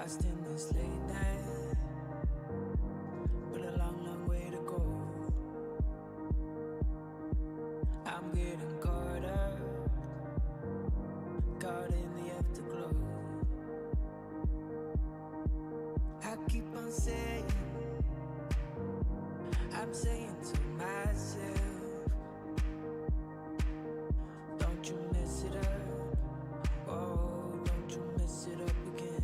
lost in this late night, but a long, long way to go. I'm getting caught in the afterglow. I keep on saying, I'm saying to myself, don't you mess it up, oh, don't you mess it up again.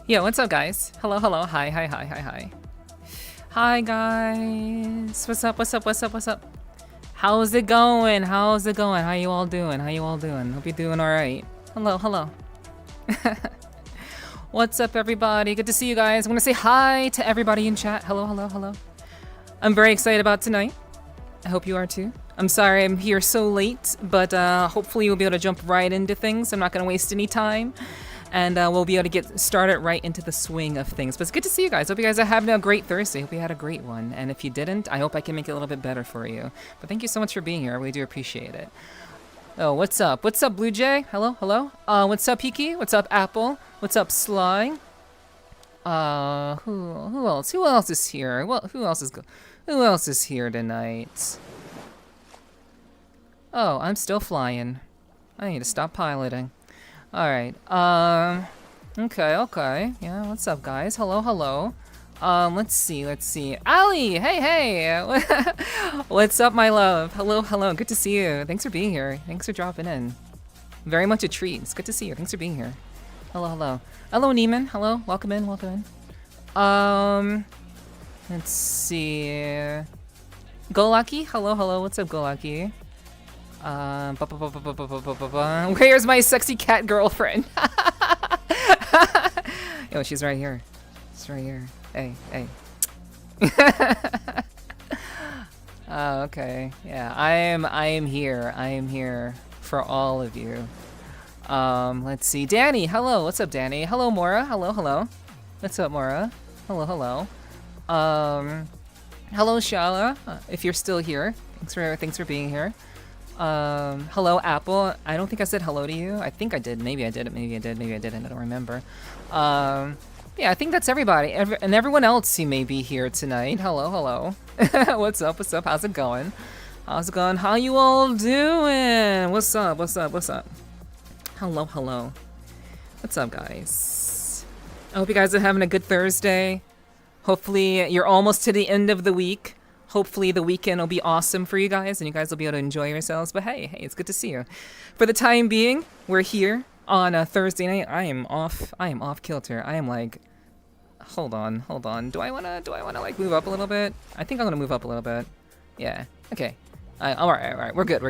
Yo, what's up, guys? Hello, hello, hi, hi, hi, hi, hi. Hi, guys. What's up, what's up, what's up, what's up? How's it going? How's it going? How you all doing? How you all doing? Hope you're doing all right. Hello, hello. What's up, everybody? Good to see you guys. I'm gonna say hi to everybody in chat. Hello, hello, hello. I'm very excited about tonight. I hope you are too. I'm sorry I'm here so late, but hopefully you'll be able to jump right into things. I'm not gonna waste any time. And we'll be able to get started right into the swing of things. But it's good to see you guys. Hope you guys are having a great Thursday. Hope you had a great one. And if you didn't, I hope I can make it a little bit better for you. But thank you so much for being here. I really do appreciate it. Oh, what's up? What's up, Blue Jay? Hello, hello. What's up, Hiki? What's up, Apple? What's up, Sly? Who else? Who else is here? Well, who else is here tonight? Oh, I'm still flying. I need to stop piloting. Alright, okay, yeah, what's up, guys? Hello, hello. Let's see. Ali, hey! What's up, my love? Hello, hello, good to see you. Thanks for being here. Thanks for dropping in. Very much a treat. It's good to see you. Thanks for being here. Hello, hello. Hello, Neiman. Hello, welcome in. Let's see. Golaki, hello, what's up, Golaki? Where's my sexy cat girlfriend? Yo, she's right here. She's right here. Hey. Oh, okay. Yeah, I am here. I am here for all of you. Let's see. Danny, hello. What's up, Danny? Hello, Morra. Hello. What's up, Morra? Hello. Hello, Shala. If you're still here, thanks for being here. Hello, Apple. I don't think I said hello to you. I think I did. Maybe I did. Maybe I didn't. I don't remember. Yeah, I think that's everybody. And everyone else who may be here tonight. Hello. What's up? How's it going? How you all doing? What's up? Hello. What's up, guys? I hope you guys are having a good Thursday. Hopefully, you're almost to the end of the week. Hopefully the weekend will be awesome for you guys and you guys will be able to enjoy yourselves. But hey, it's good to see you. For the time being, we're here on a Thursday night. I am off kilter. I am like, hold on. Do I wanna like move up a little bit? I think I'm gonna move up a little bit. Yeah. Okay. All right. We're good.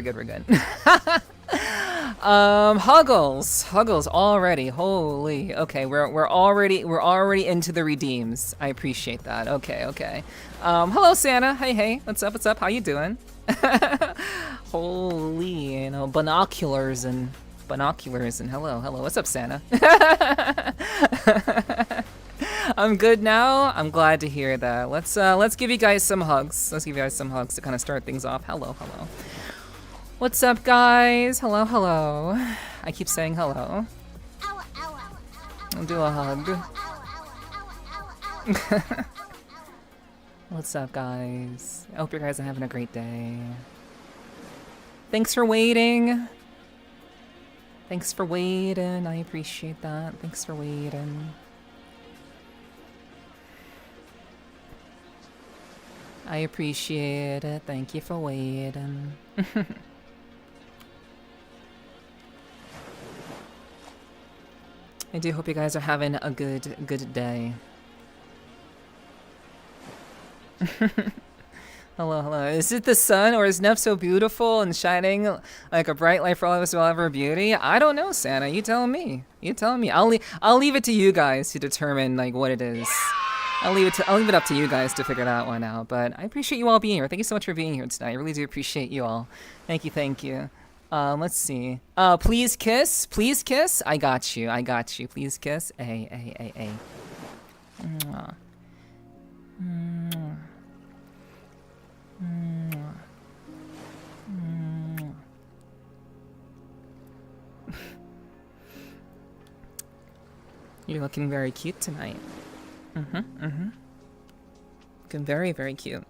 Huggles already. Holy. Okay, we're already into the redeems. I appreciate that. Okay. Hello, Santa. Hey. What's up? How you doing? Holy, binoculars and binoculars and hello. What's up, Santa? I'm good now. I'm glad to hear that. Let's give you guys some hugs. Let's give you guys some hugs to kind of start things off. Hello. What's up, guys? Hello. I keep saying hello. I'll do a hug. What's up, guys? I hope you guys are having a great day. Thanks for waiting. I appreciate that. Thanks for waiting. I appreciate it. Thank you for waiting. I do hope you guys are having a good day. Hello. Is it the sun, or is Neph so beautiful and shining like a bright light for all of us who will have her beauty? I don't know, Santa. You tell me. I'll leave it to you guys to determine like what it is. I'll leave it up to you guys to figure that one out. But I appreciate you all being here. Thank you so much for being here tonight. I really do appreciate you all. Thank you. Let's see. Please kiss. I got you. Please kiss. A. Mwah. Mwah. Mwah. Mwah. You're looking very cute tonight. Looking very, very cute.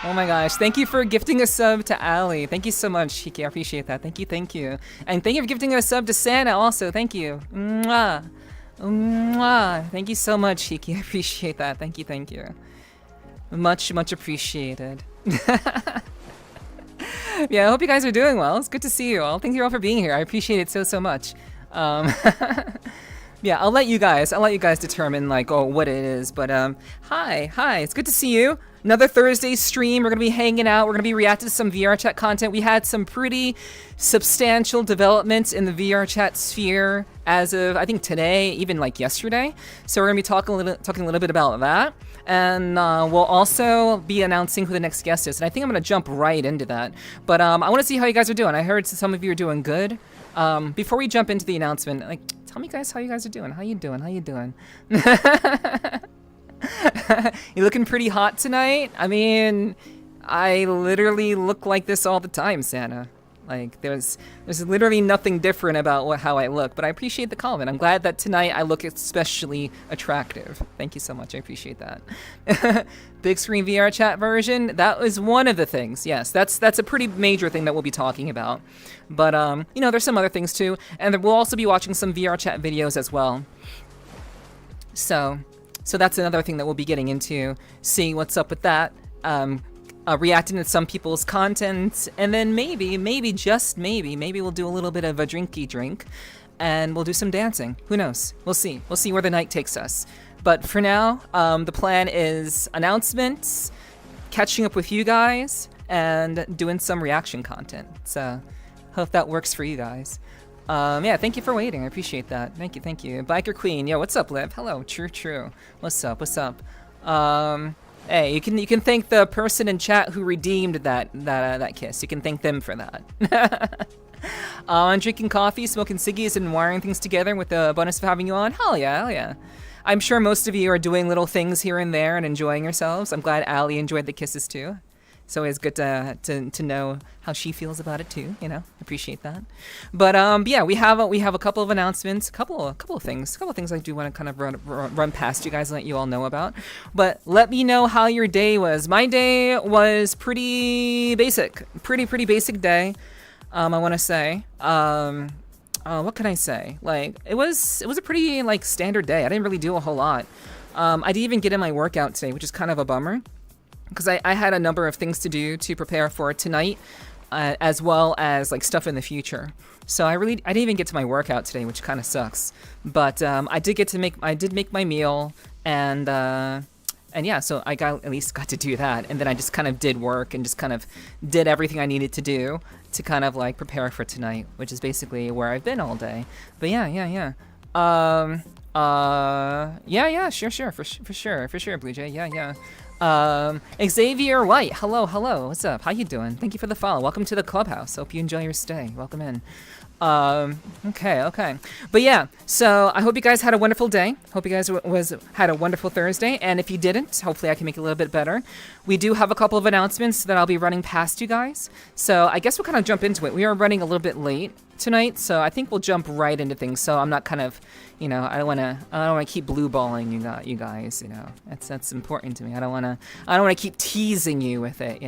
Oh my gosh, thank you for gifting a sub to Ali. Thank you so much, Hiki. I appreciate that. Thank you. And thank you for gifting a sub to Santa also. Thank you. Mwah. Mwah. Thank you so much, Hiki. I appreciate that. Thank you. Much appreciated. Yeah, I hope you guys are doing well. It's good to see you all. Thank you all for being here. I appreciate it so much. Yeah, I'll let you guys determine like what it is. But hi, it's good to see you. Another Thursday stream. We're gonna be hanging out. We're gonna be reacting to some VRCHAT content. We had some pretty substantial developments in the VRCHAT sphere as of I think today, even like yesterday. So we're gonna be talking a little bit about that, and we'll also be announcing who the next guest is. And I think I'm gonna jump right into that. But I want to see how you guys are doing. I heard some of you are doing good. Before we jump into the announcement, like tell me guys how you guys are doing. How you doing? You're looking pretty hot tonight. I mean, I literally look like this all the time, Santa. Like, there's literally nothing different about how I look, but I appreciate the comment. I'm glad that tonight I look especially attractive. Thank you so much. I appreciate that. Big screen VR chat version. That was one of the things. Yes, that's a pretty major thing that we'll be talking about. But you know, there's some other things too, and we'll also be watching some VR chat videos as well. So that's another thing that we'll be getting into, seeing what's up with that, reacting to some people's content, and then maybe, just maybe we'll do a little bit of a drinky drink, and we'll do some dancing. Who knows? We'll see. We'll see where the night takes us. But for now, the plan is announcements, catching up with you guys, and doing some reaction content. So hope that works for you guys. Yeah, thank you for waiting. I appreciate that. Thank you. Biker Queen. Yo, what's up, Liv? Hello. True. What's up? Hey, you can thank the person in chat who redeemed that kiss. You can thank them for that. I'm drinking coffee, smoking ciggies, and wiring things together with the bonus of having you on. Hell yeah. I'm sure most of you are doing little things here and there and enjoying yourselves. I'm glad Ali enjoyed the kisses too. It's always good to know how she feels about it too. You know, appreciate that. But yeah, we have a couple of announcements, a couple of things I do want to kind of run past you guys and let you all know about. But let me know how your day was. My day was pretty basic, pretty basic day. I want to say. What can I say? Like it was a pretty like standard day. I didn't really do a whole lot. I didn't even get in my workout today, which is kind of a bummer. Because I had a number of things to do to prepare for tonight, as well as like stuff in the future. So I didn't even get to my workout today, which kind of sucks. But I did make my meal, and yeah, so I at least got to do that. And then I just kind of did work and just kind of did everything I needed to do to kind of like prepare for tonight, which is basically where I've been all day. But yeah. Yeah, sure, for sure, Blue Jay, yeah. Xavier White, hello, hello. What's up? How you doing? Thank you for the follow. Welcome to the clubhouse. Hope you enjoy your stay. Welcome in. Okay. But yeah, so I hope you guys had a wonderful day. Hope you guys had a wonderful Thursday. And if you didn't, hopefully I can make it a little bit better. We do have a couple of announcements that I'll be running past you guys. So I guess we'll kind of jump into it. We are running a little bit late tonight, so I think we'll jump right into things. So I'm not kind of, I don't want to keep blue balling you guys. That's important to me. I don't want to keep teasing you with it.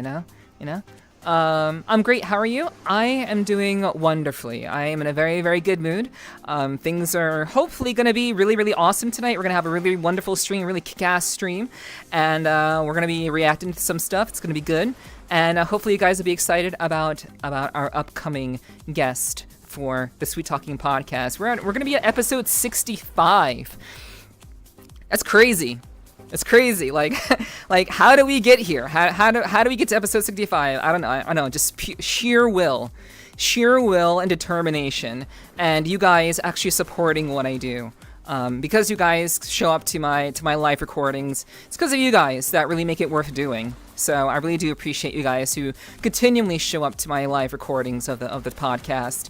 I'm great. How are you? I am doing wonderfully. I am in a very, very good mood. Things are hopefully going to be really, really awesome tonight. We're going to have a really wonderful stream, really kick-ass stream, and we're going to be reacting to some stuff. It's going to be good, and hopefully you guys will be excited about our upcoming guest for the Sweet Talking podcast. We're going to be at episode 65. That's crazy. It's crazy. Like how do we get here? How do we get to episode 65? I don't know. Just sheer will and determination, and you guys actually supporting what I do. Because you guys show up to my live recordings, it's because of you guys that really make it worth doing. So I really do appreciate you guys who continually show up to my live recordings of the podcast.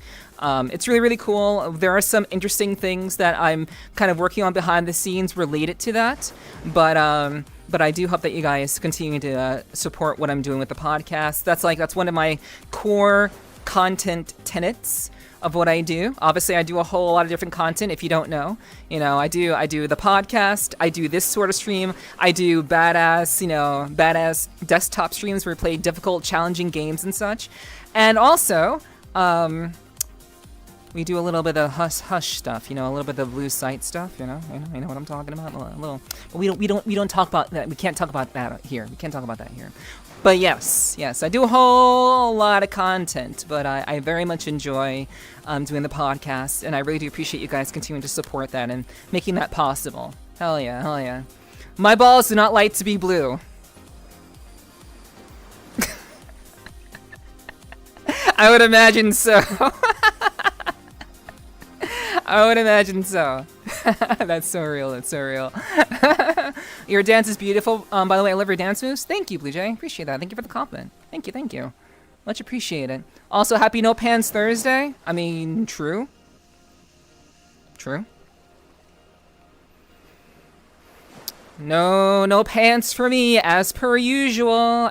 It's really, really cool. There are some interesting things that I'm kind of working on behind the scenes related to that, but I do hope that you guys continue to support what I'm doing with the podcast. That's one of my core content tenets of what I do. Obviously, I do a whole lot of different content. If you don't know, I do the podcast. I do this sort of stream. I do badass desktop streams where we play difficult, challenging games and such. And also, we do a little bit of hush stuff. A little bit of blue site stuff. You know what I'm talking about. A little. We don't talk about that. We can't talk about that here. We can't talk about that here. But yes, I do a whole lot of content, but I very much enjoy doing the podcast, and I really do appreciate you guys continuing to support that and making that possible. Hell yeah. My balls do not like to be blue. I would imagine so. That's so real. Your dance is beautiful. By the way, I love your dance moves. Thank you, Blue Jay. Appreciate that. Thank you for the compliment. Thank you. Much appreciated. Also, happy No Pants Thursday. I mean, true. No pants for me, as per usual.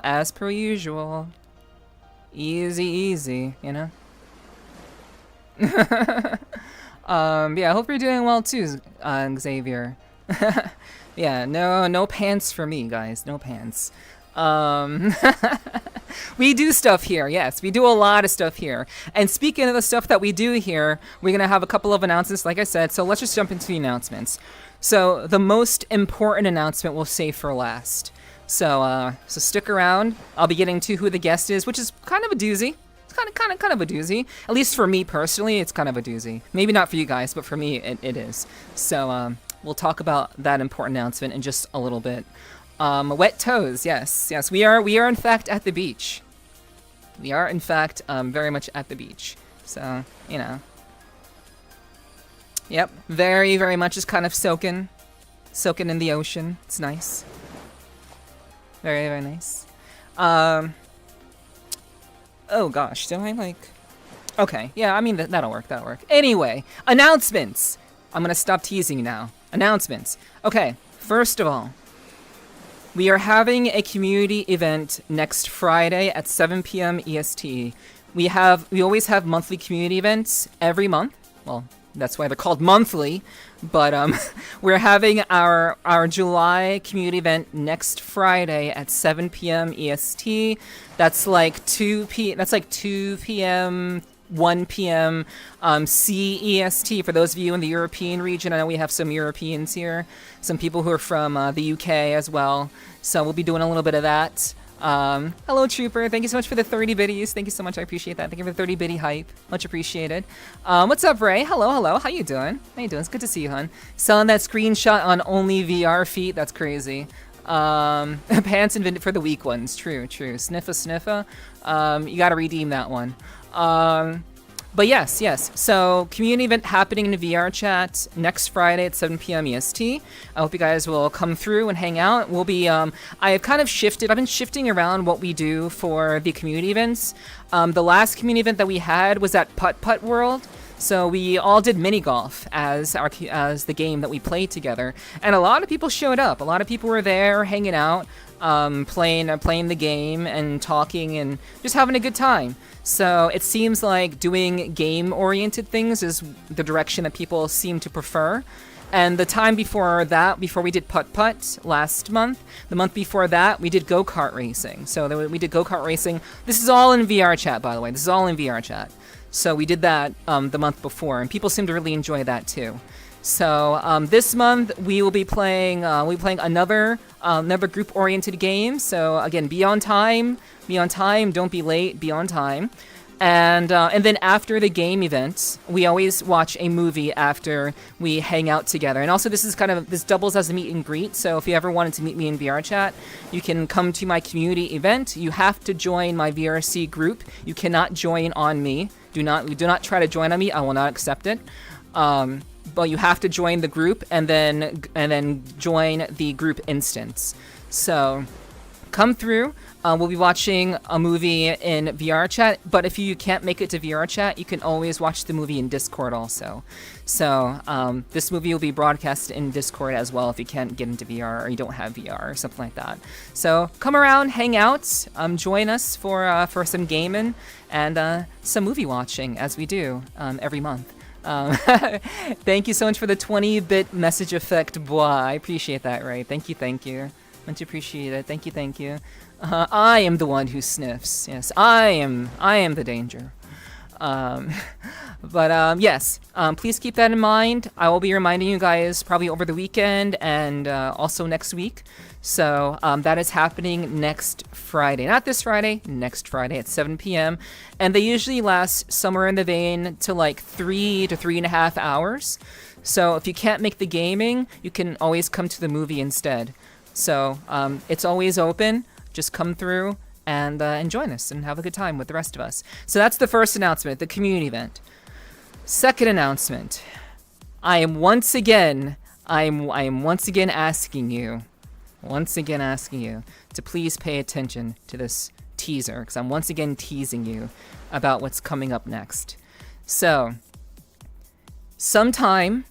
Easy, Yeah, I hope you're doing well too, Xavier. Yeah, no pants for me, guys. No pants. We do stuff here, yes. We do a lot of stuff here. And speaking of the stuff that we do here, we're going to have a couple of announcements, like I said. So let's just jump into the announcements. So the most important announcement we'll save for last. So stick around. I'll be getting to who the guest is, which is kind of a doozy. It's kind of a doozy. At least for me personally, it's kind of a doozy. Maybe not for you guys, but for me, it is. So we'll talk about that important announcement in just a little bit. Wet toes, yes. We are in fact at the beach. We are in fact very much at the beach. So Yep, very, very much just kind of soaking in the ocean. It's nice. Very, very nice. Oh gosh, do I Okay, yeah, I mean, that'll work. Anyway, announcements! I'm gonna stop teasing now. Announcements. Okay, first of all, we are having a community event next Friday at 7 p.m. EST. We always have monthly community events every month. Well, that's why they're called monthly. But we're having our July community event next Friday at 7 p.m. EST. That's like 2 p.m. 1 p.m. CEST for those of you in the European region. I know we have some Europeans here, some people who are from the UK as well. So we'll be doing a little bit of that. Hello, Trooper. Thank you so much for the 30 biddies. Thank you so much. I appreciate that. Thank you for the 30 biddy hype. Much appreciated. What's up, Ray? Hello. How you doing? It's good to see you, hon. Selling that screenshot on only VR feet. That's crazy. Pants invented for the weak ones. True. Sniffa. You gotta redeem that one. But yes. So community event happening in VRCHAT next Friday at 7 p.m. EST. I hope you guys will come through and hang out. We'll be, I've kind of shifted. I've been shifting around what we do for the community events. The last community event that we had was at Putt Putt World. So we all did mini golf as the game that we played together, and a lot of people showed up. A lot of people were there hanging out, playing the game and talking and just having a good time. So it seems like doing game-oriented things is the direction that people seem to prefer. And the time before that, before we did Putt Putt last month, the month before that, we did go-kart racing. So we did go-kart racing. This is all in VRChat, by the way. This is all in VRChat. So we did that the month before, and people seem to really enjoy that too. So this month we will be playing another group-oriented game. So again, be on time, don't be late, be on time. And then after the game event, we always watch a movie after we hang out together. And also this doubles as a meet and greet. So if you ever wanted to meet me in VRChat, you can come to my community event. You have to join my VRC group. You cannot join on me. Do not try to join on me. I will not accept it. But you have to join the group and then join the group instance. So come through. We'll be watching a movie in VRChat, but if you can't make it to VRChat, you can always watch the movie in Discord also. So this movie will be broadcast in Discord as well if you can't get into VR or you don't have VR or something like that. So come around, hang out, join us for some gaming and some movie watching as we do every month. Thank you so much for the 20-bit message effect, boy. I appreciate that, Ray. Thank you. Much appreciated. Thank you. I am the one who sniffs. Yes, I am the danger. Yes, please keep that in mind. I will be reminding you guys probably over the weekend and also next week. So that is happening next Friday. Not this Friday, next Friday at 7 p.m. And they usually last somewhere in the vein to like 3 to 3.5 hours. So if you can't make the gaming, you can always come to the movie instead. So it's always open. Just come through and join us and have a good time with the rest of us. So that's the first announcement, the community event. Second announcement, I am once again asking you to please pay attention to this teaser, because I'm once again teasing you about what's coming up next. So, sometime,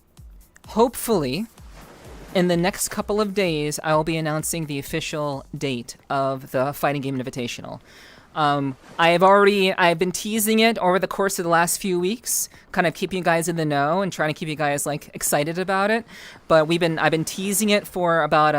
hopefully, in the next couple of days, I will be announcing the official date of the Fighting Game Invitational. I've been teasing it over the course of the last few weeks, kind of keeping you guys in the know and trying to keep you guys like excited about it. But I've been teasing it for about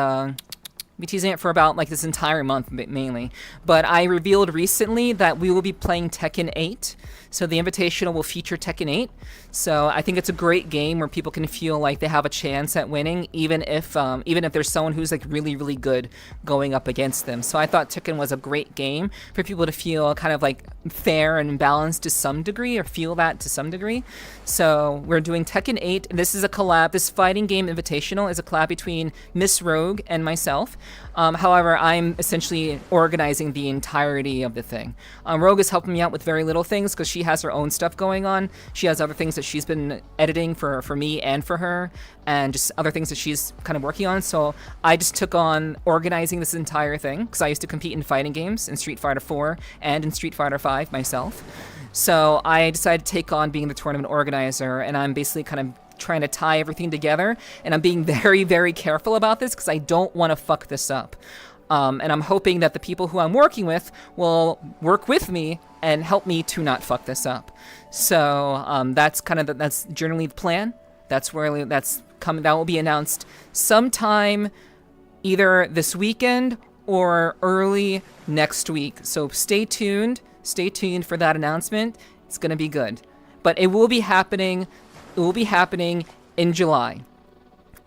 like this entire month mainly. But I revealed recently that we will be playing Tekken 8. So the Invitational will feature Tekken 8. So I think it's a great game where people can feel like they have a chance at winning, even if there's someone who's like really, really good going up against them. So I thought Tekken was a great game for people to feel kind of like fair and balanced to some degree, or feel that to some degree. So we're doing Tekken 8. This is a collab. This Fighting Game Invitational is a collab between Miss Rogue and myself. However, I'm essentially organizing the entirety of the thing. Rogue is helping me out with very little things because she has her own stuff going on. She has other things that she's been editing for me and for her, and just other things that she's kind of working on. So I just took on organizing this entire thing because I used to compete in fighting games in Street Fighter 4 and in Street Fighter 5 myself. So I decided to take on being the tournament organizer, and I'm basically kind of trying to tie everything together, and I'm being very, very careful about this because I don't want to fuck this up. And I'm hoping that the people who I'm working with will work with me and help me to not fuck this up. So that's generally the plan. That will be announced sometime either this weekend or early next week. So stay tuned for that announcement. It's gonna be good, but it will be happening. It will be happening in July.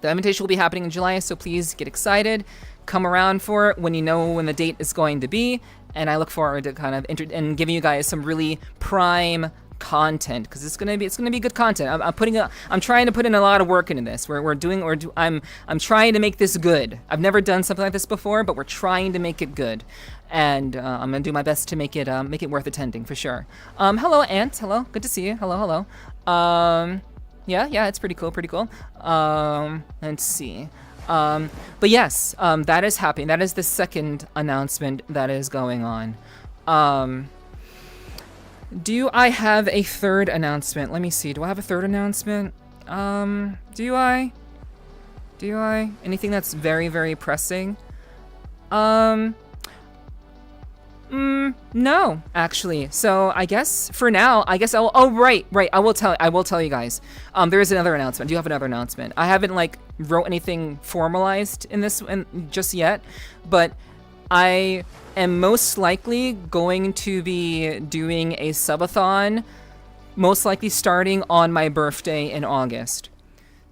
The invitation will be happening in July, so please get excited. Come around for it when you know when the date is going to be, and I look forward to kind of giving you guys some really prime content, because it's gonna be good content. I'm trying to put in a lot of work into this. I'm trying to make this good. I've never done something like this before, but we're trying to make it good, and I'm gonna do my best to make it worth attending for sure. Hello, Ant. Hello, good to see you. Hello. Yeah, it's pretty cool. Let's see. But yes, that is happening. That is the second announcement that is going on. Do I have a third announcement? Let me see. Do I have a third announcement? Do I? Anything that's very, very pressing? No, actually. So I guess for now, right. I will tell you guys. There is another announcement. I do have another announcement. I haven't wrote anything formalized in this just yet, but I am most likely going to be doing a subathon, most likely starting on my birthday in August.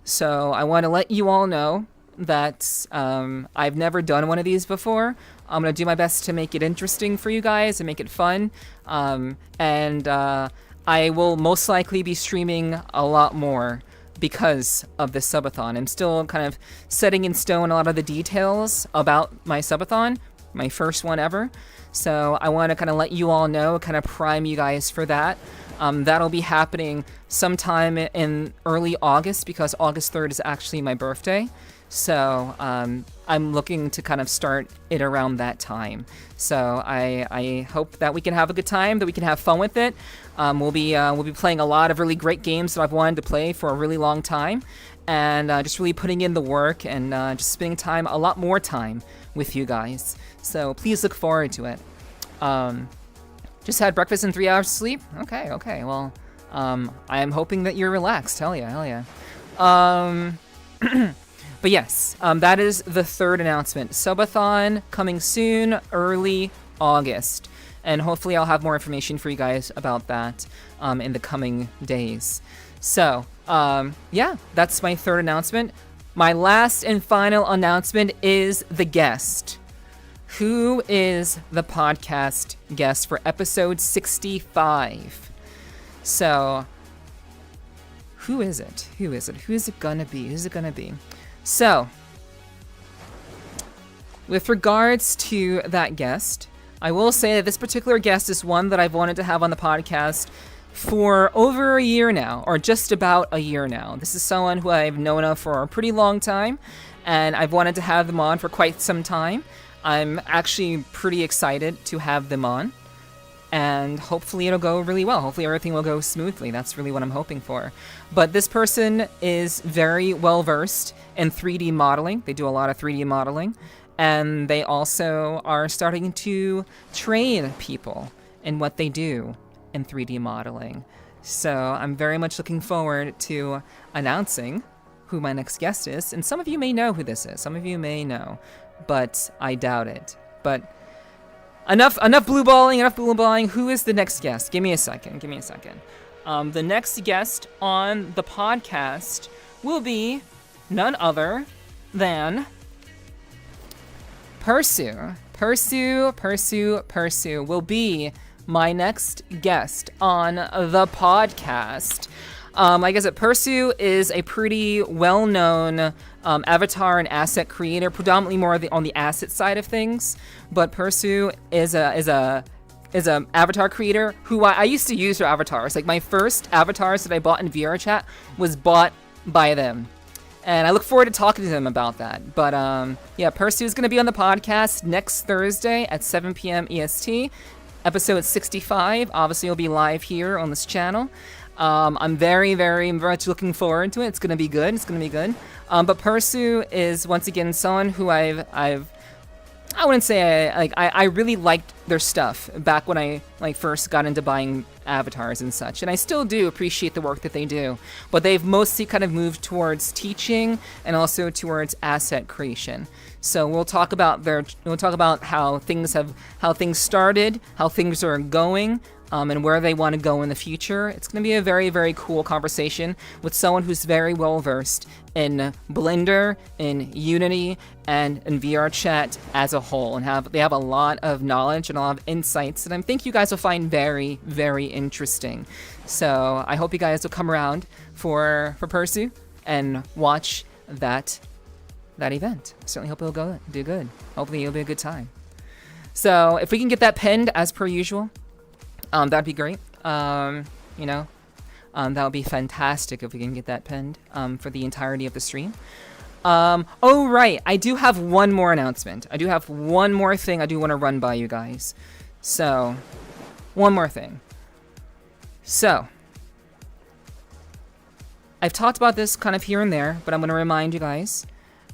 So I want to let you all know that I've never done one of these before. I'm going to do my best to make it interesting for you guys and make it fun. And I will most likely be streaming a lot more because of this subathon. I'm still kind of setting in stone a lot of the details about my subathon, my first one ever. So I want to kind of let you all know, kind of prime you guys for that. That'll be happening sometime in early August, because August 3rd is actually my birthday. So I'm looking to kind of start it around that time. So I hope that we can have a good time, that we can have fun with it. We'll be playing a lot of really great games that I've wanted to play for a really long time, and just really putting in the work and just spending time, a lot more time with you guys. So please look forward to it. Just had breakfast and 3 hours of sleep. Okay. Well, I am hoping that you're relaxed. Hell yeah. But yes, that is the third announcement. Subathon coming soon, early August. And hopefully I'll have more information for you guys about that in the coming days. So, yeah, that's my third announcement. My last and final announcement is the guest. Who is the podcast guest for episode 65? So, who is it? Who's it gonna be? So, with regards to that guest, I will say that this particular guest is one that I've wanted to have on the podcast for over a year now, or just about a year now. This is someone who I've known of for a pretty long time, and I've wanted to have them on for quite some time. I'm actually pretty excited to have them on, and hopefully it'll go really well. Hopefully everything will go smoothly. That's really what I'm hoping for. But this person is very well versed in 3D modeling. They do a lot of 3D modeling, and they also are starting to train people in what they do in 3D modeling. So I'm very much looking forward to announcing who my next guest is. And some of you may know who this is. Some of you may know, but I doubt it. But enough blue balling. Who is the next guest? Give me a second. The next guest on the podcast will be none other than Persu. Persu will be my next guest on the podcast. Like I said, Persu is a pretty well-known avatar and asset creator, predominantly more on the asset side of things. But Persu is a avatar creator who I used to use for avatars. Like my first avatars that I bought in VRCHAT was bought by them. And I look forward to talking to them about that. But yeah, Persu is going to be on the podcast next Thursday at 7 p.m. EST. Episode 65. Obviously, it'll be live here on this channel. I'm very, very much looking forward to it. It's going to be good. But Persu is, once again, someone who I wouldn't say I really liked their stuff back when I first got into buying avatars and such, and I still do appreciate the work that they do, but they've mostly kind of moved towards teaching and also towards asset creation. So we'll talk about how things started, how things are going, and where they want to go in the future. It's going to be a very, very cool conversation with someone who's very well versed in Blender, in Unity, and in VRCHAT as a whole, and they have a lot of knowledge and a lot of insights that I think you guys will find very, very interesting. So I hope you guys will come around for Persu and watch that event. Certainly hope it'll do good. Hopefully it'll be a good time. So if we can get that pinned as per usual, that'd be great. That would be fantastic if we can get that pinned for the entirety of the stream. Oh, right. I do have one more announcement. I do have one more thing I do want to run by you guys. So, one more thing. So, I've talked about this kind of here and there, but I'm going to remind you guys.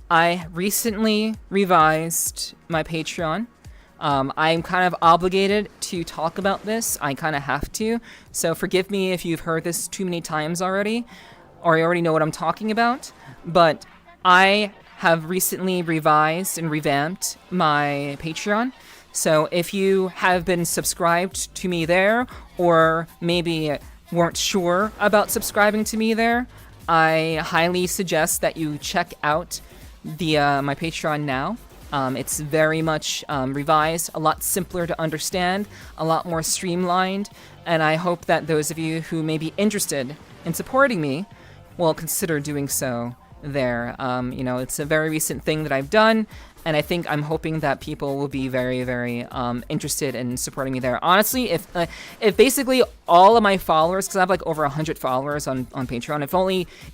I recently revised my Patreon. I'm kind of obligated to talk about this. I kind of have to. So forgive me if you've heard this too many times already, or you already know what I'm talking about. But I have recently revised and revamped my Patreon. So if you have been subscribed to me there, or maybe weren't sure about subscribing to me there, I highly suggest that you check out my Patreon now. It's very much revised, a lot simpler to understand, a lot more streamlined, and I hope that those of you who may be interested in supporting me will consider doing so there. It's a very recent thing that I've done, and I'm hoping that people will be very, very interested in supporting me there. Honestly, if basically all of my followers, because I have like over 100 followers on Patreon,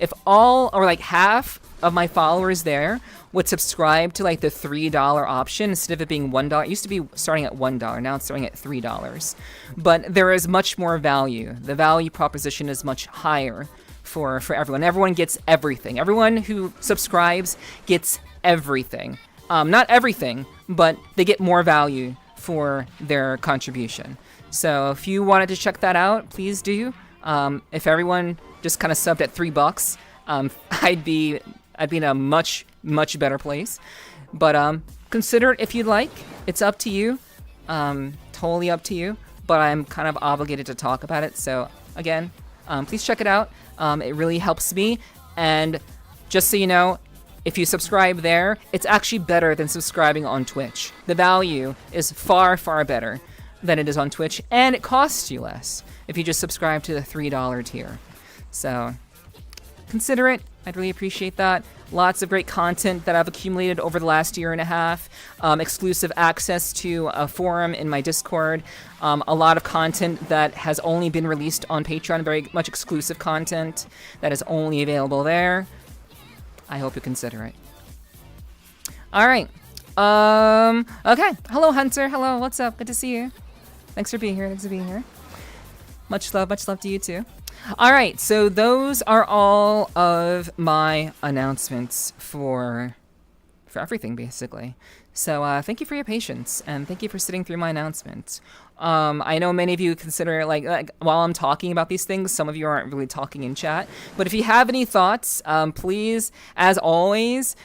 if all or like half of my followers there would subscribe to like the $3 option instead of it being $1. It used to be starting at $1, now it's starting at $3. But there is much more value. The value proposition is much higher for everyone. Everyone gets everything. Everyone who subscribes gets everything. Not everything, but they get more value for their contribution. So if you wanted to check that out, please do. If everyone just kind of subbed at $3, I'd be in a much, much better place. But consider it if you'd like. It's up to you. Totally up to you. But I'm kind of obligated to talk about it. So again, please check it out. It really helps me. And just so you know, if you subscribe there, it's actually better than subscribing on Twitch. The value is far, far better than it is on Twitch. And it costs you less if you just subscribe to the $3 tier. So consider it. I'd really appreciate that. Lots of great content that I've accumulated over the last year and a half. Exclusive access to a forum in my Discord. A lot of content that has only been released on Patreon. Very much exclusive content that is only available there. I hope you consider it. All right. Okay. Hello, Hunter. Hello. What's up? Good to see you. Thanks for being here. Much love to you too. All right, so those are all of my announcements for everything, basically. So thank you for your patience, and thank you for sitting through my announcements. I know many of you consider, like while I'm talking about these things, some of you aren't really talking in chat. But if you have any thoughts, please, as always,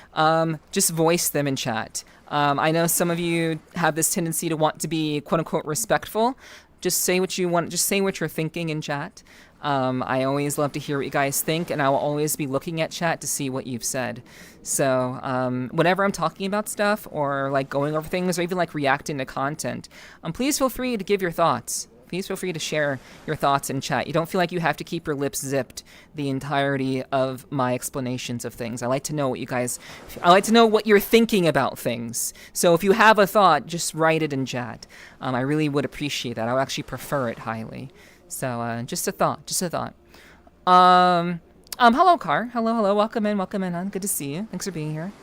just voice them in chat. I know some of you have this tendency to want to be quote-unquote respectful. Just say what you want. Just say what you're thinking in chat. I always love to hear what you guys think, and I will always be looking at chat to see what you've said. So whenever I'm talking about stuff or like going over things or even like reacting to content, please feel free to give your thoughts. Please feel free to share your thoughts in chat. You don't feel like you have to keep your lips zipped the entirety of my explanations of things. I like to know what you're thinking about things. So if you have a thought, just write it in chat. I really would appreciate that. I would actually prefer it highly. So just a thought. Hello, Car. Hello. Welcome in, hon. Good to see you. Thanks for being here.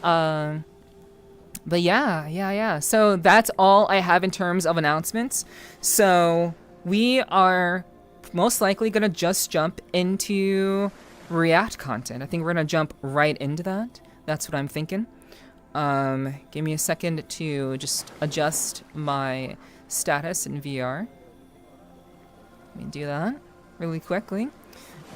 But yeah. So that's all I have in terms of announcements. So we are most likely gonna just jump into React content. I think we're gonna jump right into that. That's what I'm thinking. Give me a second to just adjust my status in VR. Let me do that really quickly.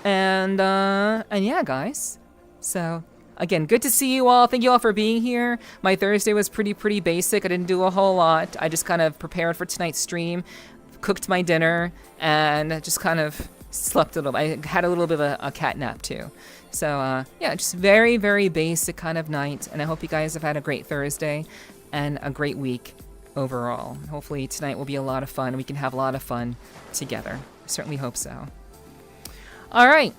And yeah, guys. So again, good to see you all. Thank you all for being here. My Thursday was pretty basic. I didn't do a whole lot. I just kind of prepared for tonight's stream. cooked my dinner, and just kind of slept a little. I had a little bit of a cat nap too. So yeah, just very, very basic kind of night. And I hope you guys have had a great Thursday and a great week overall. Hopefully tonight will be a lot of fun. We can have a lot of fun together. I certainly hope so. All right.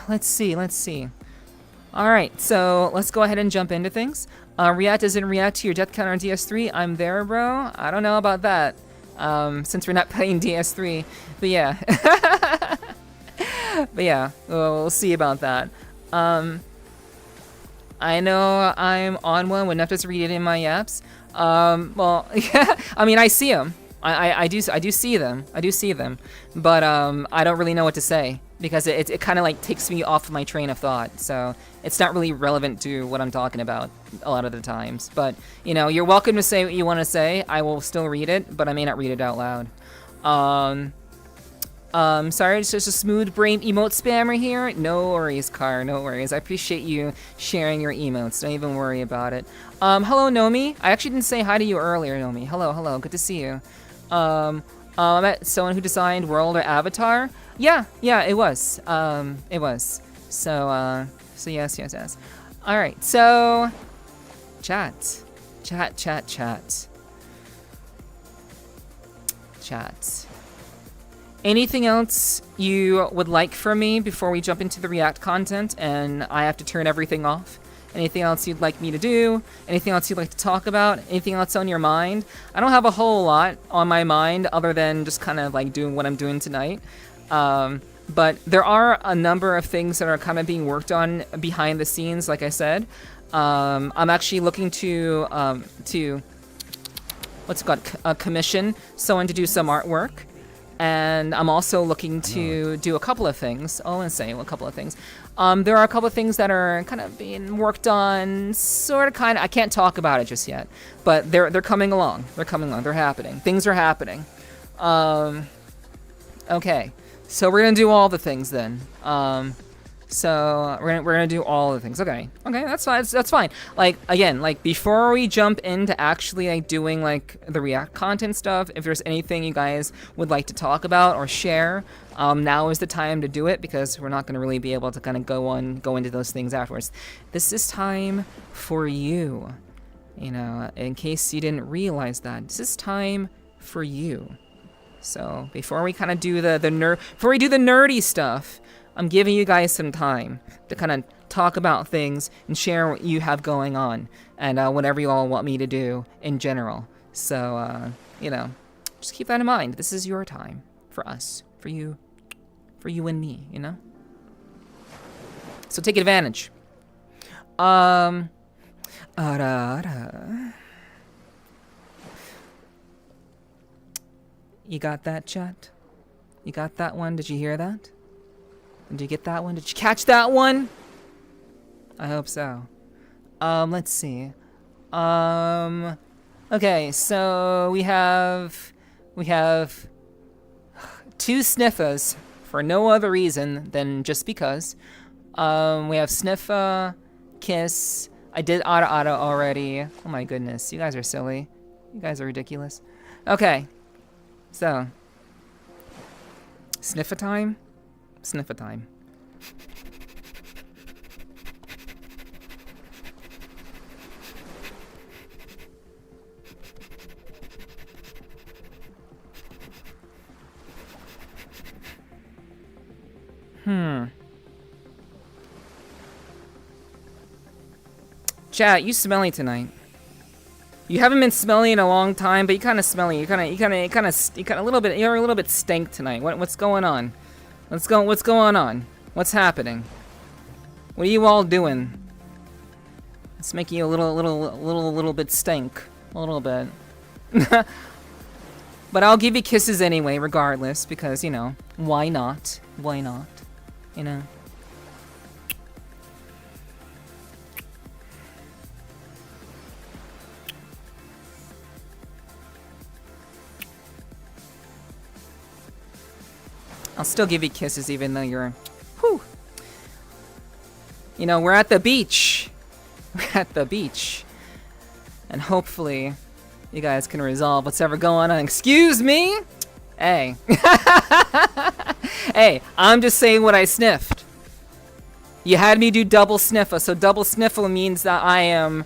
Let's see. All right, so let's go ahead and jump into things. React doesn't react to your death count on DS3. I'm there, bro. I don't know about that. Since we're not playing DS3, but yeah. But yeah, we'll see about that. I know I'm on one when Neph doesn't read it in my apps. Well, yeah, I mean, I see them. I do see them. But I don't really know what to say because it kind of like takes me off my train of thought. So it's not really relevant to what I'm talking about a lot of the times. But you know, you're welcome to say what you want to say. I will still read it, but I may not read it out loud. Sorry, it's just a smooth brain emote spammer here. No worries, Car, no worries. I appreciate you sharing your emotes. Don't even worry about it. Hello, Nomi. I actually didn't say hi to you earlier, Nomi. Hello, good to see you. I met someone who designed World or Avatar. Yeah, it was. So yes. All right, so chat. Anything else you would like from me before we jump into the React content and I have to turn everything off? Anything else you'd like me to do? Anything else you'd like to talk about? Anything else on your mind? I don't have a whole lot on my mind other than just kind of like doing what I'm doing tonight. But there are a number of things that are kind of being worked on behind the scenes, like I said. I'm actually looking to what's it called? Commission someone to do some artwork. And I'm also looking to do a couple of things. Oh, and say a couple of things. There are a couple of things that are kind of being worked on, sort of, kind of. I can't talk about it just yet, but they're coming along. They're happening. Things are happening. Okay, so we're gonna do all the things then. So we're gonna do all the things. Okay, that's fine. That's fine. Like again, like before we jump into actually like doing like the React content stuff, if there's anything you guys would like to talk about or share, now is the time to do it because we're not gonna really be able to kind of go into those things afterwards. This is time for you. You know, in case you didn't realize that, this is time for you. So before we kind of do before we do the nerdy stuff, I'm giving you guys some time to kind of talk about things and share what you have going on and whatever you all want me to do in general. So, you know, just keep that in mind. This is your time for us, for you and me, you know? So take advantage. You got that, chat? You got that one? Did you hear that? Did you get that one? Did you catch that one? I hope so. Let's see. Okay, so we have 2 sniffers for no other reason than just because. We have sniffer, kiss. I did auto already. Oh my goodness, you guys are silly. You guys are ridiculous. Okay, so sniffer time. Sniffer time. Chat, you smelly tonight. You haven't been smelly in a long time, but you kind of smelly. You're a little bit stank tonight. What's going on? What's going on? What's happening? What are you all doing? It's making you a little bit stink. A little bit. But I'll give you kisses anyway, regardless, because, you know, why not? Why not? You know? I'll still give you kisses even though you're... Whew! You know, we're at the beach. We're at the beach. And hopefully You guys can resolve what's ever going on. Excuse me? Hey. Hey, I'm just saying what I sniffed. You had me do double sniffer, so double sniffle means that I am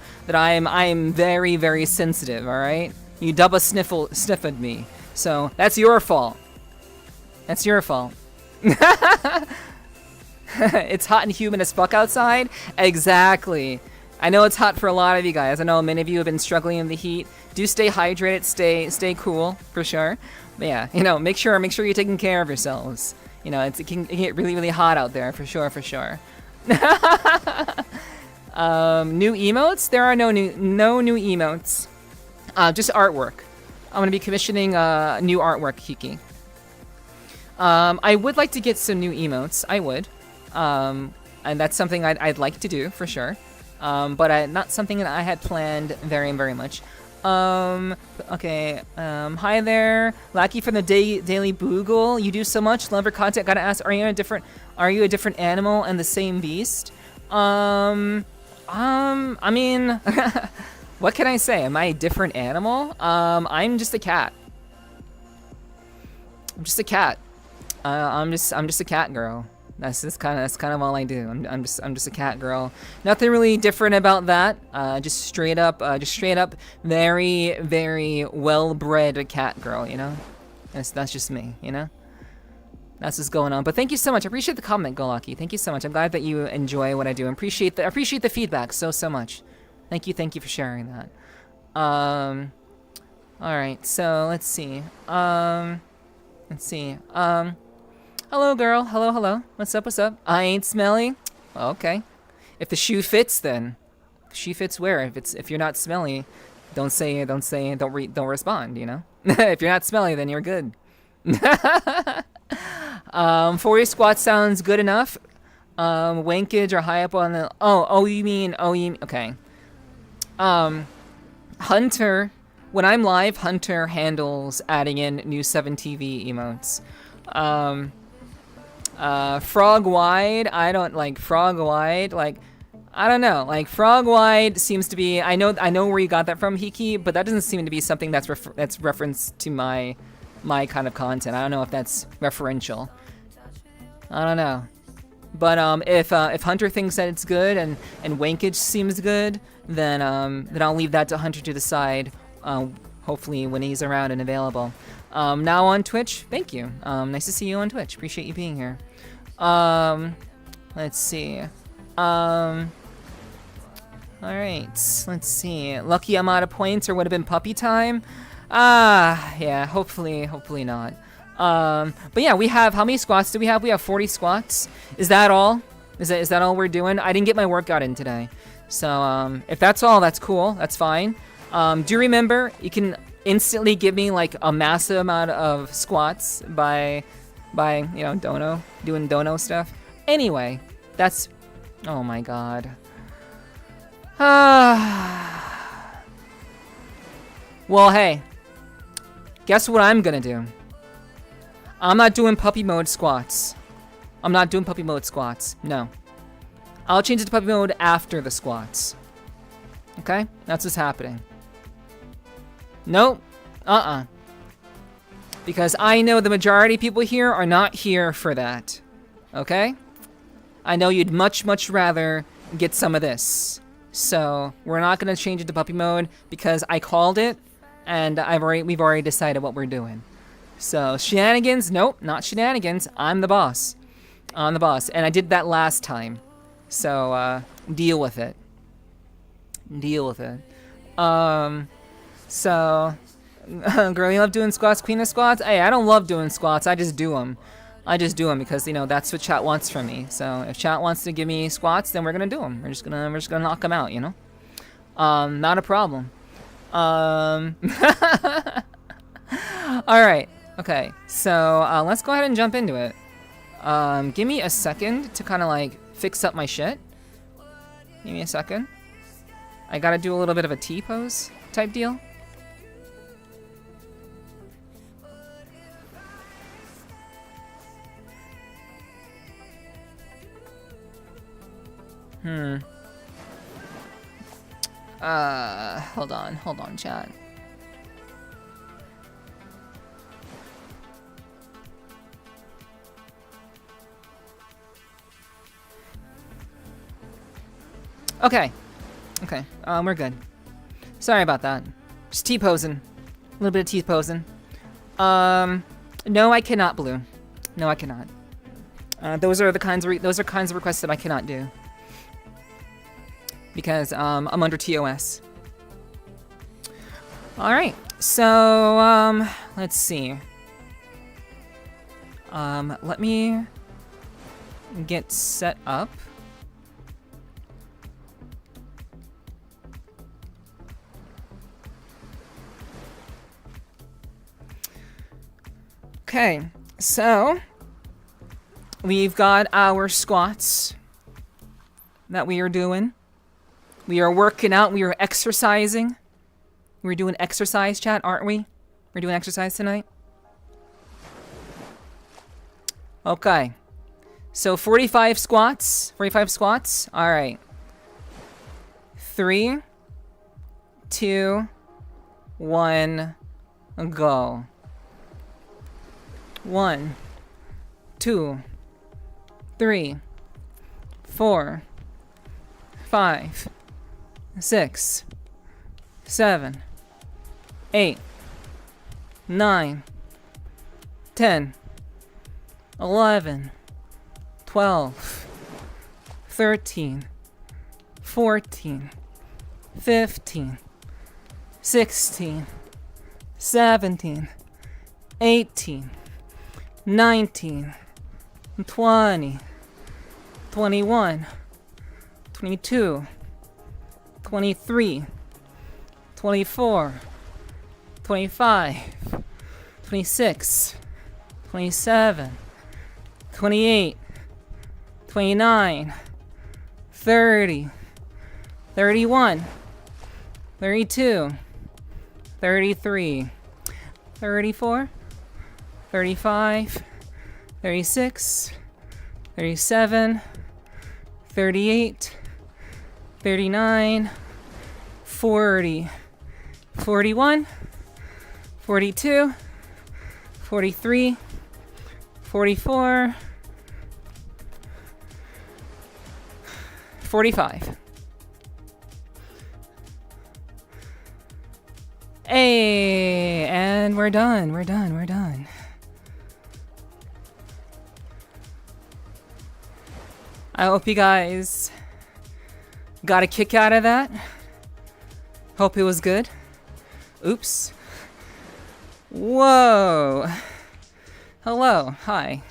very, very sensitive, alright? You double sniffed me. So that's your fault. That's your fault. It's hot and humid as fuck outside? Exactly. I know it's hot for a lot of you guys. I know many of you have been struggling in the heat. Do stay hydrated, stay cool, for sure. But yeah, you know, make sure you're taking care of yourselves. You know, it can get really, really hot out there, for sure. New emotes? There are no new emotes. Just artwork. I'm gonna be commissioning new artwork, Kiki. I would like to get some new emotes. I would. And that's something I'd like to do, for sure. But not something that I had planned very, very much. Okay. Hi there. Lackey from the Daily Boogle. You do so much. Love your content. Gotta ask, are you a different animal and the same beast? I mean, what can I say? Am I a different animal? I'm just a cat. I'm just a cat. I'm just a cat girl. That's kind of all I do. I'm just a cat girl. Nothing really different about that. Just straight up, very, very well-bred cat girl. You know, that's just me. You know, that's what's going on. But thank you so much. I appreciate the comment, Golaki. Thank you so much. I'm glad that you enjoy what I do. I appreciate the feedback so much. Thank you for sharing that. All right. So let's see. Hello, girl. Hello. What's up? I ain't smelly. Okay. If the shoe fits, then the shoe fits where? If you're not smelly, don't respond. You know. If you're not smelly, then you're good. 40 squats sounds good enough. Wankage or high up on the. Oh, you mean. Okay. Hunter. When I'm live, Hunter handles adding in new 7TV emotes. Frog wide, I don't like frog wide, like, I don't know, like frog wide seems to be, I know where you got that from, Hiki, but that doesn't seem to be something that's referenced to my kind of content. I don't know if that's referential. I don't know. But if Hunter thinks that it's good and Wankage seems good, then I'll leave that to Hunter to decide, hopefully when he's around and available. Now on Twitch, thank you. Nice to see you on Twitch. Appreciate you being here. Let's see. Alright, let's see. Lucky I'm out of points, or would have been puppy time. Yeah, hopefully not. But yeah, we have, how many squats do we have? We have 40 squats. Is that all? Is that all we're doing? I didn't get my workout in today. So, if that's all, that's cool. That's fine. Do remember, you can instantly give me like a massive amount of squats by you know, doing dono stuff. Anyway, that's, oh my god. Well, hey, guess what I'm gonna do? I'm not doing puppy mode squats. No. I'll change it to puppy mode after the squats. Okay? That's what's happening. Nope. Because I know the majority of people here are not here for that. Okay? I know you'd much rather get some of this. So, we're not going to change it to puppy mode because I called it and we've already decided what we're doing. So, shenanigans? Nope, not shenanigans. I'm the boss. I'm the boss. And I did that last time. So, deal with it. So, girl, you love doing squats, queen of squats? Hey, I don't love doing squats, I just do them. Because, you know, that's what chat wants from me. So, if chat wants to give me squats, then we're gonna do them. We're just gonna knock them out, you know? Not a problem. Alright, okay, so, let's go ahead and jump into it. Give me a second to kind of, like, fix up my shit. Give me a second. I gotta do a little bit of a T-pose type deal. Hold on, chat. Okay. Okay. We're good. Sorry about that. Just T-posing. A little bit of T-posing. No, I cannot, Blue. No, I cannot. Those are kinds of requests that I cannot do. Because, I'm under TOS. Alright. So, let's see. Let me get set up. Okay, so we've got our squats that we are doing. We are working out, we are exercising. We're doing exercise, chat, aren't we? We're doing exercise tonight. Okay. So 45 squats. 45 squats. All right. 3, 2, 1, go. 1, 2, 3, 4, 5, 6, 7, 8, 9, 10, 11, 12, 13, 14, 15, 16, 17, 18, 19, 20, 21, 22, 23, 24, 25, 26, 27, 28, 29, 30, 31, 32, 33, 34, 35, 36, 37, 38, 39, 40, 41, 42, 43, 44, 45. Hey, and we're done, we're done, we're done. I hope you guys got a kick out of that. Hope it was good. Oops. Whoa. Hello, hi.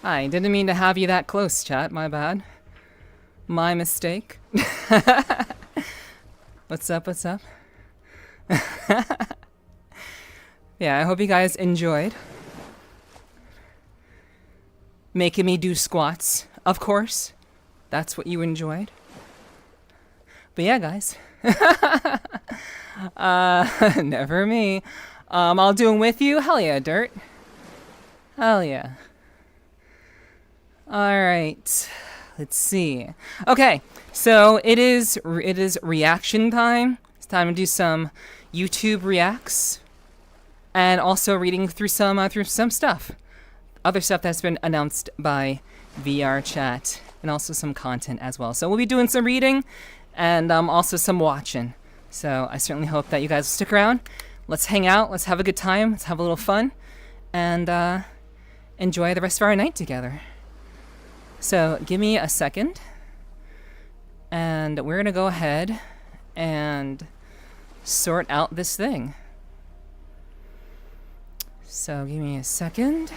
Hi, didn't mean to have you that close, chat, my bad. My mistake. What's up, what's up? Yeah, I hope you guys enjoyed making me do squats, of course. That's what you enjoyed. But yeah, guys. Never me. I'll do them with you. Hell yeah, Dirt. Hell yeah. Alright. Let's see. Okay, so it is reaction time. It's time to do some YouTube reacts. And also reading through some stuff. Other stuff that's been announced by VRCHAT, and also some content as well. So we'll be doing some reading and also some watching. So I certainly hope that you guys will stick around. Let's hang out, let's have a good time, let's have a little fun, and enjoy the rest of our night together. So give me a second, and we're gonna go ahead and sort out this thing. So give me a second.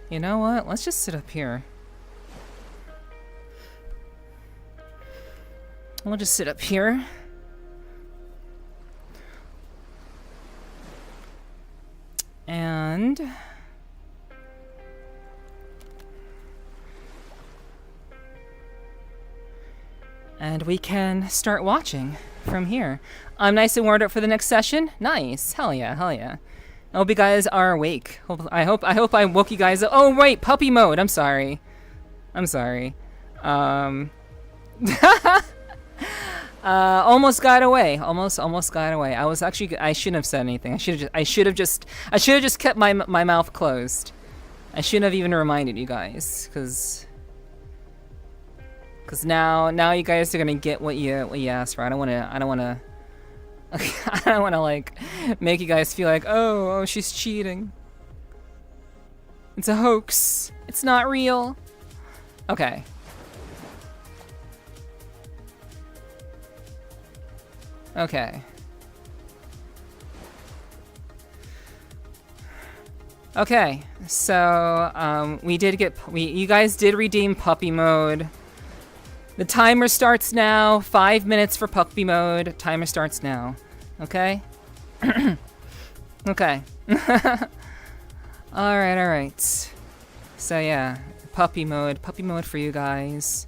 You know what? Let's just sit up here. We'll just sit up here. And we can start watching from here. I'm nice and warmed up for the next session. Nice. Hell yeah, hell yeah. I hope you guys are awake. I hope I woke you guys up. Oh wait, puppy mode. I'm sorry. I'm sorry. Almost got away. Almost got away. I shouldn't have said anything. I should have just kept my mouth closed. I shouldn't have even reminded you guys, cause now you guys are gonna get what you asked for. I don't wanna like make you guys feel like, oh, she's cheating. It's a hoax. It's not real. Okay. Okay. Okay, so you guys did redeem puppy mode. The timer starts now. 5 minutes for puppy mode. Timer starts now. Okay? Okay. Alright. So yeah, puppy mode for you guys.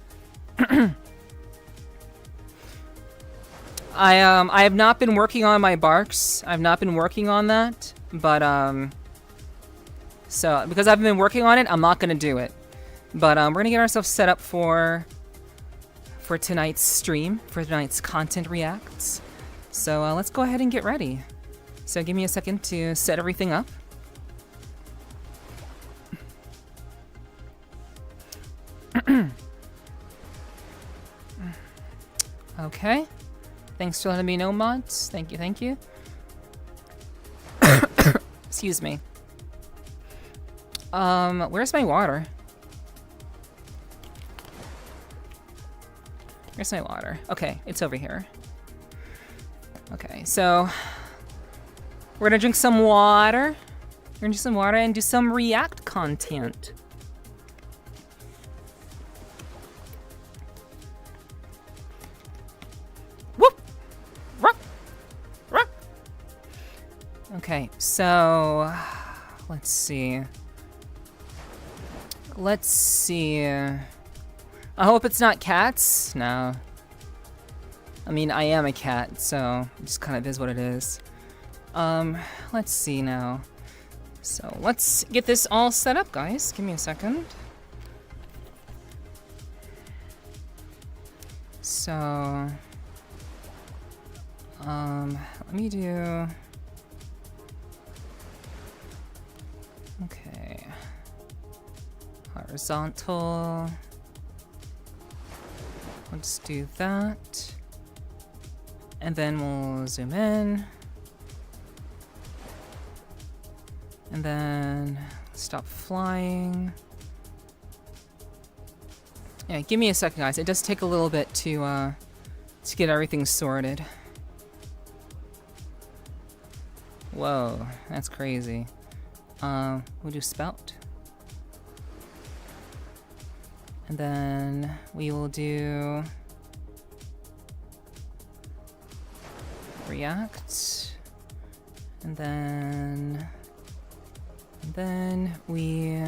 I have not been working on my barks. I've not been working on that, but so because I've been working on it, I'm not gonna do it. But we're gonna get ourselves set up for tonight's stream, for tonight's content reacts. So let's go ahead and get ready. So give me a second to set everything up. Okay. Thanks for letting me know, mods. Thank you. Excuse me. Where's my water? Where's my water? Okay, it's over here. Okay, so we're gonna drink some water. We're gonna do some water and do some React content. Okay, so let's see. I hope it's not cats. No. I mean, I am a cat, so it just kind of is what it is. Let's see now. So let's get this all set up, guys. Give me a second. So, let me do. Okay. Horizontal. Let's do that. And then we'll zoom in. And then stop flying. Yeah, give me a second, guys. It does take a little bit to get everything sorted. Whoa, that's crazy. We'll do spout. And then we will do React. And then we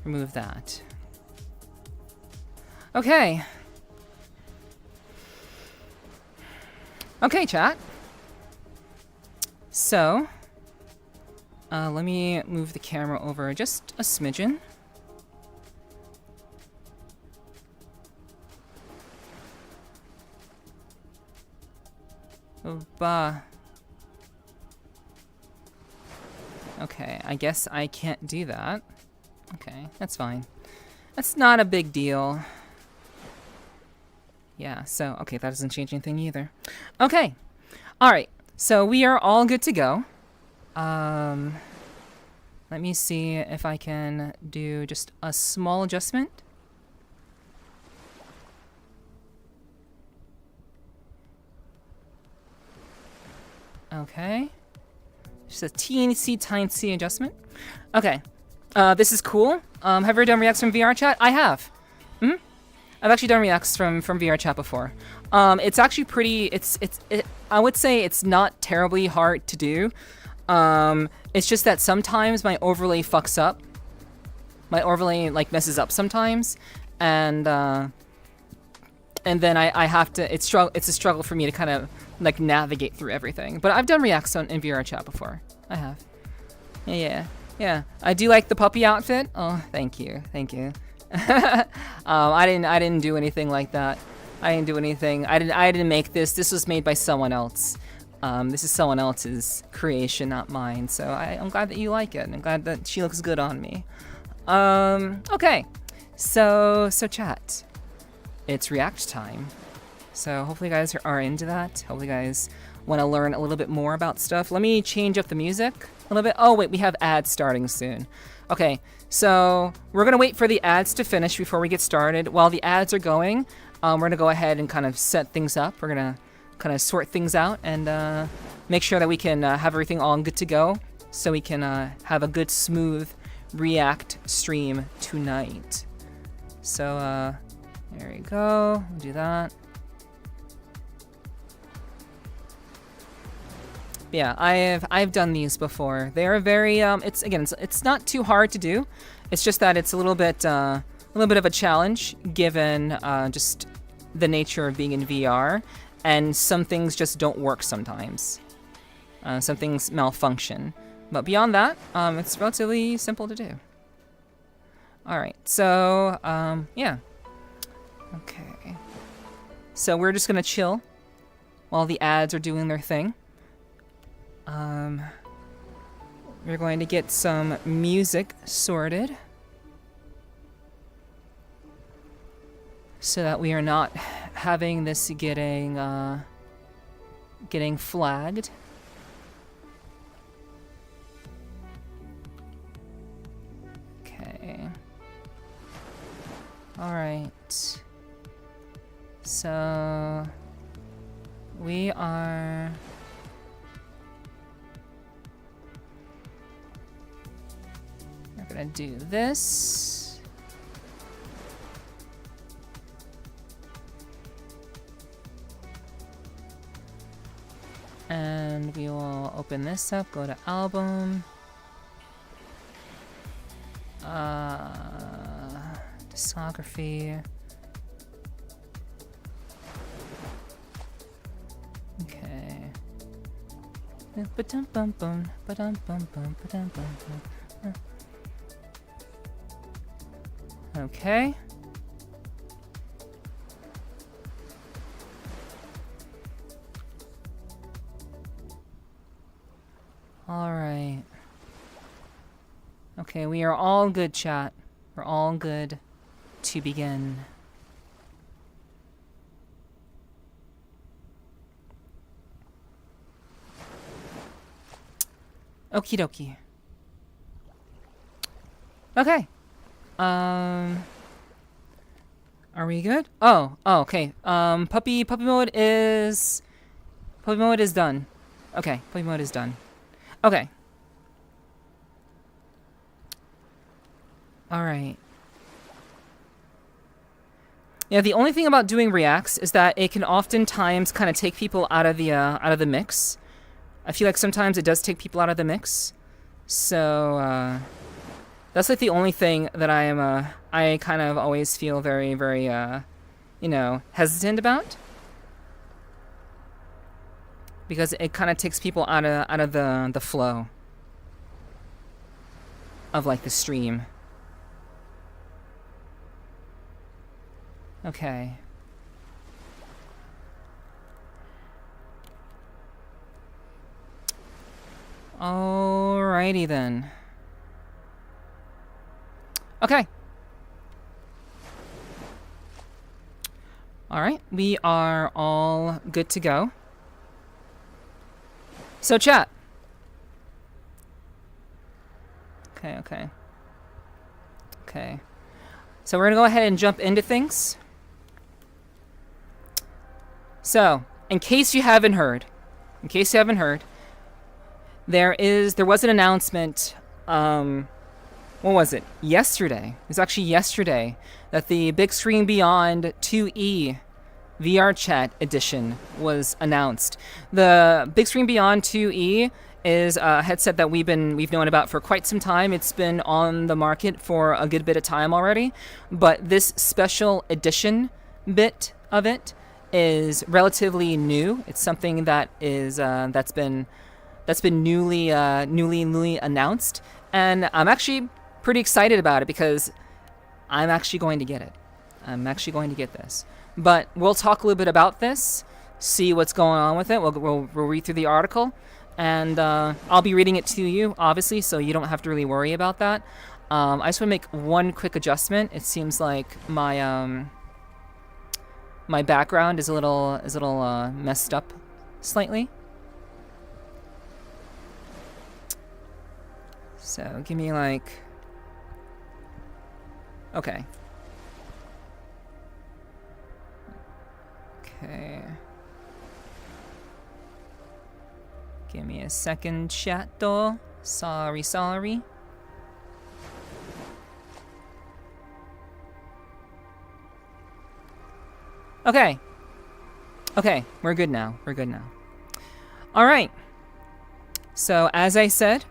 remove that. Okay. Okay, chat. So, let me move the camera over just a smidgen. Okay, I guess I can't do that. Okay, that's fine. That's not a big deal. Yeah, so, okay, that doesn't change anything either. Okay, alright, so we are all good to go. Let me see if I can do just a small adjustment. Okay. Just a teensy-tiny adjustment. Okay. This is cool. Have you ever done reacts from VRCHAT? I have. I've actually done reacts from VRCHAT before. It's actually pretty. I would say it's not terribly hard to do. It's just that sometimes my overlay fucks up. My overlay like messes up sometimes, and then I have to. It's a struggle for me to kind of like navigate through everything. But I've done reacts in VRCHAT before. I have. Yeah. I do like the puppy outfit. Oh, thank you. I didn't do anything like that. I didn't do anything. I didn't make this. This was made by someone else. This is someone else's creation, not mine. So I'm glad that you like it. I'm glad that she looks good on me. Okay. So chat. It's React time. So hopefully you guys are into that. Hopefully you guys want to learn a little bit more about stuff. Let me change up the music a little bit. Oh wait, we have ads starting soon. Okay, so we're gonna wait for the ads to finish before we get started. While the ads are going, we're gonna go ahead and kind of set things up. We're gonna kind of sort things out and make sure that we can have everything all good to go, so we can have a good, smooth React stream tonight. So there we go. We'll do that. Yeah, I've done these before. They are very it's not too hard to do. It's just that it's a little bit of a challenge given just the nature of being in VR, and some things just don't work sometimes. Some things malfunction, but beyond that, it's relatively simple to do. All right, so yeah, okay. So we're just gonna chill while the ads are doing their thing. We're going to get some music sorted so that we are not having this getting flagged. Okay. All right. So we are gonna do this. And we will open this up, go to album. Discography. Okay. Okay. All right. Okay, we are all good, chat. We're all good to begin. Okie dokie. Okay. Are we good? Oh, okay. Puppy mode is done. Okay, puppy mode is done. Okay. All right. Yeah, the only thing about doing reacts is that it can oftentimes kind of take people out of the mix. I feel like sometimes it does take people out of the mix. So that's like the only thing that I kind of always feel very, very hesitant about, because it kind of takes people out of the flow of like the stream. Okay. Alrighty then. Okay. All right, we are all good to go. So chat. Okay. So we're gonna go ahead and jump into things. So, in case you haven't heard, there was an announcement, when was it? Yesterday. It was actually yesterday that the Big Screen Beyond 2E VRCHAT edition was announced. The Big Screen Beyond 2E is a headset that we've known about for quite some time. It's been on the market for a good bit of time already, but this special edition bit of it is relatively new. It's something that is that's been newly announced, and I'm actually pretty excited about it because I'm actually going to get it. I'm actually going to get this. But we'll talk a little bit about this, see what's going on with it. We'll read through the article, and I'll be reading it to you, obviously, so you don't have to really worry about that. I just want to make one quick adjustment. It seems like my my background is a little messed up slightly. So give me like, okay. Okay. Give me a second, chat though. Sorry. Okay. Okay, we're good now. All right. So as I said,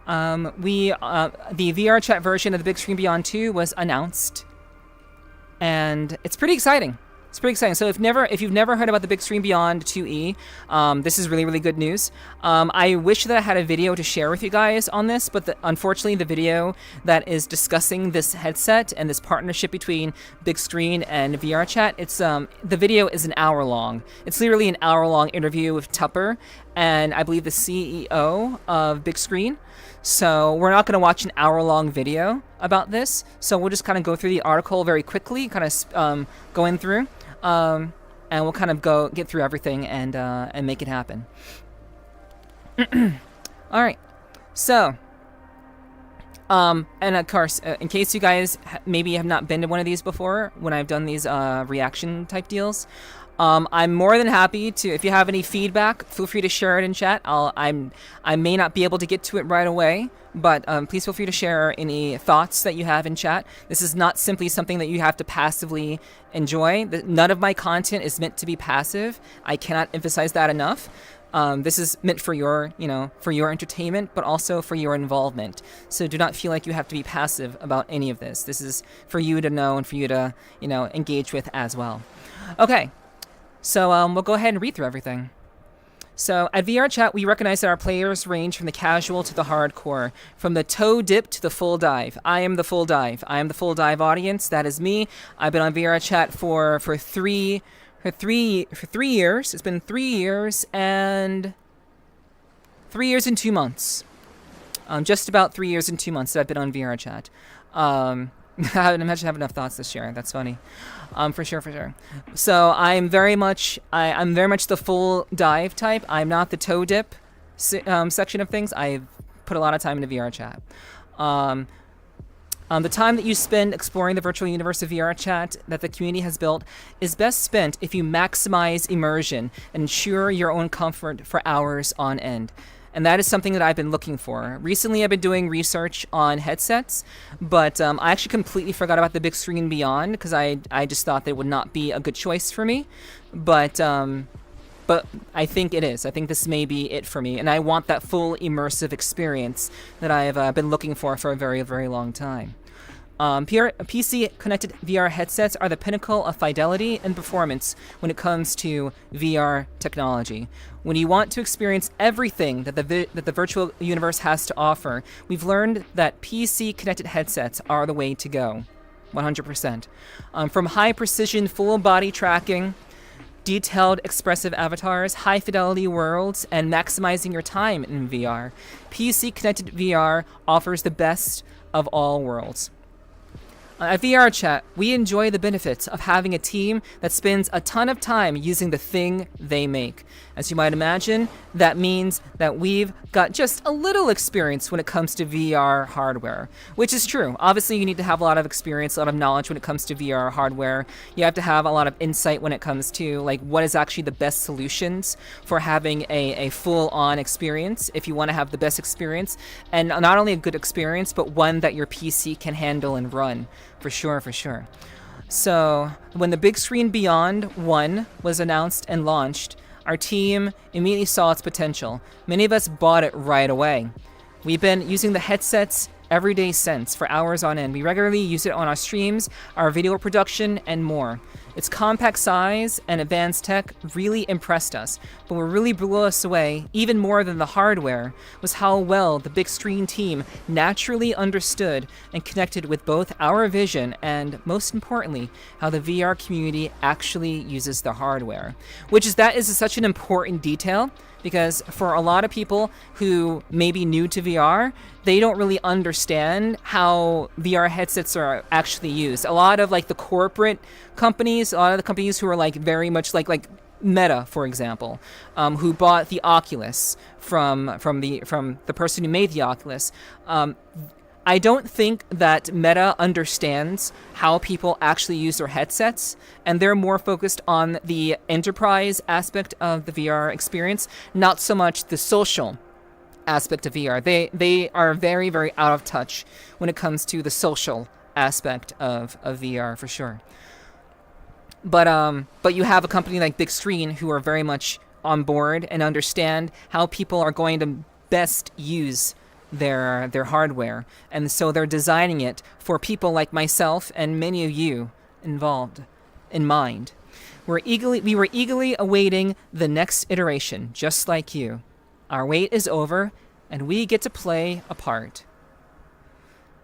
the VRCHAT version of the Big Screen Beyond 2 was announced, and it's pretty exciting. So if you've never heard about the Big Screen Beyond 2E, this is really good news. I wish that I had a video to share with you guys on this, but unfortunately the video that is discussing this headset and this partnership between Big Screen and VRCHAT, the video is an hour long. It's literally an hour-long interview with Tupper and I believe the CEO of Big Screen. So we're not going to watch an hour-long video about this. So we'll just kind of go through the article very quickly, kind of going through, and we'll kind of get through everything and make it happen. All right. So, and of course, in case you guys maybe have not been to one of these before, when I've done these reaction type deals, I'm more than happy to, if you have any feedback, feel free to share it in chat. I may not be able to get to it right away, but please feel free to share any thoughts that you have in chat. This is not simply something that you have to passively enjoy. None of my content is meant to be passive. I cannot emphasize that enough. This is meant for your entertainment, but also for your involvement. So do not feel like you have to be passive about any of this. This is for you to know and for you to, engage with as well. Okay. So we'll go ahead and read through everything. So at VRCHAT, we recognize that our players range from the casual to the hardcore, from the toe dip to the full dive. I am the full dive. I am the full dive audience. That is me. I've been on VRCHAT for 3 years. It's been 3 years and 3 years and 2 months. Just about 3 years and 2 months that I've been on VRCHAT. I imagine I have enough thoughts to share. That's funny. For sure. So I'm very much the full dive type. I'm not the toe dip section of things. I've put a lot of time into VRCHAT. The time that you spend exploring the virtual universe of VRCHAT that the community has built is best spent if you maximize immersion and ensure your own comfort for hours on end. And that is something that I've been looking for. Recently, I've been doing research on headsets, but I actually completely forgot about the Big Screen Beyond because I just thought that it would not be a good choice for me. But I think it is. I think this may be it for me, and I want that full immersive experience that I have been looking for a very, very long time. PC-connected VR headsets are the pinnacle of fidelity and performance when it comes to VR technology. When you want to experience everything that the virtual universe has to offer, we've learned that PC-connected headsets are the way to go, 100%. From high-precision full-body tracking, detailed expressive avatars, high-fidelity worlds, and maximizing your time in VR, PC-connected VR offers the best of all worlds. At VRCHAT, we enjoy the benefits of having a team that spends a ton of time using the thing they make. As you might imagine, that means that we've got just a little experience when it comes to VR hardware, which is true. Obviously, you need to have a lot of experience, a lot of knowledge when it comes to VR hardware. You have to have a lot of insight when it comes to what is actually the best solutions for having a full-on experience if you want to have the best experience, and not only a good experience, but one that your PC can handle and run. For sure. So, when the Big Screen Beyond 1 was announced and launched, our team immediately saw its potential. Many of us bought it right away. We've been using the headsets everyday sense for hours on end. We regularly use it on our streams, our video production, and more. Its compact size and advanced tech really impressed us, but what really blew us away, even more than the hardware, was how well the Big Screen team naturally understood and connected with both our vision and, most importantly, how the VR community actually uses the hardware. That is such an important detail, because for a lot of people who may be new to VR, they don't really understand how VR headsets are actually used. A lot of like the corporate companies, a lot of the companies who are like very much like Meta, for example, who bought the Oculus from the person who made the Oculus. I don't think that Meta understands how people actually use their headsets, and they're more focused on the enterprise aspect of the VR experience, not so much the social aspect of VR. They are very, very out of touch when it comes to the social aspect of VR, for sure. But you have a company like Big Screen who are very much on board and understand how people are going to best use their hardware, and so they're designing it for people like myself and many of you involved in mind. We were eagerly awaiting the next iteration, just like you. Our wait is over, and we get to play a part.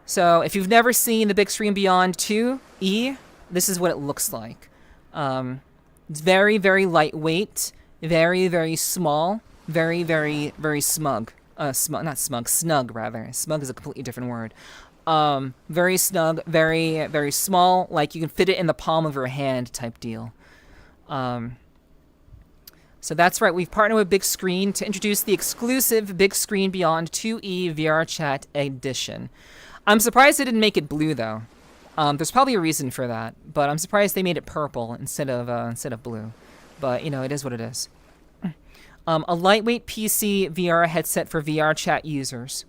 So if you've never seen the Big Screen Beyond 2E, this is what it looks like. It's very, very lightweight, very, very small, very, very, very smug. Snug, rather. Smug is a completely different word. Very snug, very, very small, like you can fit it in the palm of your hand type deal. So that's right, we've partnered with Big Screen to introduce the exclusive Big Screen Beyond 2E VRCHAT edition. I'm surprised they didn't make it blue, though. There's probably a reason for that, but I'm surprised they made it purple instead of blue. But, you know, it is what it is. A lightweight PC VR headset for VRCHAT users.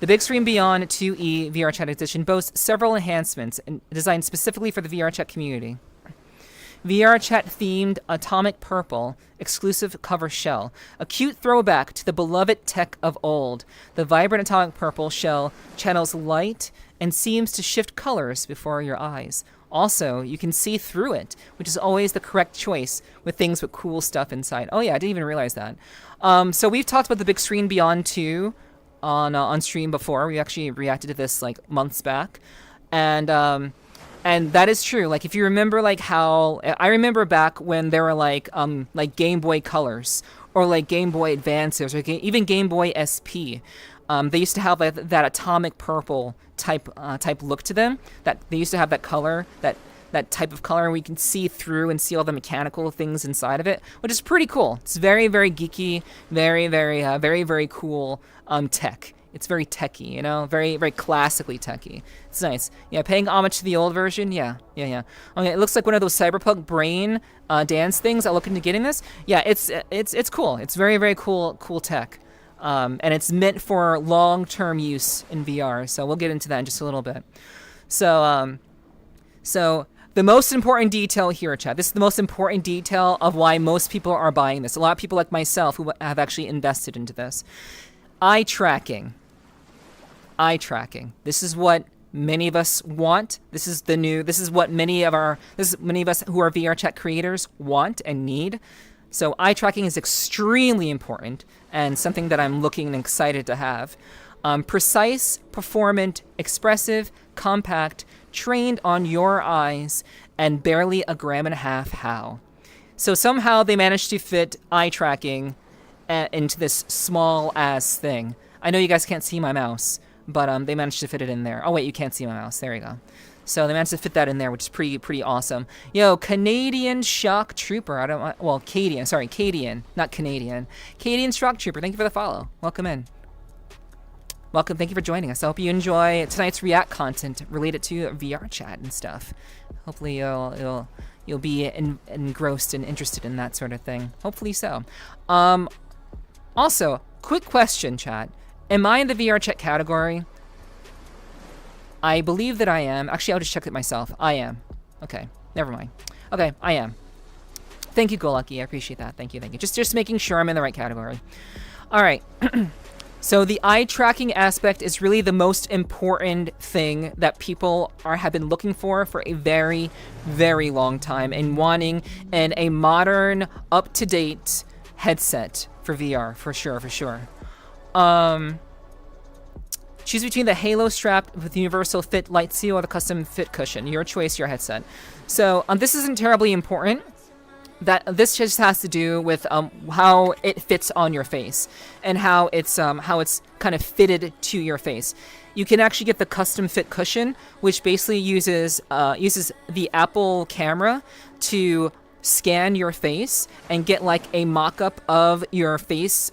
The Big Screen Beyond 2E VRCHAT edition boasts several enhancements designed specifically for the VRCHAT community. VRCHAT-themed Atomic Purple exclusive cover shell, a cute throwback to the beloved tech of old. The vibrant Atomic Purple shell channels light and seems to shift colors before your eyes. Also, you can see through it, which is always the correct choice with things with cool stuff inside. Oh yeah, I didn't even realize that. So we've talked about the Big Screen Beyond 2 on stream before. We actually reacted to this like months back, and that is true. Like if you remember, like how I remember back when there were like Game Boy Colors or like Game Boy Advances or even Game Boy SP. They used to have that atomic purple type look to them. That they used to have that color, that type of color, and we can see through and see all the mechanical things inside of it, which is pretty cool. It's very, very geeky, very, very, very, very cool tech. It's very techy, you know, very, very classically techy. It's nice. Yeah, paying homage to the old version. Yeah. Okay, it looks like one of those cyberpunk brain dance things. I look into getting this. Yeah, it's cool. It's very, very cool tech. And it's meant for long-term use in VR, so we'll get into that in just a little bit. So the most important detail here, chat. This is the most important detail of why most people are buying this. A lot of people like myself who have actually invested into this. Eye tracking. This is what many of us want. This is what many of us who are VRChat creators want and need. So eye tracking is extremely important and something that I'm looking and excited to have. Precise, performant, expressive, compact, trained on your eyes, and barely 1.5 grams how. So somehow they managed to fit eye tracking into this small ass thing. I know you guys can't see my mouse, but they managed to fit it in there. Oh wait, you can't see my mouse. There you go. So they managed to fit that in there, which is pretty awesome. Yo, Canadian Shock Trooper. Cadian, not Canadian. Cadian Shock Trooper, thank you for the follow. Welcome in. Welcome, thank you for joining us. I hope you enjoy tonight's React content related to VRChat and stuff. Hopefully you'll be engrossed and interested in that sort of thing. Hopefully so. Also, quick question, chat. Am I in the VRChat category? I believe that I am. Actually, I'll just check it myself. I am. Okay, never mind. Okay, I am. Thank you, Go Lucky. I appreciate that. Thank you. Just making sure I'm in the right category. All right. So the eye tracking aspect is really the most important thing that people have been looking for a very, very long time and wanting in a modern, up-to-date headset for VR, for sure. Choose between the Halo strap with universal fit light seal or the custom fit cushion. Your choice, your headset. So this isn't terribly important. This just has to do with how it fits on your face and how it's kind of fitted to your face. You can actually get the custom fit cushion, which basically uses the Apple camera to scan your face and get like a mock-up of your face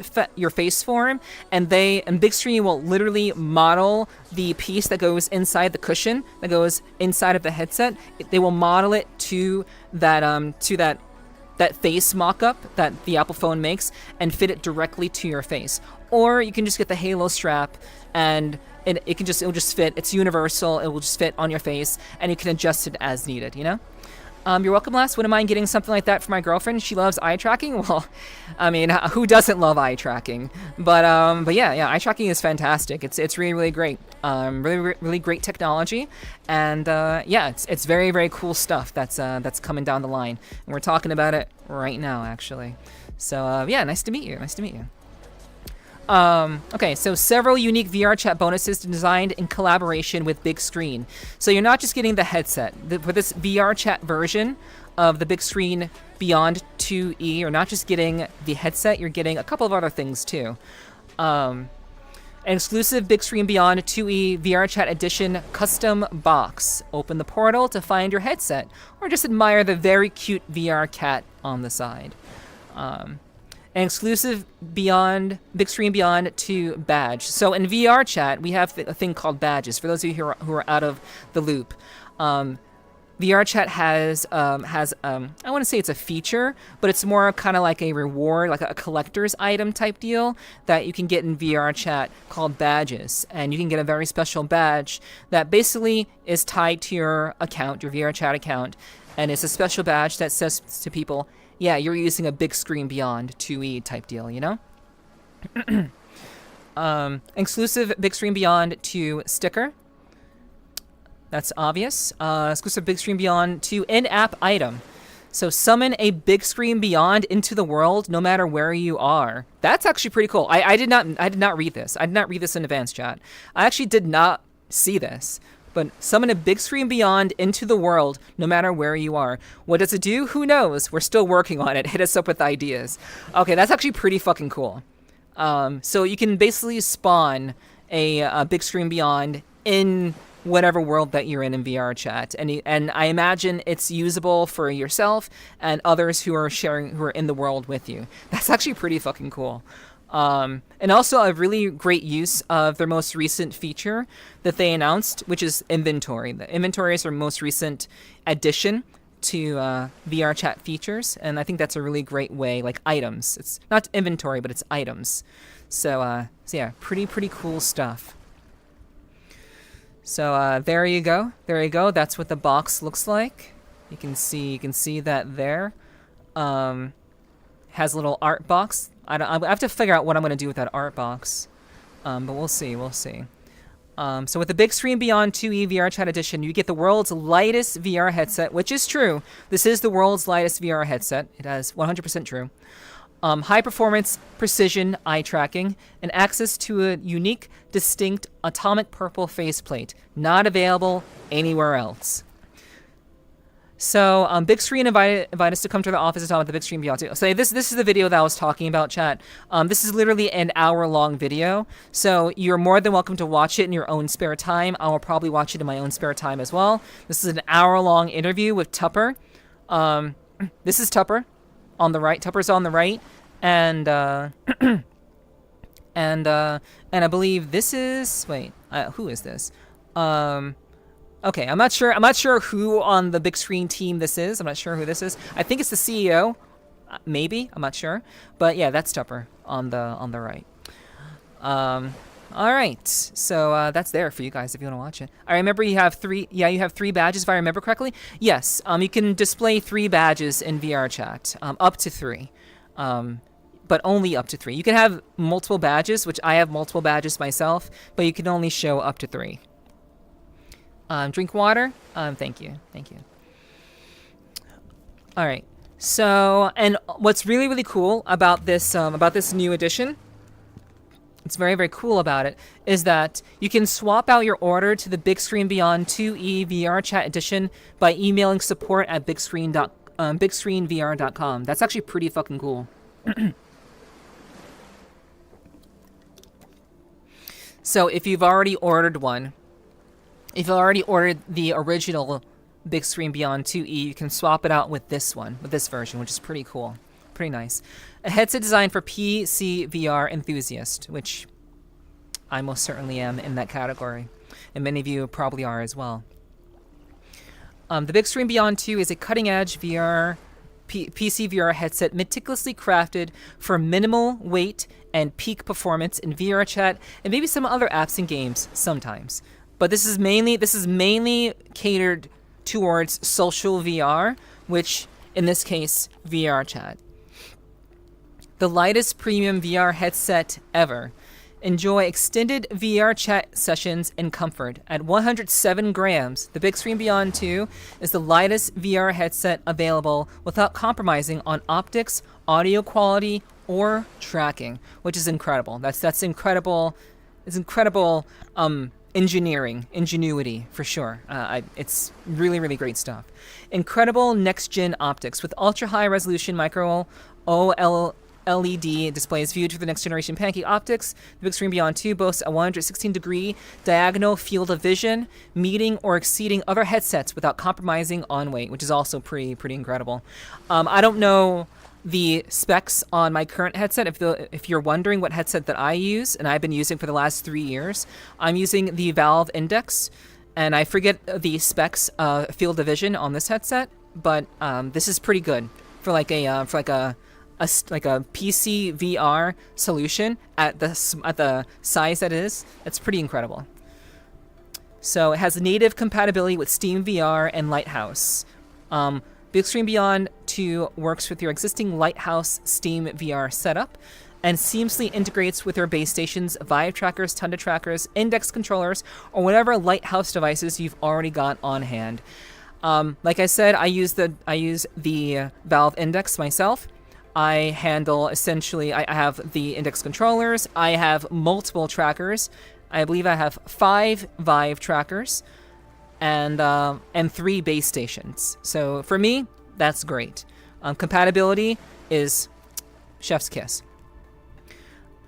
form, and Big Screen will literally model the piece that goes inside the cushion that goes inside of the headset. They will model it to that face mock-up that the Apple phone makes and fit it directly to your face. Or you can just get the Halo strap and it will just fit. It's universal. It will just fit on your face and you can adjust it as needed, you know? You're welcome, Les. Wouldn't mind getting something like that for my girlfriend. She loves eye tracking. Well, I mean, who doesn't love eye tracking? But yeah, eye tracking is fantastic. It's really, really great. Really great technology, and yeah, it's very, very cool stuff that's coming down the line, and we're talking about it right now, actually. So yeah, nice to meet you. Okay, so several unique VRCHAT bonuses designed in collaboration with Big Screen. So you're not just getting the headset. For this VRCHAT version of the Big Screen Beyond 2E, you're not just getting the headset, you're getting a couple of other things too. An exclusive Big Screen Beyond 2E VRCHAT Edition custom box. Open the portal to find your headset, or just admire the very cute VR cat on the side. An exclusive Big Screen Beyond 2 badge. So in VRCHAT, we have a thing called badges. For those of you who are out of the loop, VRCHAT has I want to say it's a feature, but it's more kind of like a reward, like a collector's item type deal that you can get in VRCHAT called badges. And you can get a very special badge that basically is tied to your account, your VRCHAT account. And it's a special badge that says to people, yeah, you're using a Big Screen Beyond 2E type deal, you know? Exclusive Big Screen Beyond 2 sticker. That's obvious. Exclusive Big Screen Beyond 2 in-app item. So summon a Big Screen Beyond into the world no matter where you are. That's actually pretty cool. I did not read this. I did not read this in advance chat. I actually did not see this. But summon a Big Screen Beyond into the world, no matter where you are. What does it do? Who knows? We're still working on it. Hit us up with ideas. Okay, that's actually pretty fucking cool. So you can basically spawn a Big Screen Beyond in whatever world that you're in VRCHAT, and I imagine it's usable for yourself and others who are in the world with you. That's actually pretty fucking cool. And also a really great use of their most recent feature that they announced, which is inventory. The inventory is their most recent addition to VRCHAT features, and I think that's a really great way, like items. It's not inventory, but it's items. So yeah, pretty cool stuff. So there you go. That's what the box looks like. You can see that there. Has a little art box. I have to figure out what I'm going to do with that art box. But we'll see. So with the Big Screen Beyond 2E VRCHAT Edition, you get the world's lightest VR headset, which is true. This is the world's lightest VR headset. It is 100% true. High performance, precision eye tracking, and access to a unique, distinct atomic purple faceplate, not available anywhere else. So Big Screen invited us to come to the office to talk about the Big Screen Beyond 2. So this is the video that I was talking about, chat. This is literally an hour-long video, so you're more than welcome to watch it in your own spare time. I will probably watch it in my own spare time as well. This is an hour-long interview with Tupper. This is Tupper on the right. Tupper's on the right, and and I believe this is who is this? Okay, I'm not sure who on the Big Screen team this is. I'm not sure who this is. I think it's the CEO, maybe. I'm not sure, but yeah, that's Tupper on the right. All right, so that's there for you guys if you want to watch it. I remember you have three. Yeah, you have 3 badges if I remember correctly. Yes, you can display 3 badges in VRCHAT, up to 3. but only up to 3. You can have multiple badges, which I have multiple badges myself, but you can only show up to 3. Drink water. Thank you. All right. So, and what's really, really cool about this new edition, it's very, very cool about it, is that you can swap out your order to the Big Screen Beyond 2E VRCHAT edition by emailing support at bigscreenvr.com. That's actually pretty fucking cool. So if you've already ordered one, if you've already ordered the original Big Screen Beyond 2E, you can swap it out with this one, with this version, which is pretty cool. Pretty nice. A headset designed for PC VR enthusiasts, which I most certainly am in that category. And many of you probably are as well. The Big Screen Beyond 2 is a cutting-edge PC VR headset meticulously crafted for minimal weight and peak performance in VRCHAT and maybe some other apps and games sometimes. But this is mainly catered towards social VR, which in this case, VRCHAT. The lightest premium VR headset ever. Enjoy extended VRCHAT sessions in comfort. At 107 grams, the Big Screen Beyond 2 is the lightest VR headset available without compromising on optics, audio quality, or tracking, which is incredible. That's incredible. It's incredible ingenuity for sure. It's really, really great stuff. Incredible next-gen optics with ultra-high resolution micro OLED displays viewed through the next generation pancake optics. The Big Screen Beyond 2 boasts a 116-degree diagonal field of vision, meeting or exceeding other headsets without compromising on weight, which is also pretty incredible. I don't know the specs on my current headset. If you're wondering what headset that I use, and I've been using for the last 3 years, I'm using the Valve Index, and I forget the specs field of vision on this headset, but this is pretty good for like a PC VR solution at the size that it is. It's pretty incredible. So it has native compatibility with Steam VR and Lighthouse. Big Screen Beyond 2 works with your existing Lighthouse Steam VR setup and seamlessly integrates with your base stations, Vive trackers, Tunda trackers, index controllers, or whatever Lighthouse devices you've already got on hand. Like I said, I use the Valve Index myself. I handle essentially, I have the index controllers, I have multiple trackers. I believe I have 5 Vive trackers and 3 base stations. So for me, that's great. Compatibility is chef's kiss.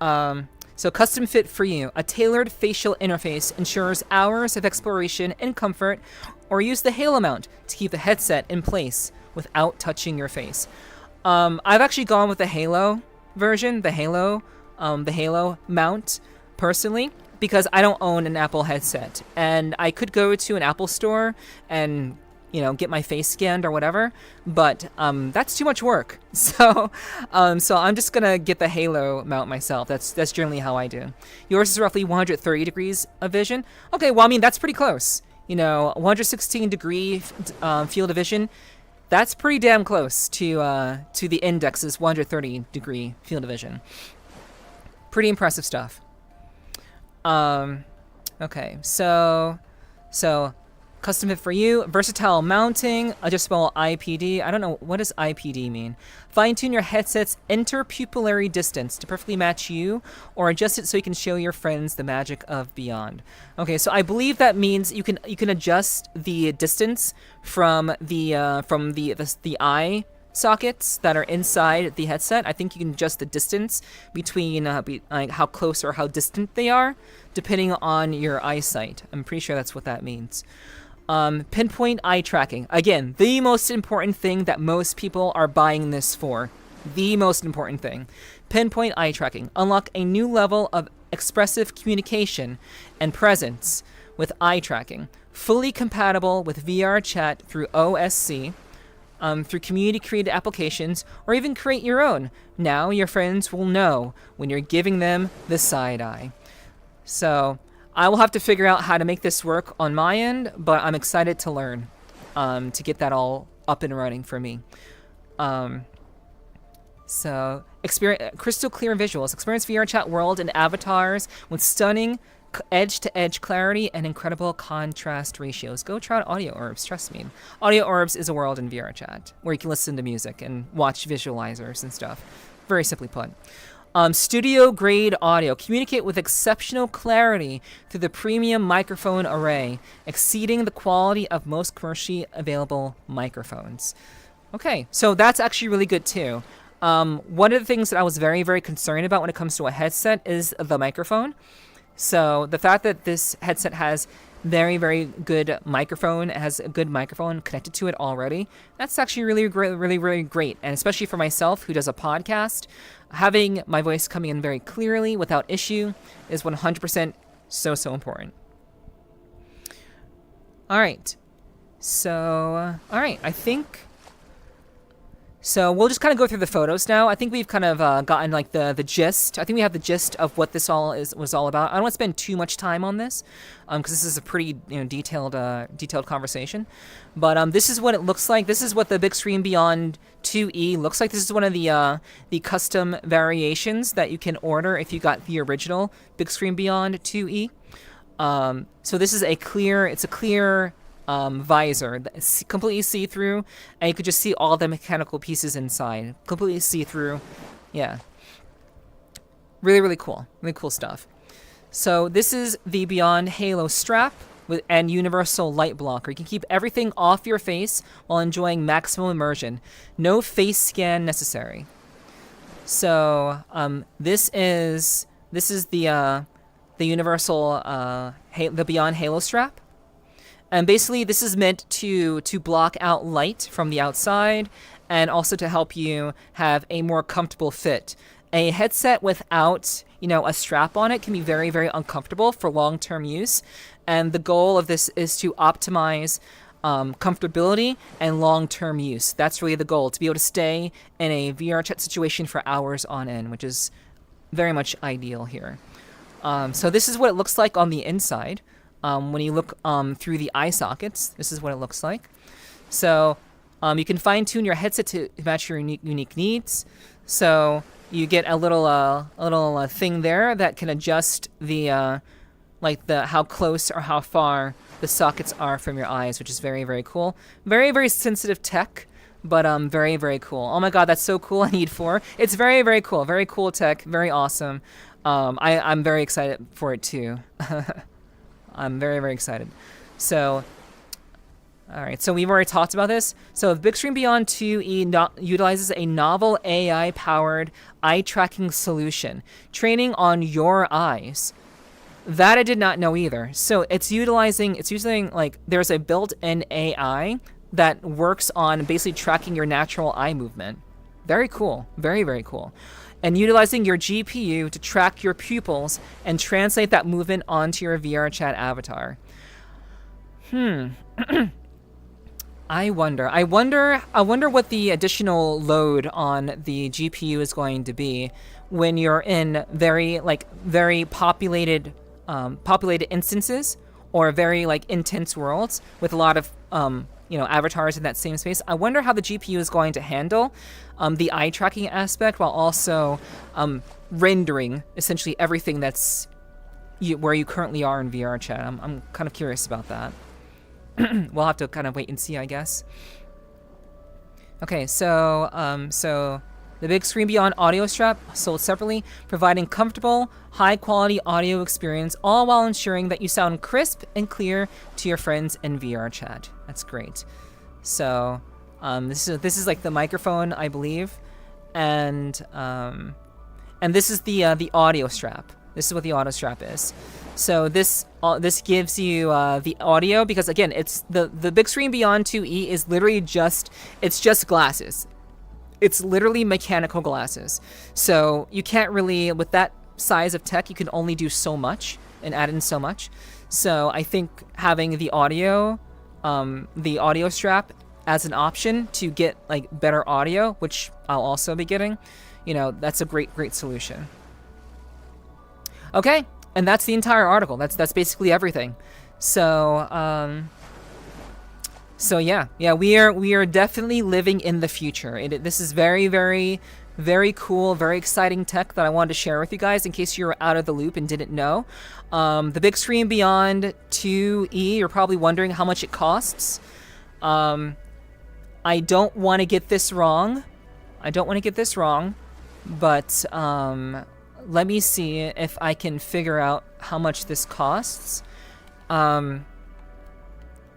So custom fit for you. A tailored facial interface ensures hours of exploration and comfort, or use the Halo mount to keep the headset in place without touching your face. I've actually gone with the Halo version, the Halo mount, personally, because I don't own an Apple headset, and I could go to an Apple store and, get my face scanned or whatever, but that's too much work. So I'm just gonna get the Halo mount myself. That's generally how I do. Yours is roughly 130 degrees of vision. Okay, well, I mean, that's pretty close. 116 degree field of vision. That's pretty damn close to the Index's 130 degree field of vision. Pretty impressive stuff. Okay, so custom fit for you, versatile mounting, adjustable IPD. I don't know, what does IPD mean? Fine-tune your headset's interpupillary distance to perfectly match you, or adjust it so you can show your friends the magic of Beyond. Okay, so I believe that means you can adjust the distance from the eye sockets that are inside the headset. I think you can adjust the distance between like how close or how distant they are, depending on your eyesight. I'm pretty sure that's what that means. Pinpoint eye tracking. Again, the most important thing that most people are buying this for. The most important thing. Pinpoint eye tracking. Unlock a new level of expressive communication and presence with eye tracking. Fully compatible with VRCHAT through OSC. Through community-created applications, or even create your own. Now your friends will know when you're giving them the side eye. So I will have to figure out how to make this work on my end, but I'm excited to learn, to get that all up and running for me. So, experience crystal clear visuals. Experience VRChat world and avatars with stunning edge-to-edge clarity and incredible contrast ratios. Go try out Audio Orbs, trust me. Audio Orbs is a world in VRChat where you can listen to music and watch visualizers and stuff. Very simply put. Studio-grade audio. Communicate with exceptional clarity through the premium microphone array, exceeding the quality of most commercially available microphones. Okay, so that's actually really good too. One of the things that I was very, very concerned about when it comes to a headset is the microphone. So the fact that this headset has very, very good microphone, has a good microphone connected to it already, that's actually really great, really, really great. And especially for myself who does a podcast, having my voice coming in very clearly without issue is 100% so important. All right. So, all right, I think... So we'll just kind of go through the photos now. I think we've kind of gotten like the gist. I think we have the gist of what this was all about. I don't want to spend too much time on this because this is a pretty detailed conversation. But this is what it looks like. This is what the Big Screen Beyond 2E looks like. This is one of the custom variations that you can order if you got the original Big Screen Beyond 2E. So this is a clear visor that's completely see-through, and you could just see all the mechanical pieces inside. Completely see-through. Yeah. Really, really cool. Really cool stuff. So this is the Beyond Halo strap and universal light blocker. You can keep everything off your face while enjoying maximum immersion. No face scan necessary. So this is the universal the Beyond Halo strap. And basically, this is meant to block out light from the outside and also to help you have a more comfortable fit. A headset without, a strap on it can be very, very uncomfortable for long-term use. And the goal of this is to optimize comfortability and long-term use. That's really the goal, to be able to stay in a VRChat situation for hours on end, which is very much ideal here. So this is what it looks like on the inside. When you look through the eye sockets, this is what it looks like. So you can fine-tune your headset to match your unique needs. So you get a little thing there that can adjust the how close or how far the sockets are from your eyes, which is very, very cool. Very, very sensitive tech, but very, very cool. Oh my god, that's so cool. I need 4. It's very, very cool. Very cool tech. Very awesome. I'm very excited for it too. I'm very, very excited. So, all right. So we've already talked about this. So the Big Screen Beyond 2E utilizes a novel AI-powered eye tracking solution, training on your eyes. That I did not know either. So it's using like there's a built-in AI that works on basically tracking your natural eye movement. Very cool. Very, very cool. And utilizing your GPU to track your pupils and translate that movement onto your VRChat avatar. I wonder what the additional load on the GPU is going to be when you're in very populated instances or very intense worlds with a lot of avatars in that same space. I wonder how the GPU is going to handle the eye tracking aspect while also rendering essentially everything that's where you currently are in VRChat. I'm kind of curious about that. We'll have to kind of wait and see, I guess. Okay, so the Big Screen Beyond audio strap sold separately, providing comfortable, high-quality audio experience, all while ensuring that you sound crisp and clear to your friends in VRChat. That's great. So this is like the microphone, I believe, and this is the audio strap. This is what the audio strap is. So this gives you the audio because again, it's the Big Screen Beyond 2E is literally just glasses. It's literally mechanical glasses. So you can't really, with that size of tech, you can only do so much and add in so much. So I think having the audio strap as an option to get better audio, which I'll also be getting, that's a great solution. Okay, and that's the entire article. That's basically everything. So yeah, we are definitely living in the future. This is very, very, very cool, very exciting tech that I wanted to share with you guys in case you were out of the loop and didn't know. The Big Screen Beyond 2E, you're probably wondering how much it costs. I don't want to get this wrong. But let me see if I can figure out how much this costs. Let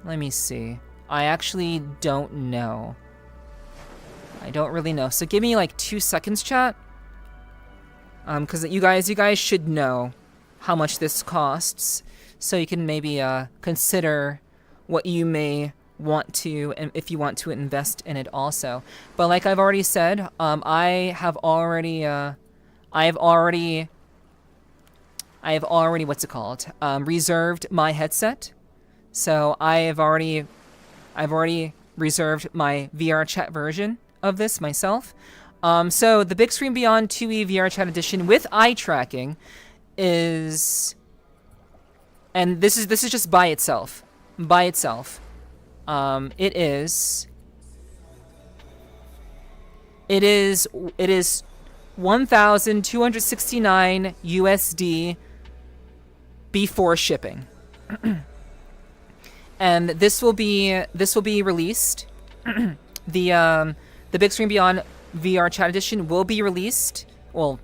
me see. I actually don't know. I don't really know. So give me like 2 seconds, chat. Because you guys should know how much this costs, so you can maybe consider what you may want to, and if you want to invest in it also. But like I've already said, I have already what's it called? Reserved my headset. So I've already reserved my VRCHAT version of this myself. So the Big Screen Beyond 2E VRCHAT edition with eye tracking is, and this is just by itself. It is 1,269 USD before shipping. And this will be released. The Big Screen Beyond VRCHAT edition will be released, well,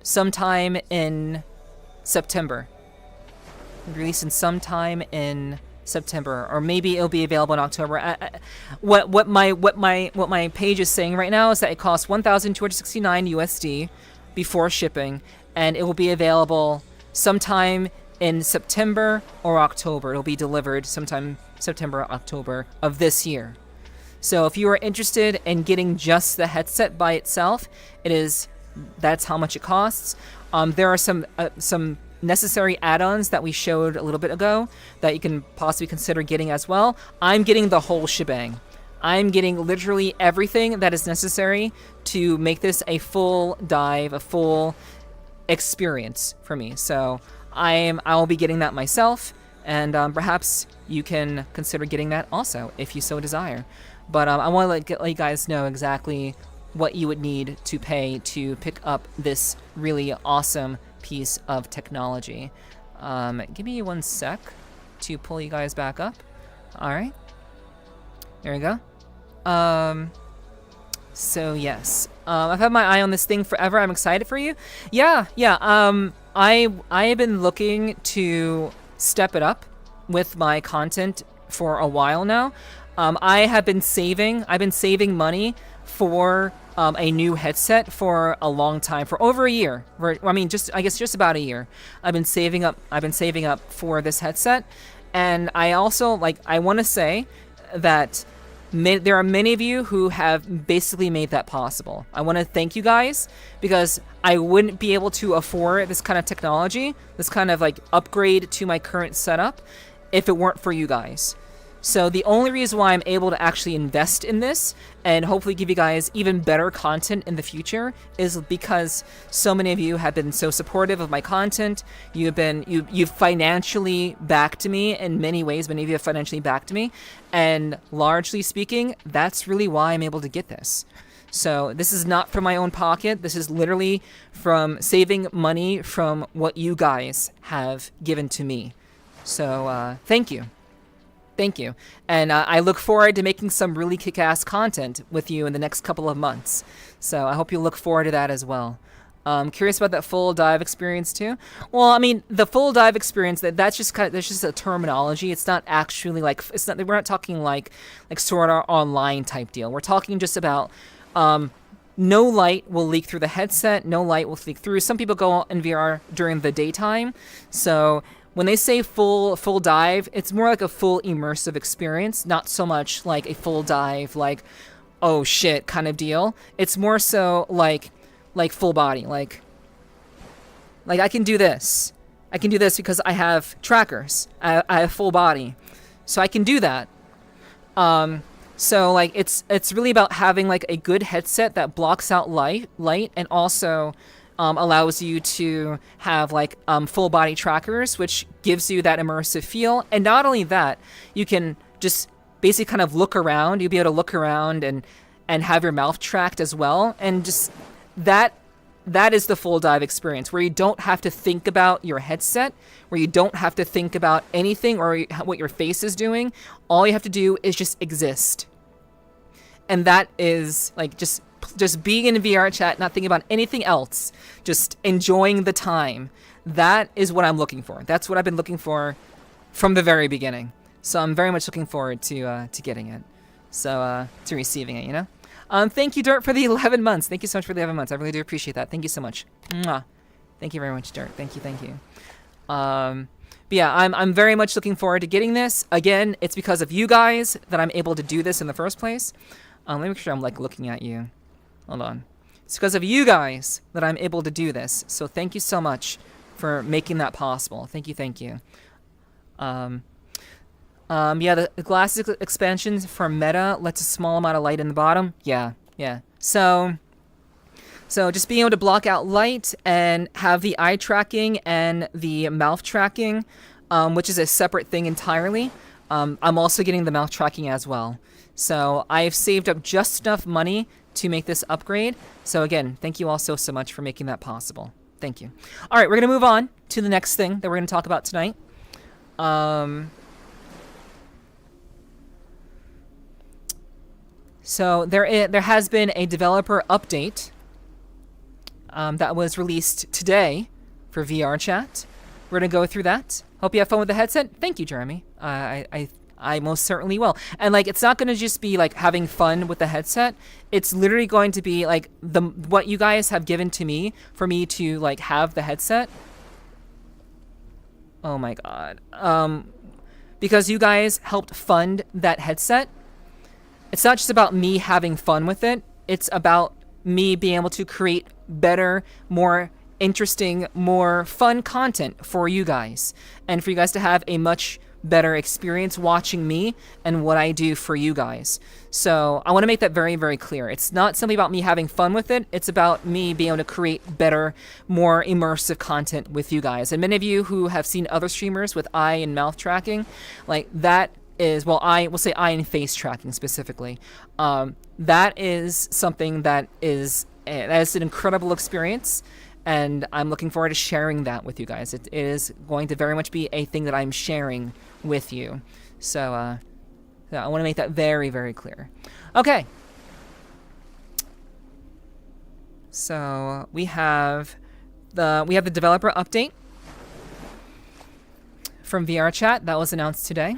sometime in September. Or maybe it'll be available in October. What my page is saying right now is that it costs 1,269 USD before shipping, and it will be available sometime in September or October. It'll be delivered sometime September or October of this year. So if you are interested in getting just the headset by itself, that's how much it costs. There are some necessary add-ons that we showed a little bit ago that you can possibly consider getting as well. I'm getting the whole shebang. I'm getting literally everything that is necessary to make this a full dive, a full experience for me. So I'll be getting that myself, and perhaps you can consider getting that also if you so desire. But I want to let you guys know exactly what you would need to pay to pick up this really awesome piece of technology. Give me 1 sec to pull you guys back up. All right, there we go. So yes, I've had my eye on this thing forever. I'm excited for you. Yeah. I have been looking to step it up with my content for a while now. I've been saving money for a new headset for a long time, for over a year. Just about a year. I've been saving up for this headset, and I also I want to say that there are many of you who have basically made that possible. I want to thank you guys, because I wouldn't be able to afford this kind of technology, this kind of upgrade to my current setup, if it weren't for you guys. So the only reason why I'm able to actually invest in this and hopefully give you guys even better content in the future is because so many of you have been so supportive of my content. You've financially backed me in many ways. Many of you have financially backed me, and largely speaking, that's really why I'm able to get this. So this is not from my own pocket. This is literally from saving money from what you guys have given to me. So thank you. Thank you. And I look forward to making some really kick-ass content with you in the next couple of months. So I hope you look forward to that as well. Curious about that full dive experience too? Well, I mean, the full dive experience, that's just a terminology. It's not actually we're not talking like Sword Art Online type deal. We're talking just about no light will leak through the headset, no light will leak through. Some people go in VR during the daytime, so when they say full dive, it's more like a full immersive experience, not so much like a full dive, oh shit kind of deal. It's more so like full body, like I can do this. I can do this because I have trackers. I have full body, so I can do that. So it's really about having a good headset that blocks out light, and also allows you to have full body trackers, which gives you that immersive feel. And not only that, you can just basically kind of look around. You'll be able to look around and have your mouth tracked as well. And just that is the full dive experience, where you don't have to think about your headset, where you don't have to think about anything or what your face is doing. All you have to do is just exist. And that is like just being in VR chat, not thinking about anything else, just enjoying the time. That is what I'm looking for. That's what I've been looking for from the very beginning. So I'm very much looking forward to getting it. So to receiving it, you know. Thank you, Dirt, for the 11 months. Thank you so much for the 11 months. I really do appreciate that. Thank you so much. Mwah. Thank you very much, Dirt. Thank you. But yeah, I'm very much looking forward to getting this. Again, it's because of you guys that I'm able to do this in the first place. Let me make sure I'm like looking at you. Hold on. It's because of you guys that I'm able to do this. So thank you so much for making that possible. Thank you. Yeah, the glasses expansion for Meta lets a small amount of light in the bottom. Yeah. So just being able to block out light and have the eye tracking and the mouth tracking, which is a separate thing entirely. I'm also getting the mouth tracking as well. So I've saved up just enough money to make this upgrade. So again, thank you all so much for making that possible. Thank you. All right, we're going to move on to the next thing that we're going to talk about tonight. So there has been a developer update that was released today for VRCHAT. We're going to go through that. Hope you have fun with the headset. Thank you, Jeremy. I most certainly will. And like, it's not going to just be like having fun with the headset. It's literally going to be like what you guys have given to me for me to like have the headset. Oh my god. Because you guys helped fund that headset. It's not just about me having fun with it. It's about me being able to create better, more interesting, more fun content for you guys. And for you guys to have a much better experience watching me and what I do for you guys. So I want to make that very, very clear. It's not simply about me having fun with it. It's about me being able to create better, more immersive content with you guys. And many of you who have seen other streamers with eye and mouth tracking, like that is, well, I will say eye and face tracking specifically. That is something that is an incredible experience. And I'm looking forward to sharing that with you guys. It is going to very much be a thing that I'm sharing with you. So I want to make that very, very clear. Okay. So we have the developer update from VRCHAT that was announced today.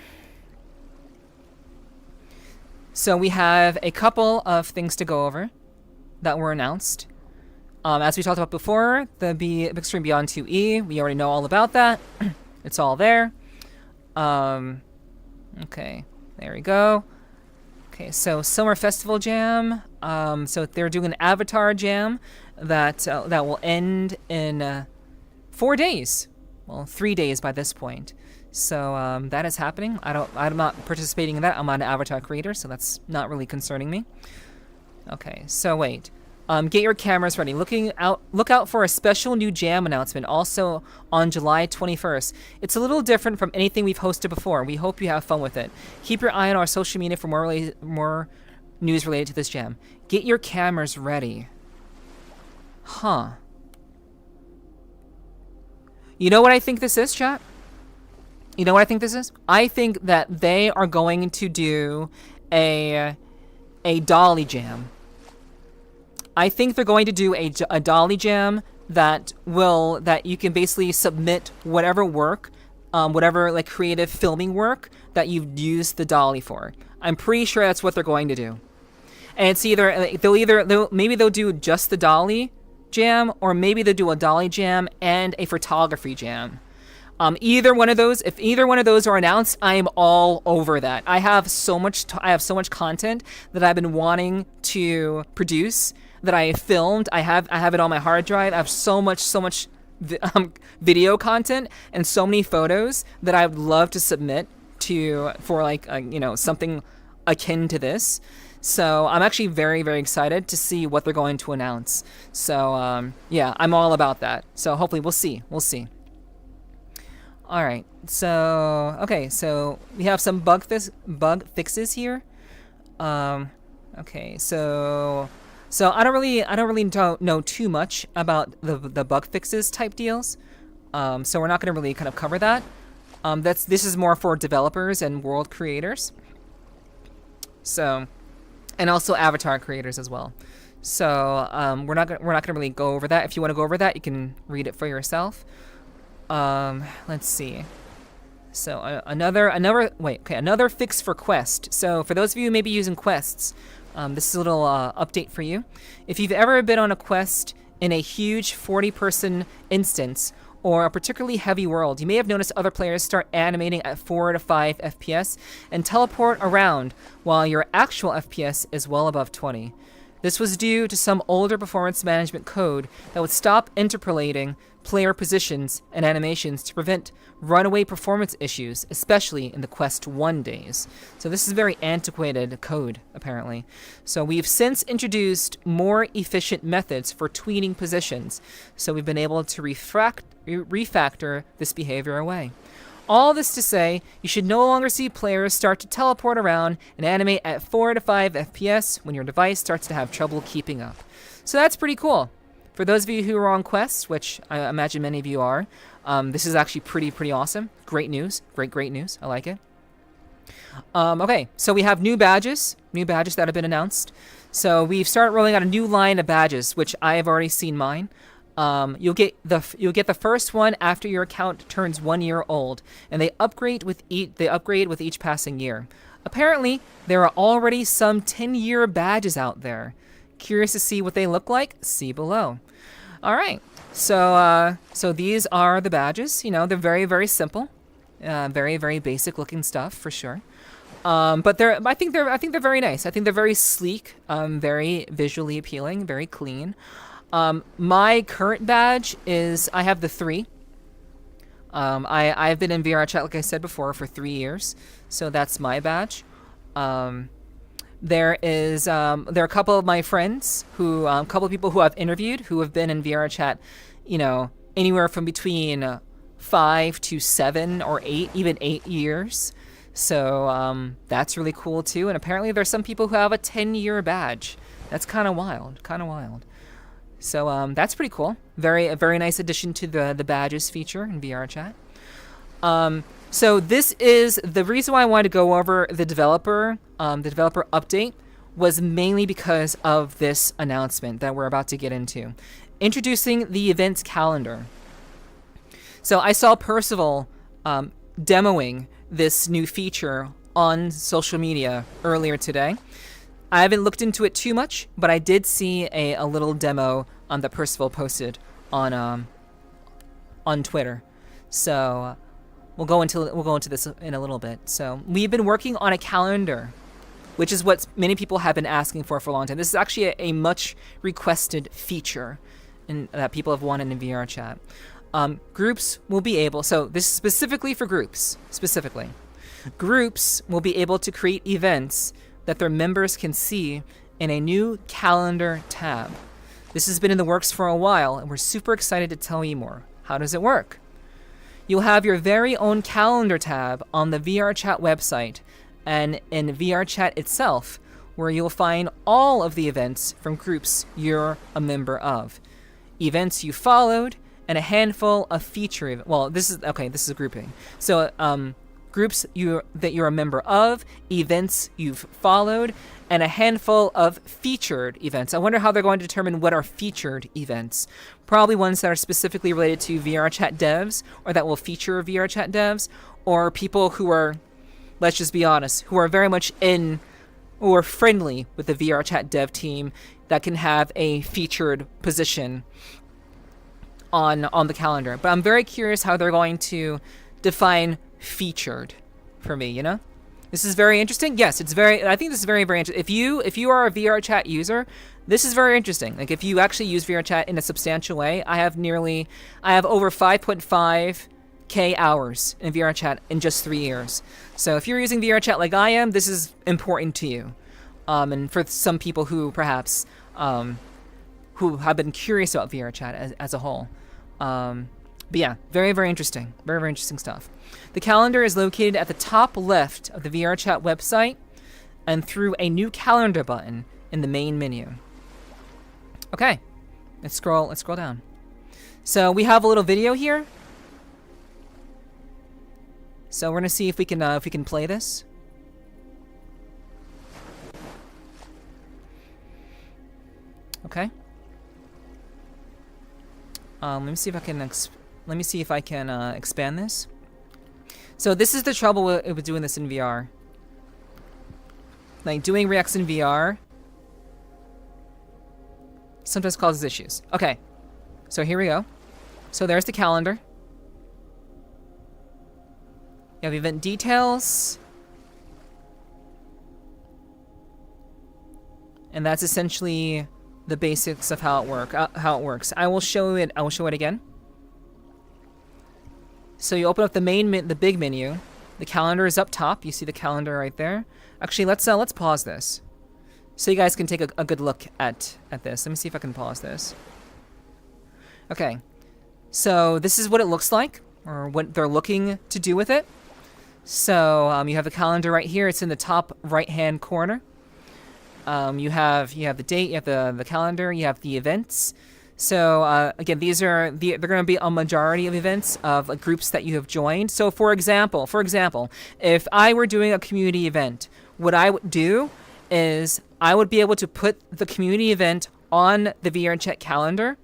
So we have a couple of things to go over that were announced. As we talked about before, the Big Extreme Beyond 2E, we already know all about that. It's all there. Okay, there we go. Okay, so Summer Festival Jam. So they're doing an Avatar Jam that will end in 4 days. Well, 3 days by this point. So that is happening. I'm not participating in that. I'm not an Avatar creator, so that's not really concerning me. Okay, so wait. Get your cameras ready. Look out for a special new jam announcement also on July 21st. It's a little different from anything we've hosted before. We hope you have fun with it. Keep your eye on our social media for more news related to this jam. Get your cameras ready. Huh. You know what I think this is, chat? You know what I think this is? I think that they are going to do a dolly jam. I think they're going to do a dolly jam that you can basically submit whatever work, whatever like creative filming work that you've used the dolly for. I'm pretty sure that's what they're going to do. And it's either maybe they'll do just the dolly jam, or maybe they'll do a dolly jam and a photography jam. Either one of those, if either one of those are announced, I am all over that. I have so much content that I've been wanting to produce, that I filmed. I have it on my hard drive. I have so much video content and so many photos that I would love to submit for like something akin to this. So I'm actually very, very excited to see what they're going to announce. So yeah, I'm all about that. So hopefully we'll see. All right. So okay. So we have some bug fixes here. Okay. So So I don't really know too much about the bug fixes type deals. So we're not going to really kind of cover that. This is more for developers and world creators. So, and also avatar creators as well. So we're not gonna really go over that. If you want to go over that, you can read it for yourself. Let's see. So another fix for Quest. So for those of you who may be using Quests, this is a little update for you. If you've ever been on a quest in a huge 40-person instance or a particularly heavy world, you may have noticed other players start animating at 4 to 5 FPS and teleport around while your actual FPS is well above 20. This was due to some older performance management code that would stop interpolating player positions and animations to prevent runaway performance issues, especially in the Quest 1 days. So this is very antiquated code, apparently. So we've since introduced more efficient methods for tweeting positions, so we've been able to refactor this behavior away. All this to say, you should no longer see players start to teleport around and animate at 4 to 5 FPS when your device starts to have trouble keeping up. So that's pretty cool. For those of you who are on Quest, which I imagine many of you are, this is actually pretty awesome. Great news. Great news. I like it. Okay, so we have new badges that have been announced. So we've started rolling out a new line of badges, which I have already seen mine. You'll get the first one after your account turns 1 year old, and they upgrade with each passing year. Apparently, there are already some 10-year badges out there. Curious to see what they look like? See below. All right, so these are the badges. You know, they're very simple, very basic looking stuff for sure. But I think they're very nice. I think they're very sleek, very visually appealing, very clean. My current badge is, I have the 3. I've been in VRCHAT, like I said before, for 3 years, so that's my badge. There are a couple of my friends who, a couple of people who I've interviewed who have been in VRCHAT, you know, anywhere from between 5 to 7 or 8, even 8 years. So that's really cool too. And apparently there's some people who have a 10-year badge. That's kind of wild. So that's pretty cool. A very nice addition to the badges feature in VRChat. So this is the reason why I wanted to go over the developer update was mainly because of this announcement that we're about to get into. Introducing the events calendar. So I saw Percival demoing this new feature on social media earlier today. I haven't looked into it too much, but I did see a little demo that Percival posted on Twitter. So we'll go into this in a little bit. So we've been working on a calendar, which is what many people have been asking for a long time. This is actually a much requested feature that people have wanted in VRChat. Groups will be able, so this is specifically for groups, Groups will be able to create events that their members can see in a new calendar tab. This has been in the works for a while, and we're super excited to tell you more. How does it work? You'll have your very own calendar tab on the VRChat website and in VRChat itself, where you'll find all of the events from groups you're a member of. Events you followed, and a handful of feature, this is a grouping. So groups that you're a member of, events you've followed, and a handful of featured events. I wonder how they're going to determine what are featured events. Probably ones that are specifically related to VRChat devs, or that will feature VRChat devs, or people who are, let's just be honest, who are very much in or friendly with the VRChat dev team that can have a featured position on the calendar. But I'm very curious how they're going to define featured for me, you know? This is very interesting. Yes, I think this is very interesting. If you are a VRChat user, this is very interesting. Like if you actually use VRChat in a substantial way, I have over 5.5k hours in VRChat in just 3 years. So if you're using VRChat like I am, this is important to you. And for some people who perhaps who have been curious about VRChat as a whole. But yeah, very interesting. Very interesting stuff. The calendar is located at the top left of the VRChat website and through a new calendar button in the main menu. Okay, let's scroll down. So we have a little video here. So we're gonna see if we can play this. Okay. Let me see if I can expand this. So this is the trouble with doing this in VR. Like doing Reacts in VR sometimes causes issues. Okay. So here we go. So there's the calendar. You have event details. And that's essentially the basics of how it works. I will show it again. So you open up the big menu. The calendar is up top. You see the calendar right there. Actually, let's pause this, so you guys can take a good look at this. Let me see if I can pause this. Okay, so this is what it looks like, or what they're looking to do with it. So you have the calendar right here. It's in the top right-hand corner. You have the date, you have the calendar, you have the events. So again, they're going to be a majority of events of groups that you have joined. So for example, if I were doing a community event, what I would do is I would be able to put the community event on the VRCHAT calendar,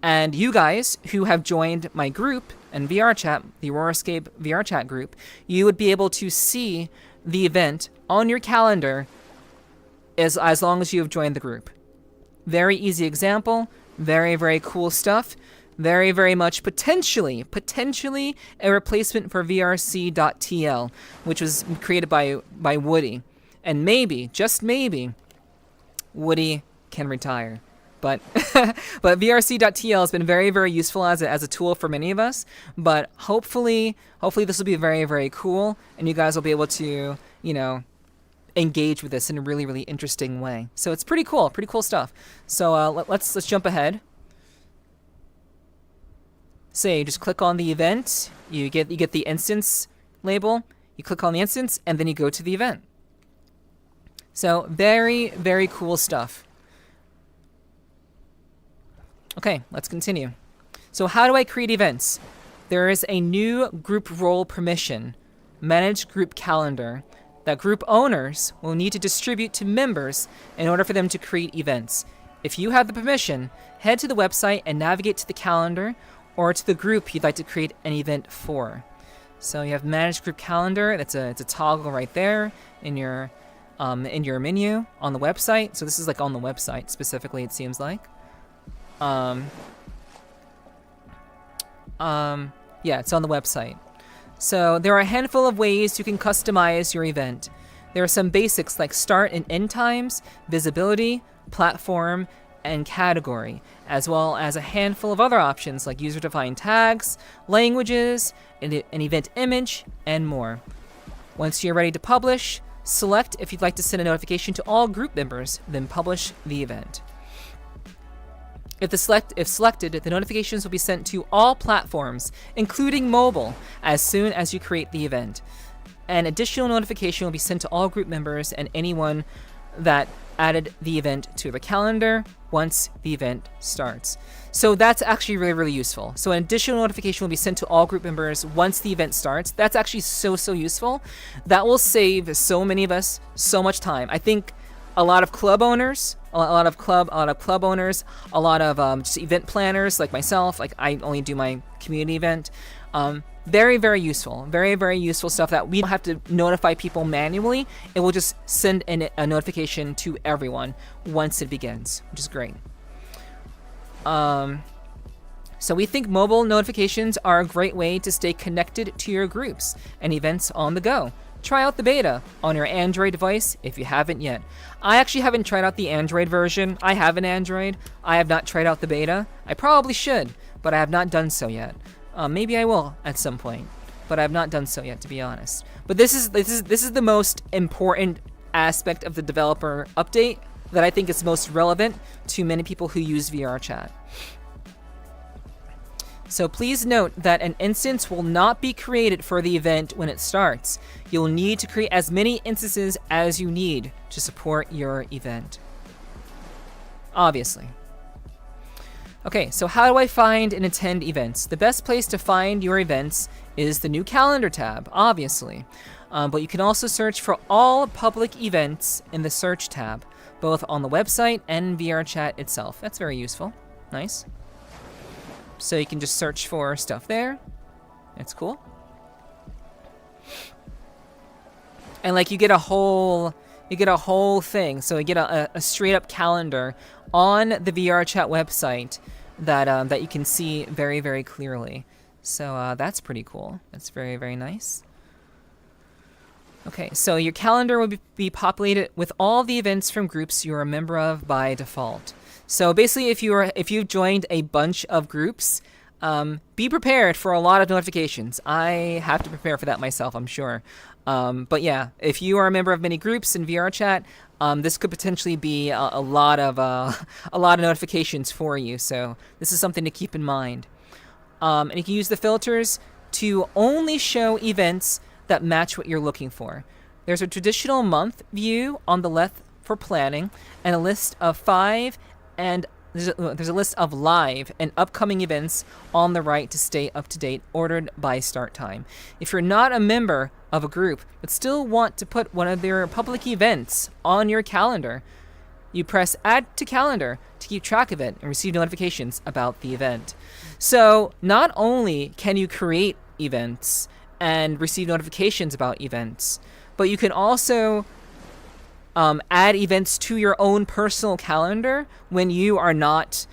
and you guys who have joined my group and VRCHAT, the Aurorascape VRCHAT group, you would be able to see the event on your calendar as long as you have joined the group. Very easy example, very, very cool stuff. Very, very much potentially a replacement for VRC.TL, which was created by Woody. And maybe, just maybe, Woody can retire. But but VRC.TL has been very, very useful as a tool for many of us. But hopefully this will be very, very cool, and you guys will be able to, engage with this in a really, really interesting way. So it's pretty cool stuff. So let's jump ahead. So you just click on the event, you get the instance label, you click on the instance, and then you go to the event. So very, very cool stuff. Okay, let's continue. So how do I create events? There is a new group role permission, manage group calendar, that group owners will need to distribute to members in order for them to create events. If you have the permission, head to the website and navigate to the calendar or to the group you'd like to create an event for. So you have manage group calendar. It's a toggle right there in your menu on the website. So this is like on the website specifically, it seems like. Yeah, it's on the website. So there are a handful of ways you can customize your event. There are some basics like start and end times, visibility, platform, and category, as well as a handful of other options like user-defined tags, languages, an event image, and more. Once you're ready to publish, select if you'd like to send a notification to all group members, then publish the event. If selected, the notifications will be sent to all platforms, including mobile, as soon as you create the event. An additional notification will be sent to all group members and anyone that added the event to the calendar once the event starts. So that's actually really, really useful. So an additional notification will be sent to all group members once the event starts. That's actually so useful. That will save so many of us so much time. I think a lot of club owners, a lot of just event planners like myself, like I only do my community event. Very, very useful. Very, very useful stuff that we don't have to notify people manually. It will just send a notification to everyone once it begins, which is great. So we think mobile notifications are a great way to stay connected to your groups and events on the go. Try out the beta on your Android device if you haven't yet. I actually haven't tried out the Android version. I have an Android. I have not tried out the beta. I probably should, but I have not done so yet. Maybe I will at some point, but I have not done so yet, to be honest. But this is the most important aspect of the developer update that I think is most relevant to many people who use VRCHAT. So please note that an instance will not be created for the event when it starts. You'll need to create as many instances as you need to support your event. Obviously. Okay, so how do I find and attend events? The best place to find your events is the new calendar tab, obviously. But you can also search for all public events in the search tab, both on the website and VRCHAT itself. That's very useful. Nice. So you can just search for stuff there. It's cool. And like you get a whole thing. So you get a straight up calendar on the VRCHAT website that you can see very, very clearly. So that's pretty cool. That's very, very nice. Okay, so your calendar will be populated with all the events from groups you're a member of by default. So basically, if you've joined a bunch of groups, be prepared for a lot of notifications. I have to prepare for that myself, I'm sure. But yeah, if you are a member of many groups in VRCHAT, this could potentially be a lot of notifications for you. So this is something to keep in mind. And you can use the filters to only show events that match what you're looking for. There's a traditional month view on the left for planning, and a list of 5 and there's a list of live and upcoming events on the right to stay up to date, ordered by start time. If you're not a member of a group but still want to put one of their public events on your calendar, you press Add to Calendar to keep track of it and receive notifications about the event. So not only can you create events and receive notifications about events, but you can also add events to your own personal calendar when you are not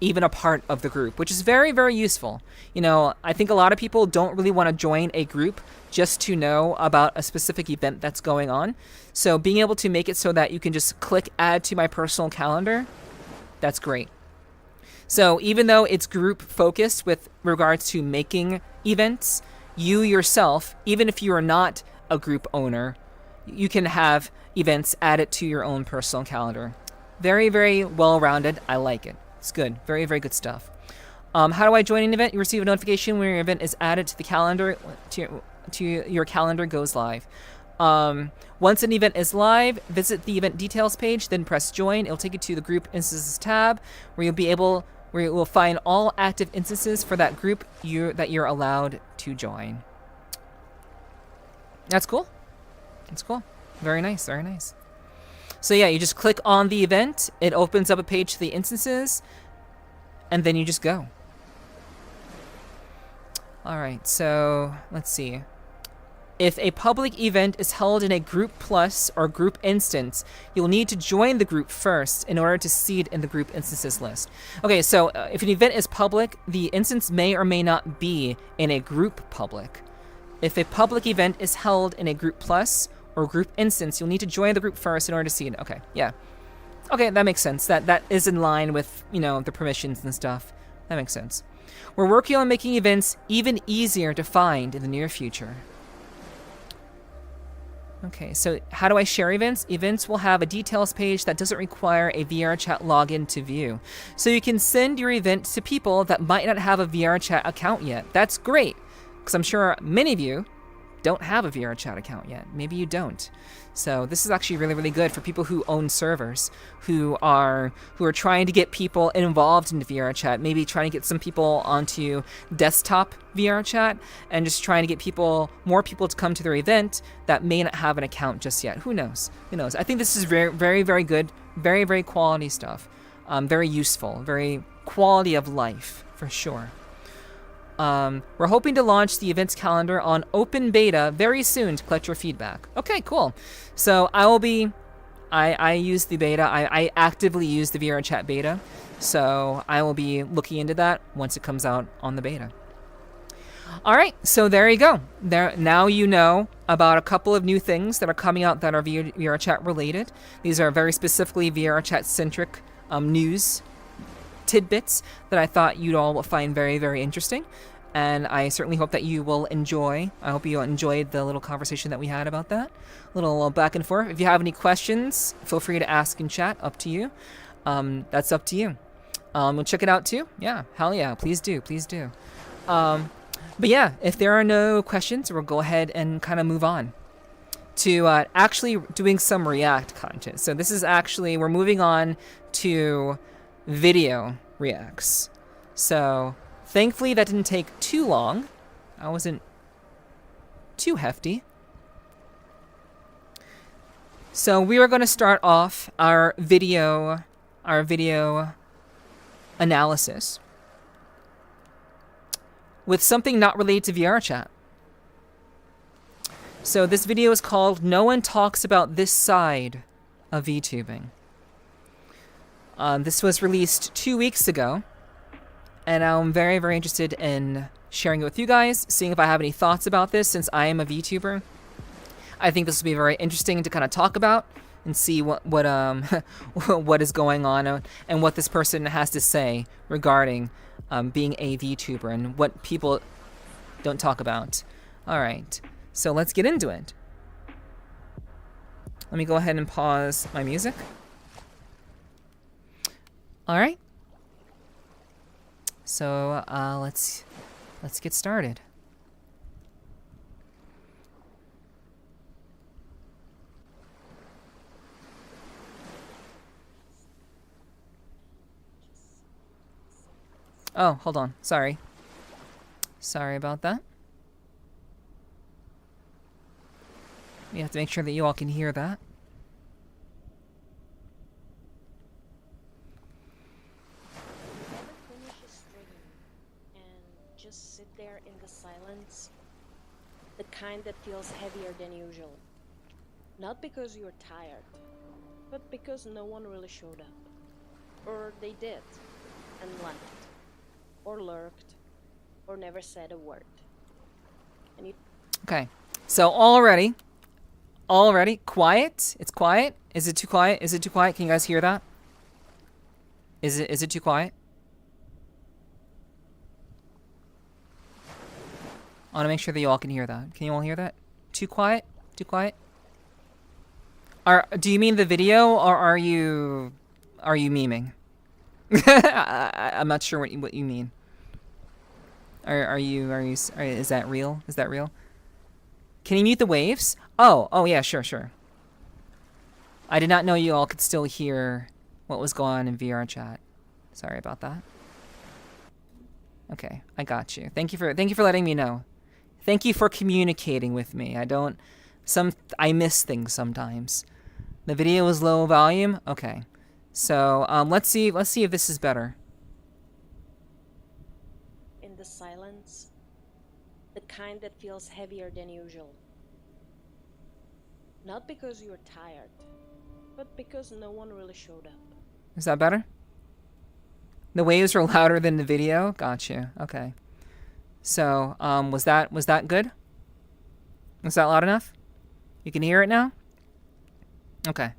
even a part of the group, which is very, very useful. You know, I think a lot of people don't really want to join a group just to know about a specific event that's going on. So being able to make it so that you can just click Add to my personal calendar, that's great. So even though it's group focused with regards to making events, you yourself, even if you are not a group owner, you can have events added to your own personal calendar. Very, very well-rounded. I like it. It's good. Very, very good stuff. How do I join an event? You receive a notification when your event is added to the calendar, to your calendar goes live. Once an event is live, visit the event details page, then press join. It'll take you to the group instances tab, where you will find all active instances for that group that you're allowed to join. That's cool. That's cool. Very nice, very nice. So yeah, you just click on the event, it opens up a page to the instances, and then you just go. Alright, so let's see. If a public event is held in a group plus or group instance, you'll need to join the group first in order to see it in the group instances list. Okay, so if an event is public, the instance may or may not be in a group public. If a public event is held in a group plus or group instance, you'll need to join the group first in order to see it. Okay, yeah. Okay, that makes sense. That is in line with, you know, the permissions and stuff. That makes sense. We're working on making events even easier to find in the near future. Okay, so how do I share events? Events will have a details page that doesn't require a VRCHAT login to view. So you can send your event to people that might not have a VRCHAT account yet. That's great, because I'm sure many of you don't have a VRCHAT account yet. Maybe you don't. So this is actually really, really good for people who own servers, who are trying to get people involved into VRCHAT, maybe trying to get some people onto desktop VRCHAT, and just trying to get more people to come to their event that may not have an account just yet. Who knows? Who knows? I think this is very, very, very good, very, very quality stuff. Very useful, very quality of life, for sure. We're hoping to launch the events calendar on open beta very soon to collect your feedback. Okay, cool. So I use the beta. I actively use the VRCHAT beta. So I will be looking into that once it comes out on the beta. All right, so there you go. Now you know about a couple of new things that are coming out that are VRCHAT related. These are very specifically VRCHAT centric news tidbits that I thought you'd all find very, very interesting. And I certainly hope that you will enjoy. I hope you enjoyed the little conversation that we had about that. Little back and forth. If you have any questions, feel free to ask in chat. Up to you. That's up to you. We'll check it out too. Yeah, hell yeah. Please do. Please do. But yeah, if there are no questions, we'll go ahead and kind of move on to actually doing some React content. So this is actually, we're moving on to video reacts. So thankfully that didn't take too long. I wasn't too hefty. So we are going to start off our video analysis with something not related to VRCHAT. So this video is called "No One Talks About This Side of VTubing." This was released 2 weeks ago, and I'm very, very interested in sharing it with you guys, seeing if I have any thoughts about this since I am a VTuber. I think this will be very interesting to kind of talk about and see what what is going on and what this person has to say regarding being a VTuber and what people don't talk about. All right, so let's get into it. Let me go ahead and pause my music. All right. So let's get started. Oh, hold on. Sorry. Sorry about that. We have to make sure that you all can hear that. Never finish a stream and just sit there in the silence. The kind that feels heavier than usual. Not because you're tired, but because no one really showed up. Or they did, and left. Or lurked, or never said a word. And you... Okay, so already, quiet. It's quiet. Is it too quiet? Is it too quiet? Can you guys hear that? Is it too quiet? I want to make sure that you all can hear that. Can you all hear that? Too quiet? Too quiet? Do you mean the video, or are you memeing? I'm not sure what you mean. Is that real? Is that real? Can you mute the waves? Oh yeah, sure. I did not know you all could still hear what was going on in VRCHAT. Sorry about that. Okay, I got you. Thank you for letting me know. Thank you for communicating with me. I miss things sometimes. The video was low volume. Okay. So let's see if this is better. In the silence, the kind that feels heavier than usual. Not because you're tired, but because no one really showed up. Is that better? The waves were louder than the video. Gotcha. Okay. So was that good? Was that loud enough? You can hear it now? Okay.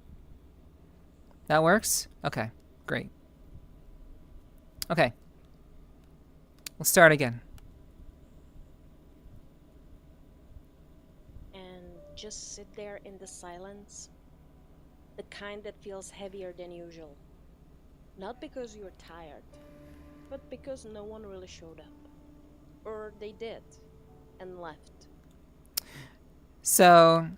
That works? Okay, great. Okay. We'll start again. And just sit there in the silence. The kind that feels heavier than usual. Not because you're tired, but because no one really showed up. Or they did, and left. So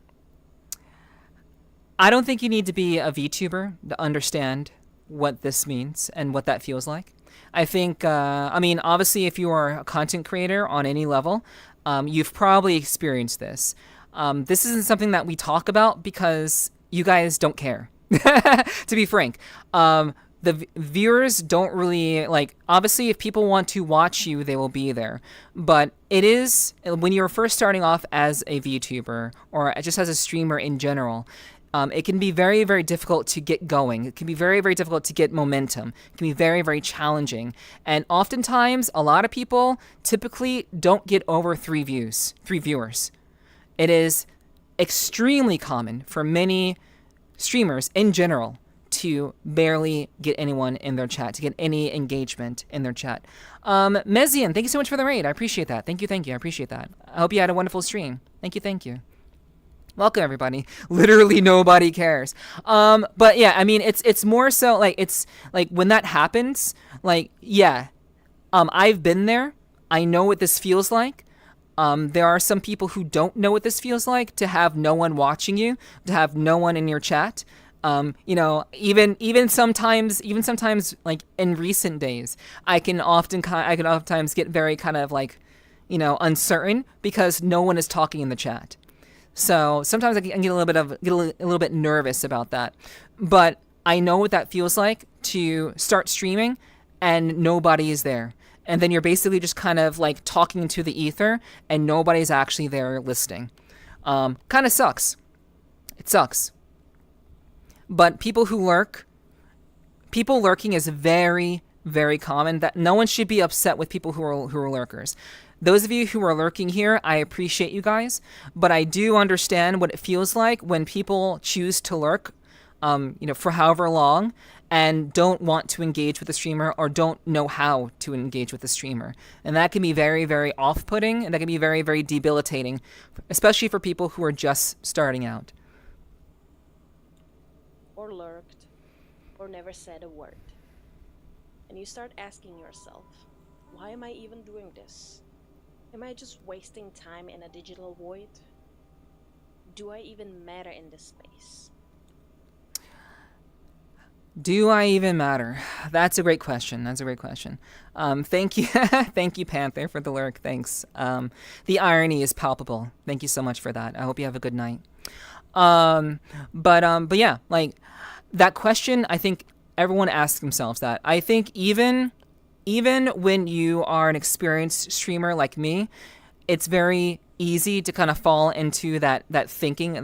I don't think you need to be a VTuber to understand what this means and what that feels like. I think, obviously, if you are a content creator on any level, you've probably experienced this. This isn't something that we talk about because you guys don't care, to be frank. The viewers don't really, obviously, if people want to watch you, they will be there. But it is, when you're first starting off as a VTuber or just as a streamer in general, it can be very, very difficult to get going. It can be very, very difficult to get momentum. It can be very, very challenging. And oftentimes, a lot of people typically don't get over three viewers. It is extremely common for many streamers in general to barely get anyone in their chat, to get any engagement in their chat. Mezian, thank you so much for the raid. I appreciate that. Thank you. I appreciate that. I hope you had a wonderful stream. Thank you. Welcome, everybody. Literally nobody cares. But yeah, it's more so it's when that happens, I've been there. I know what this feels like. There are some people who don't know what this feels like, to have no one watching you, to have no one in your chat. Even sometimes, like in recent days, I can oftentimes get very kind of like, uncertain because no one is talking in the chat. So sometimes I can get a little bit nervous about that. But I know what that feels like to start streaming and nobody is there. And then you're basically just kind of like talking to the ether and nobody's actually there listening. Kind of sucks. It sucks. But people lurking is very, very common. That no one should be upset with people who are lurkers. Those of you who are lurking here, I appreciate you guys, but I do understand what it feels like when people choose to lurk, for however long, and don't want to engage with the streamer or don't know how to engage with the streamer. And that can be very, very off-putting, and that can be very, very debilitating, especially for people who are just starting out. Or lurked, or never said a word. And you start asking yourself, why am I even doing this? Am I just wasting time in a digital void? Do I even matter in this space? Do I even matter? That's a great question. Thank you. Thank you, Panther, for the lurk. Thanks. The irony is palpable. Thank you so much for that. I hope you have a good night. But yeah, like that question, I think everyone asks themselves that. I think even when you are an experienced streamer like me, it's very easy to kind of fall into that thinking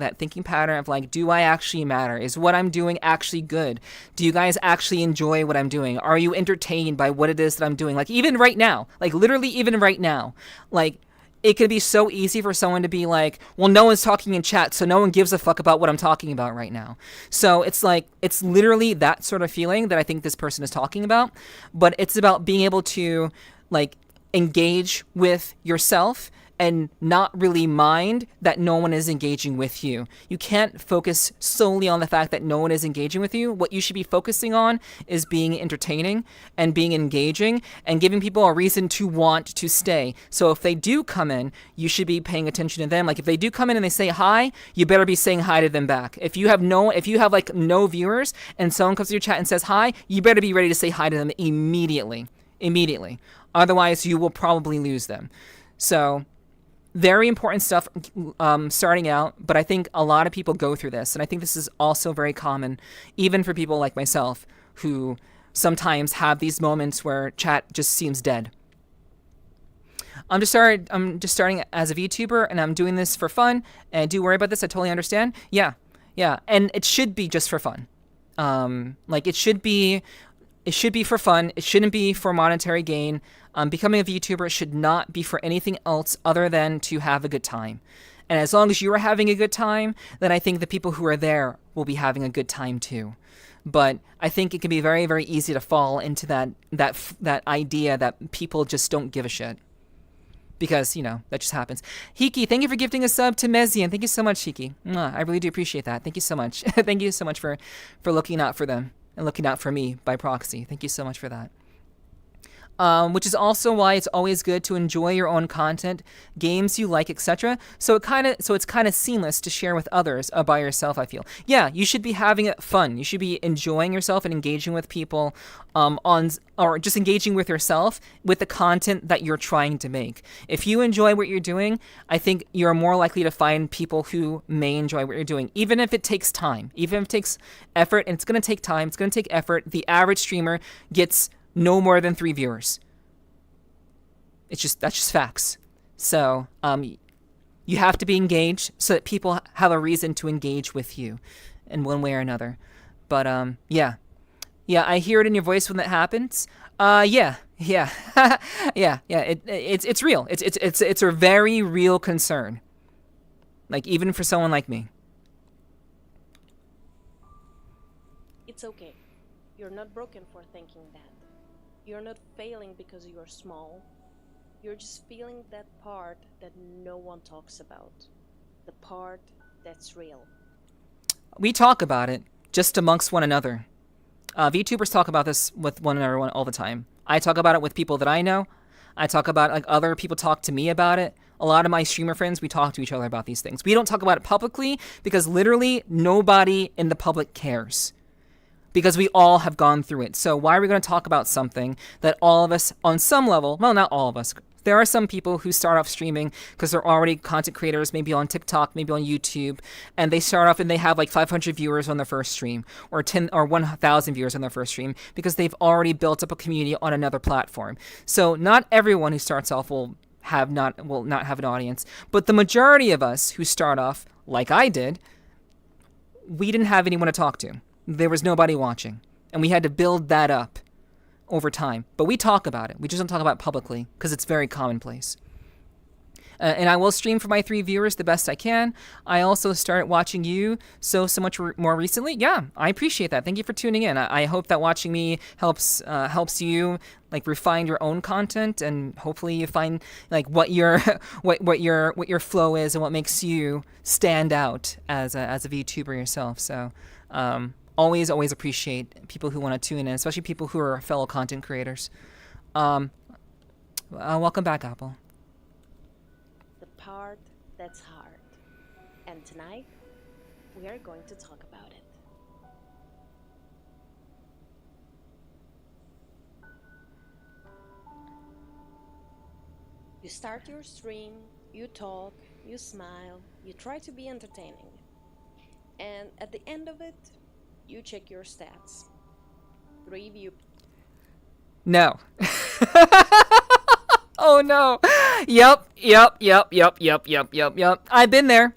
pattern of like, do I actually matter? Is what I'm doing actually good? Do you guys actually enjoy what I'm doing? Are you entertained by what it is that I'm doing? Like even right now, like literally even right now, like it could be so easy for someone to be like, well, no one's talking in chat, so no one gives a fuck about what I'm talking about right now. So it's like, it's literally that sort of feeling that I think this person is talking about, but it's about being able to like engage with yourself and not really mind that no one is engaging with you. You can't focus solely on the fact that no one is engaging with you. What you should be focusing on is being entertaining and being engaging and giving people a reason to want to stay. So if they do come in, you should be paying attention to them. Like if they do come in and they say hi, you better be saying hi to them back. If you have like no viewers and someone comes to your chat and says hi, you better be ready to say hi to them immediately. Otherwise, you will probably lose them. So very important stuff starting out, but I think a lot of people go through this, and I think this is also very common, even for people like myself, who sometimes have these moments where chat just seems dead. I'm just starting as a VTuber, and I'm doing this for fun, and do worry about this, I totally understand. Yeah, and it should be just for fun. It should be for fun. It shouldn't be for monetary gain. Becoming a VTuber should not be for anything else other than to have a good time. And as long as you are having a good time, then I think the people who are there will be having a good time too. But I think it can be very, very easy to fall into that idea that people just don't give a shit. Because, that just happens. Hiki, thank you for gifting a sub to Mezian. Thank you so much, Hiki. I really do appreciate that. Thank you so much. Thank you so much for looking out for them and looking out for me by proxy. Thank you so much for that. Which is also why it's always good to enjoy your own content, games you like, etc. So it's kind of seamless to share with others by yourself, I feel. Yeah, you should be having fun. You should be enjoying yourself and engaging with people or just engaging with yourself with the content that you're trying to make. If you enjoy what you're doing, I think you're more likely to find people who may enjoy what you're doing, even if it takes time, even if it takes effort, and it's going to take time, it's going to take effort. The average streamer gets no more than 3 viewers. That's just facts. So you have to be engaged so that people have a reason to engage with you in one way or another. But yeah, I hear it in your voice when that happens. Yeah. It's real. It's a very real concern. Like even for someone like me. It's okay. You're not broken for thinking that. You're not failing because you're small. You're just feeling that part that no one talks about. The part that's real. We talk about it just amongst one another. VTubers talk about this with one another all the time. I talk about it with people that I know. I talk about it like other people talk to me about it A lot of my streamer friends, we talk to each other about these things. We don't talk about it publicly because literally nobody in the public cares. Because we all have gone through it. So why are we going to talk about something that all of us, on some level, well, not all of us, there are some people who start off streaming because they're already content creators, maybe on TikTok, maybe on YouTube, and they start off and they have like 500 viewers on their first stream, or 10 or 1,000 viewers on their first stream, because they've already built up a community on another platform. So not everyone who starts off will not have an audience, but the majority of us who start off, like I did, we didn't have anyone to talk to. There was nobody watching, and we had to build that up over time. But we talk about it. We just don't talk about it publicly because it's very commonplace. And I will stream for my 3 viewers the best I can. I also started watching you so much more recently. Yeah, I appreciate that. Thank you for tuning in. I hope that watching me helps you like refine your own content, and hopefully you find like what your what your flow is and what makes you stand out as a VTuber yourself. So always appreciate people who want to tune in, especially people who are fellow content creators. Welcome back, Apple. The part that's hard. And tonight, we are going to talk about it. You start your stream, you talk, you smile, you try to be entertaining. And at the end of it, you check your stats. 3 view. No. Oh no. Yep. I've been there.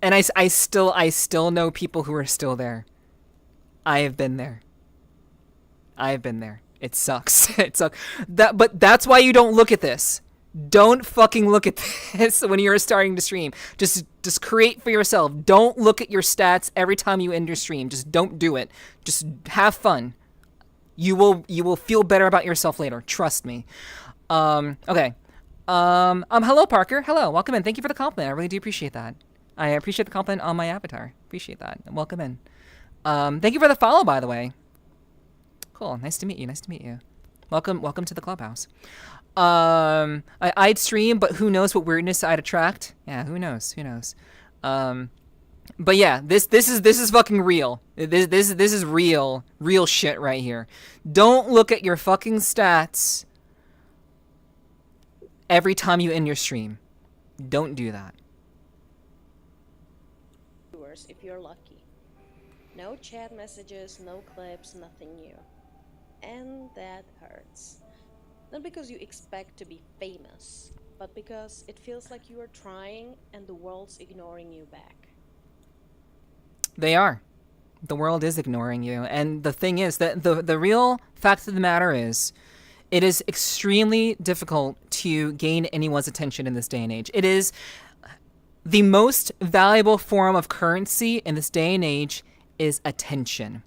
And I still know people who are still there. I have been there. It sucks. It sucks. But that's why you don't look at this. Don't fucking look at this when you're starting to stream. Just create for yourself. Don't look at your stats every time you end your stream. Just don't do it. Just have fun. You will feel better about yourself later. Trust me. Okay. Hello, Parker. Hello. Welcome in. Thank you for the compliment. I really do appreciate that. I appreciate the compliment on my avatar. Appreciate that. Welcome in. Thank you for the follow, by the way. Cool. Nice to meet you. Welcome to the clubhouse. I'd stream, but who knows what weirdness I'd attract? Yeah, who knows? But yeah, this is fucking real. This is real shit right here. Don't look at your fucking stats every time you end your stream. Don't do that. If you're lucky. No chat messages, no clips, nothing new. And that hurts. Not because you expect to be famous, but because it feels like you are trying and the world's ignoring you back. They are. The world is ignoring you. And the thing is that the real fact of the matter is, it is extremely difficult to gain anyone's attention in this day and age. It is the most valuable form of currency in this day and age is attention.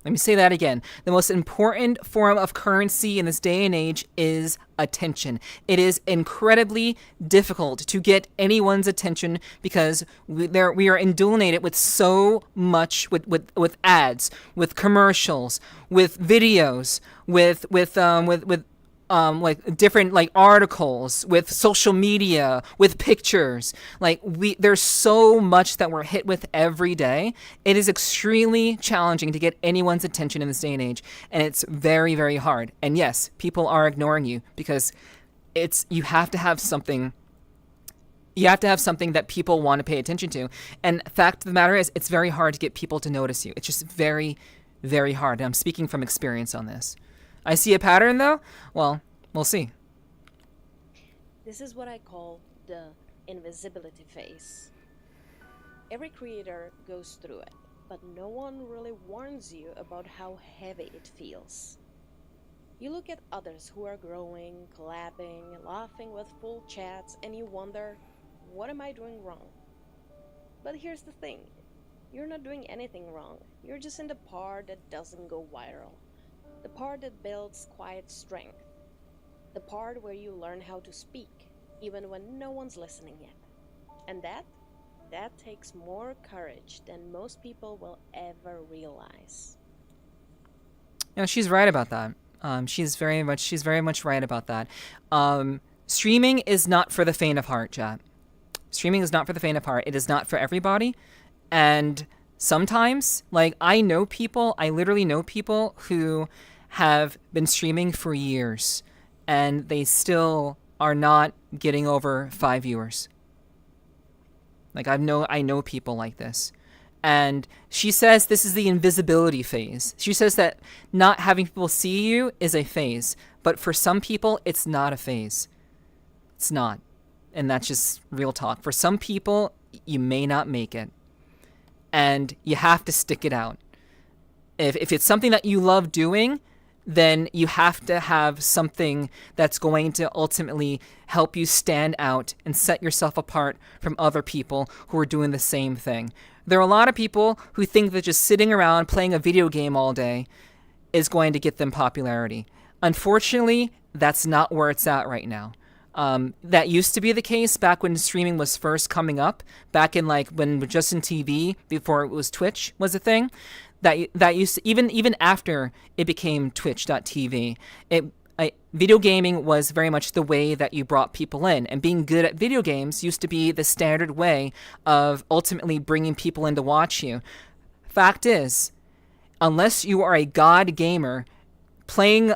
Let me say that again. The most important form of currency in this day and age is attention. It is incredibly difficult to get anyone's attention because we are indulgenated with so much, with ads, with commercials, with videos, with like different like articles, with social media, with pictures. Like there's so much that we're hit with every day. It is extremely challenging to get anyone's attention in this day and age, and it's very, very hard. And yes, people are ignoring you because you have to have something. You have to have something that people want to pay attention to. And the fact of the matter is, it's very hard to get people to notice you. It's just very, very hard. And I'm speaking from experience on this. I see a pattern, though? Well, we'll see. This is what I call the invisibility phase. Every creator goes through it, but no one really warns you about how heavy it feels. You look at others who are growing, collabing, laughing with full chats, and you wonder, what am I doing wrong? But here's the thing. You're not doing anything wrong. You're just in the part that doesn't go viral. The part that builds quiet strength. The part where you learn how to speak, even when no one's listening yet. And that takes more courage than most people will ever realize. You know, she's right about that. She's very much right about that. Streaming is not for the faint of heart, chat. Streaming is not for the faint of heart. It is not for everybody. And sometimes, like, I literally know people who have been streaming for years and they still are not getting over 5 viewers. Like, I know people like this. And she says this is the invisibility phase. She says that not having people see you is a phase, but for some people, it's not a phase. It's not. And that's just real talk. For some people, you may not make it. And you have to stick it out. If it's something that you love doing, then you have to have something that's going to ultimately help you stand out and set yourself apart from other people who are doing the same thing. There are a lot of people who think that just sitting around playing a video game all day is going to get them popularity. Unfortunately, that's not where it's at right now. That used to be the case back when streaming was first coming up, back in like when Justin TV, before it was Twitch was a thing. That used to, even after it became Twitch.tv, video gaming was very much the way that you brought people in, and being good at video games used to be the standard way of ultimately bringing people in to watch you. Fact is, unless you are a god gamer playing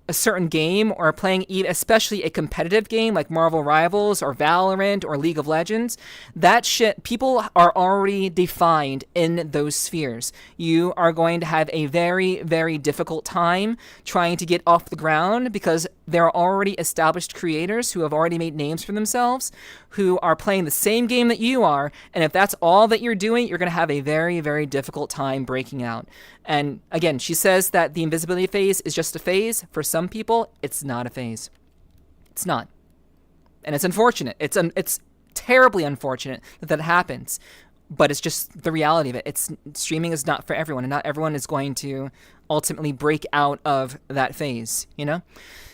a certain game, or playing especially a competitive game like Marvel Rivals or Valorant or League of Legends, that shit, people are already defined in those spheres. You are going to have a very, very difficult time trying to get off the ground because there are already established creators who have already made names for themselves, who are playing the same game that you are, and if that's all that you're doing, you're going to have a very, very difficult time breaking out. And again, she says that the invisibility phase is just a phase. For some people, it's not a phase. It's not. And it's unfortunate. It's terribly unfortunate that happens. But it's just the reality of it. Streaming is not for everyone, and not everyone is going to ultimately break out of that phase, you know?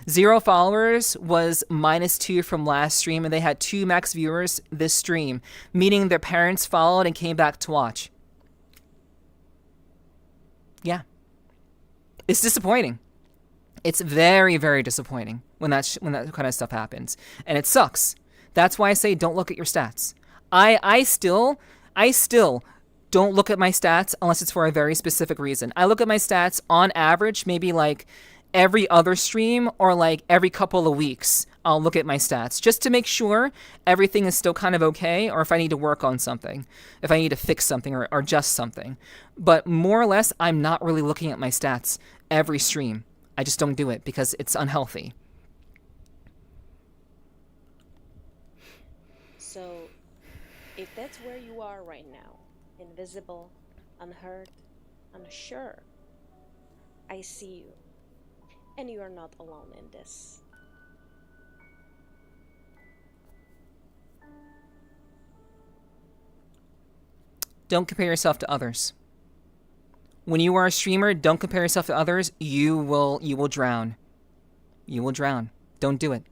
0 followers was -2 from last stream, and they had 2 max viewers this stream, meaning their parents followed and came back to watch. Yeah. It's disappointing. It's very, very disappointing when that kind of stuff happens. And it sucks. That's why I say don't look at your stats. I still don't look at my stats unless it's for a very specific reason. I look at my stats on average, maybe like every other stream or like every couple of weeks. I'll look at my stats just to make sure everything is still kind of okay, or if I need to work on something, if I need to fix something or adjust something. But more or less, I'm not really looking at my stats every stream. I just don't do it because it's unhealthy. So, if that's where you are right now, invisible, unheard, unsure, I see you. And you are not alone in this. Don't compare yourself to others. When you are a streamer, don't compare yourself to others. You will drown. You will drown. Don't do it.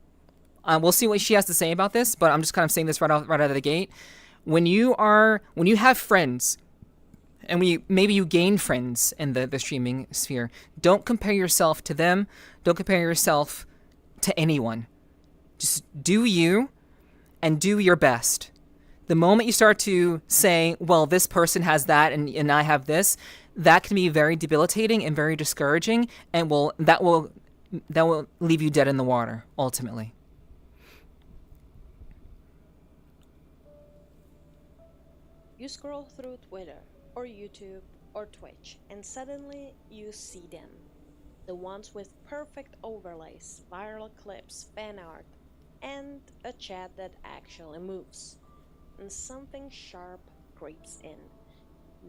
We'll see what she has to say about this, but I'm just kind of saying this right out of the gate. When you have friends, and maybe you gain friends in the streaming sphere, don't compare yourself to them. Don't compare yourself to anyone. Just do you, and do your best. The moment you start to say, well, this person has that and I have this, that can be very debilitating and very discouraging, and that will leave you dead in the water, ultimately. You scroll through Twitter, or YouTube, or Twitch, and suddenly you see them. The ones with perfect overlays, viral clips, fan art, and a chat that actually moves. And something sharp creeps in.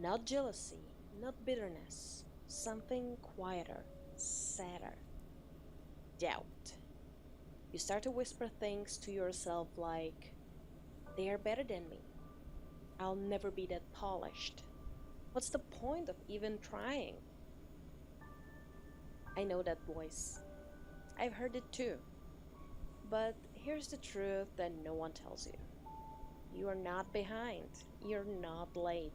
Not jealousy, not bitterness. Something quieter, sadder. Doubt. You start to whisper things to yourself like, they are better than me. I'll never be that polished. What's the point of even trying? I know that voice. I've heard it too. But here's the truth that no one tells you. You are not behind. You're not late.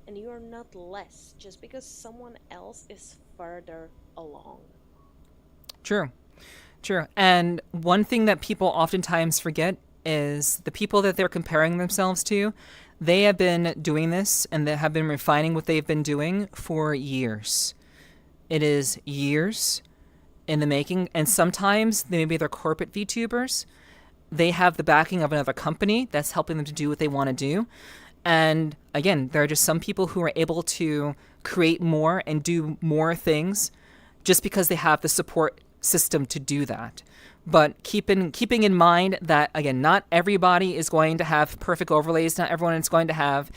And you are not less just because someone else is further along. True. True. And one thing that people oftentimes forget is the people that they're comparing themselves to, they have been doing this and they have been refining what they've been doing for years. It is years in the making, and sometimes maybe they're corporate VTubers. They have the backing of another company that's helping them to do what they want to do. And again, there are just some people who are able to create more and do more things just because they have the support system to do that. But keeping in mind that, again, not everybody is going to have perfect overlays. Not everyone is going to have,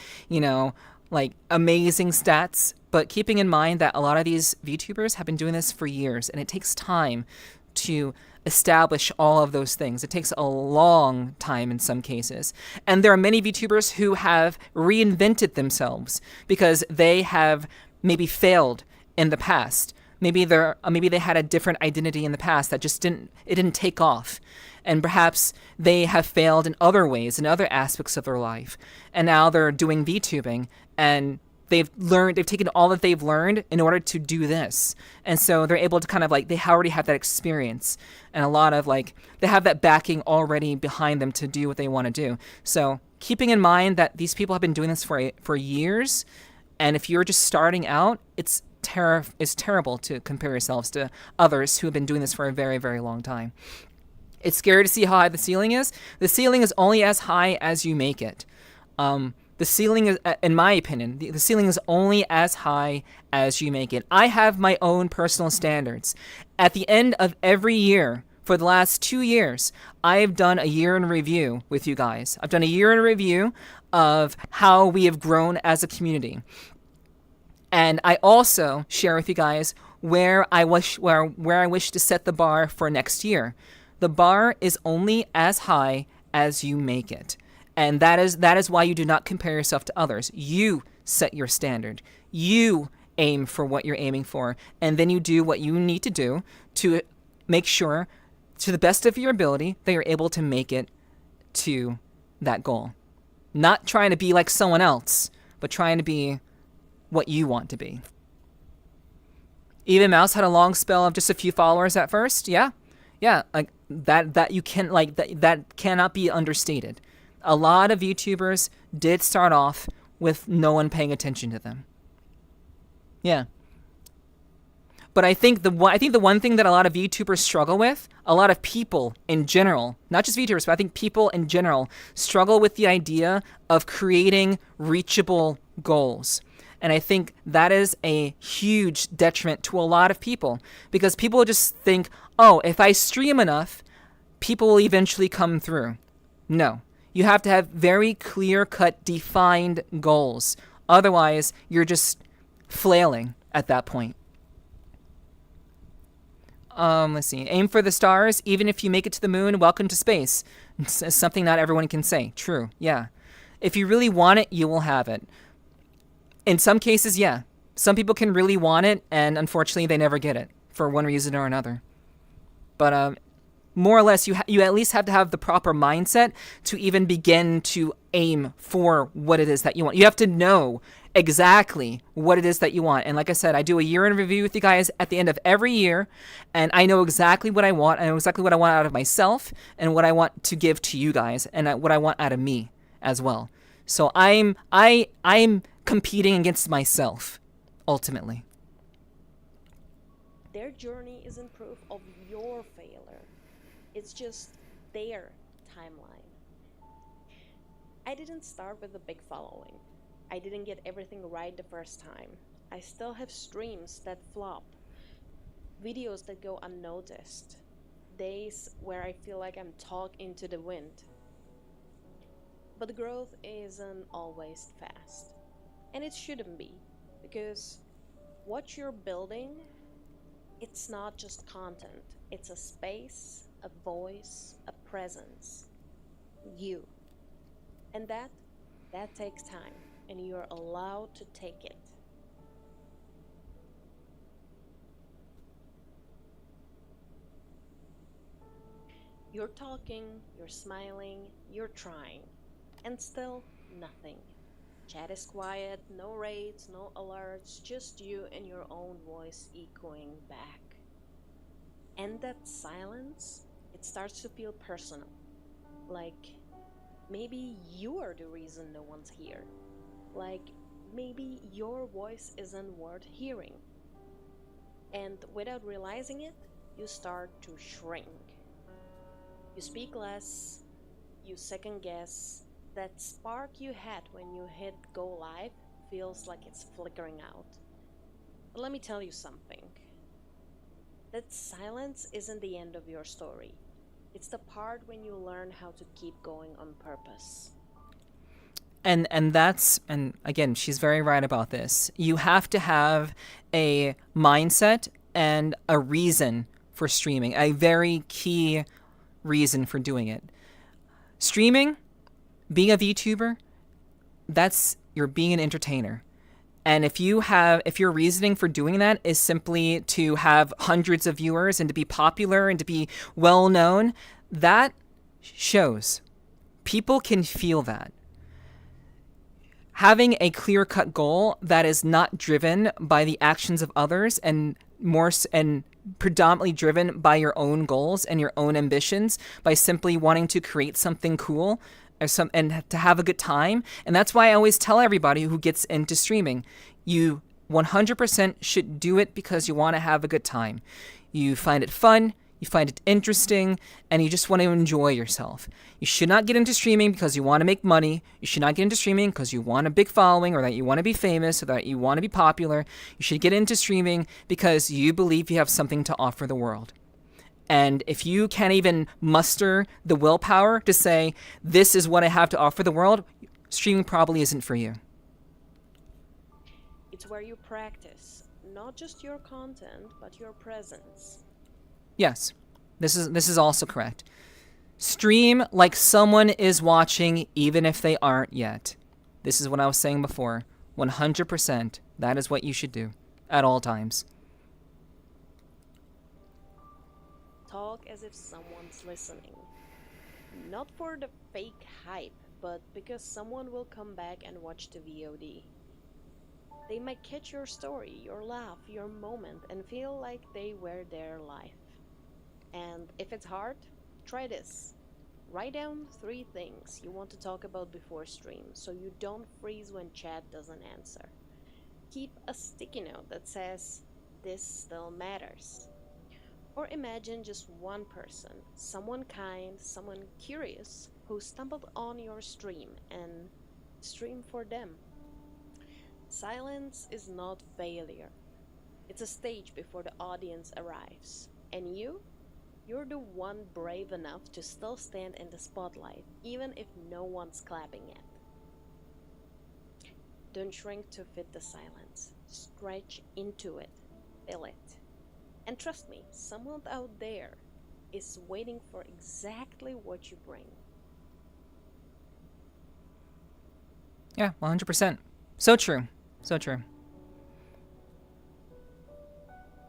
like amazing stats. But keeping in mind that a lot of these VTubers have been doing this for years, and it takes time to establish all of those things. It takes a long time in some cases. And there are many VTubers who have reinvented themselves because they have maybe failed in the past. Maybe they had a different identity in the past that just didn't take off. And perhaps they have failed in other ways, in other aspects of their life. And now they're doing VTubing, and they've taken all that they've learned in order to do this. And so they're able to kind of they already have that experience and a lot of they have that backing already behind them to do what they want to do. So keeping in mind that these people have been doing this for years, and if you're just starting out, it's terrible to compare yourselves to others who have been doing this for a very, very long time. It's scary to see how high the ceiling is. The ceiling is only as high as you make it. The ceiling is, in my opinion, the ceiling is only as high as you make it. I have my own personal standards. At the end of every year, for the last 2 years, I've done a year in review with you guys. I've done a year in review of how we have grown as a community. And I also share with you guys where I wish to set the bar for next year. The bar is only as high as you make it. And that is why you do not compare yourself to others. You set your standard. You aim for what you're aiming for. And then you do what you need to do to make sure, to the best of your ability, that you're able to make it to that goal. Not trying to be like someone else, but trying to be what you want to be. Even Mouse had a long spell of just a few followers at first. Yeah, like that you can that cannot be understated. A lot of YouTubers did start off with no one paying attention to them. Yeah. But I think the one thing that a lot of YouTubers struggle with, a lot of people in general, not just VTubers, but I think people in general struggle with the idea of creating reachable goals. And I think that is a huge detriment to a lot of people, because people just think, oh, if I stream enough, people will eventually come through. No. You have to have very clear-cut, defined goals. Otherwise, you're just flailing at that point. Let's see. Aim for the stars. Even if you make it to the moon, welcome to space. It's something not everyone can say. True. Yeah. If you really want it, you will have it. In some cases, yeah. Some people can really want it, and unfortunately, they never get it for one reason or another. But more or less, you at least have to have the proper mindset to even begin to aim for what it is that you want. You have to know exactly what it is that you want. And like I said, I do a year in review with you guys at the end of every year, and I know exactly what I want. I know exactly what I want out of myself and what I want to give to you guys and what I want out of me as well. So I'm competing against myself, ultimately. Their journey isn't proof of your failure. It's just their timeline. I didn't start with a big following. I didn't get everything right the first time. I still have streams that flop, videos that go unnoticed, days where I feel like I'm talking into the wind. But the growth isn't always fast. And it shouldn't be, because what you're building, it's not just content. It's a space, a voice, a presence. You. And that takes time, and you're allowed to take it. You're talking, you're smiling, you're trying, and still nothing. Chat is quiet, no raids, no alerts, just you and your own voice echoing back. And that silence, it starts to feel personal. Like maybe you are the reason no one's here. Like maybe your voice isn't worth hearing. And without realizing it, you start to shrink. You speak less, you second guess. That spark you had when you hit go live feels like it's flickering out. But let me tell you something. That silence isn't the end of your story. It's the part when you learn how to keep going on purpose. And again, she's very right about this. You have to have a mindset and a reason for streaming, a very key reason for doing it. Streaming, being a VTuber, that's you're being an entertainer. And if your reasoning for doing that is simply to have hundreds of viewers and to be popular and to be well known, that shows. People can feel that. Having a clear-cut goal that is not driven by the actions of others and predominantly driven by your own goals and your own ambitions, by simply wanting to create something cool and to have a good time. And that's why I always tell everybody who gets into streaming, you 100% should do it because you want to have a good time. You find it fun, you find it interesting, and you just want to enjoy yourself. You should not get into streaming because you want to make money. You should not get into streaming because you want a big following or that you want to be famous or that you want to be popular. You should get into streaming because you believe you have something to offer the world. And if you can't even muster the willpower to say, this is what I have to offer the world, streaming probably isn't for you. It's where you practice, not just your content, but your presence. Yes, this is also correct. Stream like someone is watching, even if they aren't yet. This is what I was saying before. 100%. That is what you should do at all times. Talk as if someone's listening. Not for the fake hype, but because someone will come back and watch the VOD. They might catch your story, your laugh, your moment, and feel like they were there live. And if it's hard, try this. Write down 3 things you want to talk about before stream, so you don't freeze when chat doesn't answer. Keep a sticky note that says, "This still matters." Or imagine just one person, someone kind, someone curious, who stumbled on your stream and stream for them. Silence is not failure. It's a stage before the audience arrives. And you're the one brave enough to still stand in the spotlight, even if no one's clapping yet. Don't shrink to fit the silence. Stretch into it. Feel it. And trust me, someone out there is waiting for exactly what you bring. Yeah, 100%. So true. So true.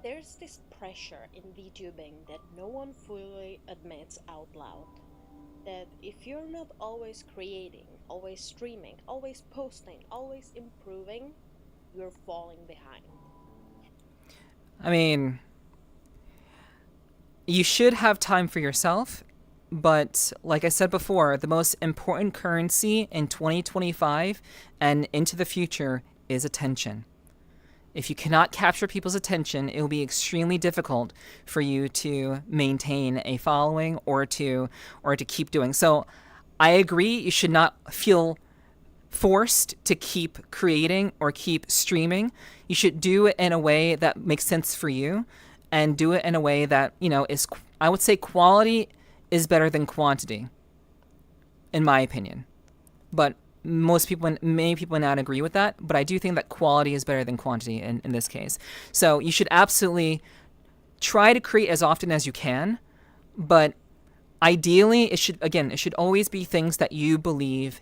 There's this pressure in VTubing that no one fully admits out loud. That if you're not always creating, always streaming, always posting, always improving, you're falling behind. I mean, you should have time for yourself, but like I said before, the most important currency in 2025 and into the future is attention. If you cannot capture people's attention, it will be extremely difficult for you to maintain a following or to keep doing. So I agree, you should not feel forced to keep creating or keep streaming. You should do it in a way that makes sense for you and do it in a way that, is, I would say quality is better than quantity, in my opinion. But many people not agree with that, but I do think that quality is better than quantity in this case. So you should absolutely try to create as often as you can, but ideally it should always be things that you believe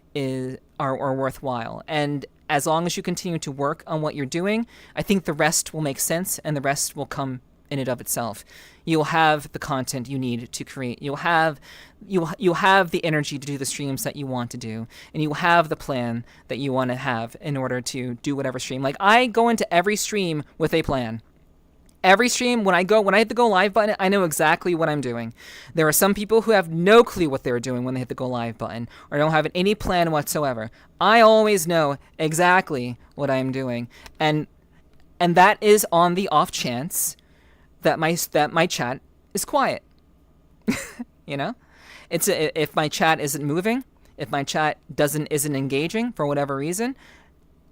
are worthwhile. And as long as you continue to work on what you're doing, I think the rest will make sense and the rest will come in and of itself. You'll have the content you need to create. You'll have the energy to do the streams that you want to do, and you'll have the plan that you want to have in order to do whatever stream. Like, I go into every stream with a plan. Every stream, when I hit the go live button, I know exactly what I'm doing. There are some people who have no clue what they're doing when they hit the go live button or don't have any plan whatsoever. I always know exactly what I'm doing. And that is on the off chance that my chat is quiet. You know? If my chat isn't moving, if my chat isn't engaging for whatever reason,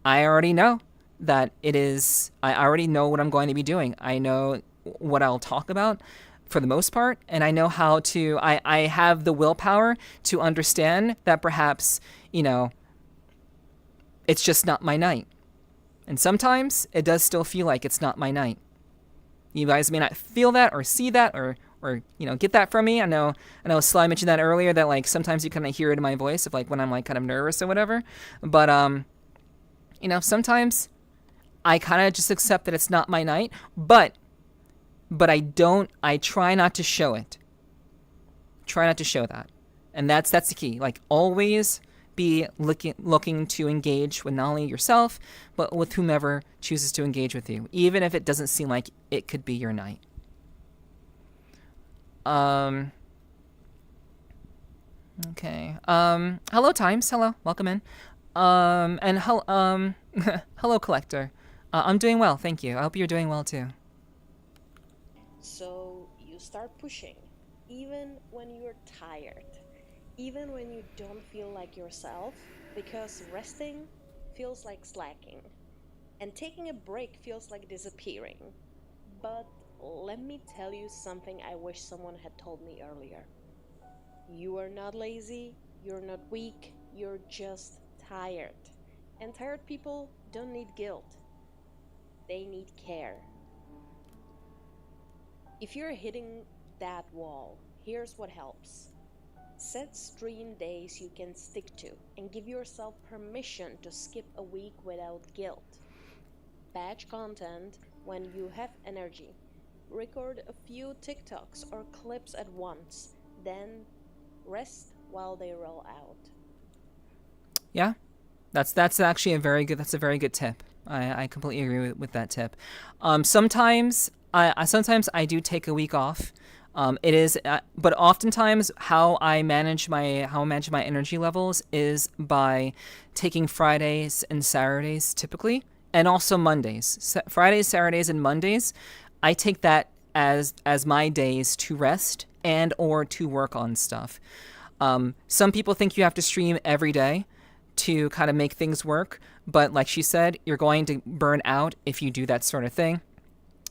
I already know that it is. I already know what I'm going to be doing. I know what I'll talk about for the most part, and I know how to. I have the willpower to understand that perhaps, it's just not my night. And sometimes it does still feel like it's not my night. You guys may not feel that or see that or get that from me. I know Sly mentioned that earlier, that like sometimes you kind of hear it in my voice of like when I'm like kind of nervous or whatever. But sometimes I kind of just accept that it's not my night, but I try not to show it. Try not to show that. And that's the key. Like, always be looking to engage with not only yourself, but with whomever chooses to engage with you, even if it doesn't seem like it could be your night. Okay. Hello, Times. Hello. Welcome in. And hello, Collector. I'm doing well, thank you. I hope you're doing well too. So you start pushing, even when you're tired, even when you don't feel like yourself, because resting feels like slacking, and taking a break feels like disappearing. But let me tell you something I wish someone had told me earlier. You are not lazy, you're not weak, you're just tired. And tired people don't need guilt. They need care. If you're hitting that wall, here's what helps. Set stream days you can stick to and give yourself permission to skip a week without guilt. Batch content when you have energy. Record a few TikToks or clips at once, then rest while they roll out. Yeah, that's actually a very good tip. I completely agree with that tip. Sometimes I do take a week off. But oftentimes how I manage my energy levels is by taking Fridays and Saturdays typically, and also Mondays. Fridays, Saturdays, and Mondays, I take that as my days to rest and or to work on stuff. Some people think you have to stream every day to kind of make things work, but like she said, you're going to burn out if you do that sort of thing.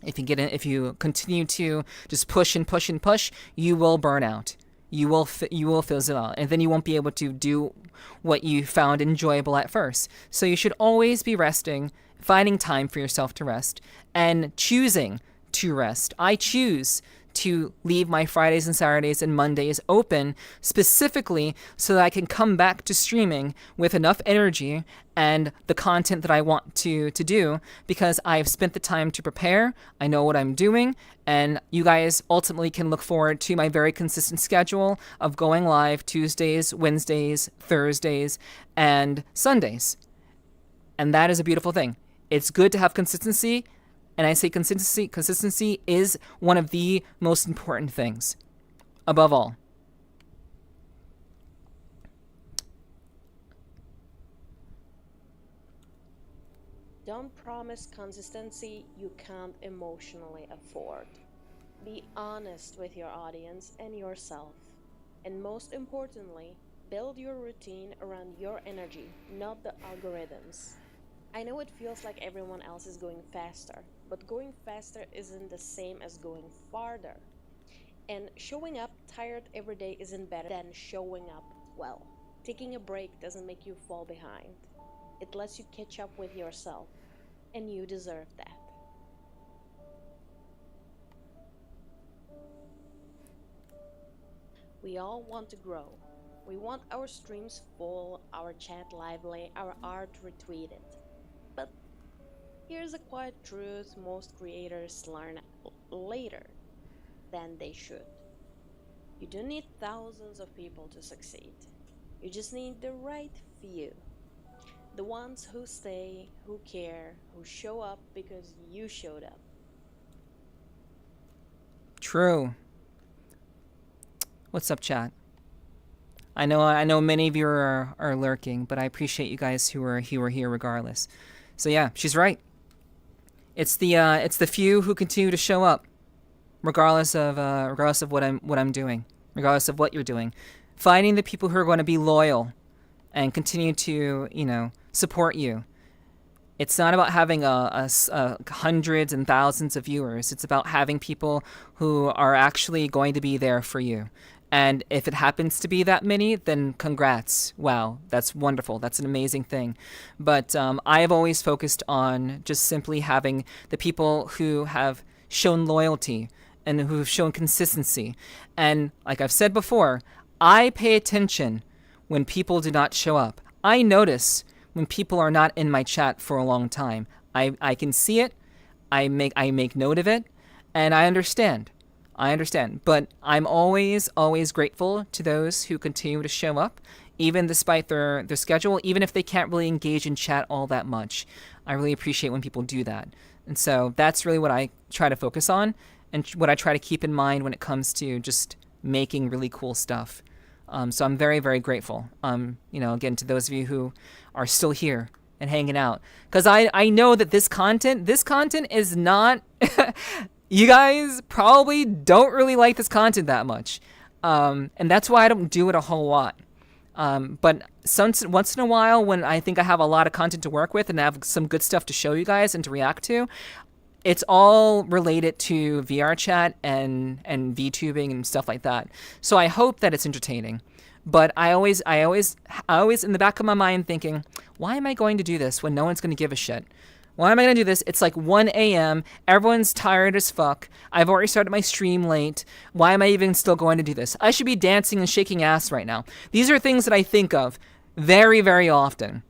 If you continue to just push and push and push, you will burn out. You will fizzle out, and then you won't be able to do what you found enjoyable at first. So you should always be resting, finding time for yourself to rest, and choosing to rest. I choose to leave my Fridays and Saturdays and Mondays open specifically so that I can come back to streaming with enough energy and the content that I want to do, because I've spent the time to prepare, I know what I'm doing, and you guys ultimately can look forward to my very consistent schedule of going live Tuesdays, Wednesdays, Thursdays, and Sundays. And that is a beautiful thing. It's good to have consistency. And I say consistency is one of the most important things, above all. Don't promise consistency you can't emotionally afford. Be honest with your audience and yourself. And most importantly, build your routine around your energy, not the algorithms. I know it feels like everyone else is going faster, but going faster isn't the same as going farther. And showing up tired every day isn't better than showing up well. Taking a break doesn't make you fall behind. It lets you catch up with yourself, and you deserve that. We all want to grow. We want our streams full, our chat lively, our art retweeted. But here's a quiet truth most creators learn later than they should. You don't need thousands of people to succeed. You just need the right few. The ones who stay, who care, who show up because you showed up. True. What's up, chat? I know many of you are lurking, but I appreciate you guys who are here regardless. So yeah, she's right. It's the few who continue to show up, regardless of what I'm doing, regardless of what you're doing. Finding the people who are going to be loyal and continue to, support you. It's not about having hundreds and thousands of viewers. It's about having people who are actually going to be there for you. And if it happens to be that many, then congrats. Wow, that's wonderful. That's an amazing thing. But I have always focused on just simply having the people who have shown loyalty and who have shown consistency. And like I've said before, I pay attention when people do not show up. I notice when people are not in my chat for a long time. I can see it. I make note of it, and I understand. But I'm always grateful to those who continue to show up, even despite their schedule, even if they can't really engage in chat all that much. I really appreciate when people do that. And so that's really what I try to focus on and what I try to keep in mind when it comes to just making really cool stuff. So I'm very, very grateful, again, to those of you who are still here and hanging out. Because I know that this content is not... You guys probably don't really like this content that much. And that's why I don't do it a whole lot. But once in a while, when I think I have a lot of content to work with and I have some good stuff to show you guys and to react to, it's all related to VRCHAT and VTubing and stuff like that. So I hope that it's entertaining. But I always in the back of my mind thinking, why am I going to do this when no one's going to give a shit? Why am I going to do this? It's like 1 a.m. Everyone's tired as fuck. I've already started my stream late. Why am I even still going to do this? I should be dancing and shaking ass right now. These are things that I think of very, very often.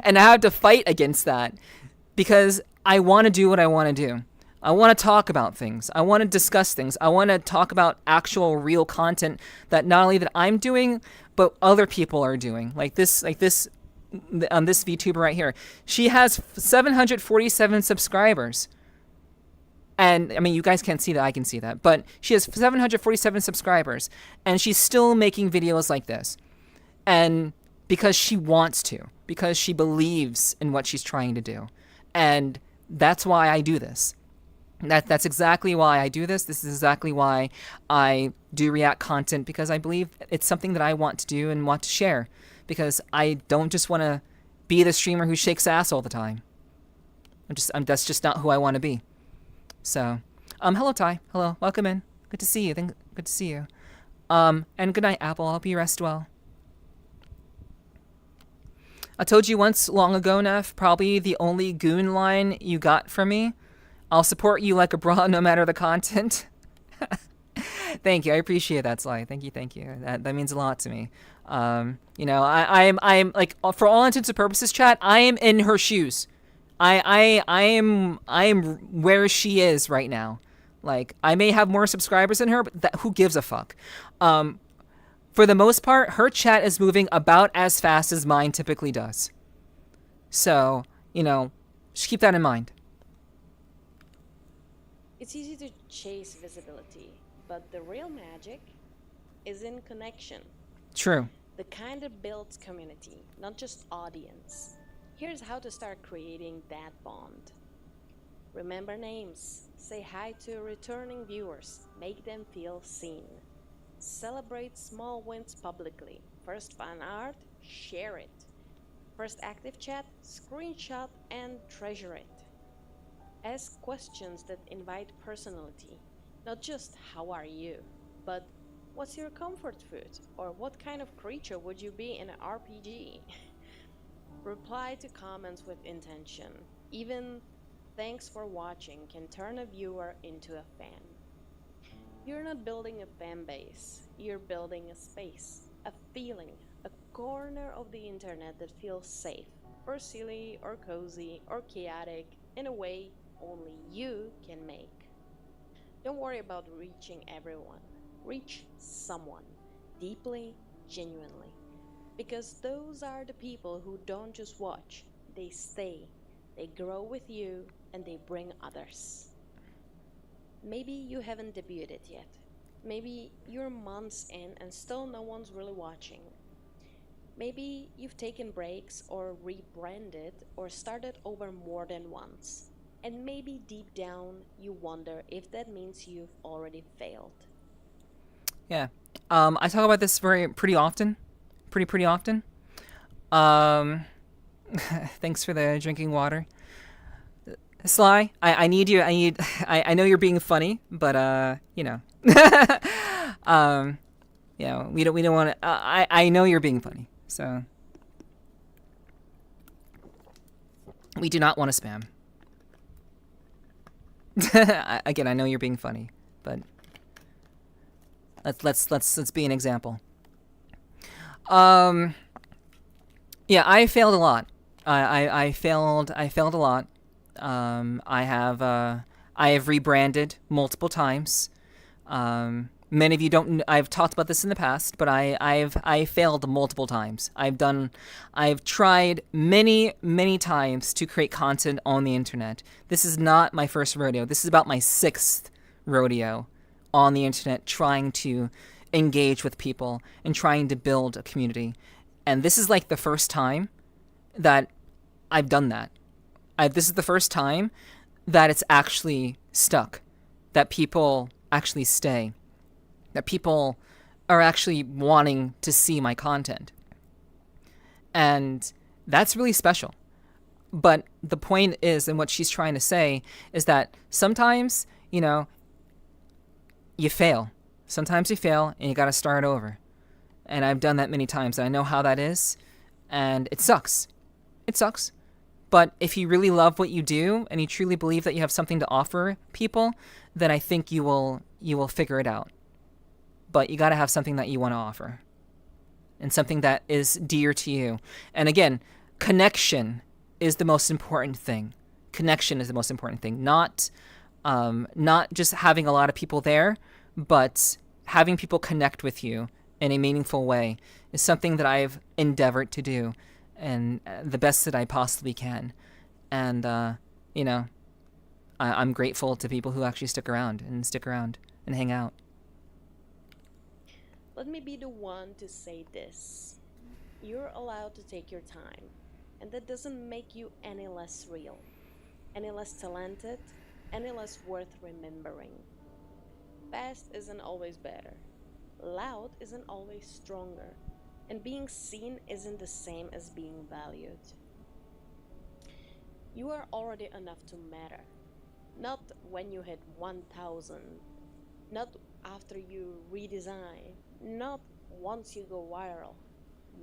And I have to fight against that because I want to do what I want to do. I want to talk about things. I want to discuss things. I want to talk about actual real content that not only that I'm doing, but other people are doing. Like this this VTuber right here. She has 747 subscribers. And, I mean, you guys can't see that. I can see that. But she has 747 subscribers. And she's still making videos like this. And because she wants to. Because she believes in what she's trying to do. And that's why I do this. That's exactly why I do this. This is exactly why I do react content. Because I believe it's something that I want to do and want to share. Because I don't just want to be the streamer who shakes ass all the time. That's just not who I want to be. So, hello Ty. Hello, welcome in. Good to see you. Good to see you. And good night, Apple. I hope you rest well. I told you once long ago, Neff, probably the only goon line you got from me. I'll support you like a bra no matter the content. Thank you. I appreciate that, Sly. Thank you. That means a lot to me. I'm like, for all intents and purposes, chat, I am in her shoes. I am where she is right now. Like, I may have more subscribers than her, but who gives a fuck? For the most part, her chat is moving about as fast as mine typically does. So, just keep that in mind. It's easy to chase visibility, but the real magic is in connection. True. The kind that builds community, not just audience. Here's how to start creating that bond. Remember names. Say hi to returning viewers. Make them feel seen. Celebrate small wins publicly. First fan art, share it. First active chat, screenshot and treasure it. Ask questions that invite personality. Not just how are you, but what's your comfort food? Or what kind of creature would you be in an RPG? Reply to comments with intention. Even thanks for watching can turn a viewer into a fan. You're not building a fan base, you're building a space, a feeling, a corner of the internet that feels safe, or silly, or cozy, or chaotic, in a way only you can make. Don't worry about reaching everyone. Reach someone, deeply, genuinely. Because those are the people who don't just watch, they stay, they grow with you, and they bring others. Maybe you haven't debuted yet. Maybe you're months in and still no one's really watching. Maybe you've taken breaks or rebranded or started over more than once. And maybe deep down you wonder if that means you've already failed. Yeah. I talk about this pretty often. Pretty often. Um, thanks for the drinking water. Sly, I need you. I know you're being funny, but you know, we don't want to. I know you're being funny, so we do not want to spam. Again, I know you're being funny, but let's be an example. Yeah, I failed a lot. I failed a lot. I have rebranded multiple times. Many of you don't. I've talked about this in the past, but I failed multiple times. I've tried many times to create content on the internet. This is not my first rodeo. This is about my 6th rodeo on the internet, trying to engage with people and trying to build a community. And this is like the first time that I've done that. This is the first time that it's actually stuck, that people actually stay, that people are actually wanting to see my content. And that's really special. But the point is, and what she's trying to say, is that sometimes, you fail. Sometimes you fail and you got to start over. And I've done that many times. And I know how that is. And it sucks. It sucks. But if you really love what you do and you truly believe that you have something to offer people, then I think you will figure it out. But you got to have something that you want to offer. And something that is dear to you. And again, connection is the most important thing. Connection is the most important thing. Not just having a lot of people there, but having people connect with you in a meaningful way is something that I've endeavored to do, and the best that I possibly can. And I'm grateful to people who actually stick around and hang out. Let me be the one to say this. You're allowed to take your time, and that doesn't make you any less real, any less talented, any less worth remembering. Fast isn't always better. Loud isn't always stronger. And being seen isn't the same as being valued. You are already enough to matter. Not when you hit 1,000. Not after you redesign. Not once you go viral.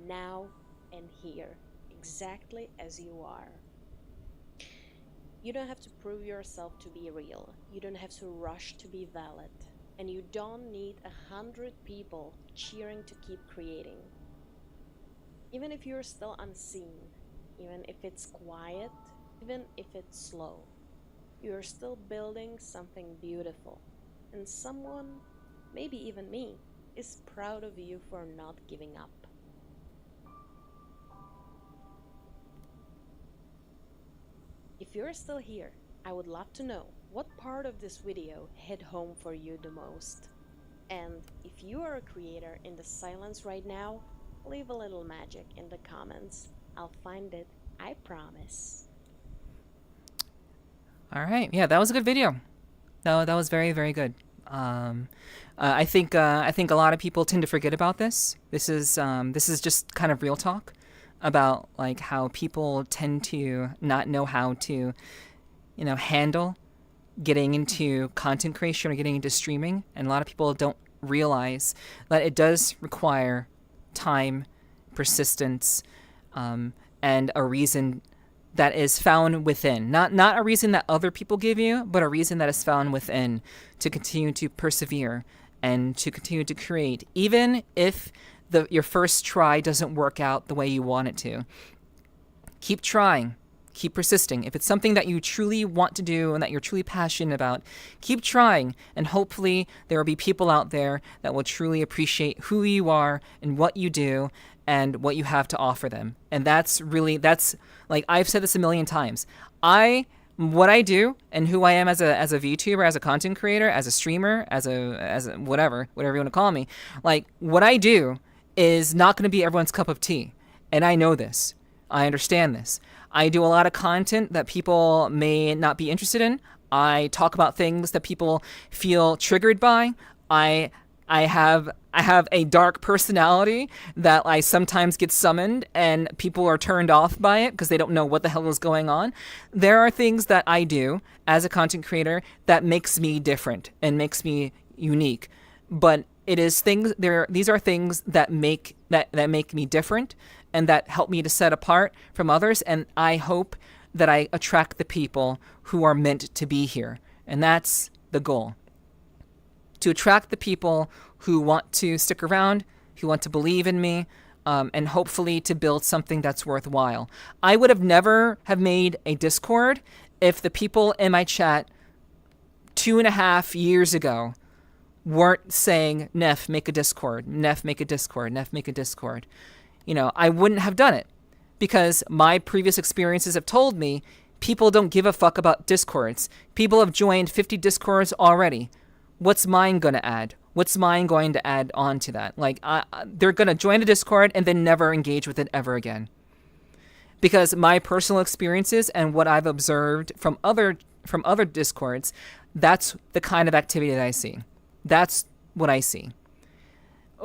Now and here. Exactly as you are. You don't have to prove yourself to be real. You don't have to rush to be valid. And you don't need 100 people cheering to keep creating. Even if you're still unseen, even if it's quiet, even if it's slow, you're still building something beautiful. And someone, maybe even me, is proud of you for not giving up. If you're still here, I would love to know what part of this video hit home for you the most. And if you are a creator in the silence right now, leave a little magic in the comments. I'll find it, I promise. All right, yeah, that was a good video. That was very, very good. I think a lot of people tend to forget about this. This is just kind of real talk about like how people tend to not know how to, handle getting into content creation or getting into streaming, and a lot of people don't realize that it does require time, persistence, and a reason that is found within. Not a reason that other people give you, but a reason that is found within to continue to persevere and to continue to create, even if your first try doesn't work out the way you want it to. Keep trying. Keep persisting. If it's something that you truly want to do and that you're truly passionate about, keep trying, and hopefully there will be people out there that will truly appreciate who you are and what you do and what you have to offer them. And that's like, I've said this a million times. I what I do and who I am as a VTuber, as a content creator, as a streamer, as a whatever you want to call me, like what I do is not going to be everyone's cup of tea. And I know this. I understand this. I do a lot of content that people may not be interested in. I talk about things that people feel triggered by. I have a dark personality that I sometimes get summoned and people are turned off by it because they don't know what the hell is going on. There are things that I do as a content creator that makes me different and makes me unique. But it is things these are things that make me different and that help me to set apart from others, and I hope that I attract the people who are meant to be here. And that's the goal. To attract the people who want to stick around, who want to believe in me, and hopefully to build something that's worthwhile. I would have never have made a Discord if the people in my chat 2.5 years ago weren't saying, Neph, make a Discord, Neph, make a Discord, Neph, make a Discord. You know, I wouldn't have done it because my previous experiences have told me people don't give a fuck about Discords. People have joined 50 Discords already. What's mine going to add? What's mine going to add on to that? Like, they're going to join the Discord and then never engage with it ever again. Because my personal experiences and what I've observed from other Discords, that's the kind of activity that I see. That's what I see.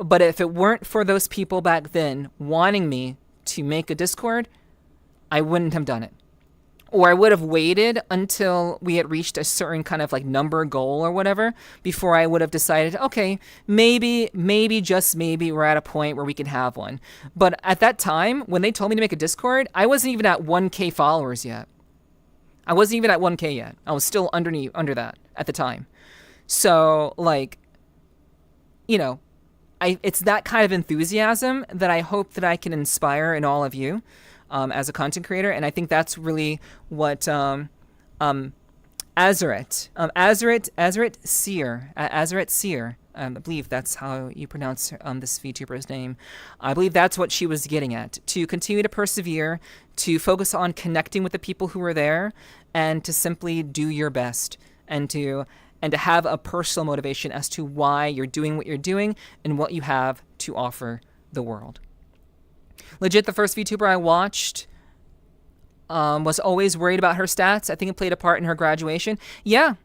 But if it weren't for those people back then wanting me to make a Discord, I wouldn't have done it. Or I would have waited until we had reached a certain kind of like number goal or whatever before I would have decided, okay, maybe, just maybe we're at a point where we can have one. But at that time, when they told me to make a Discord, I wasn't even at 1K followers yet. I wasn't even at 1K yet. I was still under that at the time. So, like, you know, it's that kind of enthusiasm that I hope that I can inspire in all of you as a content creator. And I think that's really what Azeret Seer, I believe that's how you pronounce this VTuber's name. I believe that's what she was getting at. To continue to persevere, to focus on connecting with the people who are there, and to simply do your best, and to have a personal motivation as to why you're doing what you're doing and what you have to offer the world. Legit, the first VTuber I watched was always worried about her stats. I think it played a part in her graduation. Yeah.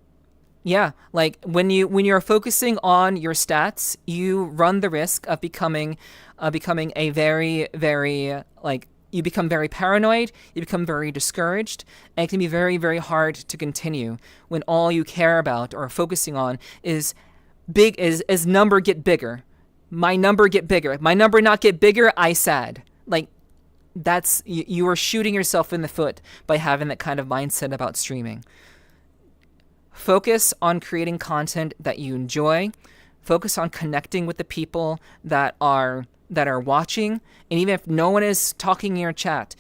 Like when you're focusing on your stats, you run the risk of becoming a very, very you become very paranoid, you become very discouraged, and it can be very, very hard to continue when all you care about or are focusing on is number get bigger. My number get bigger. My number not get bigger, I sad. Like, that's, you are shooting yourself in the foot by having that kind of mindset about streaming. Focus on creating content that you enjoy. Focus on connecting with the people that are watching, and even if no one is talking in your chat,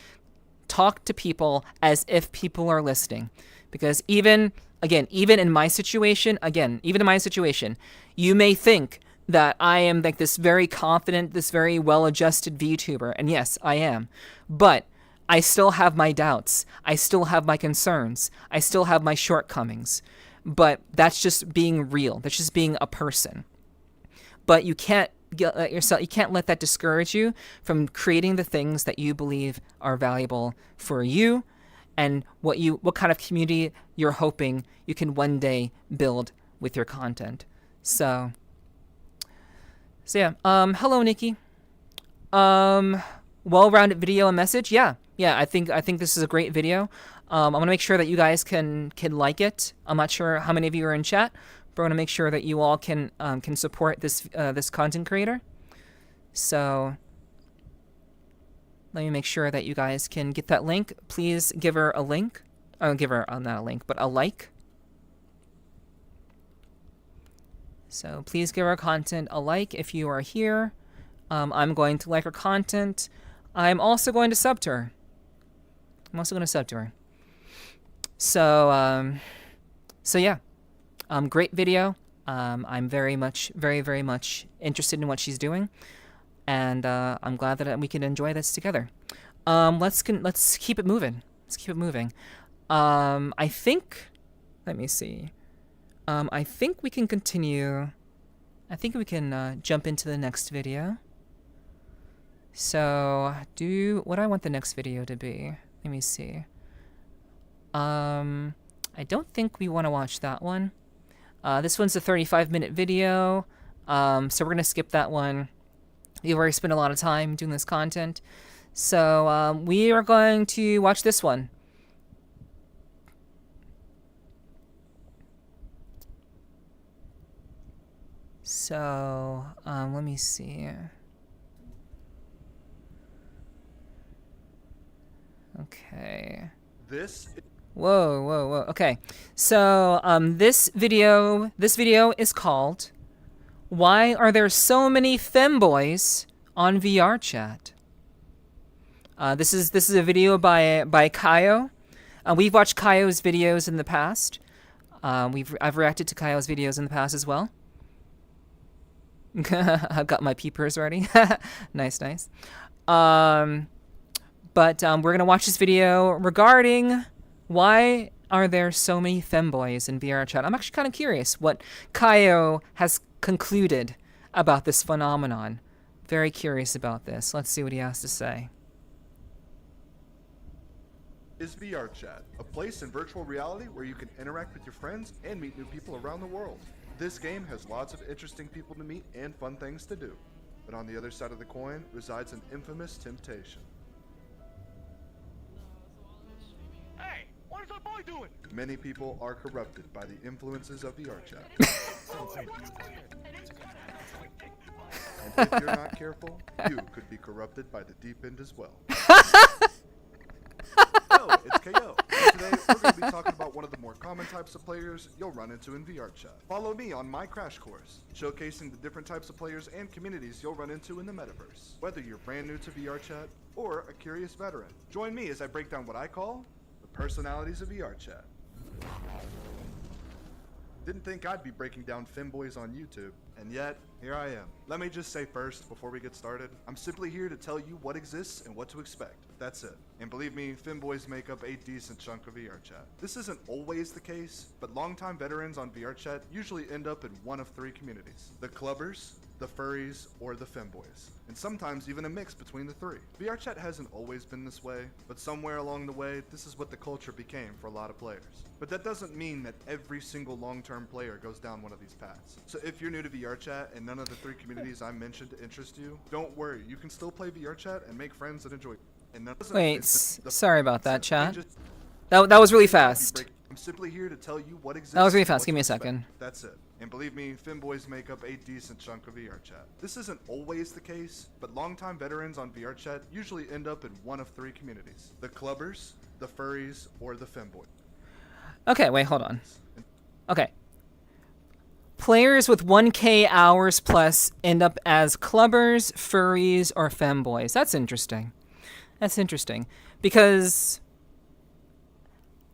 talk to people as if people are listening. Because even in my situation, you may think that I am like this very confident, this very well-adjusted VTuber, and yes, I am. But I still have my doubts. I still have my concerns. I still have my shortcomings. But that's just being real. That's just being a person. But you can't let that discourage you from creating the things that you believe are valuable for you and what kind of community you're hoping you can one day build with your content. So yeah. Hello, Nikki. Well-rounded video and message. Yeah. I think this is a great video. I'm gonna make sure that you guys can like it. I'm not sure how many of you are in chat, but I'm gonna make sure that you all can support this content creator. So let me make sure that you guys can get that link. Please give her a link. Give her not a link, but a like. So please give our content a like if you are here. I'm going to like her content. I'm also going to sub to her. So yeah. Great video. I'm very much interested in what she's doing, and I'm glad that we can enjoy this together. Let's keep it moving. I think, let me see. I think we can continue. I think we can jump into the next video. So, what do I want the next video to be? Let me see. I don't think we want to watch that one. This one's a 35-minute video, so we're gonna skip that one. We've already spent a lot of time doing this content, so we are going to watch this one. So, let me see. Okay. Whoa. Okay. So, this video is called "Why Are There So Many Femboys on VRCHAT?" This is a video by Kaio. We've watched Kaio's videos in the past. I've reacted to Kaio's videos in the past as well. I've got my peepers ready. Nice. But we're gonna watch this video regarding why are there so many femboys in VRCHAT. I'm actually kind of curious what Kaio has concluded about this phenomenon. Very curious about this. Let's see what he has to say. Is VRCHAT, a place in virtual reality where you can interact with your friends and meet new people around the world. This game has lots of interesting people to meet and fun things to do. But on the other side of the coin resides an infamous temptation. Hey, what is our boy doing? Many people are corrupted by the influences of VRCHAT. And if you're not careful, you could be corrupted by the deep end as well. Hello, it's KO. And today we're going to be talking about one of the more common types of players you'll run into in VRCHAT. Follow me on my crash course, showcasing the different types of players and communities you'll run into in the metaverse. Whether you're brand new to VRCHAT or a curious veteran, join me as I break down what I call the personalities of VRCHAT. Didn't think I'd be breaking down femboys on YouTube, and yet, here I am. Let me just say first, before we get started, I'm simply here to tell you what exists and what to expect. That's it. And believe me, femboys make up a decent chunk of VRCHAT. This isn't always the case, but longtime veterans on VRCHAT usually end up in one of three communities: the clubbers, the furries, or the femboys, and sometimes even a mix between the three. VRCHAT hasn't always been this way, but somewhere along the way, this is what the culture became for a lot of players. But that doesn't mean that every single long-term player goes down one of these paths. So if you're new to VRCHAT and none of the three communities I mentioned interest you, don't worry, you can still play VRCHAT and make friends that enjoy. And wait, sorry about that, chat. That was really fast. I'm simply here to tell you what exists. That was really fast. Give me a second. That's it. And believe me, femboys make up a decent chunk of VRCHAT. This isn't always the case, but longtime veterans on VRCHAT usually end up in one of three communities: the clubbers, the furries, or the femboys. Okay, wait, hold on. Okay. Players with 1K hours plus end up as clubbers, furries, or femboys. That's interesting. That's interesting. Because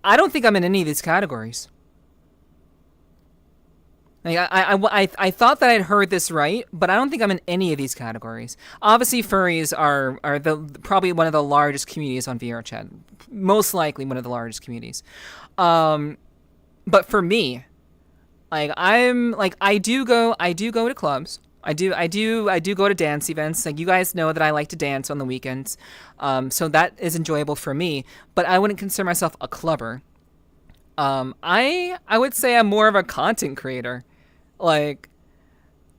I don't think I'm in any of these categories. Like, I thought that I'd heard this right, but I don't think I'm in any of these categories. Obviously, furries are probably one of the largest communities on VRChat. Most likely one of the largest communities. But for me, like I do go to clubs. I do go to dance events. Like, you guys know that I like to dance on the weekends. So that is enjoyable for me, but I wouldn't consider myself a clubber. I would say I'm more of a content creator. Like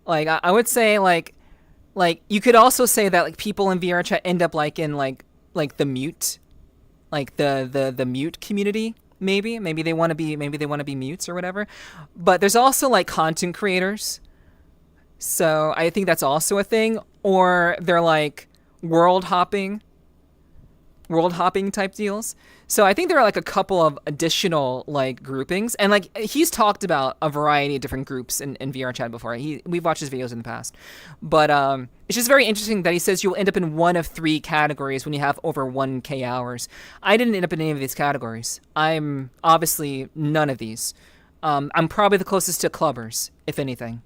I would say like you could also say that like people in VRChat end up like in like the mute, like the mute community. Maybe they want to be mutes or whatever. But there's also like content creators. So I think that's also a thing. Or they're like world hopping type deals. So I think there are like a couple of additional like groupings, and like he's talked about a variety of different groups in VRChat before. We've watched his videos in the past, but it's just very interesting that he says you'll end up in one of three categories when you have over 1K hours. I didn't end up in any of these categories. I'm obviously none of these. I'm probably the closest to clubbers, if anything.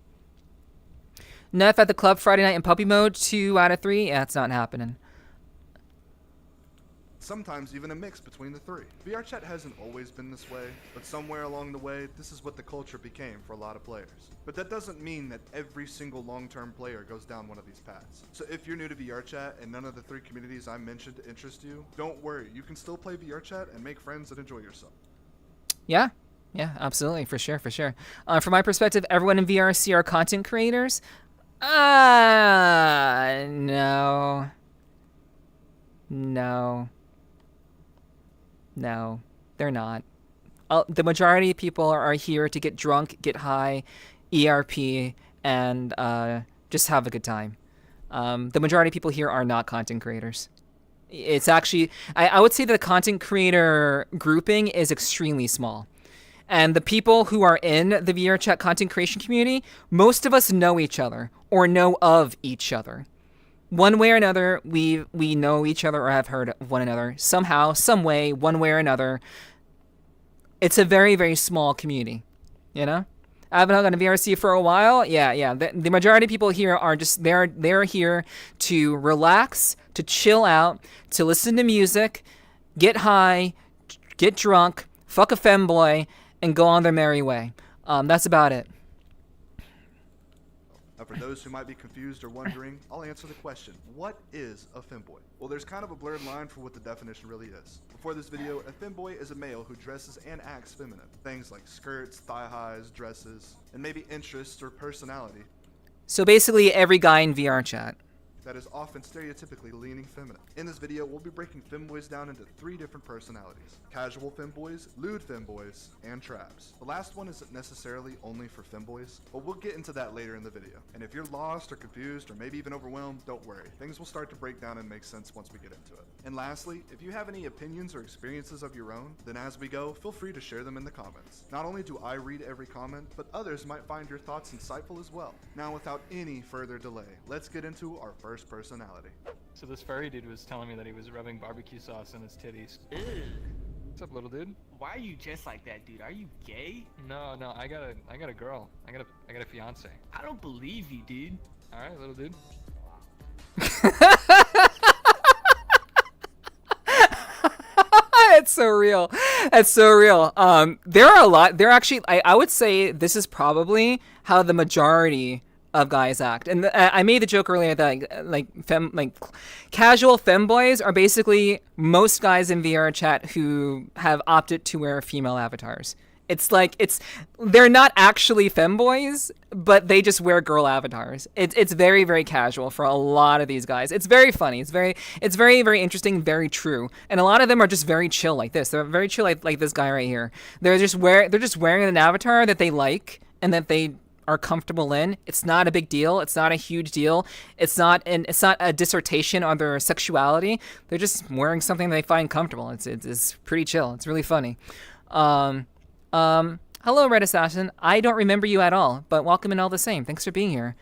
Neff at the club Friday night in puppy mode, 2 out of 3. Yeah, it's not happening. sometimes even a mix between the three. VRChat hasn't always been this way, but somewhere along the way, this is what the culture became for a lot of players. But that doesn't mean that every single long-term player goes down one of these paths. So if you're new to VRChat and none of the three communities I mentioned interest you, don't worry, you can still play VRChat and make friends and enjoy yourself. Yeah, absolutely, for sure. From my perspective, everyone in VRC are content creators. No, they're not. The majority of people are here to get drunk, get high, ERP, and just have a good time. The majority of people here are not content creators. It's actually, I would say that the content creator grouping is extremely small. And the people who are in the VRChat content creation community, most of us know each other or know of each other. One way or another, we know each other or have heard of one another somehow, some way, one way or another. It's a very, very small community, you know? I've been on VRC for a while. Yeah. The majority of people here are just they're here to relax, to chill out, to listen to music, get high, get drunk, fuck a femboy, and go on their merry way. That's about it. Now, for those who might be confused or wondering, I'll answer the question. What is a femboy? Well, there's kind of a blurred line for what the definition really is. Before this video, a femboy is a male who dresses and acts feminine. Things like skirts, thigh highs, dresses, and maybe interests or personality. So basically every guy in VRChat. That is often stereotypically leaning feminine. In this video, we'll be breaking femboys down into 3 different personalities: casual femboys, lewd femboys, and traps. The last one isn't necessarily only for femboys, but we'll get into that later in the video. And if you're lost or confused or maybe even overwhelmed, don't worry. Things will start to break down and make sense once we get into it. And lastly, if you have any opinions or experiences of your own, then as we go, feel free to share them in the comments. Not only do I read every comment, but others might find your thoughts insightful as well. Now, without any further delay, let's get into our first personality. So this furry dude was telling me that he was rubbing barbecue sauce in his titties. Ugh. What's up, little dude? Why are you dressed like that, dude? Are you gay? No, I got a girl. I got a fiance. I don't believe you, dude. All right, little dude. It's so real. That's so real. There are a lot. There actually, I would say this is probably how the majority of guys act. And I made the joke earlier that like casual femboys are basically most guys in VRChat who have opted to wear female avatars. It's like they're not actually femboys, but they just wear girl avatars. It's very, very casual for a lot of these guys. It's very funny. It's very, very interesting, very true. And a lot of them are just very chill like this. They're very chill like this guy right here. They're just wearing an avatar that they like and that they are comfortable in. It's not a big deal. It's not a huge deal. It's not a dissertation on their sexuality. They're just wearing something they find comfortable. It's pretty chill. It's really funny. Hello, Red Assassin. I don't remember you at all, but welcome in all the same. Thanks for being here.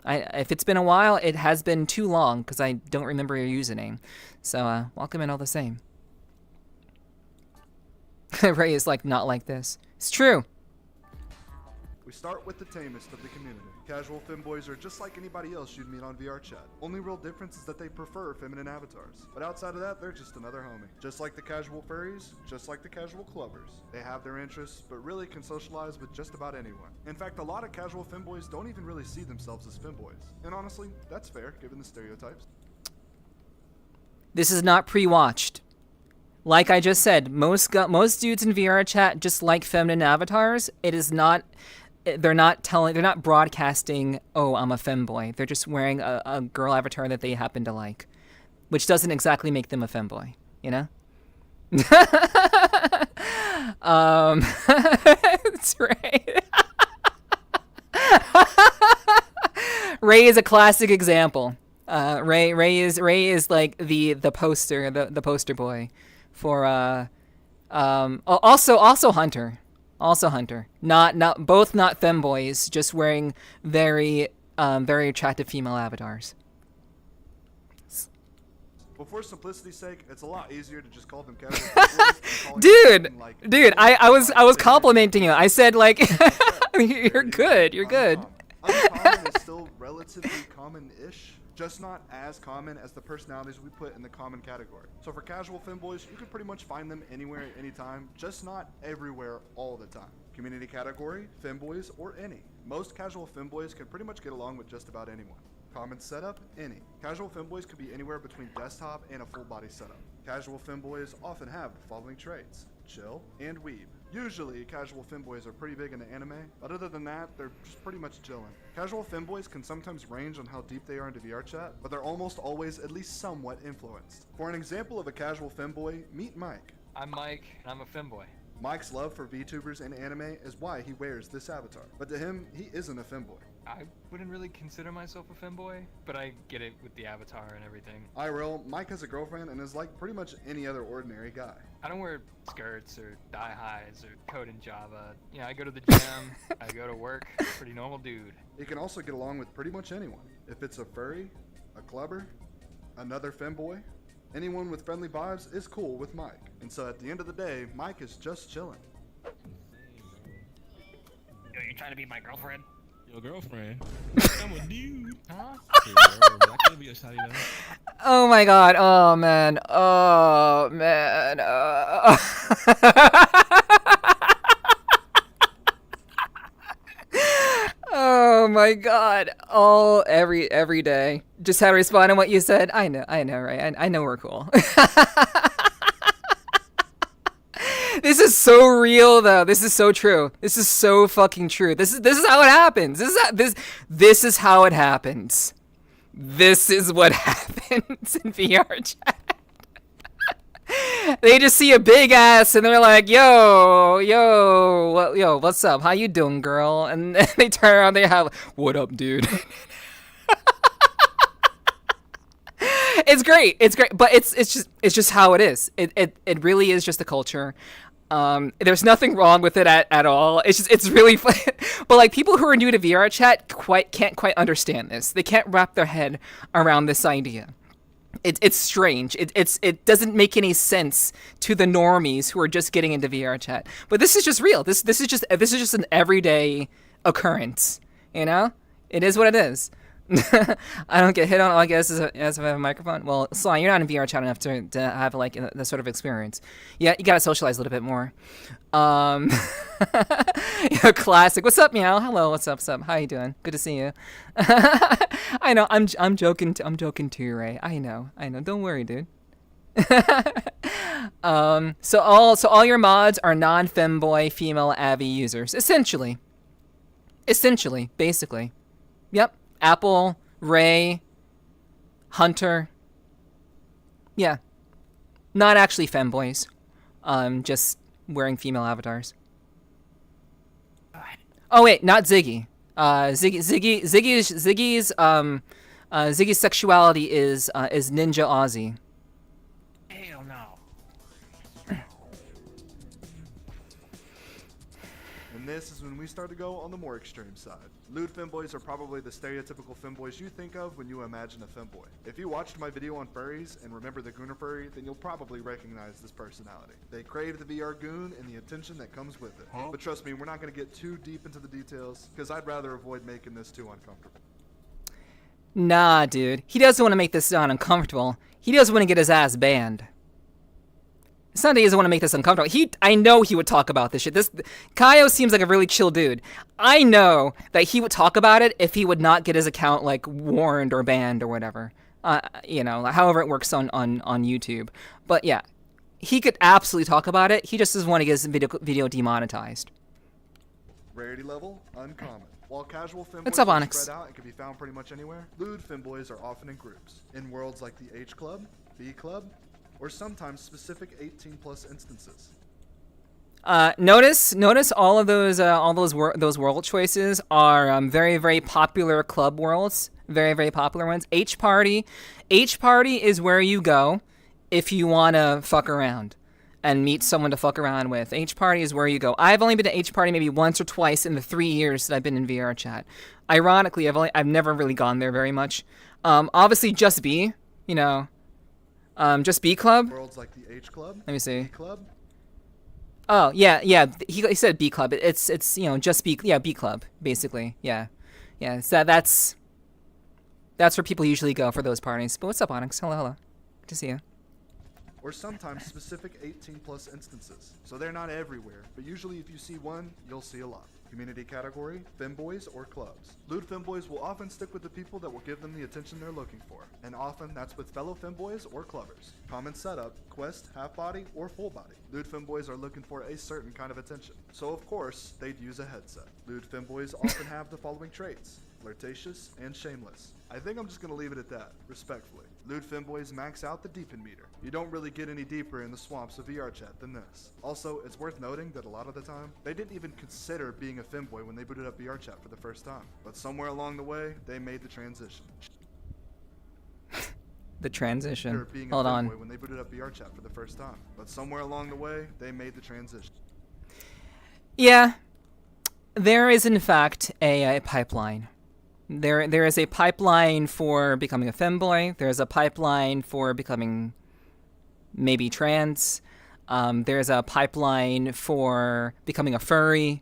If it's been a while, it has been too long because I don't remember your username. So, welcome in all the same. Ray is like, not like this. It's true. We start with the tamest of the community. Casual femboys are just like anybody else you'd meet on VRChat. Only real difference is that they prefer feminine avatars. But outside of that, they're just another homie. Just like the casual furries, just like the casual clubbers. They have their interests, but really can socialize with just about anyone. In fact, a lot of casual femboys don't even really see themselves as femboys. And honestly, that's fair, given the stereotypes. This is not pre-watched. Like I just said, most dudes in VRChat just like feminine avatars. It is not... They're not broadcasting, oh, I'm a femboy. They're just wearing a girl avatar that they happen to like, which doesn't exactly make them a femboy, you know? That's right. Ray is a classic example. Ray is like the poster boy for also Hunter. Also Hunter. Both not femboys, just wearing very attractive female avatars. But for simplicity's sake, it's a lot easier to just call them casual femboys. Dude, I was complimenting you. I said like you're good. Uncommon is still relatively common-ish. just not as common as the personalities we put in the common category. So for casual femboys, you can pretty much find them anywhere at any time, just not everywhere all the time. Community category, femboys, or any. Most casual femboys can pretty much get along with just about anyone. Common setup, any. Casual femboys could be anywhere between desktop and a full body setup. Casual femboys often have the following traits: chill and weeb. Usually, casual femboys are pretty big into anime, but other than that, they're just pretty much chilling. Casual femboys can sometimes range on how deep they are into VRCHAT, but they're almost always at least somewhat influenced. For an example of a casual femboy, meet Mike. I'm Mike, and I'm a femboy. Mike's love for VTubers and anime is why he wears this avatar, but to him, he isn't a femboy. I wouldn't really consider myself a femboy, but I get it with the avatar and everything. IRL, Mike has a girlfriend and is like pretty much any other ordinary guy. I don't wear skirts or thigh highs or code in Java. You know, I go to the gym, I go to work, pretty normal dude. He can also get along with pretty much anyone. If it's a furry, a clubber, another femboy, anyone with friendly vibes is cool with Mike. And so at the end of the day, Mike is just chilling. Yo, you trying to be my girlfriend? Your girlfriend? I'm a dude. Huh? I can't be a shawty though. Oh my god. Oh man. Oh man. Oh my god. Every day. Just had to respond on what you said. I know, right? I know we're cool. This is so real, though. This is so true. This is so fucking true. This is how it happens. This is how it happens. This is what happens in VRCHAT. They just see a big ass and they're like, yo, what's up? How you doing, girl? And then they turn around, they have, what up, dude? It's great, but it's just how it is. It really is just the culture. There's nothing wrong with it at all. It's really fun. But like people who are new to VRCHAT can't quite understand this. They can't wrap their head around this idea. It's strange. It doesn't make any sense to the normies who are just getting into VRCHAT. But this is just real. This is just an everyday occurrence. You know, it is what it is. I don't get hit on, I guess, as if I have a microphone. Well, Sly, you're not in VR chat enough to have like that sort of experience. Yeah, you gotta socialize a little bit more. Classic. What's up, meow? Hello. What's up? How you doing? Good to see you. I know. I'm joking. I'm joking too, Ray. I know. Don't worry, dude. So all your mods are non-femboy female Avi users, essentially, basically. Yep. Apple, Ray, Hunter. Yeah. Not actually femboys. Just wearing female avatars. Oh wait, not Ziggy. Ziggy's sexuality is Ninja Aussie. Hell no. And this is when we start to go on the more extreme side. Lewd femboys are probably the stereotypical femboys you think of when you imagine a femboy. If you watched my video on furries and remember the Gooner furry, then you'll probably recognize this personality. They crave the VR goon and the attention that comes with it. But trust me, we're not going to get too deep into the details, because I'd rather avoid making this too uncomfortable. Nah, dude. He doesn't want to make this uncomfortable. He doesn't want to get his ass banned. It's not that he doesn't want to make this uncomfortable. I know he would talk about this shit. Kaio seems like a really chill dude. I know that he would talk about it if he would not get his account like warned or banned or whatever. However it works on YouTube. But yeah, he could absolutely talk about it. He just doesn't want to get his video demonetized. Rarity level, uncommon. While casual femboys What's up, are Onyx? spread out and can be found pretty much anywhere, lewd femboys are often in groups. In worlds like the H Club, B Club, or sometimes specific 18+ instances. Notice all of those world choices are very, very popular club worlds, very, very popular ones. H Party is where you go if you want to fuck around and meet someone to fuck around with. H Party is where you go. I've only been to H Party maybe once or twice in the 3 years that I've been in VR chat. Ironically, I've never really gone there very much. Obviously, Just B, Just B Club. Worlds like the H Club. Let me see. B Club. Oh yeah. He said B Club. It's Just B. Yeah, B Club basically. Yeah. So that's That's where people usually go for those parties. But what's up, Onyx? Hello, hello. Good to see you. Or sometimes specific 18+ instances. So they're not everywhere, but usually if you see one, you'll see a lot. Community category, femboys or clubs. Lewd femboys will often stick with the people that will give them the attention they're looking for, and often that's with fellow femboys or clubbers. Common setup, quest, half body, or full body. Lewd femboys are looking for a certain kind of attention, so of course, they'd use a headset. Lewd femboys often have the following traits: flirtatious and shameless. I think I'm just gonna leave it at that, respectfully. Lewd femboys max out the deepen meter. You don't really get any deeper in the swamps of VRCHAT than this. Also, it's worth noting that a lot of the time, they didn't even consider being a femboy when they booted up VRCHAT for the first time. But somewhere along the way, they made the transition. The transition. Being Hold a on. femboy when they booted up VRCHAT for the first time. But somewhere along the way, they made the transition. Yeah, there is in fact a pipeline. There is a pipeline for becoming a femboy. There's a pipeline for becoming maybe trans. There's a pipeline for becoming a furry.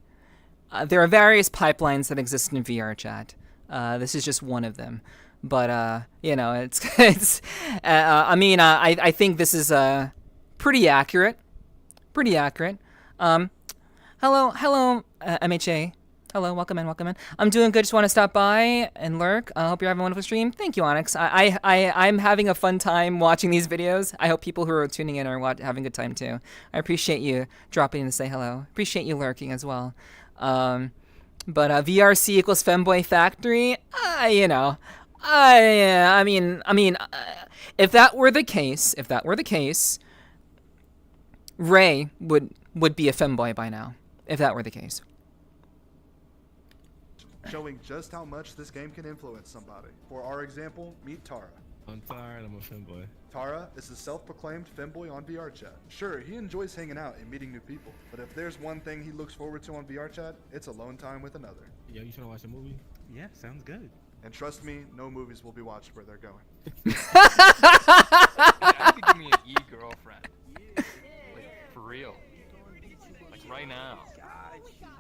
There are various pipelines that exist in VRCHAT. This is just one of them. But you know, it's I mean, I think this is pretty accurate. Pretty accurate. Hello, MHA. Hello, welcome in. I'm doing good. Just want to stop by and lurk. I hope you're having a wonderful stream. Thank you, Onyx. I'm having a fun time watching these videos. I hope people who are tuning in are having a good time too. I appreciate you dropping in to say hello. Appreciate you lurking as well. But VRC equals Femboy Factory. You know, I mean, if that were the case, Ray would be a femboy by now. If that were the case. Showing just how much this game can influence somebody. For our example, meet Tara. I'm tired, I'm a femboy. Tara is a self-proclaimed femboy on VRCHAT. Sure, he enjoys hanging out and meeting new people, but if there's one thing he looks forward to on VRCHAT, it's alone time with another. Yo, you trying to watch a movie? Yeah, sounds good. And trust me, no movies will be watched where they're going. I could give me an e-girlfriend. Like, for real. Like, right now.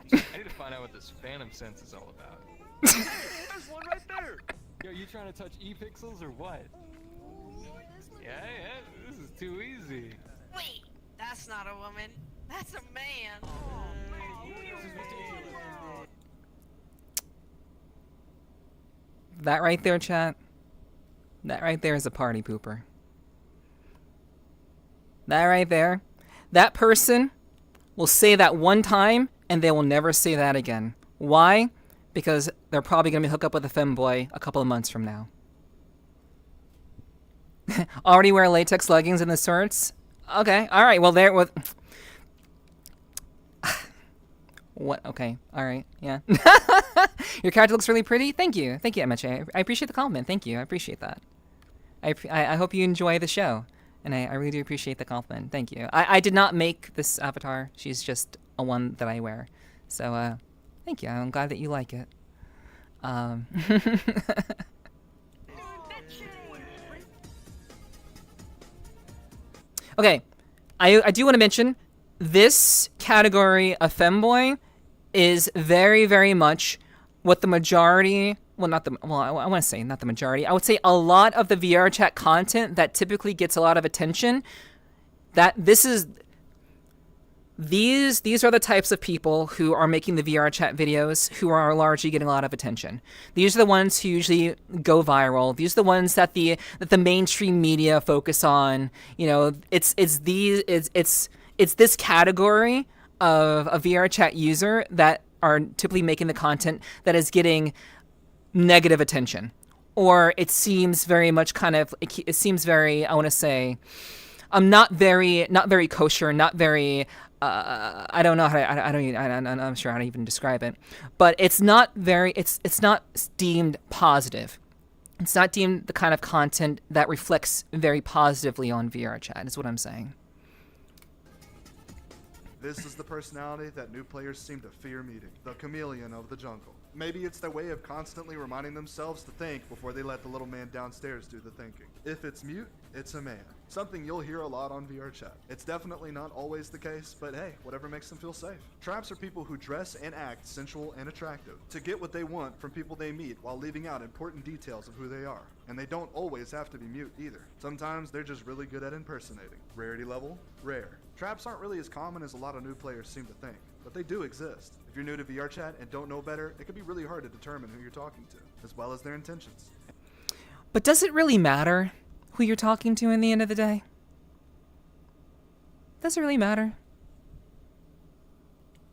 I need to find out what this phantom sense is all about. There's one right there! Yo, you trying to touch e-pixels or what? Yeah, this is too easy. Wait, that's not a woman. That's a man. This is ridiculous. That right there, chat. That right there is a party pooper. That right there. That person will say that one time and they will never say that again. Why? Because they're probably going to be hooked up with a femboy a couple of months from now. Already wear latex leggings and the sorts? Okay, alright, well there was... What? Okay, alright, yeah. Your character looks really pretty? Thank you, MHA. I appreciate the compliment, thank you, I appreciate that. I hope you enjoy the show. And I really do appreciate the compliment, thank you. I did not make this avatar, she's just a one that I wear. So, thank you, I'm glad that you like it. Okay, I do want to mention, this category of femboy is very, very much what the majority, I want to say not the majority, I would say a lot of the VRCHAT content that typically gets a lot of attention, these are the types of people who are making the VRCHAT videos who are largely getting a lot of attention. These are the ones who usually go viral. These are the ones that the mainstream media focus on. You know, it's this category of a VRCHAT user that are typically making the content that is getting negative attention, or it seems very much it seems very, I want to say, not very kosher, not very. I don't know how to, I'm not sure how to even describe it, but it's not very, it's not deemed positive. It's not deemed the kind of content that reflects very positively on VRCHAT, is what I'm saying. This is the personality that new players seem to fear meeting, the chameleon of the jungle. Maybe it's their way of constantly reminding themselves to think before they let the little man downstairs do the thinking. If it's mute, it's a man. Something you'll hear a lot on VRCHAT. It's definitely not always the case, but hey, whatever makes them feel safe. Traps are people who dress and act sensual and attractive to get what they want from people they meet while leaving out important details of who they are. And they don't always have to be mute either. Sometimes they're just really good at impersonating. Rarity level, rare. Traps aren't really as common as a lot of new players seem to think, but they do exist. If you're new to VRCHAT and don't know better, it can be really hard to determine who you're talking to, as well as their intentions. But does it really matter who you're talking to in the end of the day? Does it really matter?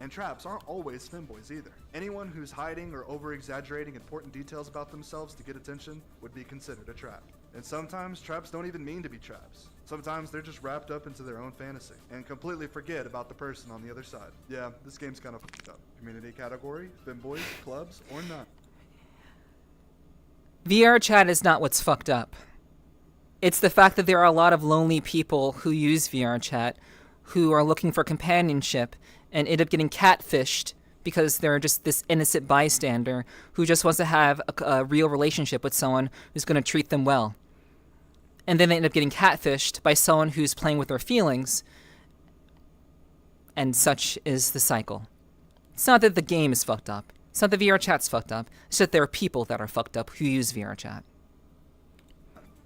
And traps aren't always femboys either. Anyone who's hiding or over-exaggerating important details about themselves to get attention would be considered a trap. And sometimes traps don't even mean to be traps. Sometimes they're just wrapped up into their own fantasy and completely forget about the person on the other side. Yeah, this game's kind of fucked up. Community category, femboys, clubs, or none. VRCHAT is not what's fucked up. It's the fact that there are a lot of lonely people who use VRCHAT who are looking for companionship and end up getting catfished because they're just this innocent bystander who just wants to have a real relationship with someone who's going to treat them well. And then they end up getting catfished by someone who's playing with their feelings, and such is the cycle. It's not that the game is fucked up. It's not that VRChat's fucked up. It's that there are people that are fucked up who use VRChat.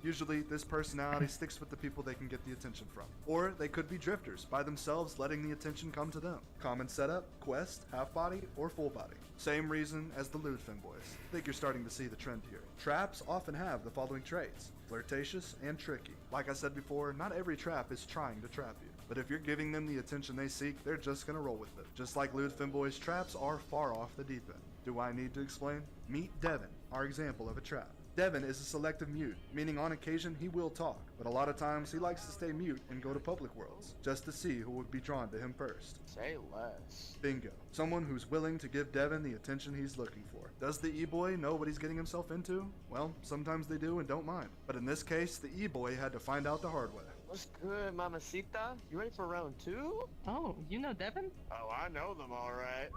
Usually, this personality sticks with the people they can get the attention from. Or they could be drifters, by themselves letting the attention come to them. Common setup, quest, half body, or full body. Same reason as the lewd femboys. Think you're starting to see the trend here. Traps often have the following traits: flirtatious and tricky. Like I said before, not every trap is trying to trap you. But if you're giving them the attention they seek, they're just gonna roll with it. Just like lewd femboys, traps are far off the deep end. Do I need to explain? Meet Devin, our example of a trap. Devin is a selective mute, meaning on occasion he will talk, but a lot of times he likes to stay mute and go to public worlds, just to see who would be drawn to him first. Say less. Bingo. Someone who's willing to give Devin the attention he's looking for. Does the e-boy know what he's getting himself into? Well, sometimes they do and don't mind. But in this case, the e-boy had to find out the hard way. What's good, mamacita? You ready for round 2? Oh, you know Devin? Oh, I know them alright.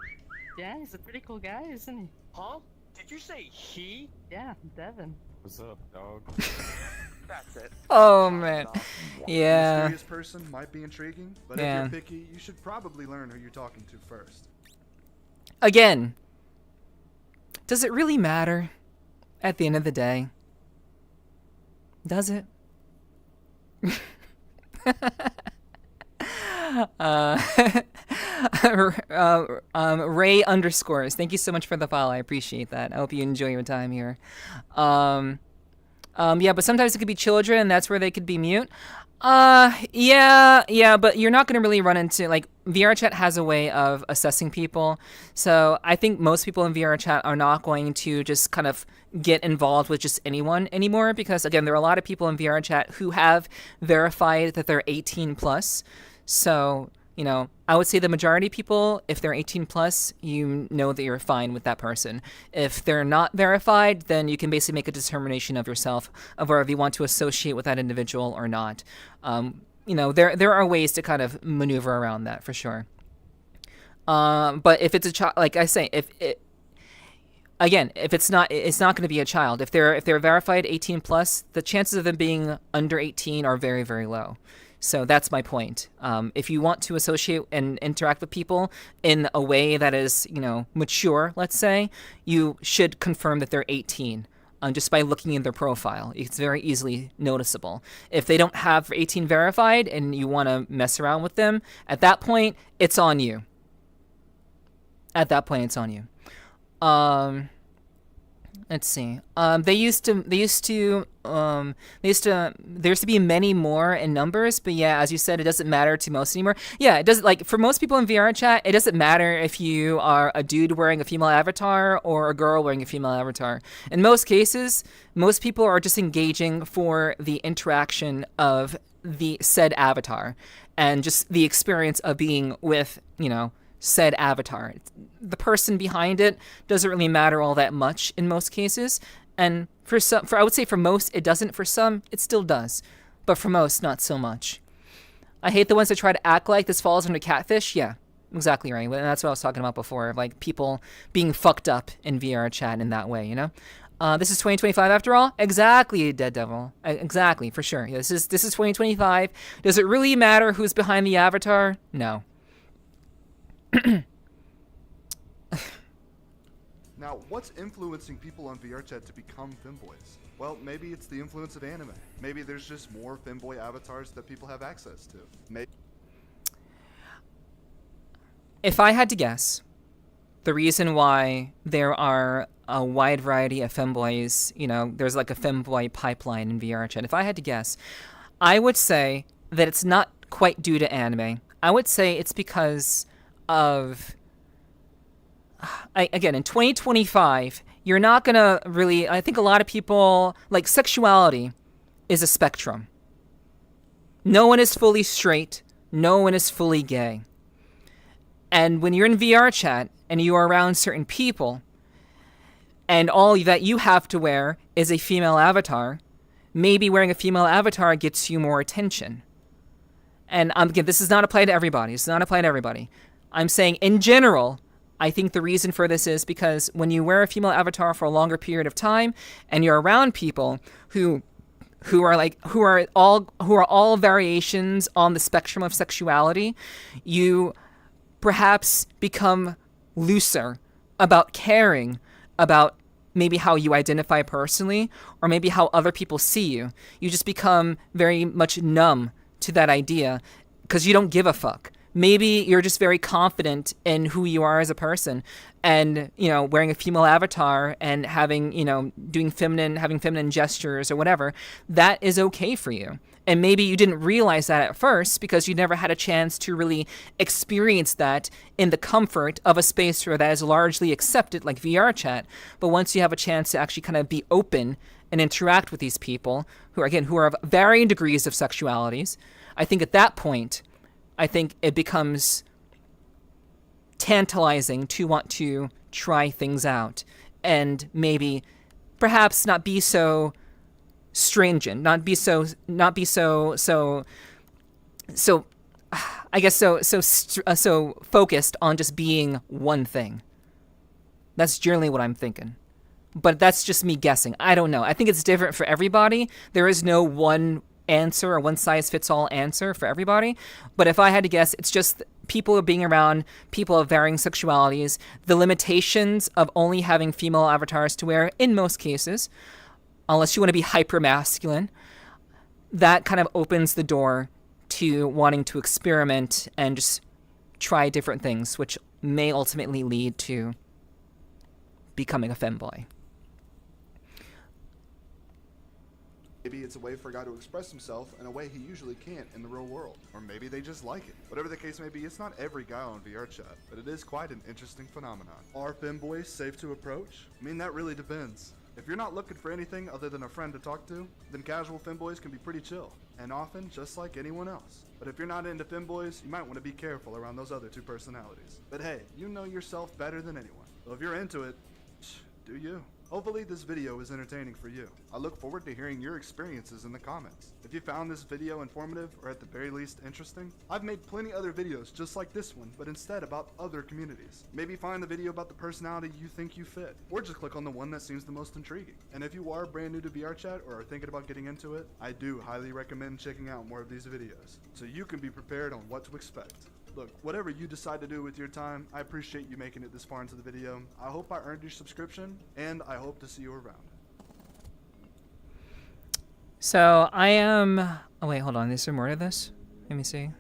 Yeah, he's a pretty cool guy, isn't he? Huh? Did you say he? Yeah, Devin. What's up, dog? That's it. Oh, man. A Yeah. mysterious person might be intriguing, but Yeah. if you're picky, you should probably learn who you're talking to first. Again, does it really matter at the end of the day? Does it? Ray underscores. Thank you so much for the follow. I appreciate that. I hope you enjoy your time here. Yeah, but sometimes it could be children, and that's where they could be mute. Yeah, but you're not going to really run into, like, VRChat has a way of assessing people. So I think most people in VRChat are not going to just kind of get involved with just anyone anymore because, again, there are a lot of people in VRChat who have verified that they're 18 plus. So, you know, I would say the majority of people, if they're 18 plus, you know that you're fine with that person. If they're not verified, then you can basically make a determination of yourself of whether you want to associate with that individual or not. You know, there are ways to kind of maneuver around that for sure. But if it's a child, like I say, if it's not going to be a child. If they're verified 18 plus, the chances of them being under 18 are very, very low. So that's my point. If you want to associate and interact with people in a way that is, you know, mature, let's say, you should confirm that they're 18 just by looking in their profile. It's very easily noticeable. If they don't have 18 verified and you want to mess around with them, at that point, it's on you. Let's see. There used to be many more in numbers, but yeah, as you said, it doesn't matter to most anymore. Yeah, it doesn't, like, for most people in VRChat, it doesn't matter if you are a dude wearing a female avatar or a girl wearing a female avatar. In most cases, most people are just engaging for the interaction of the said avatar and just the experience of being with, you know, said avatar. The person behind it doesn't really matter all that much in most cases, and I would say for most it doesn't. For some it still does, but for most not so much. I hate the ones that try to act like this falls under catfish. Yeah, exactly right. And that's what I was talking about before, like people being fucked up in VR chat in that way, you know? This is 2025 after all? Exactly, Dead Devil. Exactly, for sure. Yeah, this is 2025. Does it really matter who's behind the avatar? No. Now, what's influencing people on VRChat to become femboys? Well, maybe it's the influence of anime. Maybe there's just more femboy avatars that people have access to. If I had to guess, the reason why there are a wide variety of femboys, you know, there's like a femboy pipeline in VRChat. If I had to guess, I would say that it's not quite due to anime. I would say it's because of, again, in 2025, you're not gonna really, I think a lot of people, like sexuality is a spectrum. No one is fully straight. No one is fully gay. And when you're in VRChat and you are around certain people, and all that you have to wear is a female avatar, maybe wearing a female avatar gets you more attention. And again, this does not apply to everybody. This does not apply to everybody. I'm saying in general, I think the reason for this is because when you wear a female avatar for a longer period of time and you're around people who are all variations on the spectrum of sexuality, you perhaps become looser about caring about maybe how you identify personally or maybe how other people see you. You just become very much numb to that idea because you don't give a fuck. Maybe you're just very confident in who you are as a person, and, you know, wearing a female avatar and having, you know, having feminine gestures or whatever, that is okay for you. And maybe you didn't realize that at first because you never had a chance to really experience that in the comfort of a space where that is largely accepted, like VRChat. But once you have a chance to actually kind of be open and interact with these people who are of varying degrees of sexualities, I think at that point, I think it becomes tantalizing to want to try things out and maybe perhaps not be so stringent, not be so focused on just being one thing. That's generally what I'm thinking. But that's just me guessing. I don't know. I think it's different for everybody. There is no one answer or one size fits all answer for everybody. But if I had to guess, it's just people being around people of varying sexualities, the limitations of only having female avatars to wear in most cases, unless you want to be hyper masculine, that kind of opens the door to wanting to experiment and just try different things, which may ultimately lead to becoming a femboy. Maybe it's a way for a guy to express himself in a way he usually can't in the real world. Or maybe they just like it. Whatever the case may be, it's not every guy on VRChat, but it is quite an interesting phenomenon. Are femboys safe to approach? I mean, that really depends. If you're not looking for anything other than a friend to talk to, then casual femboys can be pretty chill, and often just like anyone else. But if you're not into femboys, you might want to be careful around those other two personalities. But hey, you know yourself better than anyone. So if you're into it, do you. Hopefully this video was entertaining for you. I look forward to hearing your experiences in the comments. If you found this video informative or at the very least interesting, I've made plenty other videos just like this one, but instead about other communities. Maybe find the video about the personality you think you fit, or just click on the one that seems the most intriguing. And if you are brand new to VRChat or are thinking about getting into it, I do highly recommend checking out more of these videos, so you can be prepared on what to expect. Look, whatever you decide to do with your time, I appreciate you making it this far into the video. I hope I earned your subscription, and I hope to see you around. So I am... Oh wait, hold on. Is there more to this? Let me see.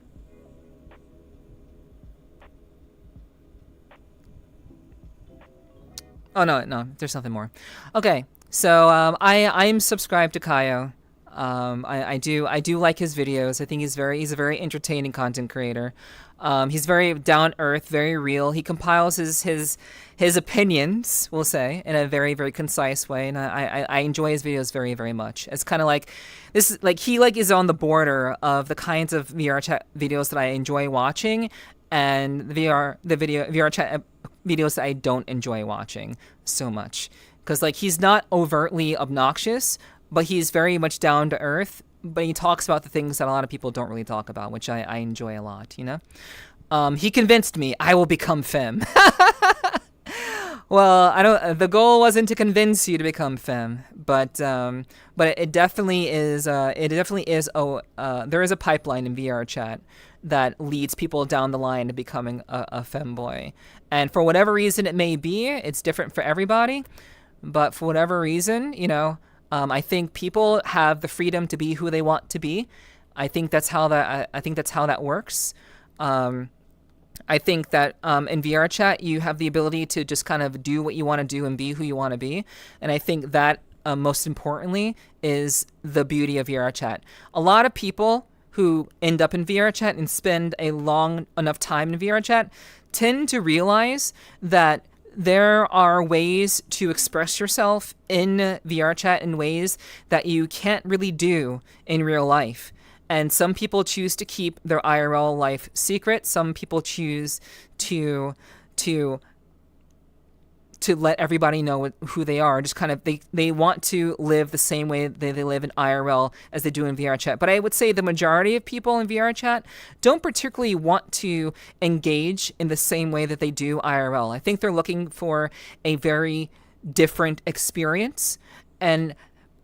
Oh no, there's nothing more. Okay, so I'm subscribed to Kaio. I do like his videos. I think he's a very entertaining content creator. He's very down earth, very real. He compiles his opinions, we'll say, in a very, very concise way, and I enjoy his videos very, very much. It's kind of like this, like he is on the border of the kinds of VRChat videos that I enjoy watching, and the VRChat videos that I don't enjoy watching so much, because like he's not overtly obnoxious, but he's very much down to earth but he talks about the things that a lot of people don't really talk about, which I enjoy a lot, you know? He convinced me I will become femme. Well, I don't. The goal wasn't to convince you to become femme, but it definitely is. It definitely is. There is a pipeline in VRCHAT that leads people down the line to becoming a femboy, and for whatever reason it may be, it's different for everybody. But for whatever reason, you know, I think people have the freedom to be who they want to be. I think that's how that. I think that's how that works. I think that in VRCHAT, you have the ability to just kind of do what you want to do and be who you want to be. And I think that, most importantly, is the beauty of VRCHAT. A lot of people who end up in VRCHAT and spend a long enough time in VRCHAT tend to realize that there are ways to express yourself in VRCHAT in ways that you can't really do in real life. And some people choose to keep their IRL life secret. Some people choose to let everybody know who they are. Just kind of, they want to live the same way they live in IRL as they do in VRChat. But I would say the majority of people in VRChat don't particularly want to engage in the same way that they do IRL. I think they're looking for a very different experience, and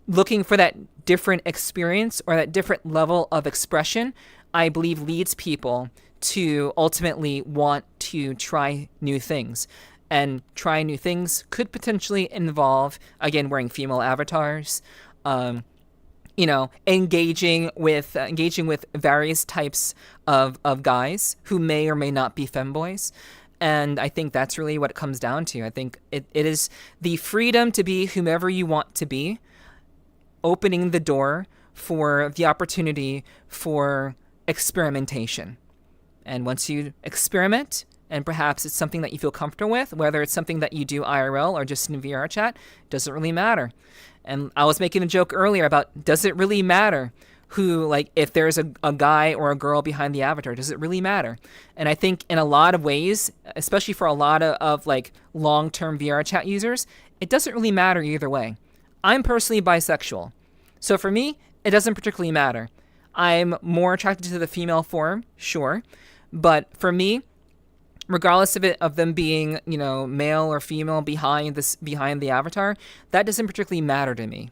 looking for that different experience or that different level of expression, I believe leads people to ultimately want to try new things. And trying new things could potentially involve, again, wearing female avatars, you know, engaging with various types of guys who may or may not be femboys. And I think that's really what it comes down to. I think it is the freedom to be whomever you want to be, opening the door for the opportunity for experimentation. And once you experiment, and perhaps it's something that you feel comfortable with, whether it's something that you do IRL or just in VRChat, doesn't really matter. And I was making a joke earlier about, does it really matter who, like, if there's a guy or a girl behind the avatar, does it really matter? And I think in a lot of ways, especially for a lot of like long-term VRChat users, it doesn't really matter either way. I'm personally bisexual, so for me, it doesn't particularly matter. I'm more attracted to the female form, sure, but for me, regardless of them being, you know, male or female behind the avatar, that doesn't particularly matter to me.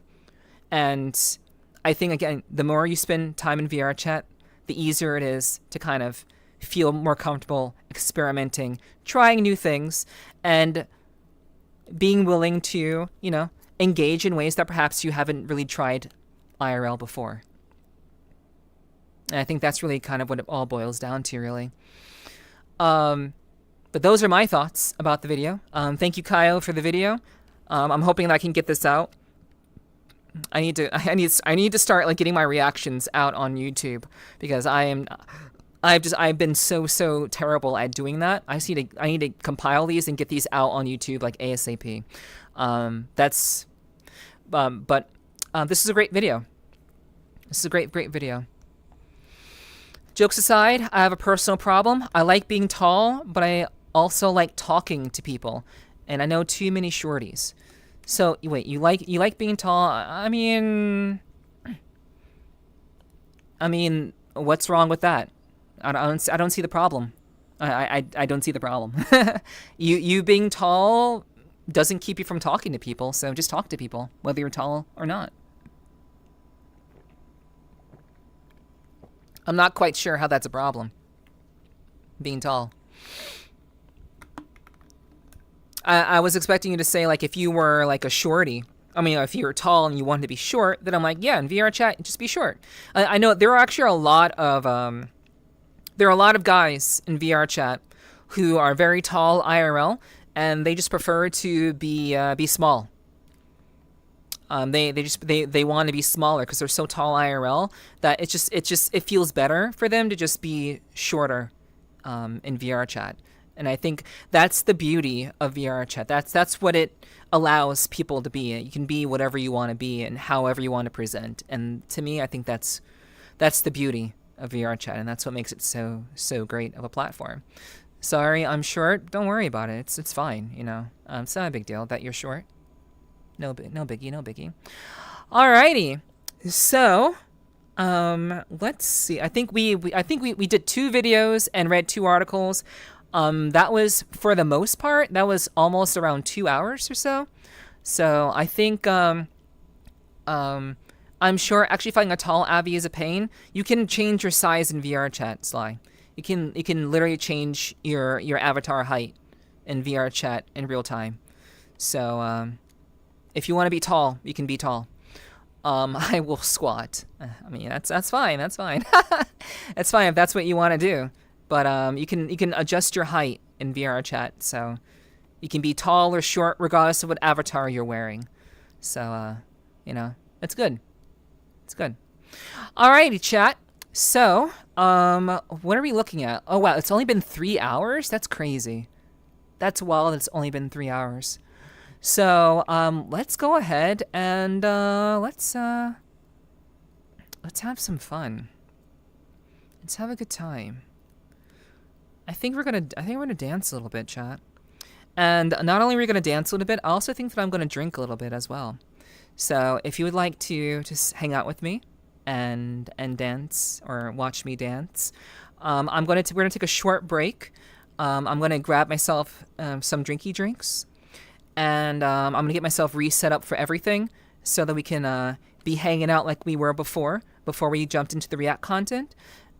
And I think, again, the more you spend time in VRChat, the easier it is to kind of feel more comfortable experimenting, trying new things, and being willing to, you know, engage in ways that perhaps you haven't really tried IRL before. And I think that's really kind of what it all boils down to, really. But those are my thoughts about the video. Thank you, Kyle, for the video. I'm hoping that I can get this out. I need to start like getting my reactions out on YouTube, because I've been so terrible at doing that. I need to compile these and get these out on YouTube like ASAP. But this is a great video. This is a great video. Jokes aside, I have a personal problem. I like being tall, but I also like talking to people, and I know too many shorties. So wait, you like being tall? I mean, what's wrong with that? I don't see the problem. I don't see the problem. You being tall doesn't keep you from talking to people, so just talk to people, whether you're tall or not. I'm not quite sure how that's a problem, being tall. I was expecting you to say, like, if you were, like, a shorty, if you were tall and you wanted to be short, then I'm like, yeah, in VRChat, just be short. I know there are actually a lot of guys in VRChat who are very tall IRL, and they just prefer to be small. They want to be smaller because they're so tall IRL that it feels better for them to just be shorter in VRChat. And I think that's the beauty of VRChat. That's what it allows people to be. You can be whatever you want to be and however you want to present. And to me, I think that's the beauty of VRChat, and that's what makes it so great of a platform. Sorry, I'm short. Don't worry about it. It's fine. You know, it's not a big deal that you're short. No biggie. Alrighty. So, Let's see. I think we did 2 videos and read 2 articles. That was, for the most part, that was almost around 2 hours or so. So I think I'm sure actually finding a tall Abby is a pain. You can change your size in VRCHAT, Sly. You can literally change your avatar height in VRCHAT in real time. So if you want to be tall, you can be tall. I will squat. I mean, that's fine. That's fine. That's fine if that's what you want to do. But you can adjust your height in VRCHAT, so you can be tall or short regardless of what avatar you're wearing. So you know, it's good. It's good. Alrighty, chat. So what are we looking at? Oh wow, it's only been 3 hours. That's crazy. That's wild. It's only been 3 hours. So let's go ahead and let's have some fun. Let's have a good time. I think we're gonna dance a little bit, chat. And not only are we gonna dance a little bit, I also think that I'm gonna drink a little bit as well. So if you would like to just hang out with me and dance or watch me dance, we're gonna take a short break. I'm gonna grab myself some drinks. And I'm going to get myself reset up for everything so that we can be hanging out like we were before we jumped into the React content.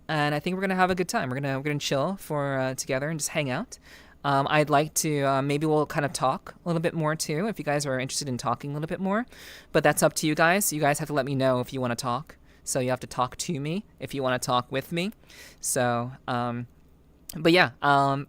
And I think we're going to have a good time. We're going to chill for together and just hang out. I'd like to, maybe we'll kind of talk a little bit more too, if you guys are interested in talking a little bit more. But that's up to you guys. You guys have to let me know if you want to talk. So you have to talk to me if you want to talk with me. So, but yeah,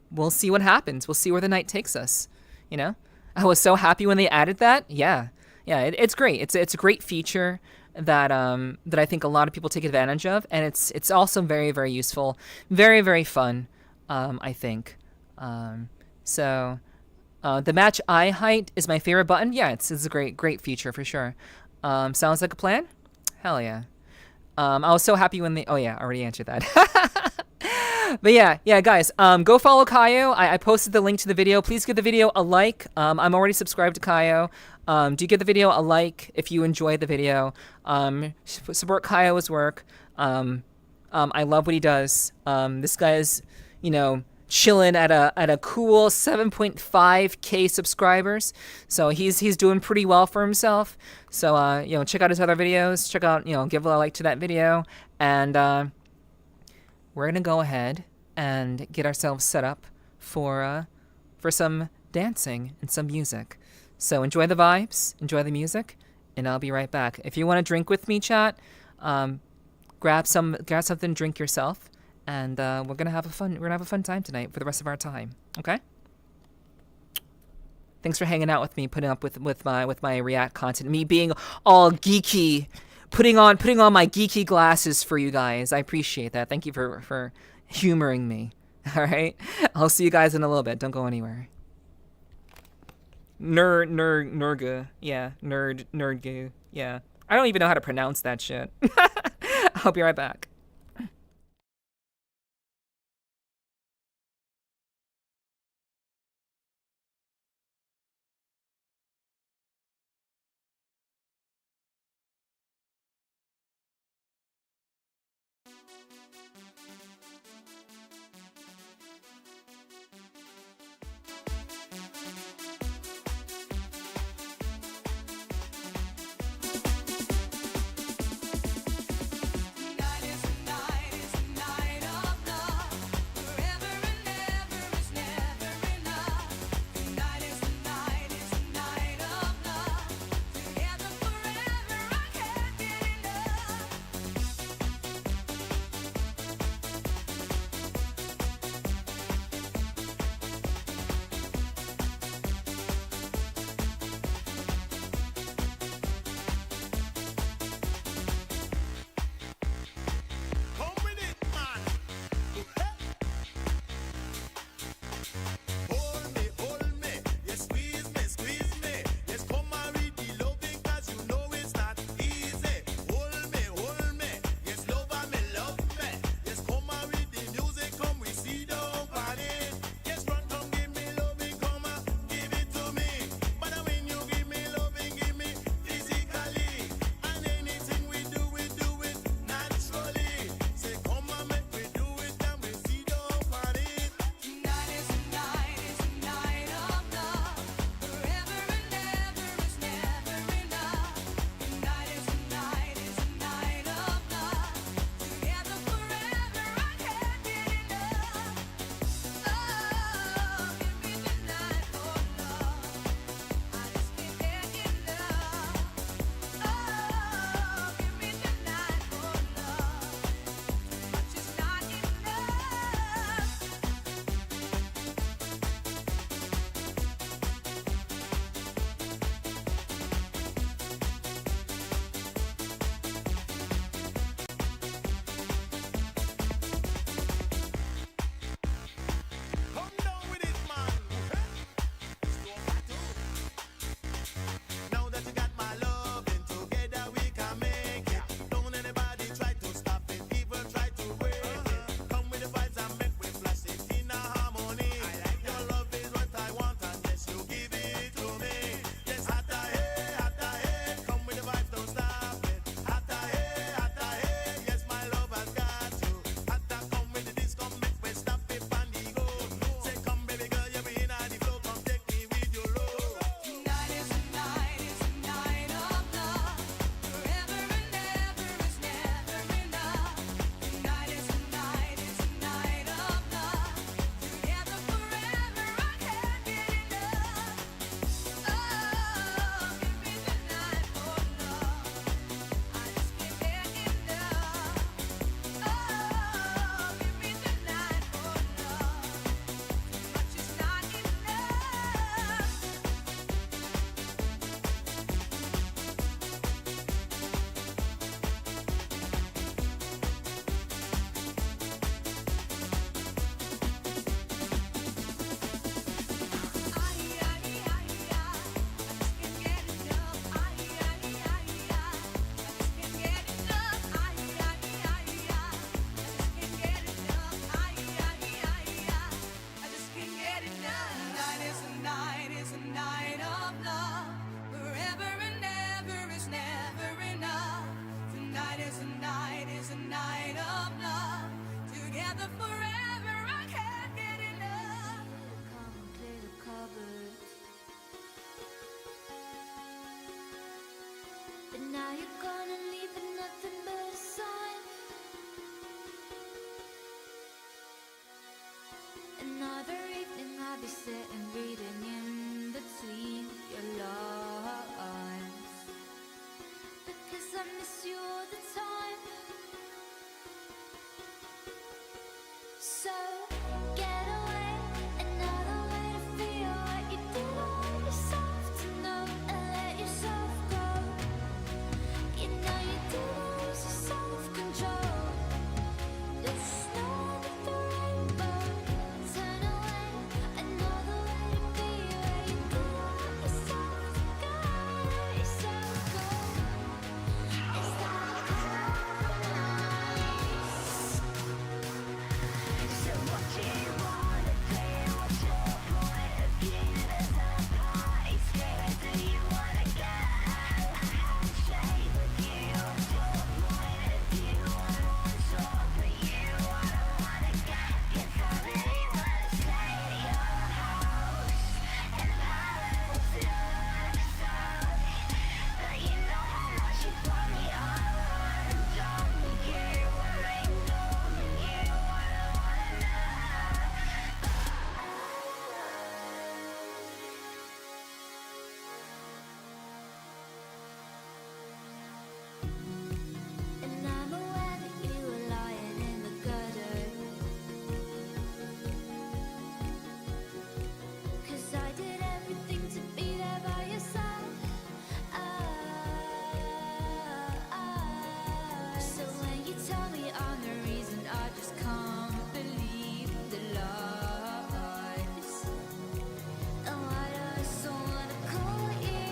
we'll see what happens. We'll see where the night takes us, you know? I was so happy when they added that. Yeah, it's great. It's a great feature that that I think a lot of people take advantage of, and it's also very, very useful, very, very fun. I think. So the match eye height is my favorite button. Yeah, it's a great feature for sure. Sounds like a plan. Hell yeah. I was so happy when they. Oh yeah, I already answered that. But yeah, guys, go follow Kaio. I posted the link to the video. Please give the video a like. I'm already subscribed to Kaio. Do give the video a like if you enjoyed the video. Support Kaio's work. I love what he does. This guy's, you know, chilling at a cool 7.5k subscribers. So he's doing pretty well for himself. So you know, check out his other videos. Check out, you know, give a like to that video, and we're gonna go ahead and get ourselves set up for some dancing and some music. So enjoy the vibes, enjoy the music, and I'll be right back. If you want to drink with me, chat, grab something, drink yourself, and we're gonna have a fun time tonight for the rest of our time. Okay? Thanks for hanging out with me, putting up with my React content, me being all geeky. Putting on my geeky glasses for you guys. I appreciate that. Thank you for humoring me. All right? I'll see you guys in a little bit. Don't go anywhere. Nerdga. Yeah, nerdga. Yeah. I don't even know how to pronounce that shit. I'll be right back. of love. Forever and ever is never enough. Tonight is a night, is a night of love. Together forever, I can't get enough. Come and clear the cupboard. But now you're gonna leave with nothing but a sign. Another evening I'll be sitting reading in between your lines, because I miss you all the time. So get away, another way to feel what you did on yourself to know and let yourself go. You know you did lose your self-control. There's snow under the rainbow. Turn away, another way to be where you did on yourself to go. Let yourself go. Is that nice? So what do you wanna do? What's your point of view? There's no point scared. Do you wanna get out? A handshake with you. What's your point of view? I want talk with you. I don't wanna get 'cause I really wanna stay at your house. And I love to look so. But you know how much you brought me on. I'm done with you. I'm ignoring you. I don't wanna know. And I'm aware that you were lying in the gutter. 'Cause I did everything to be there by your side. So when you tell me I'm the reason, I just can't believe the lies. And why do I so wanna call you?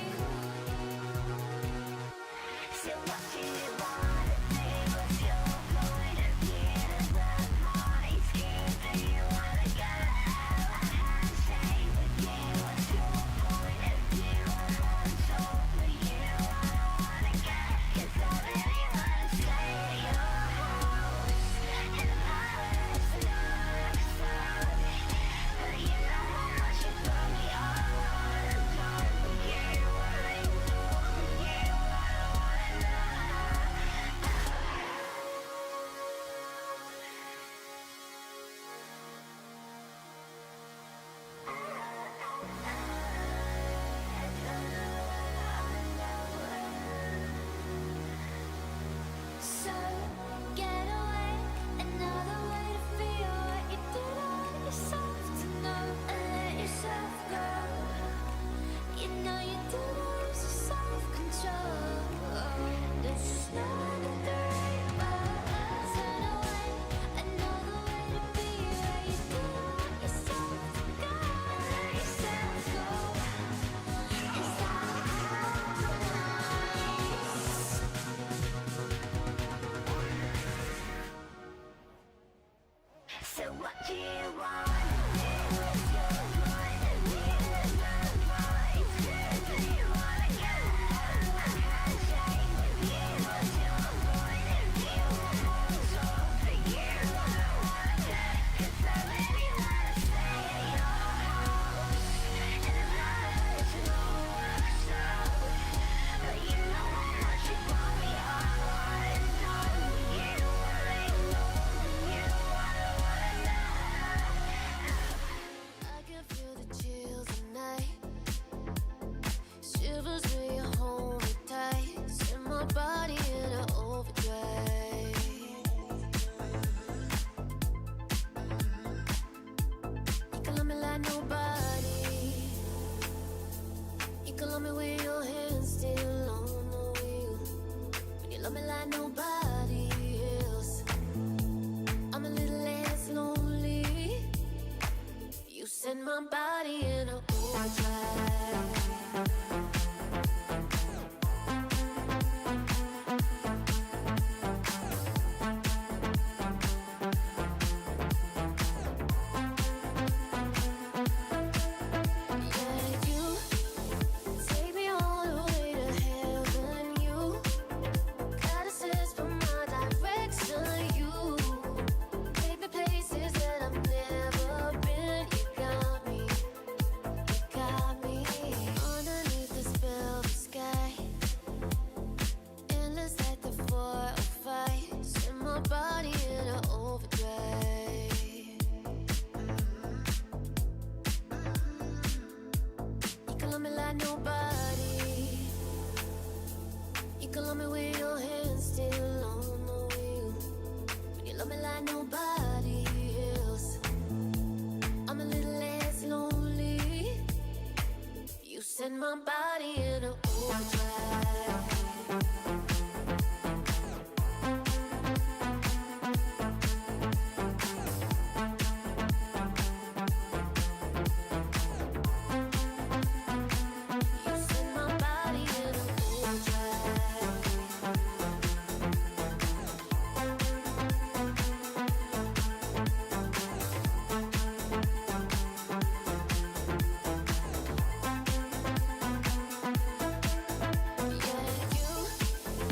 So what do you wanna do? What's your point of view? There's no point scared. Do you wanna get out? A handshake with you. What's your point of view? I want talk with you. I don't wanna get 'cause I really wanna stay at your house. And I love to look so. But you know how much you brought me on. I'm done with you. I'm ignoring you. I don't wanna know. So get away, another way to feel what you did on yourself to know and let yourself go. You know you did lose your self-control. There's snow under the rainbow. Turn away, another way to be where you did on yourself to go. Let yourself go. Is that nice? So what do you wanna do? What's your point of view? There's no point scared. Do you wanna get out? A handshake with you. What's your point of view? I want talk for you. I don't wanna get 'cause I really wanna stay at your house. And I love to look so. But you know how much you brought me on. I'm done with you. I'm ignoring you. I don't wanna know. I can feel the chills at night. Shivers when you hold me tight. Set my body in an overdrive. You can love me like nobody. You can love me with your hands still on the wheel. When you love me like nobody else, I'm a little less lonely. You set my body in a overdrive. Yeah, you body in an overdrive. You set my body in an overdrive. Yeah,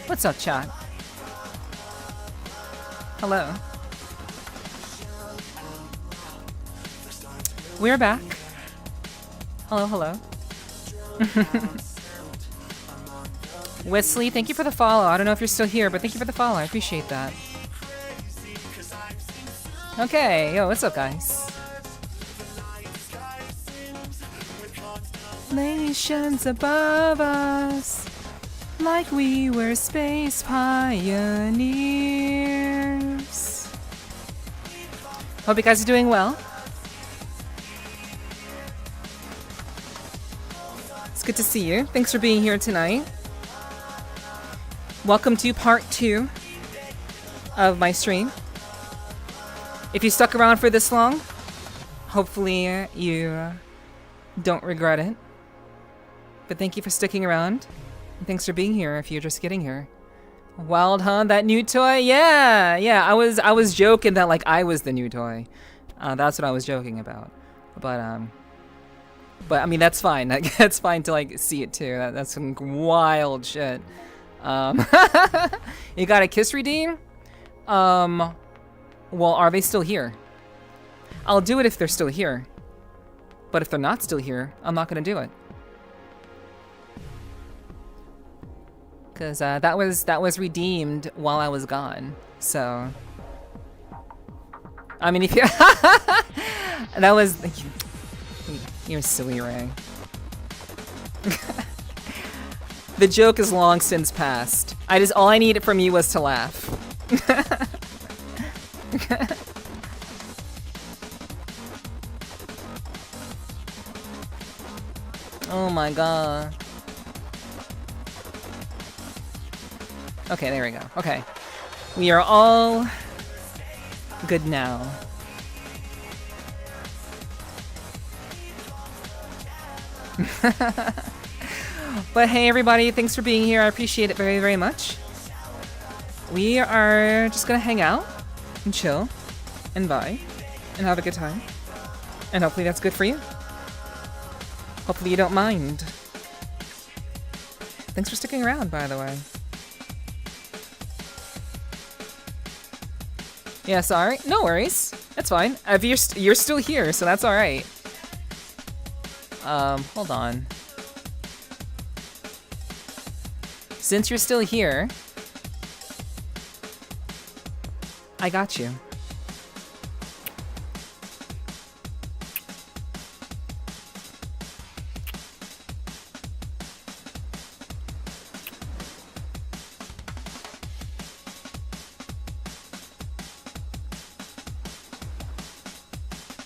What's up, chat? Hello. We're back. Hello, hello. Wesley, thank you for the follow. I don't know if you're still here, but thank you for the follow. I appreciate that. Okay, yo, what's up, guys? Nations above us, like we were space pioneers. Hope you guys are doing well. It's good to see you. Thanks for being here tonight. Welcome to part 2 of my stream. If you stuck around for this long, hopefully you don't regret it. But thank you for sticking around. And thanks for being here if you're just getting here. Wild, huh? That new toy? Yeah. I was joking that like I was the new toy. That's what I was joking about. But I mean that's fine. That's fine to like see it too. That's some wild shit. You got a kiss redeem? Well, are they still here? I'll do it if they're still here. But if they're not still here, I'm not gonna do it. Cause that was redeemed while I was gone. So I mean, if you that was you're silly, Ray. The joke is long since past. All I needed from you was to laugh. Oh my god. Okay, there we go. Okay. We are all good now. But hey everybody, thanks for being here. I appreciate it very, very much. We are just gonna hang out and chill and vibe and have a good time. And hopefully that's good for you. Hopefully you don't mind. Thanks for sticking around, by the way. Yeah, sorry. No worries. That's fine. If you're still here, so that's alright. Hold on. Since you're still here, I got you.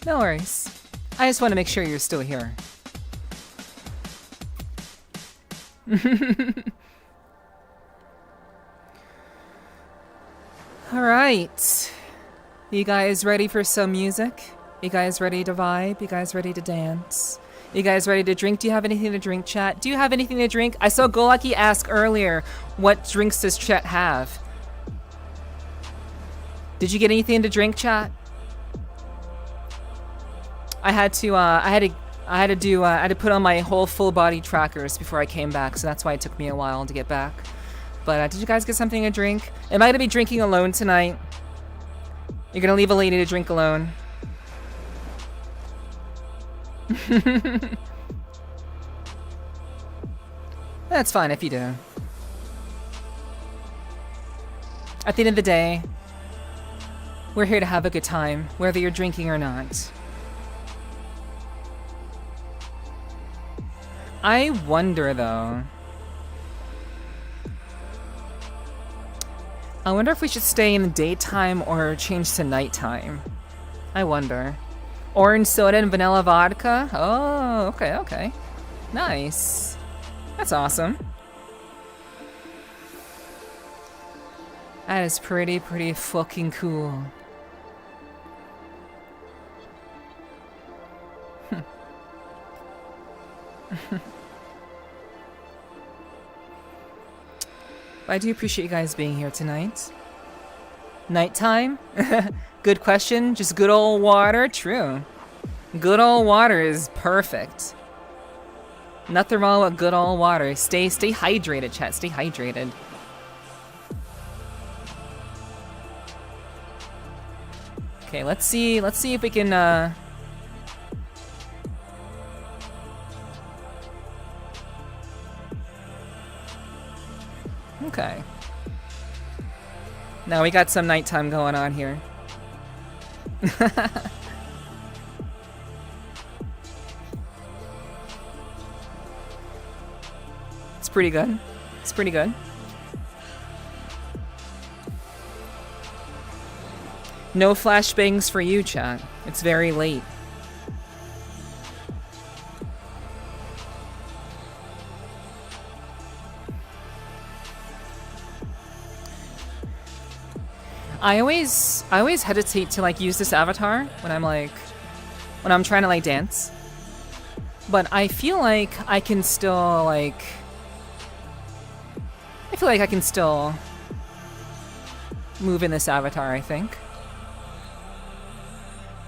No worries. I just want to make sure you're still here. Alright. You guys ready for some music? You guys ready to vibe? You guys ready to dance? You guys ready to drink? Do you have anything to drink, chat? Do you have anything to drink? I saw Golaki ask earlier, what drinks does chat have? Did you get anything to drink, chat? I had to put on my whole full body trackers before I came back, so that's why it took me a while to get back. But did you guys get something to drink? Am I gonna be drinking alone tonight? You're gonna leave a lady to drink alone? That's fine if you do. At the end of the day, we're here to have a good time, whether you're drinking or not. I wonder though. I wonder if we should stay in the daytime or change to nighttime. I wonder. Orange soda and vanilla vodka? Oh, okay, okay. Nice. That's awesome. That is pretty fucking cool. I do appreciate you guys being here tonight. Nighttime? Good question. Just good old water? True. Good old water is perfect. Nothing wrong with good old water. Stay hydrated, chat. Stay hydrated. Okay, let's see if we can Okay. Now we got some nighttime going on here. It's pretty good. It's pretty good. No flashbangs for you, chat. It's very late. I always hesitate to like use this avatar when I'm trying to like dance. But I feel like I can still I can still move in this avatar, I think.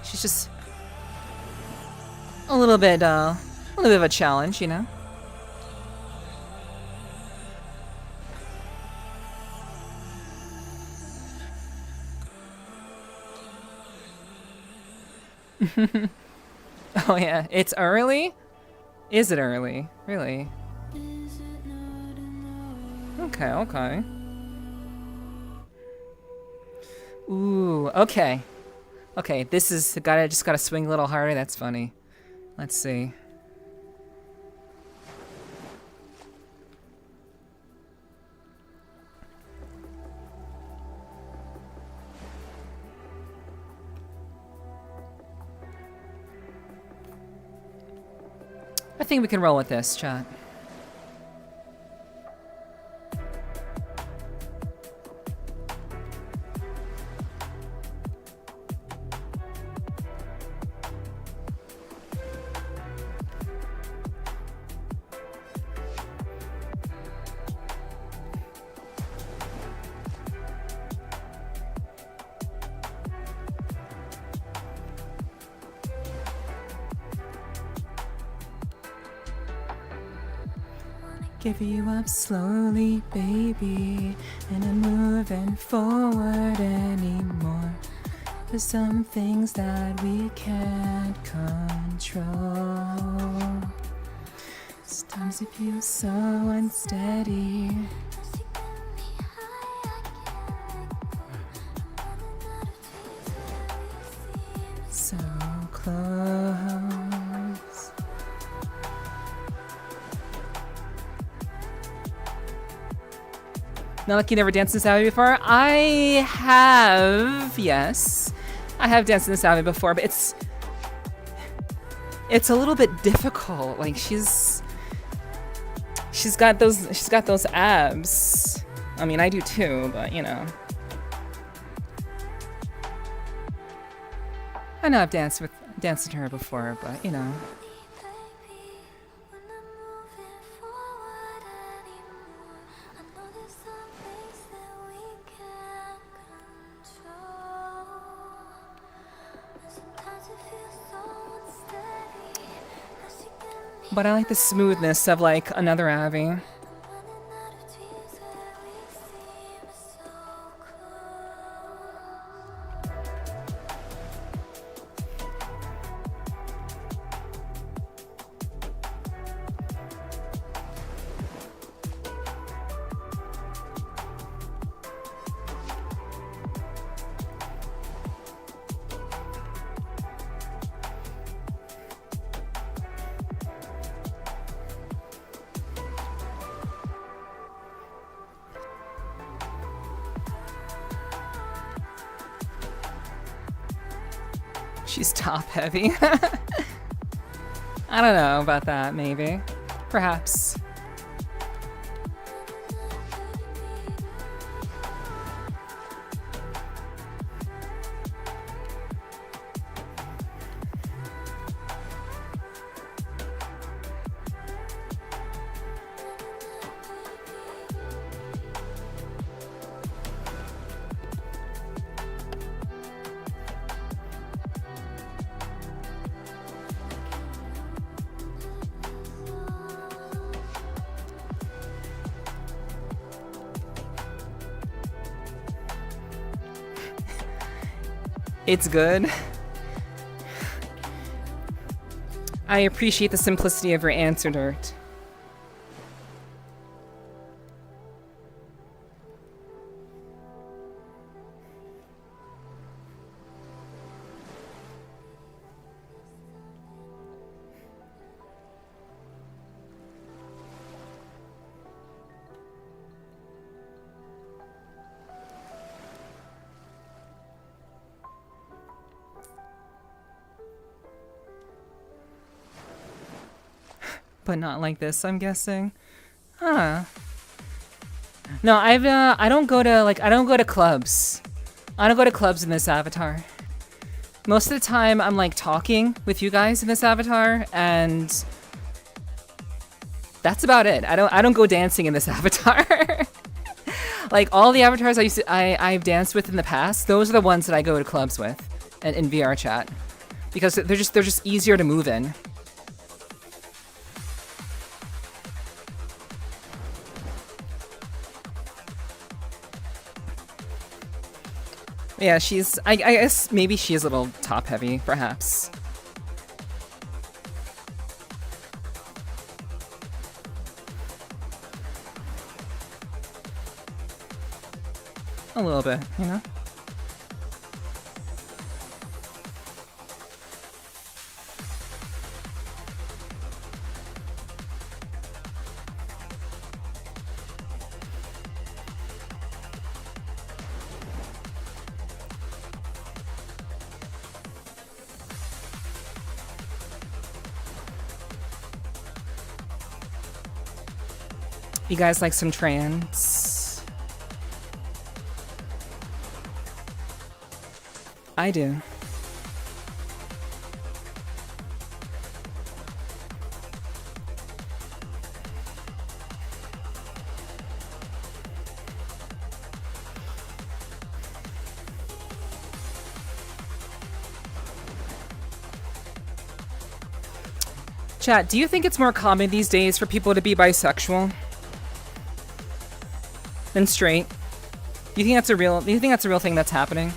She's just a little bit of a challenge, you know? Oh yeah, it's early? Is it early? Really? Okay, okay. Ooh, okay. Okay, this is just gotta swing a little harder, that's funny. Let's see. I think we can roll with this, chat. Give you up slowly, baby, and I'm moving forward anymore. There's some things that we can't control. Sometimes it feels so unsteady. So close. Not like you never danced in Savvy before? I have, yes. I have danced in the Savvy before, but it's a little bit difficult. Like she's got those abs. I mean, I do too, but you know. I know I've danced with her before, but you know. But I like the smoothness of like another Abby. She's top heavy. I don't know about that, maybe. Perhaps. It's good. I appreciate the simplicity of your answer, Dirt. But not like this, I'm guessing. Huh. No, I don't go to clubs. I don't go to clubs in this avatar. Most of the time I'm like talking with you guys in this avatar, and that's about it. I don't go dancing in this avatar. Like all the avatars I've danced with in the past, those are the ones that I go to clubs with and in VRCHAT. Because they're just easier to move in. Yeah, I guess maybe she is a little top heavy, perhaps. A little bit, you know? You guys like some trance? I do. Chat, do you think it's more common these days for people to be bisexual than straight? Do you think that's a real thing that's happening?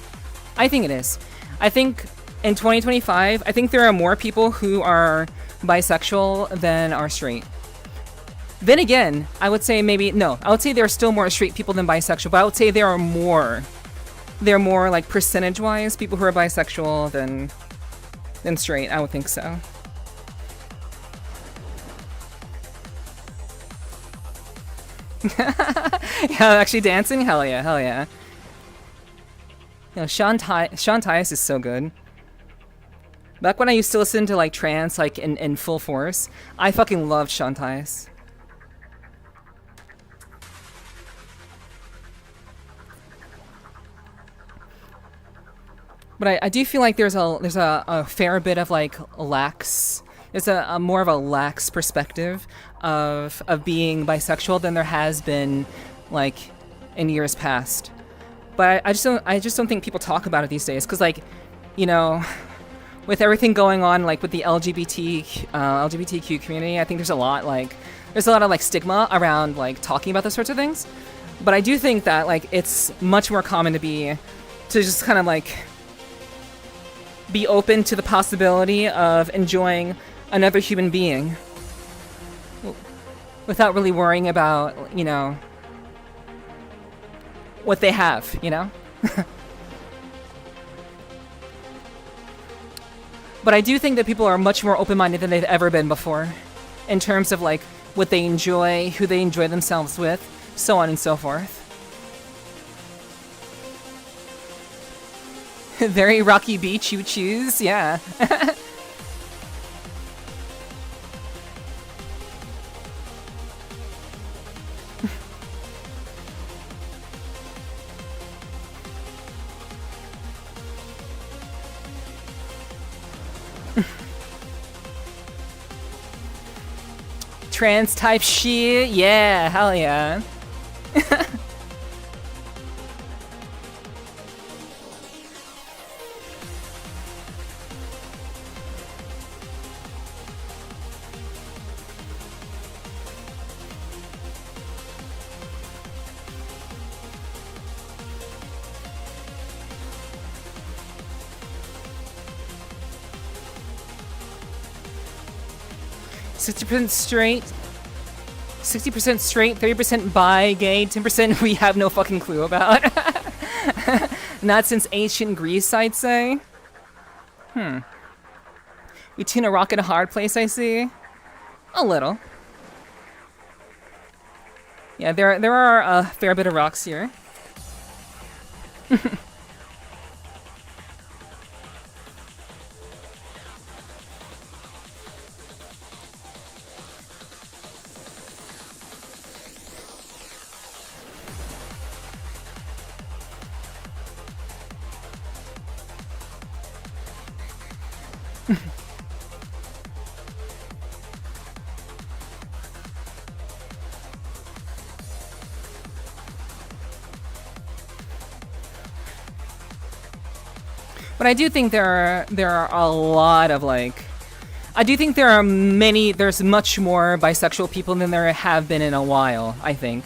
I think it is. I think in 2025, I think there are more people who are bisexual than are straight. Then again, I would say I would say there are still more straight people than bisexual, but I would say there are more like percentage-wise people who are bisexual than straight. I would think so. Yeah, actually dancing? Hell yeah, hell yeah. You know, Sean Tyas is so good. Back when I used to listen to like trance like in full force, I fucking loved Shantais. But I do feel like there's a fair bit of like lax. There's a more of a lax perspective of being bisexual than there has been like in years past. But I just don't think people talk about it these days because like, you know, with everything going on like with the LGBTQ community, I think there's a lot of like stigma around like talking about those sorts of things. But I do think that like it's much more common to just kind of like be open to the possibility of enjoying another human being without really worrying about, you know, what they have, you know? But I do think that people are much more open-minded than they've ever been before in terms of like what they enjoy, who they enjoy themselves with, so on and so forth. Very rocky beach you choose, yeah. Trans type shit, yeah, hell yeah. Straight, 60% straight, 30% bi, gay, 10% we have no fucking clue about. Not since ancient Greece, I'd say. Between a rock and a hard place, I see. A little. Yeah, there are a fair bit of rocks here. But I do think there are a lot of like, I do think there's much more bisexual people than there have been in a while, I think.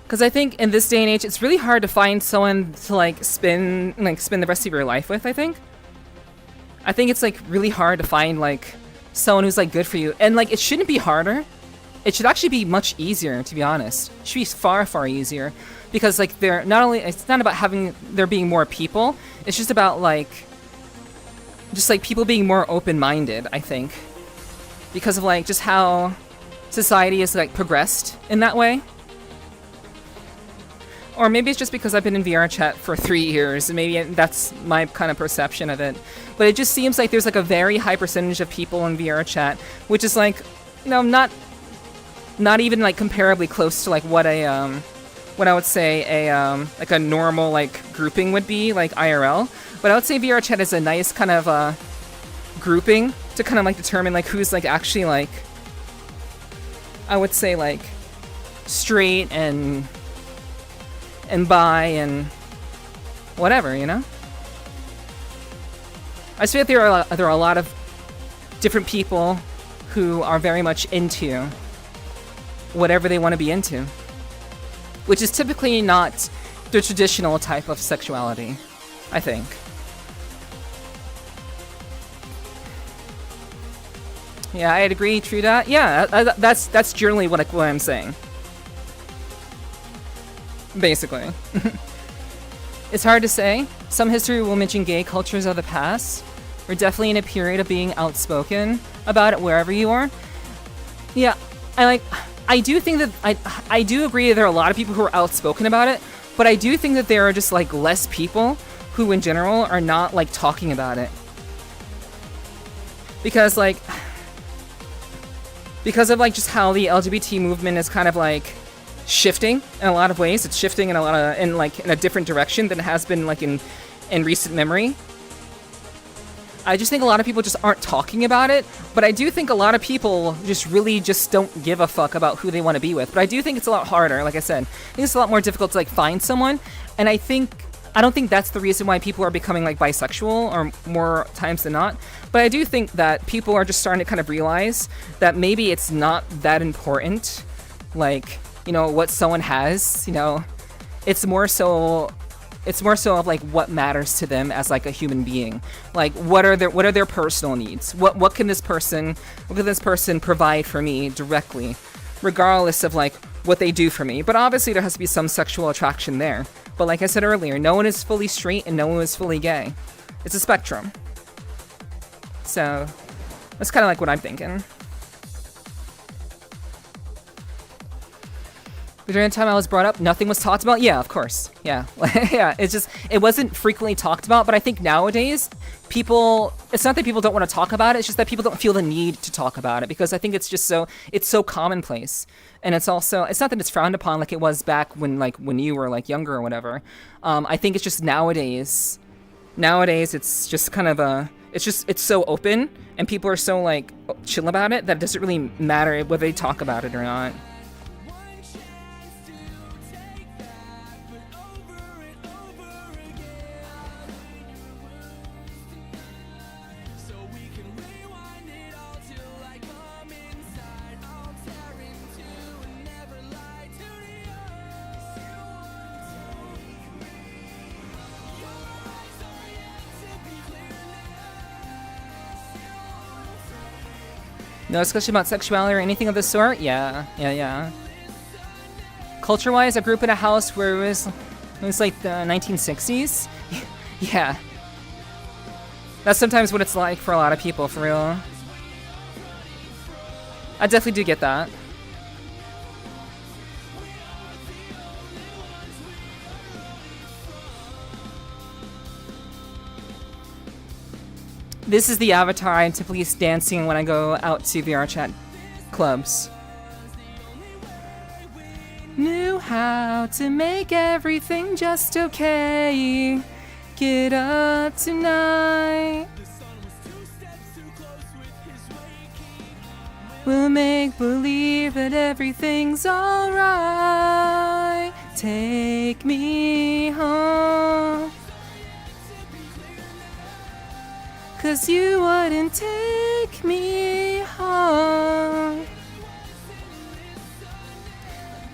Because I think in this day and age, it's really hard to find someone to like spend the rest of your life with, I think. I think it's like really hard to find like someone who's like good for you. And like it shouldn't be harder. It should actually be much easier, to be honest. It should be far, far easier. Because like it's not about there being more people. It's just about like people being more open-minded, I think. Because of like just how society has like progressed in that way. Or maybe it's just because I've been in VRCHAT for 3 years, and maybe that's my kind of perception of it. But it just seems like there's like a very high percentage of people in VRCHAT, which is like, you know, not even like comparably close to like what I would say like a normal like grouping would be, like IRL. But I would say VRCHAT is a nice kind of grouping to kind of like determine like who's like actually like, I would say like straight and bi and whatever, you know? I just feel like there are a lot of different people who are very much into whatever they want to be into, which is typically not the traditional type of sexuality, I think. Yeah, I'd agree, true that. Yeah, that's generally what I'm saying. Basically. It's hard to say. Some history will mention gay cultures of the past. We're definitely in a period of being outspoken about it wherever you are. Yeah, I do think that I do agree that there are a lot of people who are outspoken about it, but I do think that there are just like less people who in general are not like talking about it. because like because of like just how the LGBT movement is kind of like shifting in a lot of ways. It's shifting in a lot of in a different direction than it has been like in recent memory. I just think a lot of people just aren't talking about it, but I do think a lot of people just really just don't give a fuck about who they want to be with. But I do think it's a lot harder, like I said. I think it's a lot more difficult to like find someone, and I don't think that's the reason why people are becoming like bisexual or more times than not. But I do think that people are just starting to kind of realize that maybe it's not that important, like, you know, what someone has, you know. It's more so of like what matters to them as like a human being. Like what are their personal needs? What can this person provide for me directly, regardless of like what they do for me. But obviously there has to be some sexual attraction there. But like I said earlier, no one is fully straight and no one is fully gay. It's a spectrum. So that's kind of like what I'm thinking. But during the time I was brought up, nothing was talked about? Yeah, of course. Yeah. Yeah, it wasn't frequently talked about, but I think nowadays, it's not that people don't want to talk about it, it's just that people don't feel the need to talk about it, because I think it's so commonplace. And it's not that it's frowned upon like it was back when you were like younger or whatever. I think it's just nowadays it's just kind of it's so open, and people are so like chill about it that it doesn't really matter whether they talk about it or not. No discussion about sexuality or anything of the sort? Yeah. Culture-wise, I grew up in a house where it was like the 1960s. Yeah. That's sometimes what it's like for a lot of people, for real. I definitely do get that. This is the avatar I typically use dancing when I go out to VRCHAT clubs. Knew how to make everything just okay. Get up tonight. We'll make believe that everything's alright. Take me home. 'Cause you wouldn't take me home.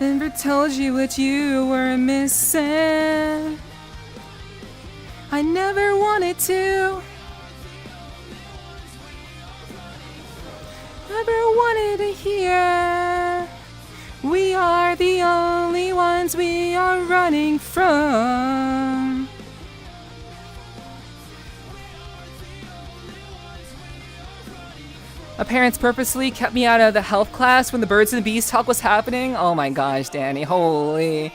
Never told you what you were missing. I never wanted to. Never wanted to hear. We are the only ones we are running from. My parents purposely kept me out of the health class when the birds and the bees talk was happening. Oh my gosh, Danny, holy.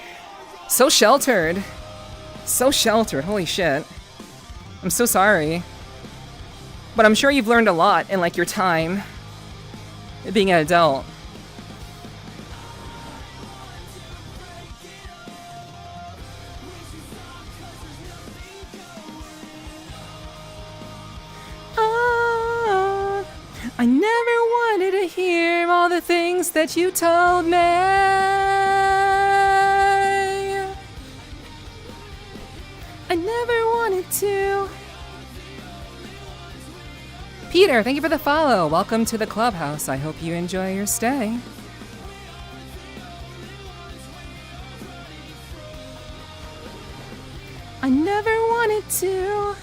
So sheltered. So sheltered, holy shit. I'm so sorry. But I'm sure you've learned a lot in like your time being an adult. I never wanted to hear all the things that you told me. I never wanted to. Peter, thank you for the follow. Welcome to the clubhouse. I hope you enjoy your stay. I never wanted to.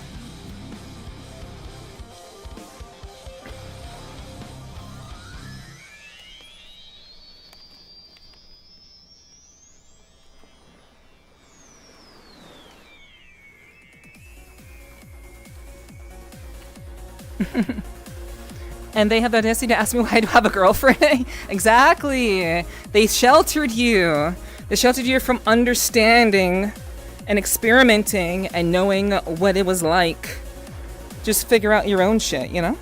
And they have the audacity to ask me why I don't have a girlfriend? Exactly! They sheltered you! They sheltered you from understanding and experimenting and knowing what it was like. Just figure out your own shit, you know?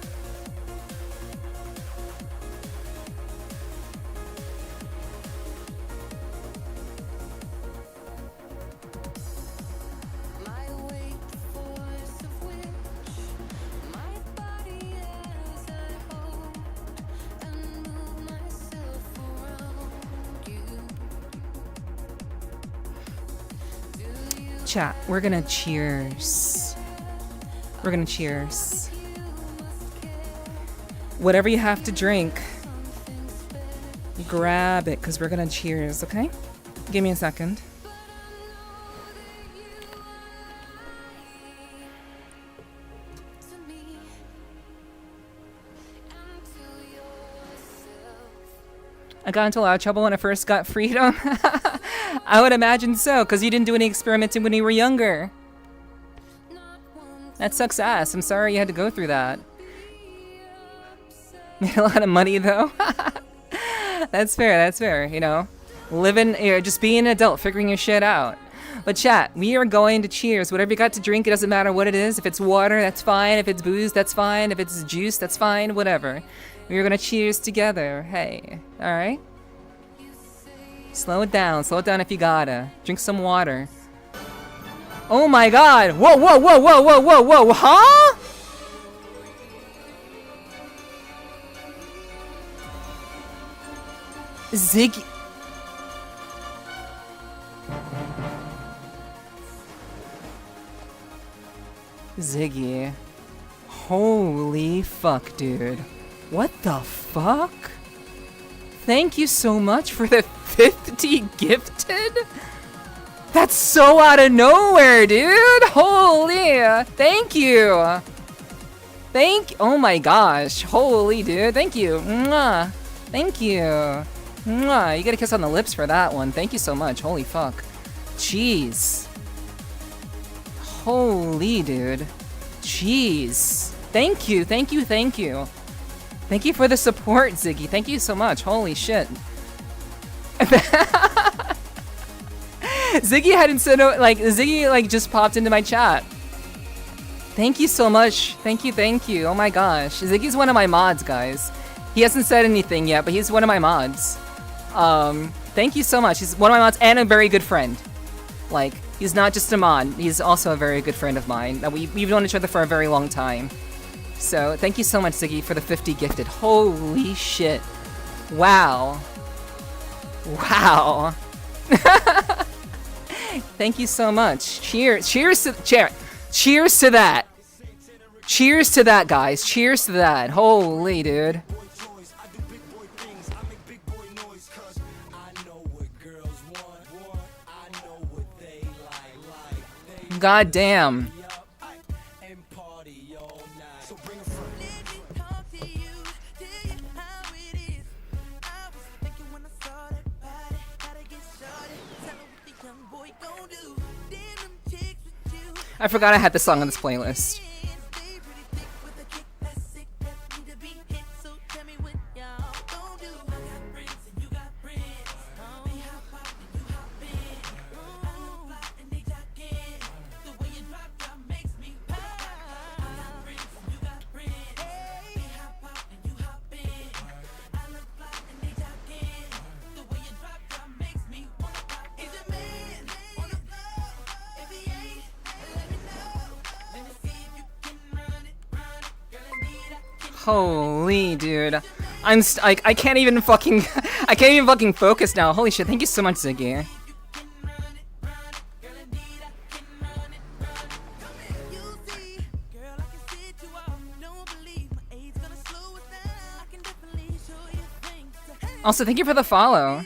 chat, we're gonna cheers. We're gonna cheers. Whatever you have to drink, grab it, because we're gonna cheers, okay? Give me a second. I got into a lot of trouble when I first got freedom. I would imagine so, because you didn't do any experimenting when you were younger. That sucks ass. I'm sorry you had to go through that. Made a lot of money though. That's fair, you know. Living, just being an adult, figuring your shit out. But chat, we are going to cheers. Whatever you got to drink, it doesn't matter what it is. If it's water, that's fine. If it's booze, that's fine. If it's juice, that's fine. Whatever. We're gonna cheers together. Hey, alright? Slow it down if you gotta. Drink some water. Oh my god! Whoa, whoa, whoa, whoa, whoa, whoa, whoa, huh? Ziggy. Ziggy. Holy fuck, dude. What the fuck? Thank you so much for the 50 gifted? That's so out of nowhere, dude! Holy! Thank you! Oh my gosh. Holy, dude. Thank you. Mwah. Thank you. Mwah. You get a kiss on the lips for that one. Thank you so much. Holy fuck. Jeez. Holy, dude. Jeez. Thank you. Thank you for the support, Ziggy. Thank you so much. Holy shit. Ziggy hadn't said Ziggy just popped into my chat. Thank you so much. Thank you. Oh my gosh. Ziggy's one of my mods, guys. He hasn't said anything yet, but he's one of my mods. Thank you so much. He's one of my mods and a very good friend. Like, he's not just a mod, he's also a very good friend of mine. We've known each other for a very long time. So, thank you so much, Ziggy, for the 50 gifted. Holy shit. Wow. Wow. Thank you so much. Cheers to that. Cheers to that, guys. Cheers to that. Holy, dude. God damn. I forgot I had this song on this playlist. Holy dude, I can't even fucking focus now. Holy shit! Thank you so much, Ziggy. Also, thank you for the follow.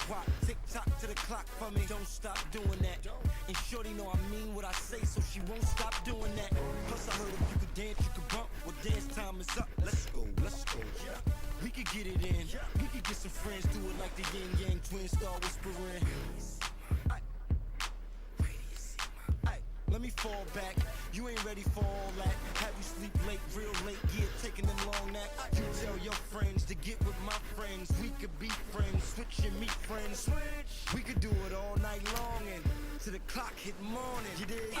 Why tick tock to the clock for me? Don't stop doing that. And shorty know I mean what I say, so she won't stop doing that. Plus I heard if you could dance, you could bump. Well, dance time is up. Let's go, let's go. We could get it in. We could get some friends, do it like the yin yang twins, start whispering. Let me fall back. You ain't ready for all that. Have you sleep late, real late, yeah, taking them long naps. You tell your friends to get with my friends. We could be friends, switch and meet friends. Switch. We could do it all night long and to the clock hit morning. You dig?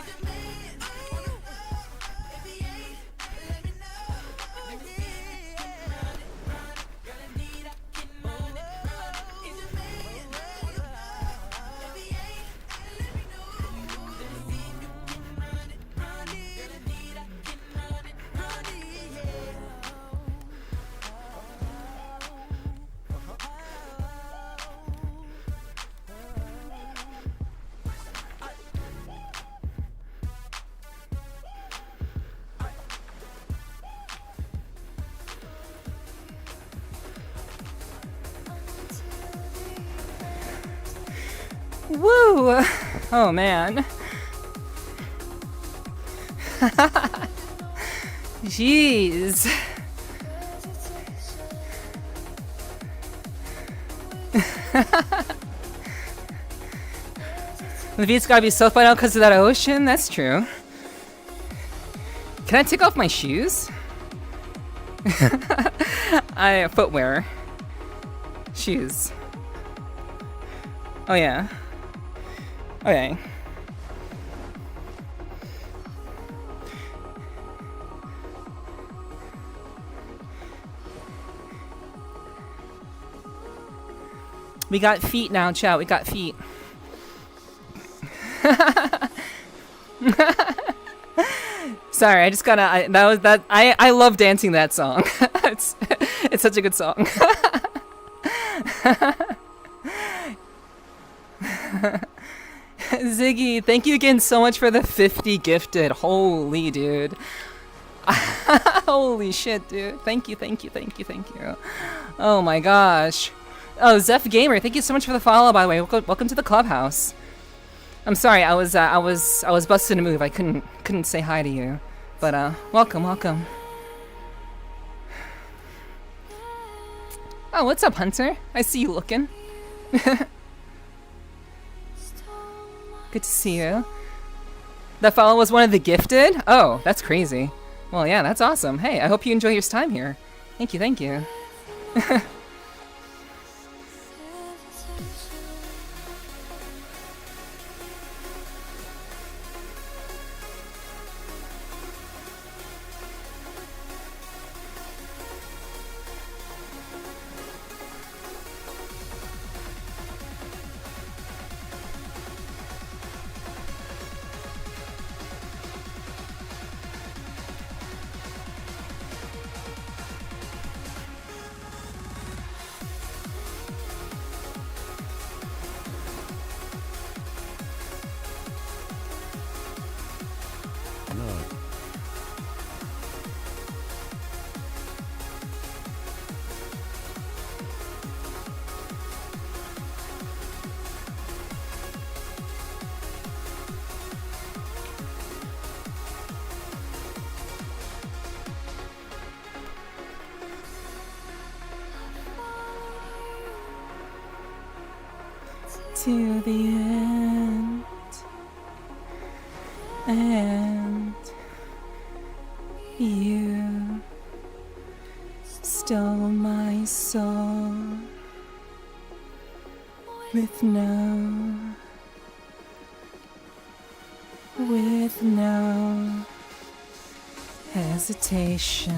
Woo! Oh man. Jeez. The beat's gotta be so fun out because of that ocean? That's true. Can I take off my shoes? Footwear. Shoes. Oh yeah. Okay. We got feet now, chat. We got feet. Sorry, I just gotta. I love dancing that song. It's such a good song. Ziggy, thank you again so much for the 50 gifted. Holy dude. Holy shit, dude. Thank you, thank you, thank you, thank you. Oh my gosh. Oh, Zeph Gamer, thank you so much for the follow, by the way. Welcome to the clubhouse. I'm sorry, I was busted a move. I couldn't say hi to you. But welcome, welcome. Oh, what's up, Hunter? I see you looking. Good to see you. That fellow was one of the gifted? Oh, that's crazy. Well, yeah, that's awesome. Hey, I hope you enjoy your time here. Thank you, thank you. To the end, and you stole my soul with no hesitation.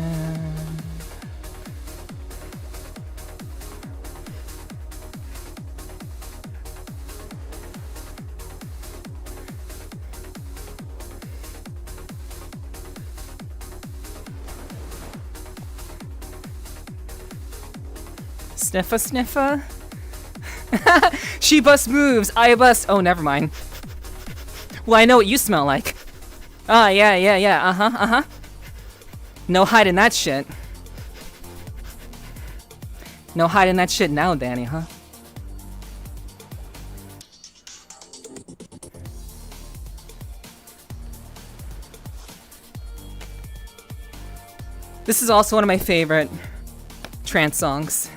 Sniffa sniffa? She busts moves, I bust. Oh, never mind. Well, I know what you smell like. Ah, yeah. Uh-huh. No hiding that shit. No hiding that shit now, Danny, huh? This is also one of my favorite trance songs.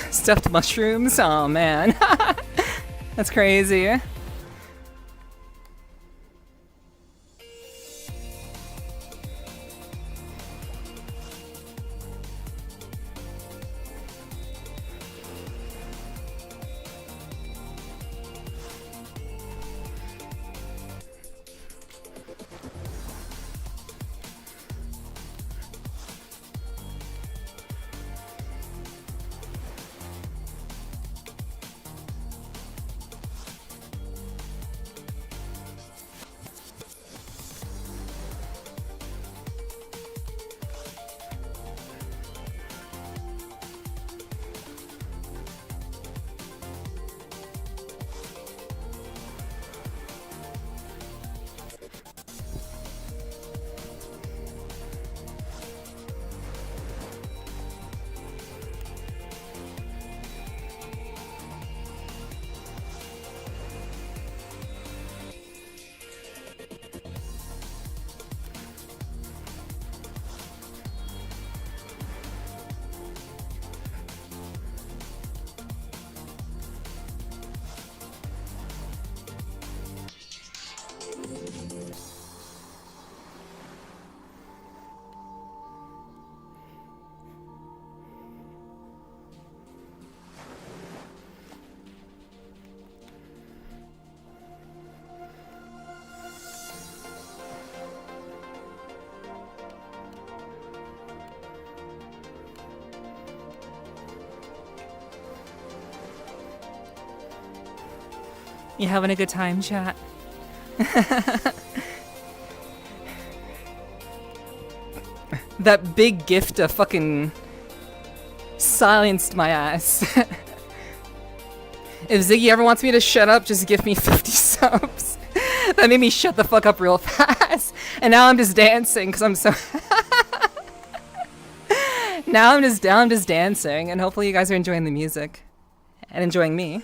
Stuffed mushrooms? Oh man. That's crazy. You having a good time, chat? That big gift of fucking silenced my ass. If Ziggy ever wants me to shut up, just give me 50 subs. That made me shut the fuck up real fast. And now I'm just dancing because I'm so... Now I'm just dancing, and hopefully you guys are enjoying the music. And enjoying me.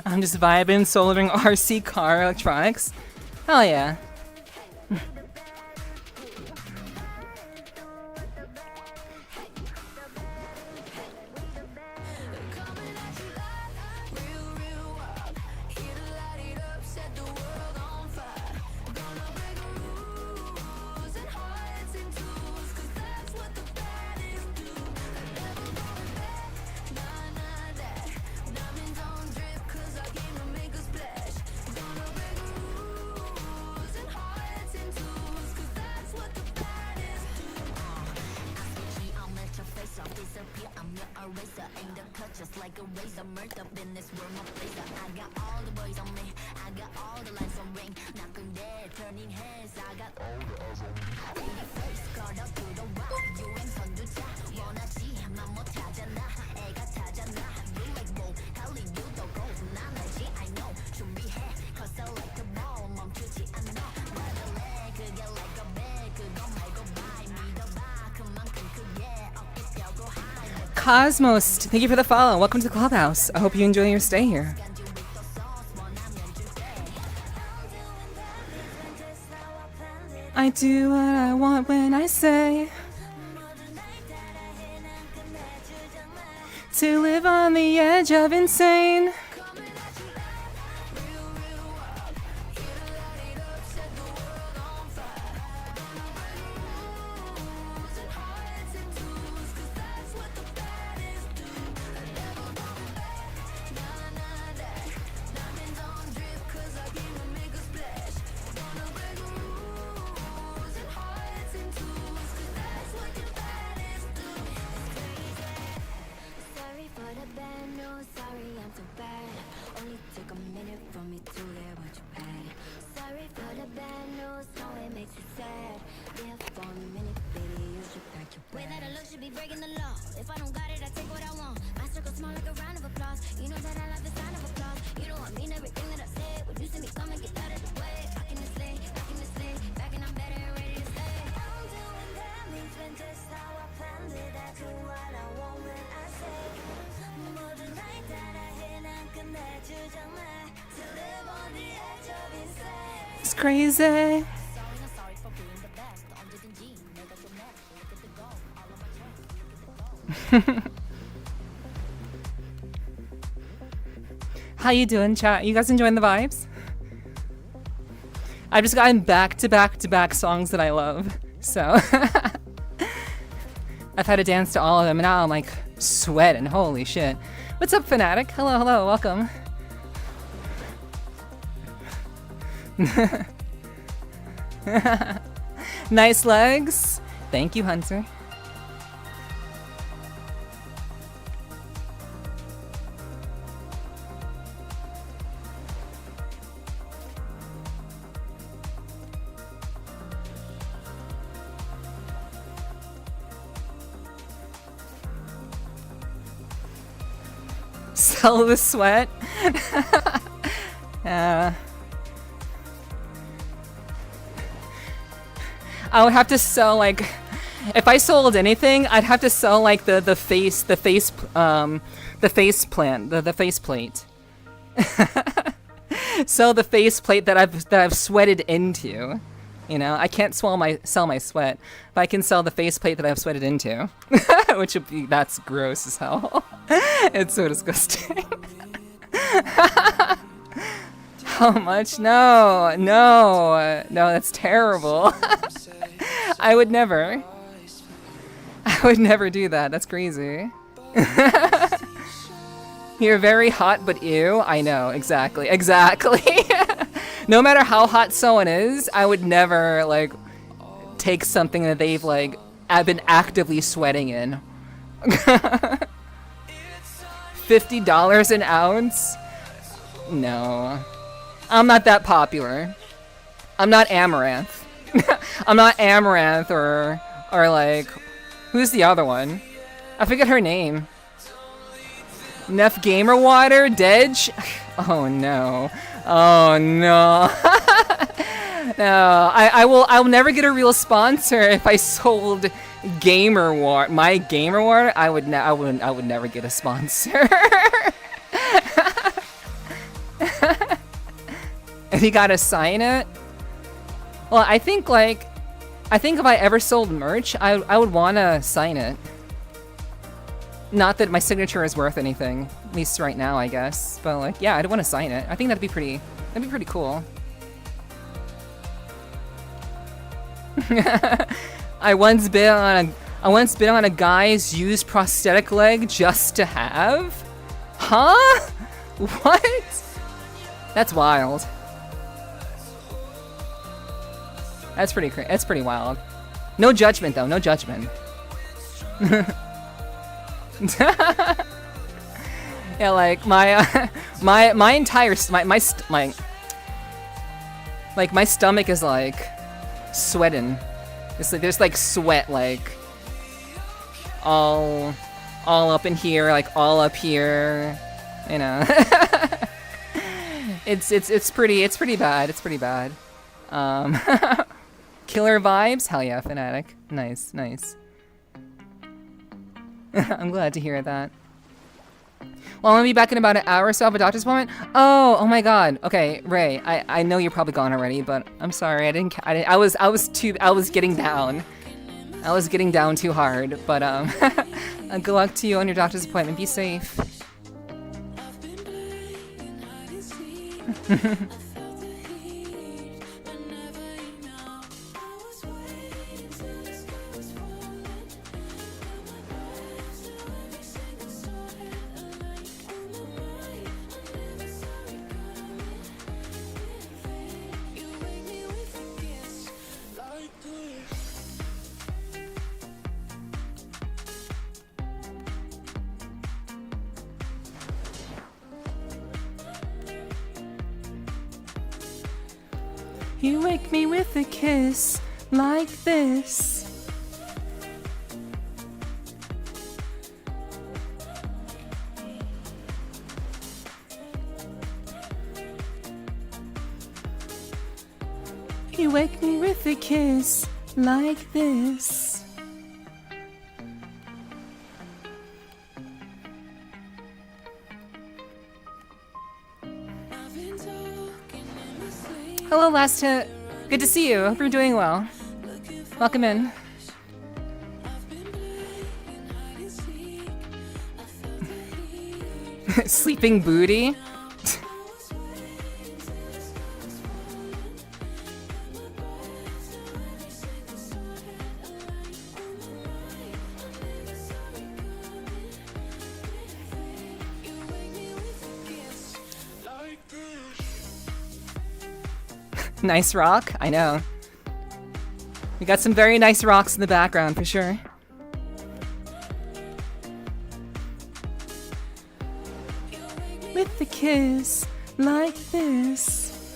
I'm just vibing, soldering RC car electronics. Hell yeah. Cosmos, thank you for the follow. Welcome to the clubhouse. I hope you enjoy your stay here. I do what I want when I say to live on the edge of insane. It's crazy. How you doing, chat? You guys enjoying the vibes? I've just gotten back to back to back songs that I love, so I've had to dance to all of them, and now I'm like sweating. Holy shit! What's up, Fanatic? Hello, hello, welcome. Nice legs. Thank you, Hunter. Sell the sweat. I would have to sell, like, if I sold anything, I'd have to sell like the faceplate. Sell the faceplate that I've sweated into. You know, I can't sell my sweat, but I can sell the faceplate that I've sweated into, which would be, that's gross as hell. It's so disgusting. How much? No, that's terrible. I would never do that. That's crazy. You're very hot, but ew. I know, exactly. No matter how hot someone is, I would never, like, take something that they've, like, been actively sweating in. $50 an ounce? No. I'm not that popular. I'm not Amaranth. I'm not Amaranth or like, who's the other one? I forget her name. Neff Gamer Water? Dedge? Oh no. Oh no. No, I'll never get a real sponsor if I sold Gamer Water. My Gamer Water, I would never get a sponsor. And you gotta sign it? Well, I think like, I think if I ever sold merch, I would wanna sign it. Not that my signature is worth anything, at least right now, I guess. But like, yeah, I'd wanna sign it. I think that'd be pretty cool. I once bid on a guy's used prosthetic leg just to have? Huh? What? That's wild. That's pretty wild. No judgment though, no judgment. Yeah, like my entire my stomach is like sweating. It's like there's like sweat like all up in here, like all up here, you know. It's pretty bad. It's pretty bad. Killer vibes? Hell yeah, Fanatic. Nice, nice. I'm glad to hear that. Well, I'm gonna be back in about an hour or so. I have a doctor's appointment. Oh my God. Okay, Ray. I know you're probably gone already, but I'm sorry. I was getting down. I was getting down too hard. But good luck to you on your doctor's appointment. Be safe. You wake me with a kiss like this. You wake me with a kiss like this. Hello, Last Hit. Good to see you. Hope you're doing well. Welcome in. Sleeping booty? Nice rock? I know. We got some very nice rocks in the background, for sure. With the kiss, like this.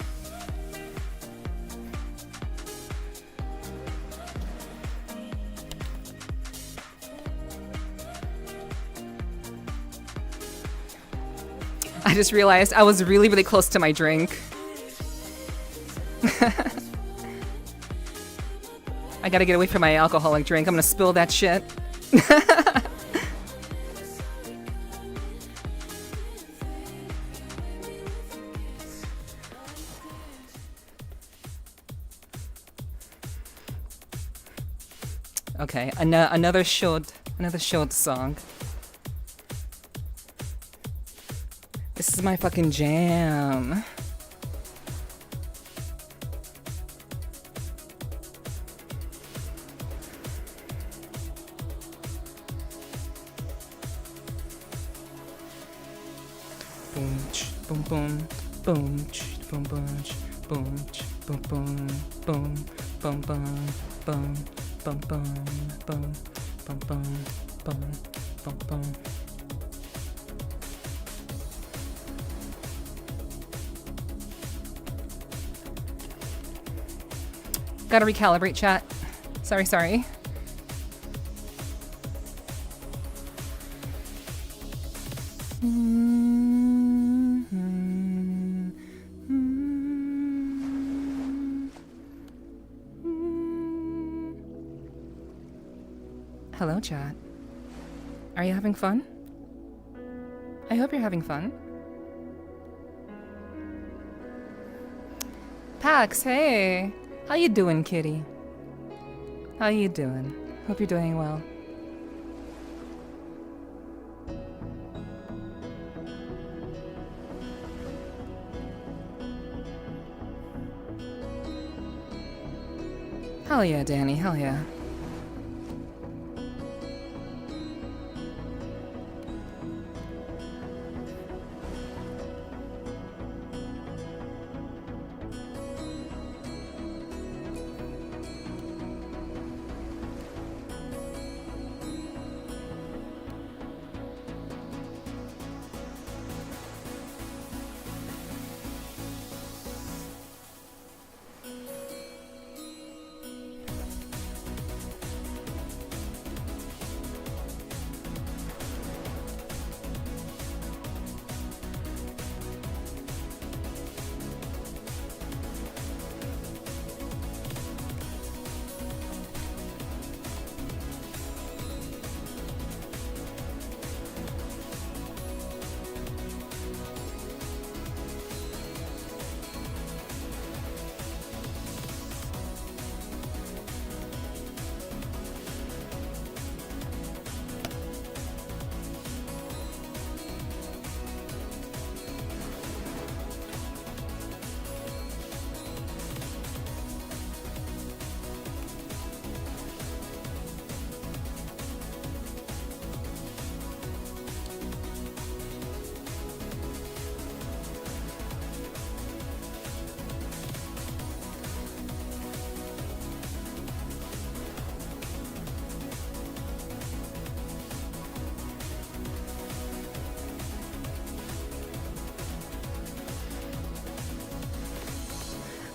I just realized I was really, really close to my drink. I gotta get away from my alcoholic drink. I'm gonna spill that shit. Okay, another short song. This is my fucking jam. Boom, boom, boom, boom, boom, boom, boom, boom, boom, boom, boom, boom, boom, boom, boom, boom, boom, boom, boom. Gotta recalibrate, chat. Sorry. Hello, chat. Are you having fun? I hope you're having fun. Pax, hey. How you doing, kitty? How you doing? Hope you're doing well. Hell yeah, Danny, hell yeah.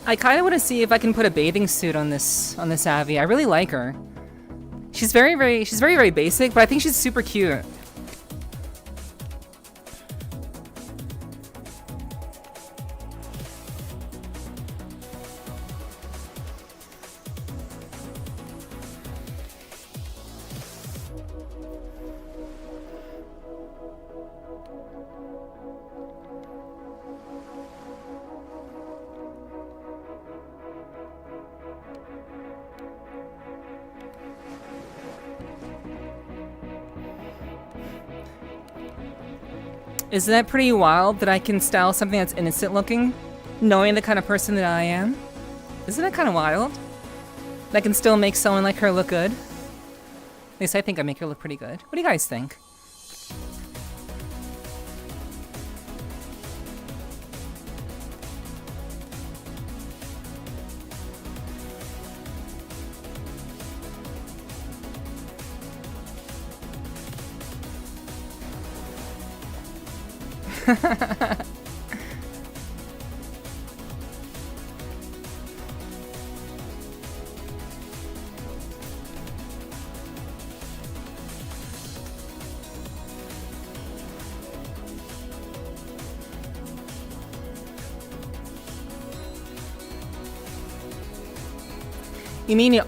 I kind of want to see if I can put a bathing suit on this Abby. I really like her. She's very basic, but I think she's super cute. Isn't that pretty wild that I can style something that's innocent looking, knowing the kind of person that I am? Isn't that kind of wild? That I can still make someone like her look good? At least I think I make her look pretty good. What do you guys think? You mean you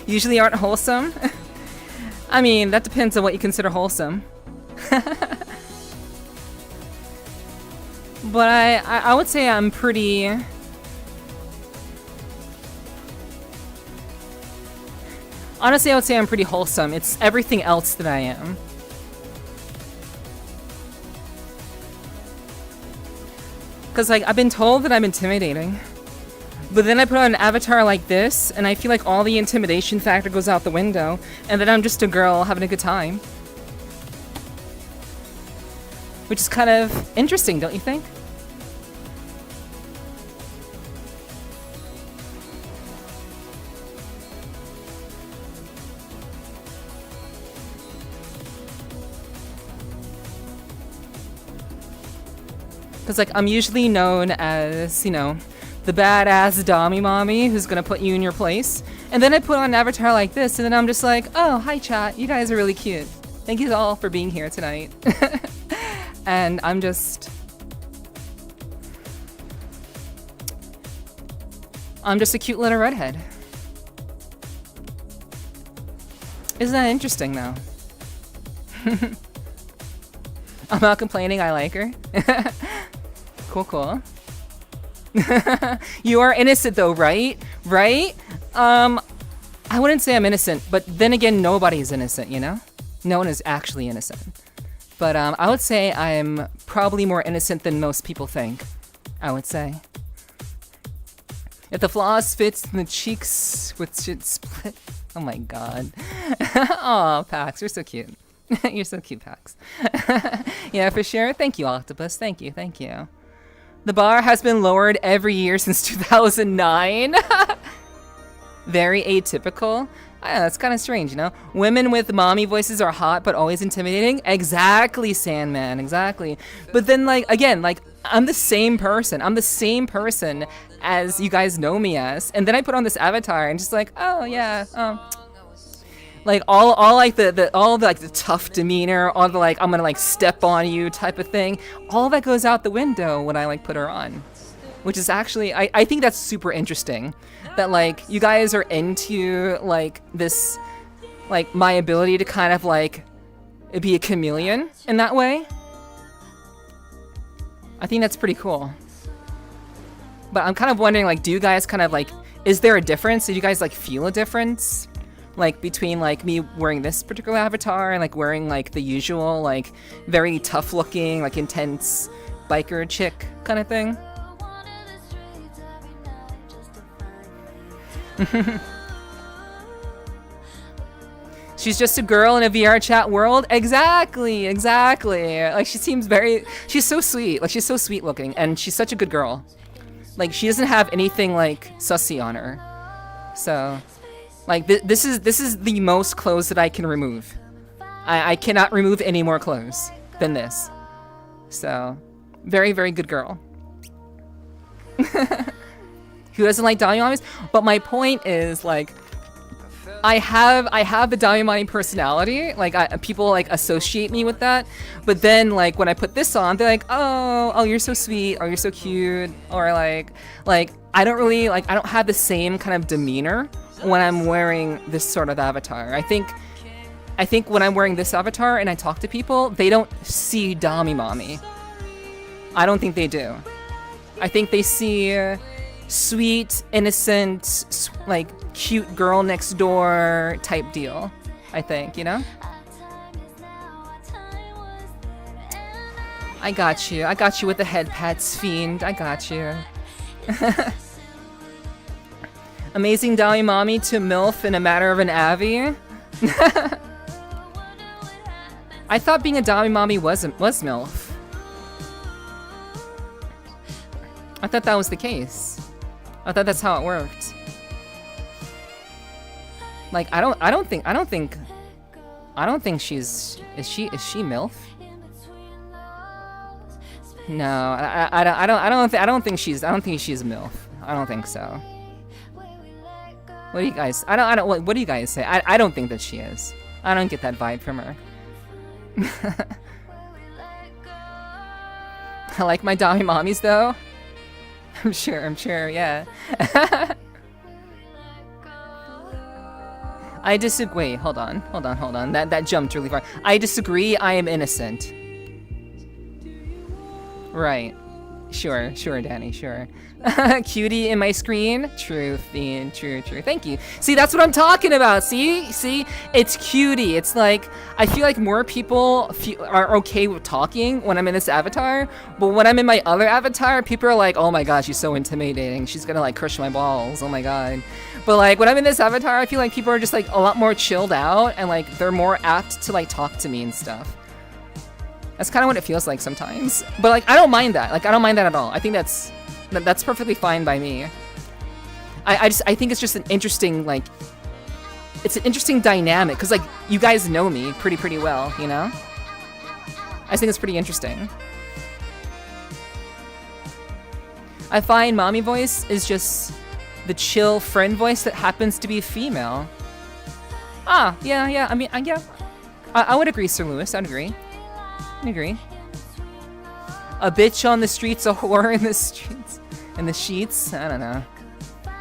usually aren't wholesome? I mean, that depends on what you consider wholesome. But I would say I'm pretty... Honestly, I would say I'm pretty wholesome. It's everything else that I am. Because, like, I've been told that I'm intimidating. But then I put on an avatar like this, and I feel like all the intimidation factor goes out the window, and then I'm just a girl having a good time. Which is kind of interesting, don't you think? Because, like, I'm usually known as, you know, the badass dommy mommy who's gonna put you in your place. And then I put on an avatar like this, and then I'm just like, oh, hi chat, you guys are really cute. Thank you all for being here tonight. And I'm just a cute little redhead. Isn't that interesting, though? I'm not complaining, I like her. Cool, cool. You are innocent though, right? Right? I wouldn't say I'm innocent, but then again, nobody's innocent, you know? No one is actually innocent. But I would say I'm probably more innocent than most people think. I would say. If the floss fits in the cheeks with shit split. Oh my god. Aw, Pax, you're so cute. You're so cute, Pax. Yeah, for sure. Thank you, Octopus. Thank you, thank you. The bar has been lowered every year since 2009. Very atypical. I know, that's kind of strange, you know? Women with mommy voices are hot, but always intimidating. Exactly, Sandman, exactly. But then, like, again, like, I'm the same person. I'm the same person as you guys know me as. And then I put on this avatar and just like, oh, yeah, like, all like, the tough demeanor, all the, like, I'm gonna, like, step on you type of thing. All that goes out the window when I, like, put her on. Which is actually, I think that's super interesting. That, like, you guys are into, like, this, like, my ability to kind of, like, be a chameleon in that way. I think that's pretty cool. But I'm kind of wondering, like, do you guys kind of, like, is there a difference? Do you guys, like, feel a difference? Like, between, like, me wearing this particular avatar and, like, wearing, like, the usual, like, very tough-looking, like, intense biker chick kind of thing? She's just a girl in a VRCHAT world? Exactly, exactly. Like, she seems very... She's so sweet. Like, she's so sweet looking, and she's such a good girl. Like, she doesn't have anything, like, sussy on her. So, like, this is the most clothes that I can remove. I cannot remove any more clothes than this. So, very, very good girl. Who doesn't like Damiami's? But my point is, like, I have the Damiami personality. Like, people, like, associate me with that. But then, like, when I put this on, they're like, oh, you're so sweet, or you're so cute, or like, I don't really, like, I don't have the same kind of demeanor when I'm wearing this sort of avatar. I think when I'm wearing this avatar and I talk to people, they don't see Dami-Mami. I don't think they do. I think they see sweet, innocent, like, cute girl next door type deal, I think, you know? I got you with the head pats, fiend, I got you. Amazing Dami-Mami to MILF in a matter of an Avi. I thought being a Dami-Mami was MILF. I thought that was the case. I thought that's how it worked. Like, I don't think she's, is she MILF? No, I don't think she's MILF. I don't think so. What do you guys, what do you guys say? I don't think that she is. I don't get that vibe from her. I like my Dami-Mamis though. I'm sure, yeah. I disagree. Hold on. That jumped really far. I disagree. I am innocent. Right. Sure, Danny, sure. Cutie in my screen? True, Fiend, true. Thank you. See, that's what I'm talking about. See? It's cutie. It's like, I feel like more people are okay with talking when I'm in this avatar, but when I'm in my other avatar, people are like, oh my god, she's so intimidating. She's gonna, like, crush my balls. Oh my god. But, like, when I'm in this avatar, I feel like people are just, like, a lot more chilled out, and, like, they're more apt to, like, talk to me and stuff. That's kind of what it feels like sometimes. But, like, I don't mind that. Like, I don't mind that at all. I think that's perfectly fine by me. I think it's just an interesting, like, it's an interesting dynamic, because, like, you guys know me pretty well, you know? I think it's pretty interesting. I find mommy voice is just the chill friend voice that happens to be female. Ah, yeah, I mean, yeah. I would agree, Sir Lewis, I'd agree. I agree. A bitch on the streets, a whore in the streets, in the sheets. I don't know.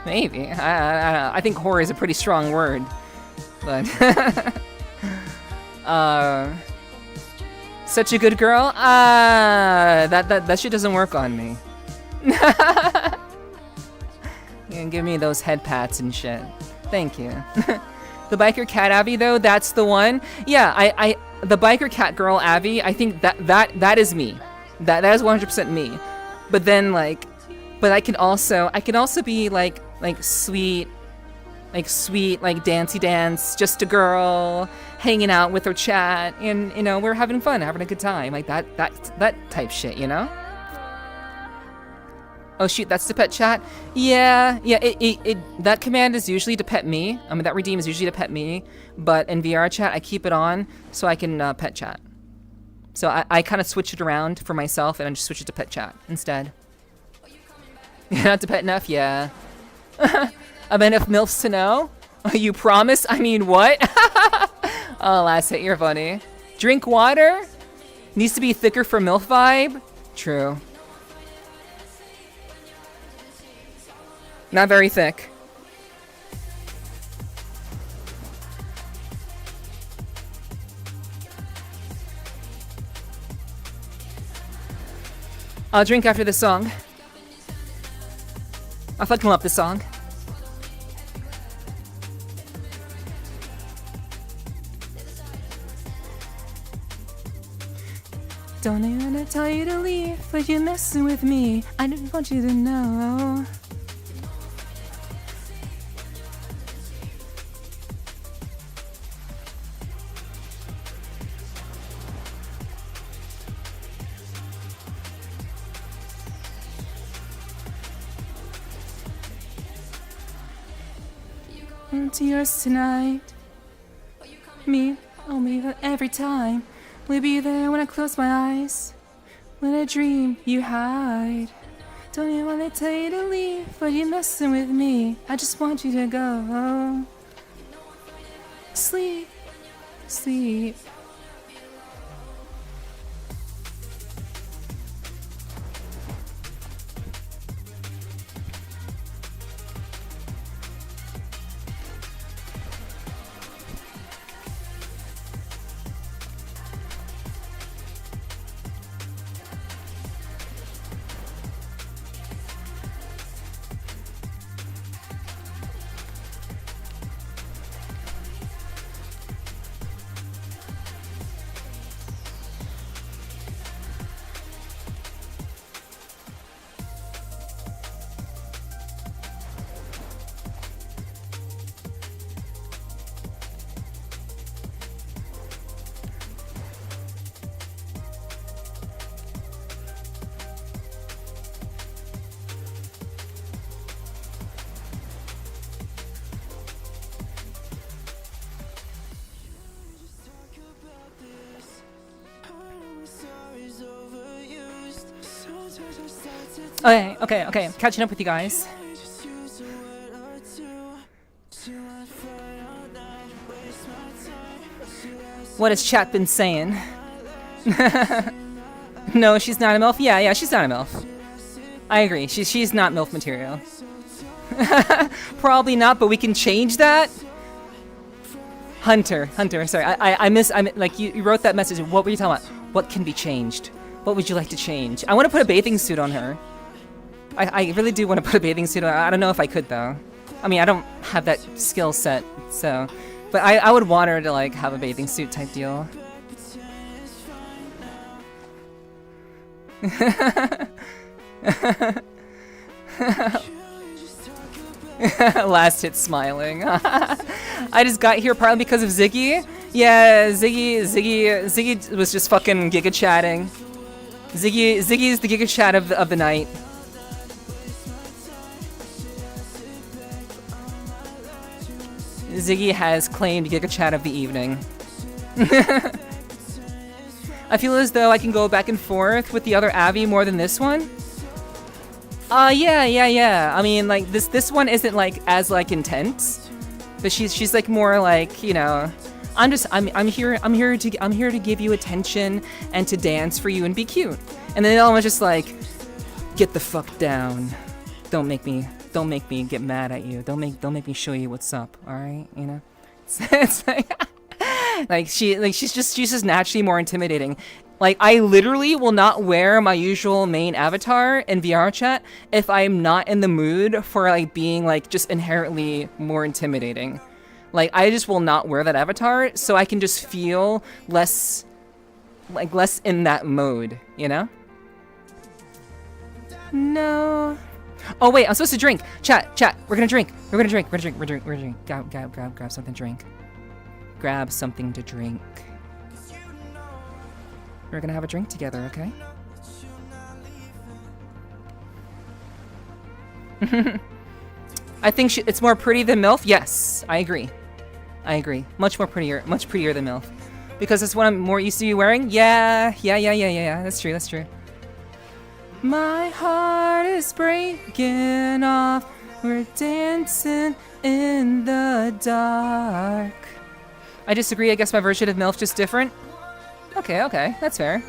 Maybe. I think whore is a pretty strong word, but such a good girl. That shit doesn't work on me. And give me those head pats and shit. Thank you. The biker cat Abby though, that's the one. Yeah, I the biker cat girl Abby, I think that is me. That is 100% me. But then like, but I can also be like sweet, like dancey dance, just a girl hanging out with her chat, and you know we're having fun, having a good time, like that type shit, you know. Oh shoot, that's to pet chat. Yeah. That command is usually to pet me. I mean that redeem is usually to pet me, but in VR chat I keep it on so I can pet chat. So I kind of switch it around for myself and I just switch it to pet chat instead. Not to pet enough, yeah. I've enough MILFs to know? Oh, you promise? I mean, what? Oh, last hit, you're funny. Drink water? Needs to be thicker for MILF vibe? True. Not very thick. I'll drink after this song. I fucking love this song. Don't even wanna tell you to leave, but you're messing with me. I didn't want you to know. To yours tonight. Me, oh me, every time. We'll be there when I close my eyes. When I dream, you hide. Don't even wanna tell you to leave, but you're messing with me. I just want you to go. Sleep, sleep. Okay. Catching up with you guys. What has chat been saying? No, she's not a MILF. Yeah, she's not a MILF. I agree. She's not MILF material. Probably not, but we can change that. Hunter. Sorry, I like you wrote that message. What were you talking about? What can be changed? What would you like to change? I want to put a bathing suit on her. I really do want to put a bathing suit on. I don't know if I could though. I mean, I don't have that skill set, so. But I would want her to like have a bathing suit type deal. Last hit smiling. I just got here partly because of Ziggy. Yeah, Ziggy was just fucking giga chatting. Ziggy is the giga chat of the night. Ziggy has claimed giga chat of the evening. I feel as though I can go back and forth with the other Abby more than this one. Yeah. I mean, like this one isn't like as like intense, but she's like more like, you know, I'm here to give you attention and to dance for you and be cute. And then Elma's just like, get the fuck down. Don't make me get mad at you. Don't make me show you what's up. All right, you know. It's like, she's just naturally more intimidating. Like, I literally will not wear my usual main avatar in VRChat if I'm not in the mood for, like, being, like, just inherently more intimidating. Like, I just will not wear that avatar so I can just feel less, like, less in that mode, you know? No. Oh, wait, I'm supposed to drink. Chat, we're gonna drink. We're gonna drink. Grab something to drink. Grab something to drink. We're gonna have a drink together, okay? I think it's more pretty than MILF. Yes, I agree. Much more prettier. Much prettier than MILF. Because it's what I'm more used to you wearing? Yeah. That's true. My heart is breaking off. We're dancing in the dark. I disagree. I guess my version of MILF just different. Okay, that's fair.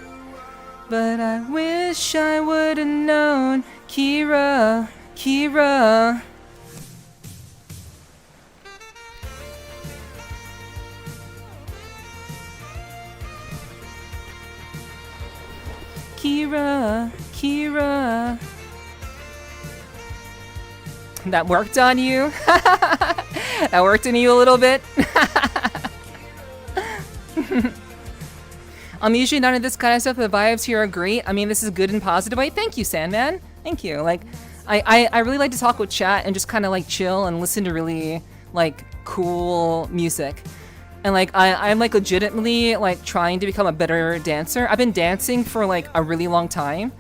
But I wish I would've known, Kira. Kira, that worked on you? That worked on you a little bit? I'm usually not into this kind of stuff, but the vibes here are great. I mean, this is good and positive. Thank you, Sandman. Thank you. Like, I really like to talk with chat and just kind of like chill and listen to really like cool music. And like I'm like legitimately like trying to become a better dancer. I've been dancing for like a really long time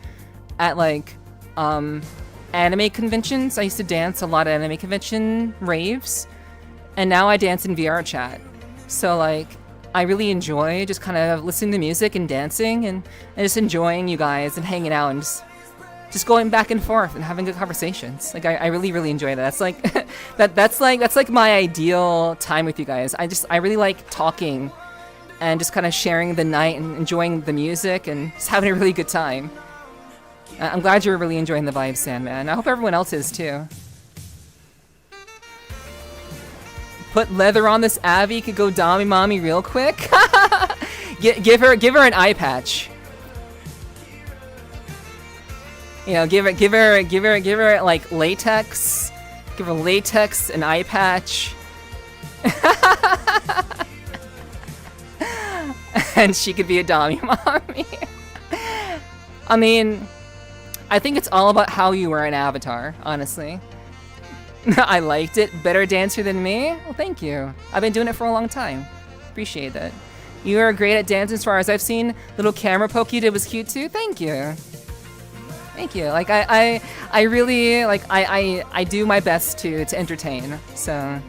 at like anime conventions. I used to dance a lot at anime convention raves, and now I dance in VRChat. So like I really enjoy just kind of listening to music and dancing and just enjoying you guys and hanging out and just going back and forth and having good conversations. Like I really enjoy that. That's like that's like my ideal time with you guys. I really like talking and just kind of sharing the night and enjoying the music and just having a really good time. I'm glad you're really enjoying the vibes, Sandman. I hope everyone else is too. Put leather on this Abby could go dommy mommy real quick. give her an eye patch. You know, give her like latex. Give her latex, an eye patch. And she could be a dommy mommy. I mean, I think it's all about how you wear an avatar, honestly. I liked it. Better dancer than me? Well, thank you. I've been doing it for a long time. Appreciate that. You are great at dancing as far as I've seen. Little camera poke you did was cute too. Thank you. Thank you. Like I really like I do my best to entertain. So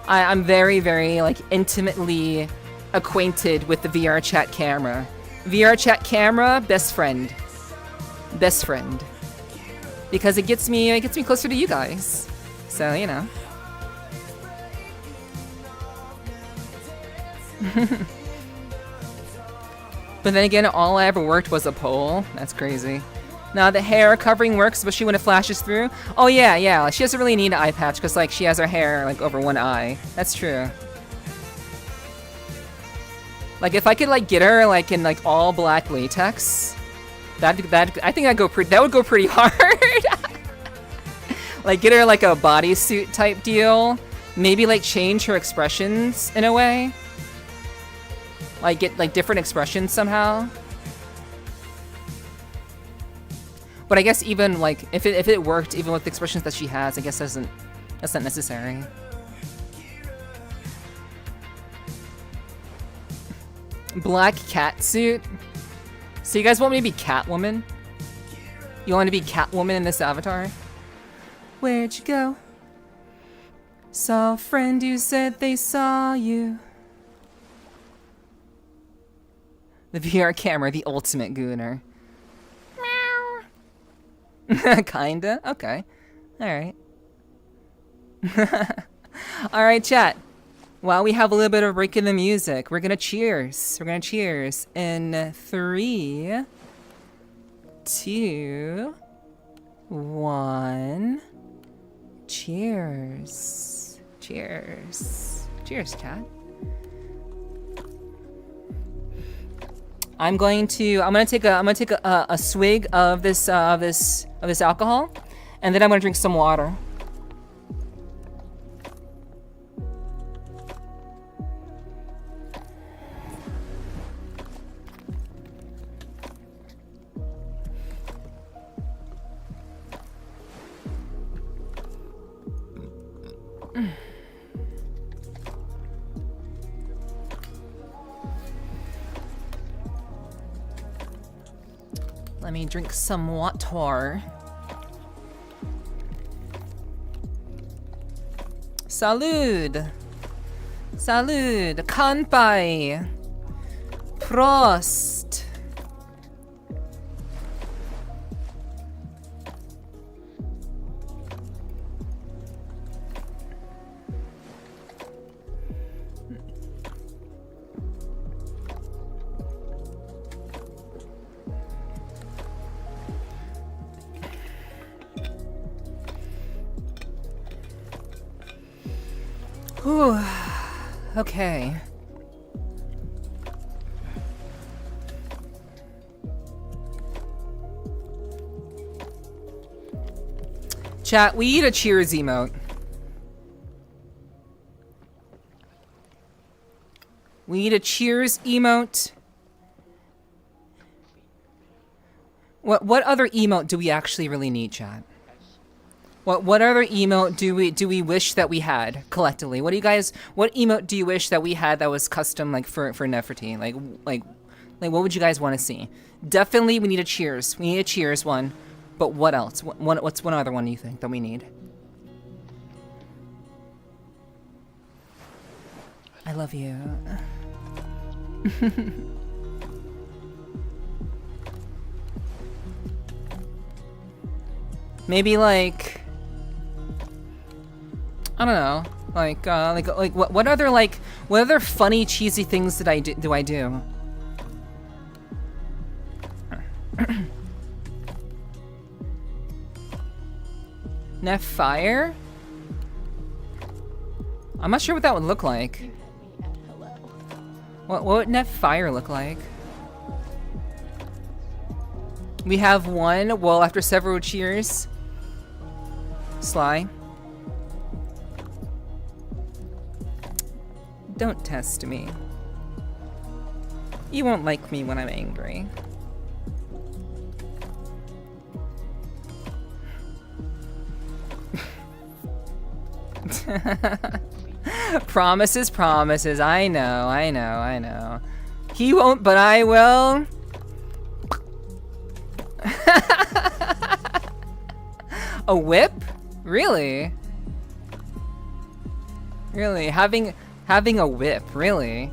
I'm very like intimately acquainted with the VRChat camera. VRChat camera, best friend. Best friend. Because it gets me closer to you guys. So, you know. But then again, all I ever worked was a pole. That's crazy. Now the hair covering works, especially when it flashes through. Oh yeah. She doesn't really need an eye patch because like she has her hair like over one eye. That's true. Like if I could like get her like in like all black latex, that I think that would go pretty hard. Like get her like a bodysuit type deal. Maybe like change her expressions in a way. Like get like different expressions somehow. But I guess even like if it worked even with the expressions that she has, I guess that's not necessary. Black cat suit. So you guys want me to be Catwoman? You want to be Catwoman in this avatar? Where'd you go? Saw a friend who said they saw you. The VR camera, the ultimate gooner. Meow. Kinda? Okay. Alright. Alright, chat. While we have a little bit of a break in the music, we're gonna cheers. We're gonna cheers in 3, 2, 1. Cheers. Cheers. Cheers, chat. I'm gonna take a swig of this alcohol, and then I'm gonna drink some water. Let me drink some water. Salud! Salud! Kanpai! Prost! Whew. Okay. Chat, we need a cheers emote. We need a cheers emote. What other emote do we actually really need, chat? What other emote do we wish that we had collectively? What emote do you wish that we had that was custom like for Nepherti? Like what would you guys want to see? Definitely we need a cheers. We need a cheers one. But what else? What's one other one you think that we need? I love you. Maybe like I don't know, like what other funny cheesy things did I do? Nef Fire? I'm not sure what that would look like. What would Nef Fire look like? We have one. Well, after several cheers. Sly. Don't test me. You won't like me when I'm angry. Promises, promises. I know. He won't, but I will. A whip? Really? Really? Having a whip, really?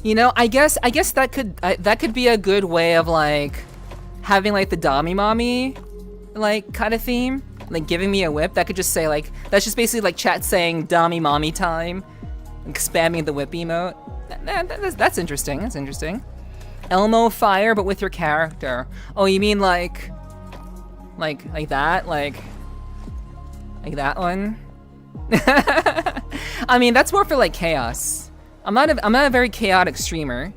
You know, I guess that could be a good way of like having like the Dami Mommy like kind of theme, like giving me a whip. That could just say like that's just basically like chat saying Dami Mommy time, like spamming the whip emote. That's interesting. That's interesting. Elmo Fire, but with your character. Oh, you mean like that, like that one? I mean, that's more for like chaos. I'm not a very chaotic streamer.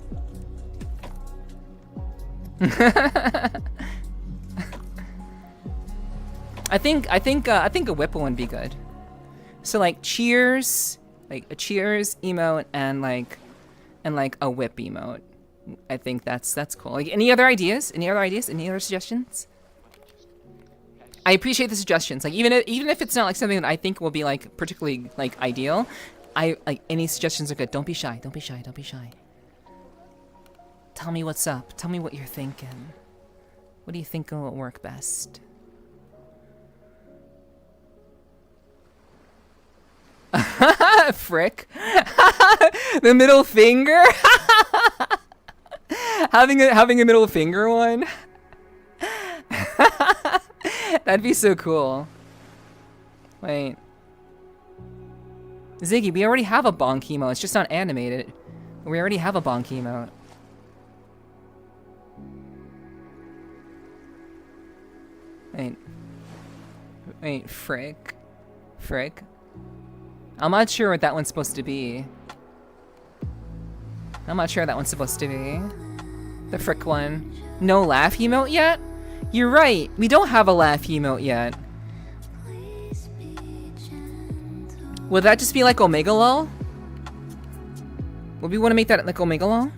I think a whip one would be good. So like cheers, like a cheers emote and like a whip emote. I think that's cool. Like any other ideas? Any other suggestions? I appreciate the suggestions. Like even if it's not like something that I think will be like particularly like ideal, I like any suggestions are good. Don't be shy. Don't be shy. Don't be shy. Tell me what's up. Tell me what you're thinking. What do you think will work best? Frick. The middle finger? having a middle finger one? That'd be so cool. Wait. Ziggy, we already have a bonk emote. It's just not animated. We already have a bonk emote. Wait, frick. I'm not sure what that one's supposed to be. I'm not sure what that one's supposed to be. The frick one. No laugh emote yet? You're right. We don't have a laugh emote yet. Would that just be like Omega Lol? Would we want to make that like Omega Lol?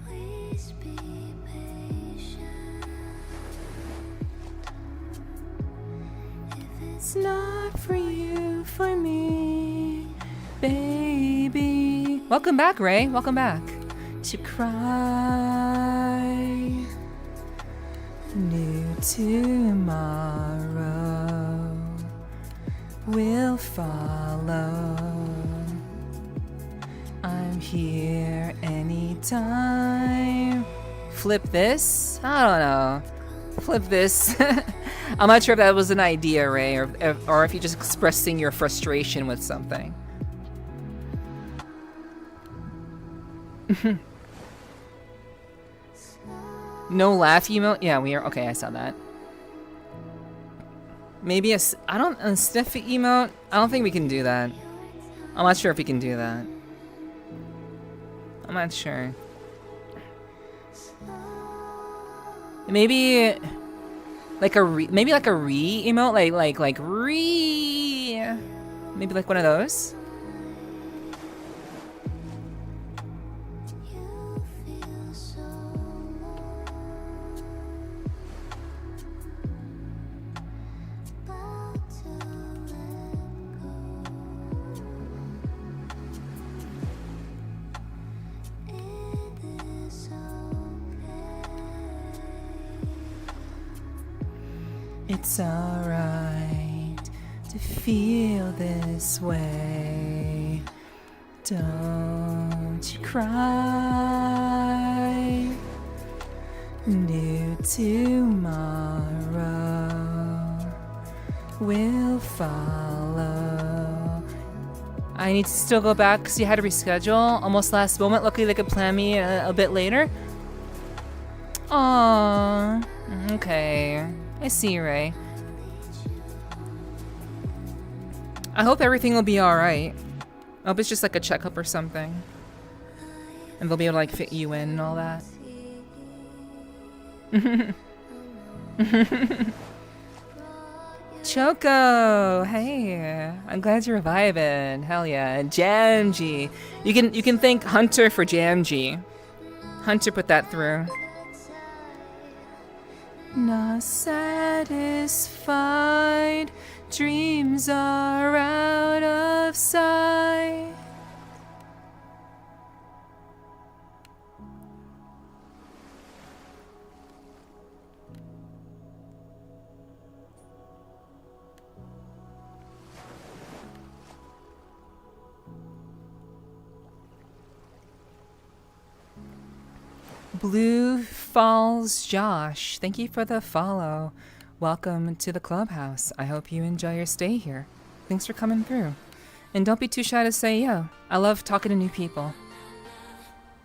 It's not for you, for me, baby. Welcome back, Ray. Welcome back. To cry. New tomorrow will follow. I'm here anytime. Flip this? I don't know. Flip this. I'm not sure if that was an idea, Ray, or if you're just expressing your frustration with something. No laugh emote? Yeah, we are. Okay, I saw that. Maybe a sniff emote? I don't think we can do that. I'm not sure if we can do that. I'm not sure. Maybe like a re emote, like re. Maybe like one of those. It's alright to feel this way. Don't you cry. New tomorrow will follow. I need to still go back because you had to reschedule almost last moment. Luckily they could plan me a bit later. Aww. Okay. I see, Ray. I hope everything will be alright. I hope it's just like a checkup or something. And they'll be able to like fit you in and all that. Choco! Hey! I'm glad you're vibing. Hell yeah. Jamji. You can thank Hunter for Jamji. Hunter put that through. Not satisfied, dreams are out of sight. Blue Falls Josh, thank you for the follow. Welcome to the clubhouse. I hope you enjoy your stay here. Thanks for coming through. And don't be too shy to say yo. I love talking to new people.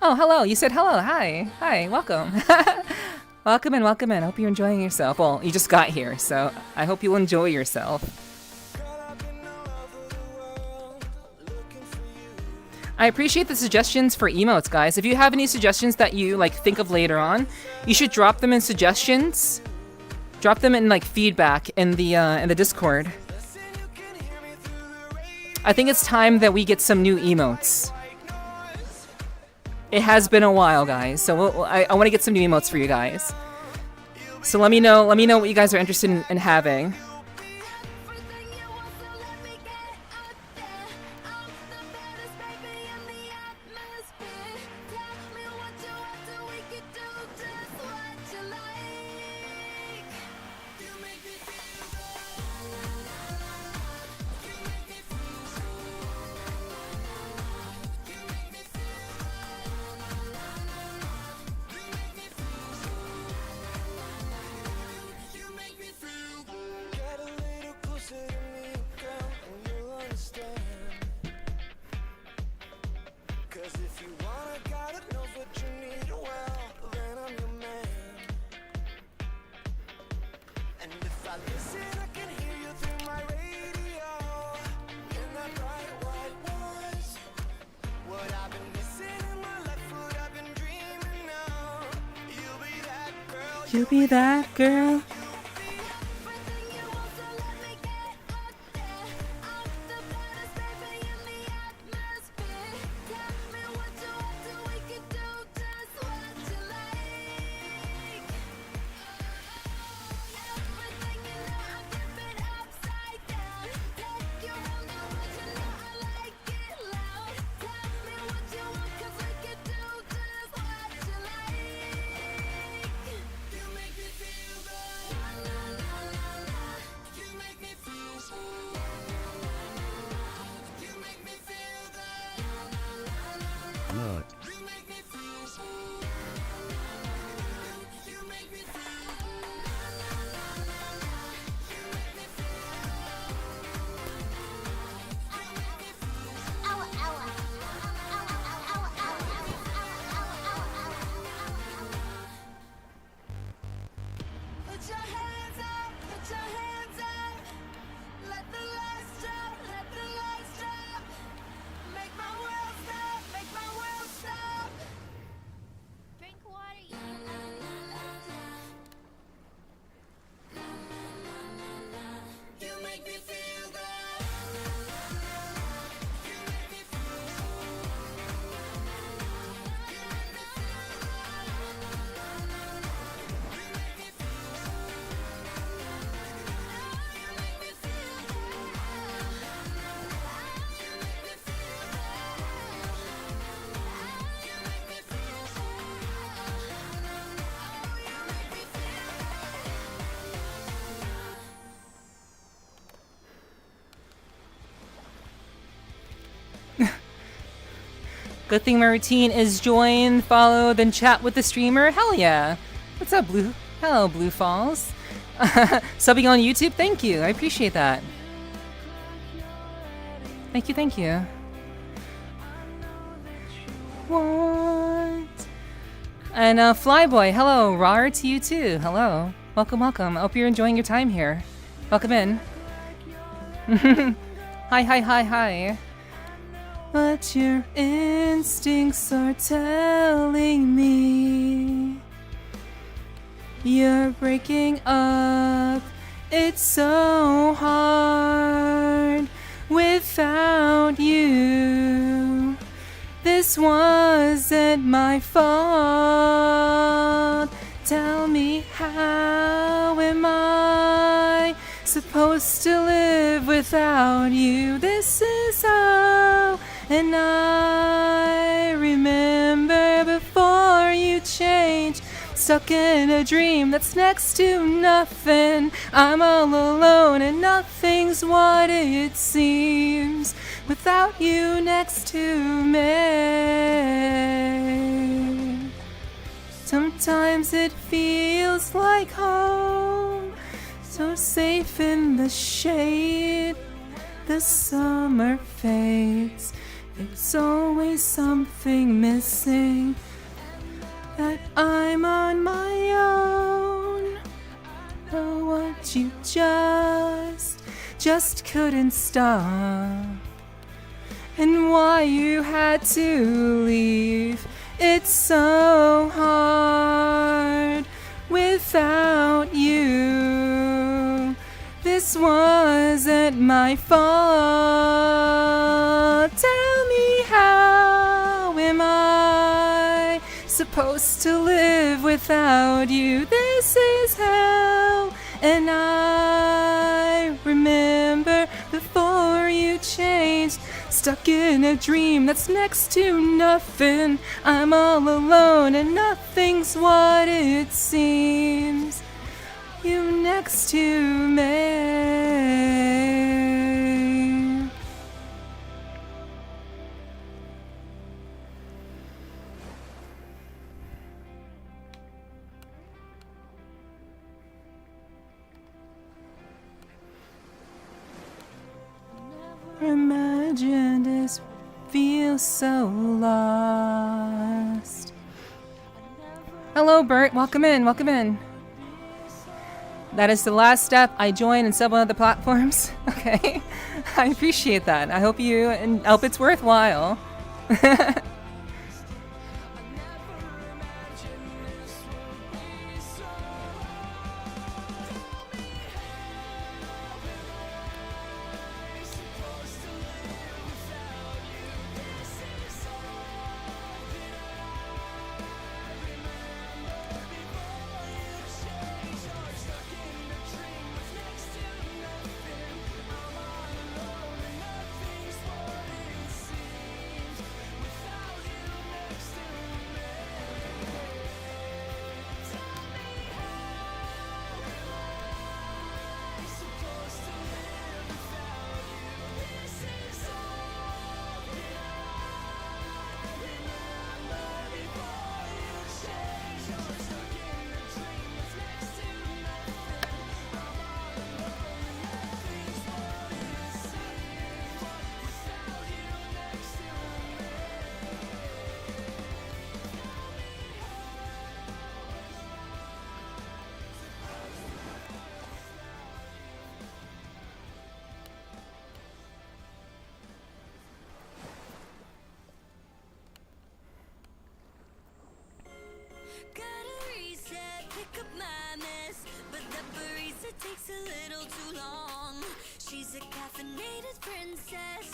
Oh, hello. You said hello. Hi. Hi. Welcome. Welcome in. Welcome in. I hope you're enjoying yourself. Well, you just got here, so I hope you'll enjoy yourself. I appreciate the suggestions for emotes, guys. If you have any suggestions that you like think of later on, you should drop them in suggestions. Drop them in like feedback in the Discord. I think it's time that we get some new emotes. It has been a while, guys. So I want to get some new emotes for you guys. So let me know what you guys are interested in having. you be that girl? No. Put your hands up, put your hands up. Let the lights drop, let the lights drop. Make my world stop, make my world stop. Drink water, you. You make me feel good. You make me Good thing my routine is join, follow, then chat with the streamer. Hell yeah. What's up, Blue? Hello, Blue Falls. Subbing on YouTube? Thank you. I appreciate that. Thank you, thank you. What? And Flyboy, hello. Rar to you too. Hello. Welcome, welcome. I hope you're enjoying your time here. Welcome in. Hi, hi, hi, hi. But your instincts are telling me you're breaking up. It's so hard without you. This wasn't my fault. Tell me, how am I supposed to live without you? This is how. And I remember before you changed, stuck in a dream that's next to nothing. I'm all alone and nothing's what it seems without you next to me. Sometimes it feels like home, so safe in the shade. The summer fades. There's always something missing, that I'm on my own. Oh, what you just couldn't stop, and why you had to leave. It's so hard without you. This wasn't my fault. Tell me, how am I supposed to live without you? This is hell, and I remember before you changed, stuck in a dream that's next to nothing. I'm all alone and nothing's what it seems. You next to me. Imagine this feels so lost. Hello, Bert. Welcome in. Welcome in. That is the last step. I join and sub on other platforms. Okay, I appreciate that. I hope you and hope it's worthwhile. a little too long. She's a caffeinated princess,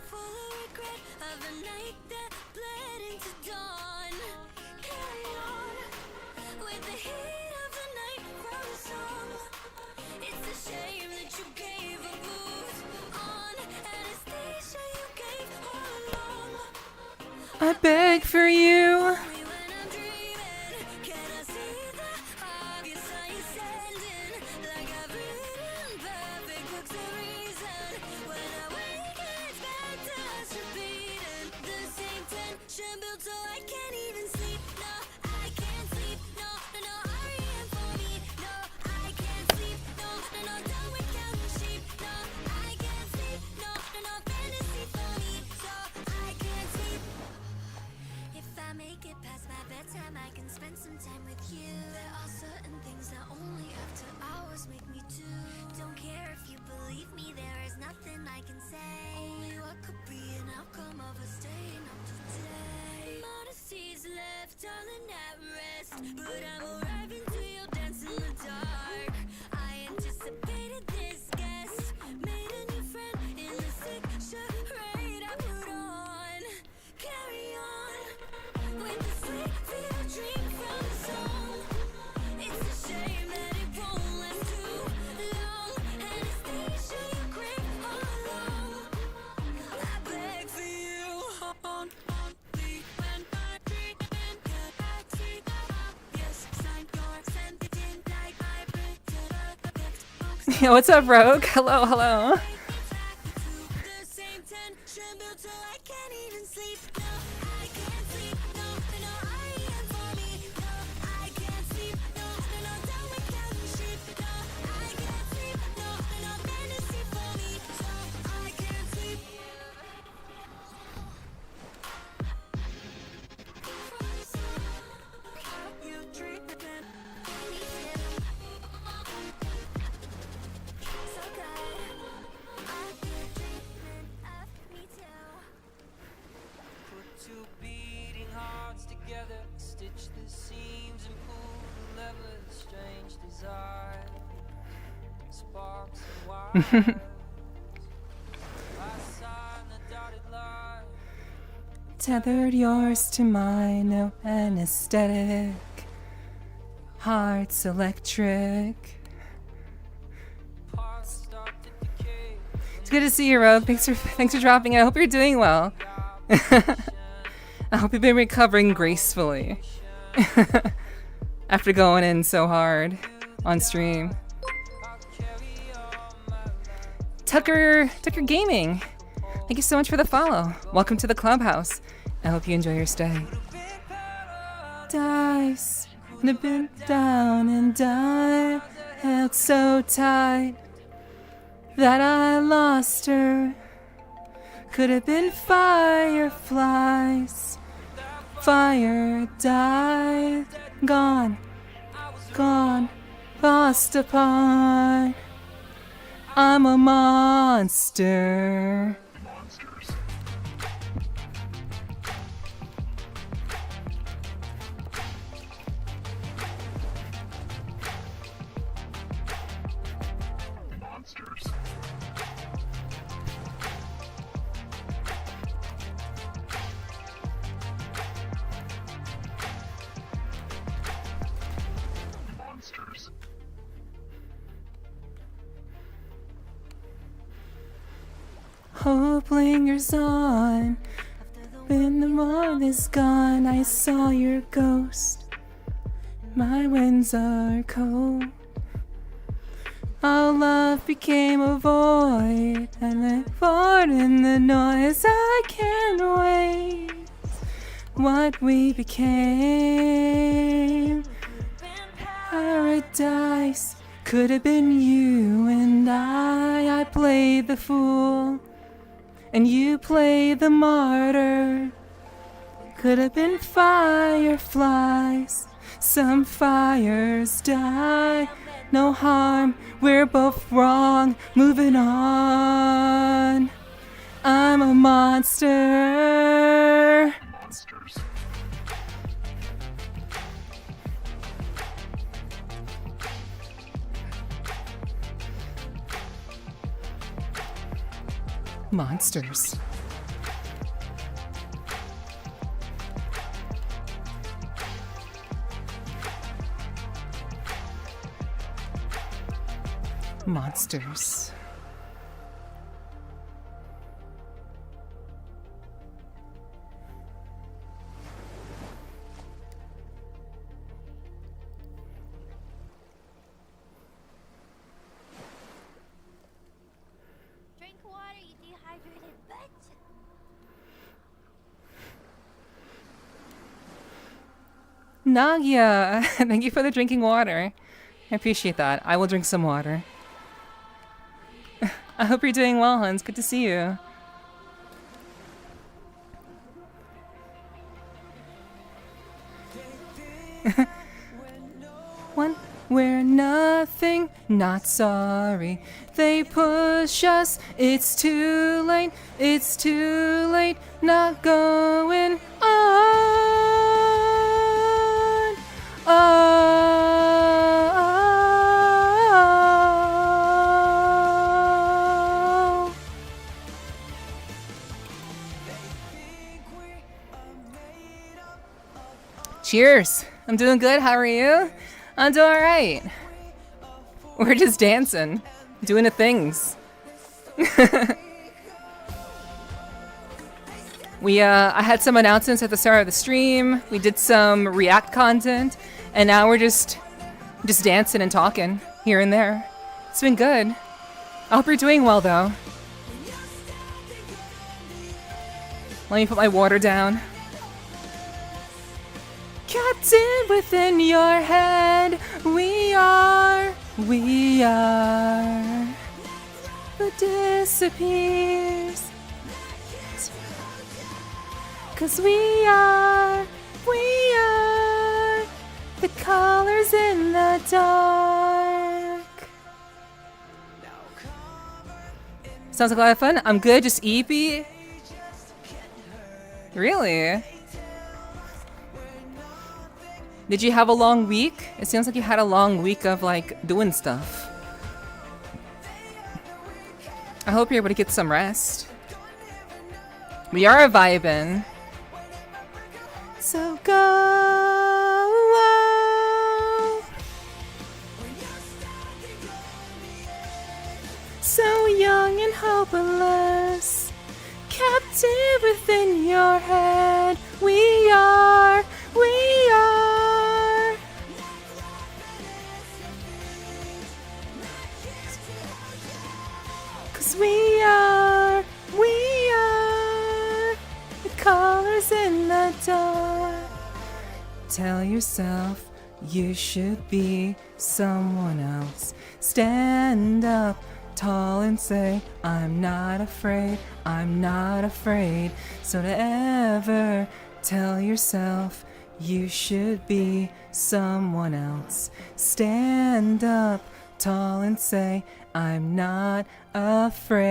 full of regret of a night that bled into dawn. Carry on with the heat of the night, wrote a song. It's a shame that you gave a boost on anesthesia you gave all along. I beg for you. Only when I'm dreaming can I see the obvious signs sending. Like I've written perfect books of reason. When I wake it's back to us repeating the same tension built so I can't even sleep. No, I can't sleep. No, no, no, REM for me. No, I can't sleep. No, no, no, done with counting sheep. No, I can't sleep. No, no, no, fantasy for me. So I can't sleep. If I make it past my bedtime, I can spend some time with you. There are certain things that only after hours make me do. Don't care if you believe me, there is nothing I can say. Only what could be an outcome of us staying up today. Modesty's left, darling, at rest. But I'm arriving to your dance in the dark. I anticipated this guest, made a new friend in the sick charade I put on. Carry on with the sweet fever dream from the song. It's a shame that it won't last too long. Anesthesia you crave all along. I beg for you. Only when I dream can I see the obvious sign you're sending like I printed a gift box. Yeah, what's up, Rogue? Hello, hello. The same tension built so I can't even sleep. No, I can't sleep. No, no, REM for me. No, I can't sleep. No, no, down with counting sheep. No, I can't sleep. No, no, fantasy for me. So I can't sleep. You treat me bad. Me too. So good. I feel treatment of me too. Put two beating hearts together, stitch the seams and pull the levers. Strange desire, sparks and wires. I sign the dotted line. Tethered yours to mine, no anesthetic. Heart's electric. Parts start to decay. It's good to see you, Rogue. Thanks for dropping in. I hope you're doing well. I hope you've been recovering gracefully after going in so hard on stream. Tucker Gaming, thank you so much for the follow. Welcome to the clubhouse. I hope you enjoy your stay. Dice, and I've been down and I held so tight that I lost her. Could have been fireflies. Fire died, gone, lost upon. I'm a monster. Hope lingers on. When the moon is gone, I saw your ghost. My winds are cold. Our love became a void, and I fought in the noise. I can't wait. What we became. Paradise could have been you and I played the fool, and you played the martyr. Could have been fireflies. Some fires die. No harm, we're both wrong. Moving on. I'm a monster. Monsters. Monsters. Drink water, you dehydrated bitch. Nagia, thank you for the drinking water. I appreciate that. I will drink some water. I hope you're doing well, Hans. Good to see you. One, we're nothing, not sorry. They push us, it's too late, not going on. Oh. Cheers. I'm doing good. How are you? I'm doing alright. We're just dancing, doing the things. I had some announcements at the start of the stream. We did some React content, and now we're just dancing and talking here and there. It's been good. I hope you're doing well, though. Let me put my water down. Captain within your head, we are, but disappears. 'Cause we are, the colors in the dark. Sounds like a lot of fun. I'm good, just eepy. Really? Did you have a long week? It seems like you had a long week of like doing stuff. I hope you're able to get some rest. We are vibing. So go. So young and hopeless. Captive within your head. We are. 'Cause we are the colors in the dark. Tell yourself you should be someone else. Stand up tall and say, I'm not afraid, I'm not afraid. So to ever tell yourself you should be someone else. Stand up tall and say, I'm not afraid.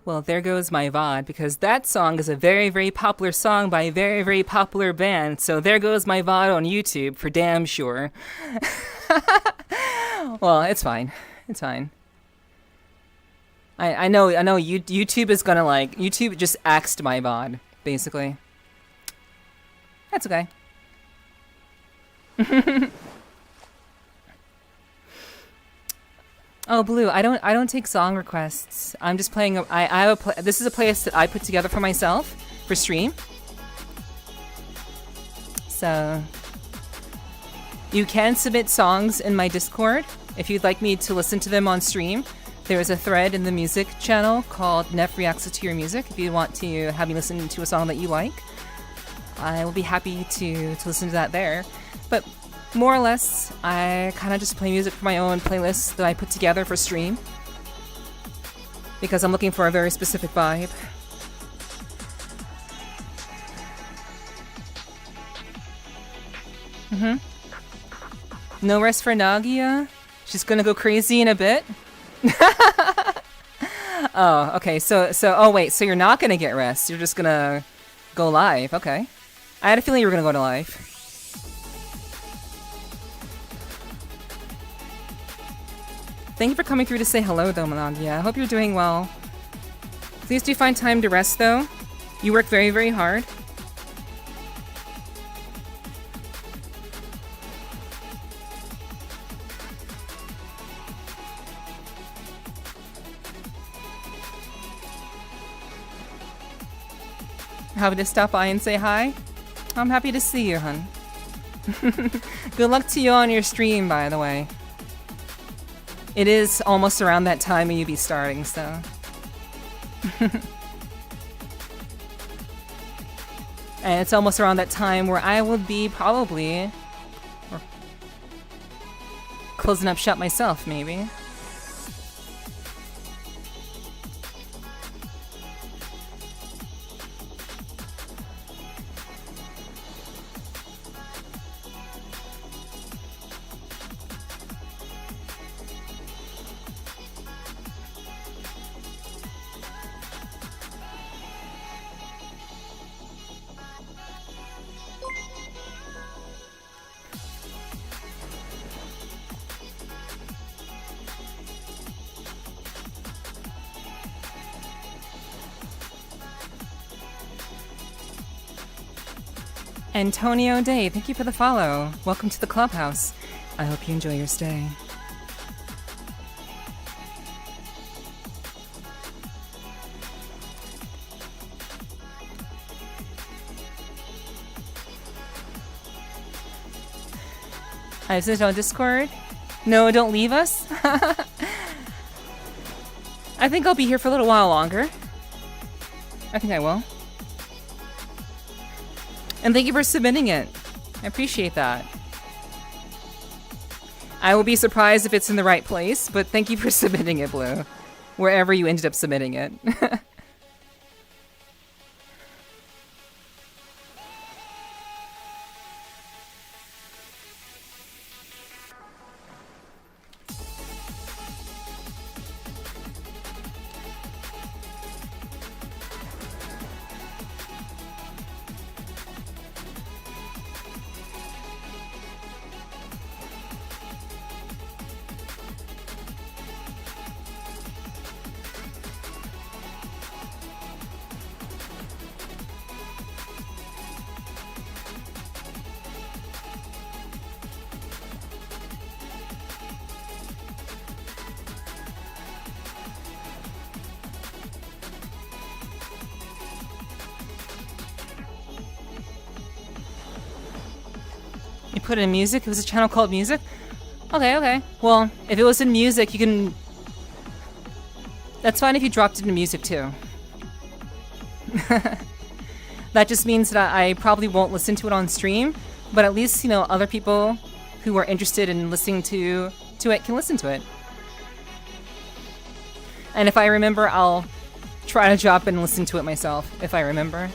Well, there goes my VOD, because that song is a very, very popular song by a very, very popular band. So there goes my VOD on YouTube, for damn sure. Well, it's fine. It's fine. I know YouTube is gonna like, YouTube just axed my VOD, basically. That's okay. Oh, No, Blue, I don't take song requests. I'm just playing. I have a this is a playlist that I put together for myself for stream. So you can submit songs in my Discord if you'd like me to listen to them on stream. There is a thread in the music channel called Nep Reacts to Your Music. If you want to have me listen to a song that you like, I will be happy to listen to that there. But more or less, I kind of just play music for my own playlist that I put together for stream because I'm looking for a very specific vibe. No rest for Nagia? She's gonna go crazy in a bit? Oh, okay, oh wait, so you're not gonna get rest, you're just gonna go live, okay. I had a feeling you were gonna go to live. Thank you for coming through to say hello though, Nagia. I hope you're doing well. Please do find time to rest though. You work very, very hard. Happy to stop by and say hi. I'm happy to see you, hun. Good luck to you on your stream, by the way. It is almost around that time when you be starting, so. And it's almost around that time where I will be probably closing up shop myself, maybe. Antonio Day, thank you for the follow. Welcome to the clubhouse. I hope you enjoy your stay. I said on Discord. No, don't leave us. I think I'll be here for a little while longer. I think I will. And thank you for submitting it. I appreciate that. I will be surprised if it's in the right place, but thank you for submitting it, Blue. Wherever you ended up submitting it. You put it in music? It was a channel called Music? Okay, okay. Well, if it was in music, you can... That's fine if you dropped it in music, too. That just means that I probably won't listen to it on stream, but at least, you know, other people who are interested in listening to it can listen to it. And if I remember, I'll try to drop it and listen to it myself, if I remember.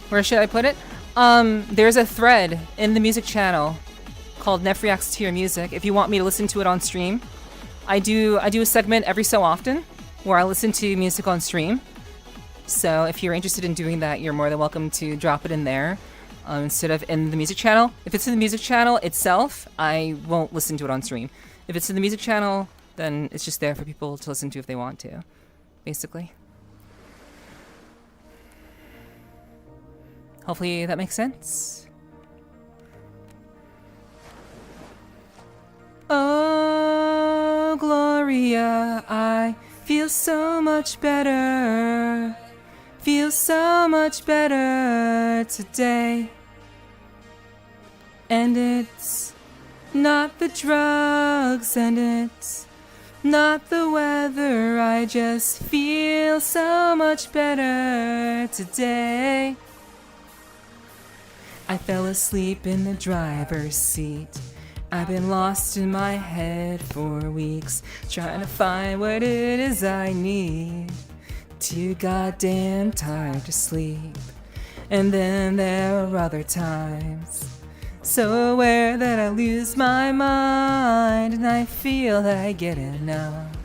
Where should I put it? There's a thread in the music channel called Nep Reacts to Your Music. If you want me to listen to it on stream, I do a segment every so often where I listen to music on stream. So if you're interested in doing that, you're more than welcome to drop it in there instead of in the music channel. If it's in the music channel itself, I won't listen to it on stream. If it's in the music channel, then it's just there for people to listen to if they want to, basically. Hopefully that makes sense. Gloria, I feel so much better. Feel so much better today. And it's not the drugs, and it's not the weather. I just feel so much better today. I fell asleep in the driver's seat. I've been lost in my head for weeks, trying to find what it is I need. Too goddamn tired to sleep. And then there are other times, so aware that I lose my mind, and I feel that I get enough.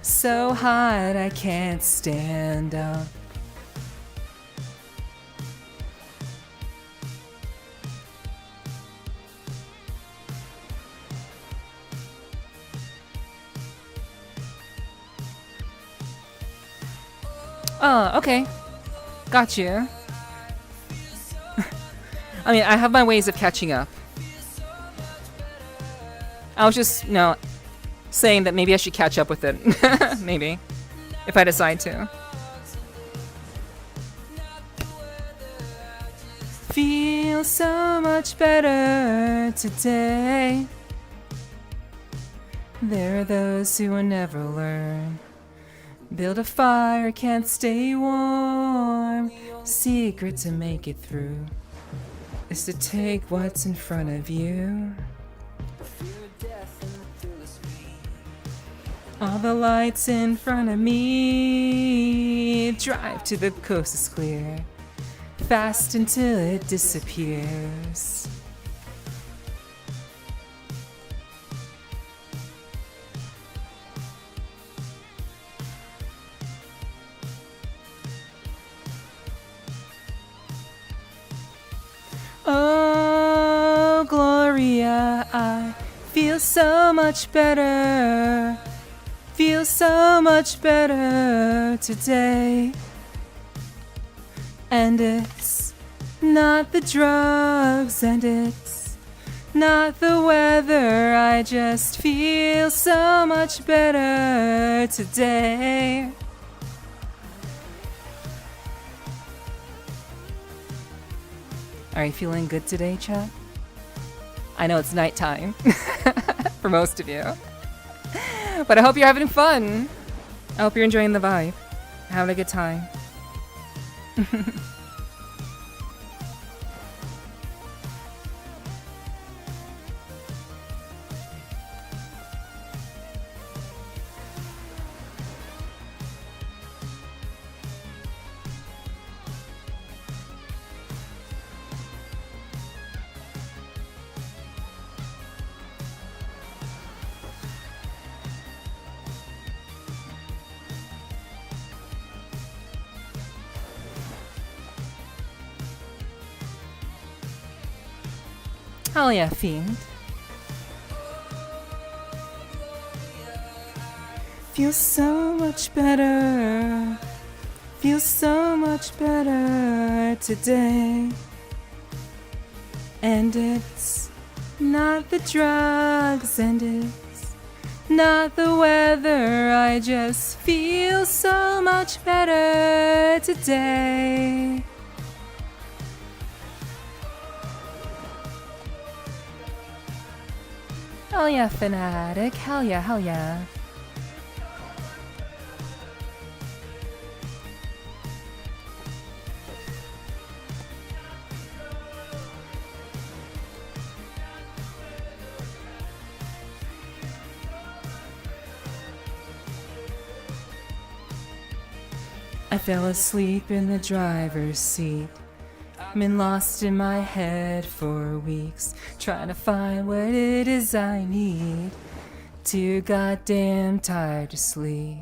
So high that I can't stand up. Oh, okay. Got you. I mean, I have my ways of catching up. I was just, saying that maybe I should catch up with it. Maybe. If I decide to. Feel so much better today. There are those who will never learn. Build a fire, can't stay warm. Secret to make it through is to take what's in front of you. All the lights in front of me. Drive to the coast is clear. Fast until it disappears. Oh, Gloria, I feel so much better. Feel so much better today. And it's not the drugs, and it's not the weather. I just feel so much better today. Are you feeling good today, chat? I know it's nighttime for most of you. But I hope you're having fun. I hope you're enjoying the vibe. Having a good time. Hell yeah, Fiend. Feel so much better. Feel so much better today. And it's not the drugs, and it's not the weather. I just feel so much better today. Hell yeah, Fanatic. Hell yeah, hell yeah. I fell asleep in the driver's seat. Been lost in my head for weeks, trying to find what it is I need. Too goddamn tired to sleep.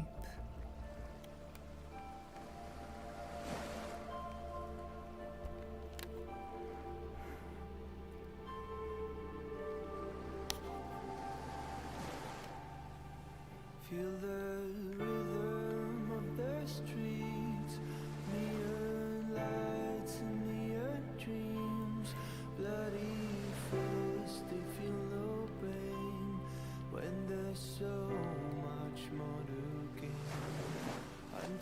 Feel the rhythm of the streets, neon lights and neon dreams, bloody fists, they feel no pain when there's so much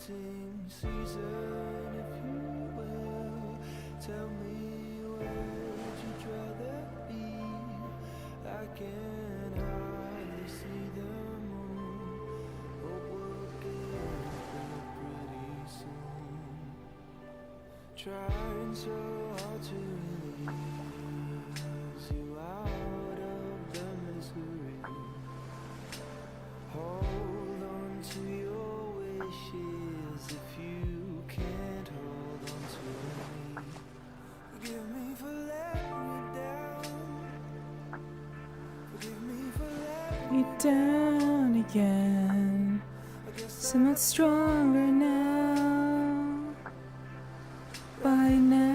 hunting season, if you will. Tell me where would you rather be? I can hardly see the moon. Hope we'll get there pretty soon. Trying so hard to release you out of the misery. Hold on to your wishes if you can't hold on to me. Forgive me for letting you down. Forgive me for letting You down again. So much stronger now. By now.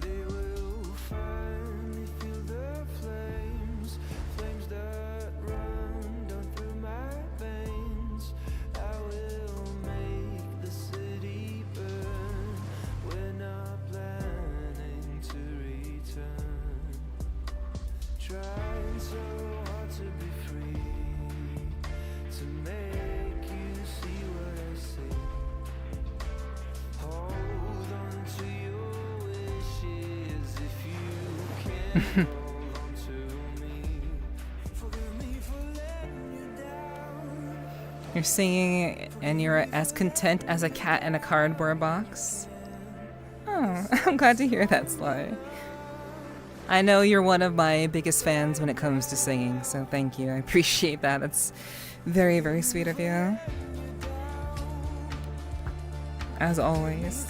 They will finally feel the flames, flames that run down through my veins. I will make the city burn. We're not planning to return. Trying so hard to be free, to make you see what I see. Hold on to your wishes if you can hold on to me. Forgive me for letting you down. You're singing and you're as content as a cat in a cardboard box. Oh, I'm glad to hear that, Sly. I know you're one of my biggest fans when it comes to singing, so thank you. I appreciate that. It's very, very sweet of you. As always.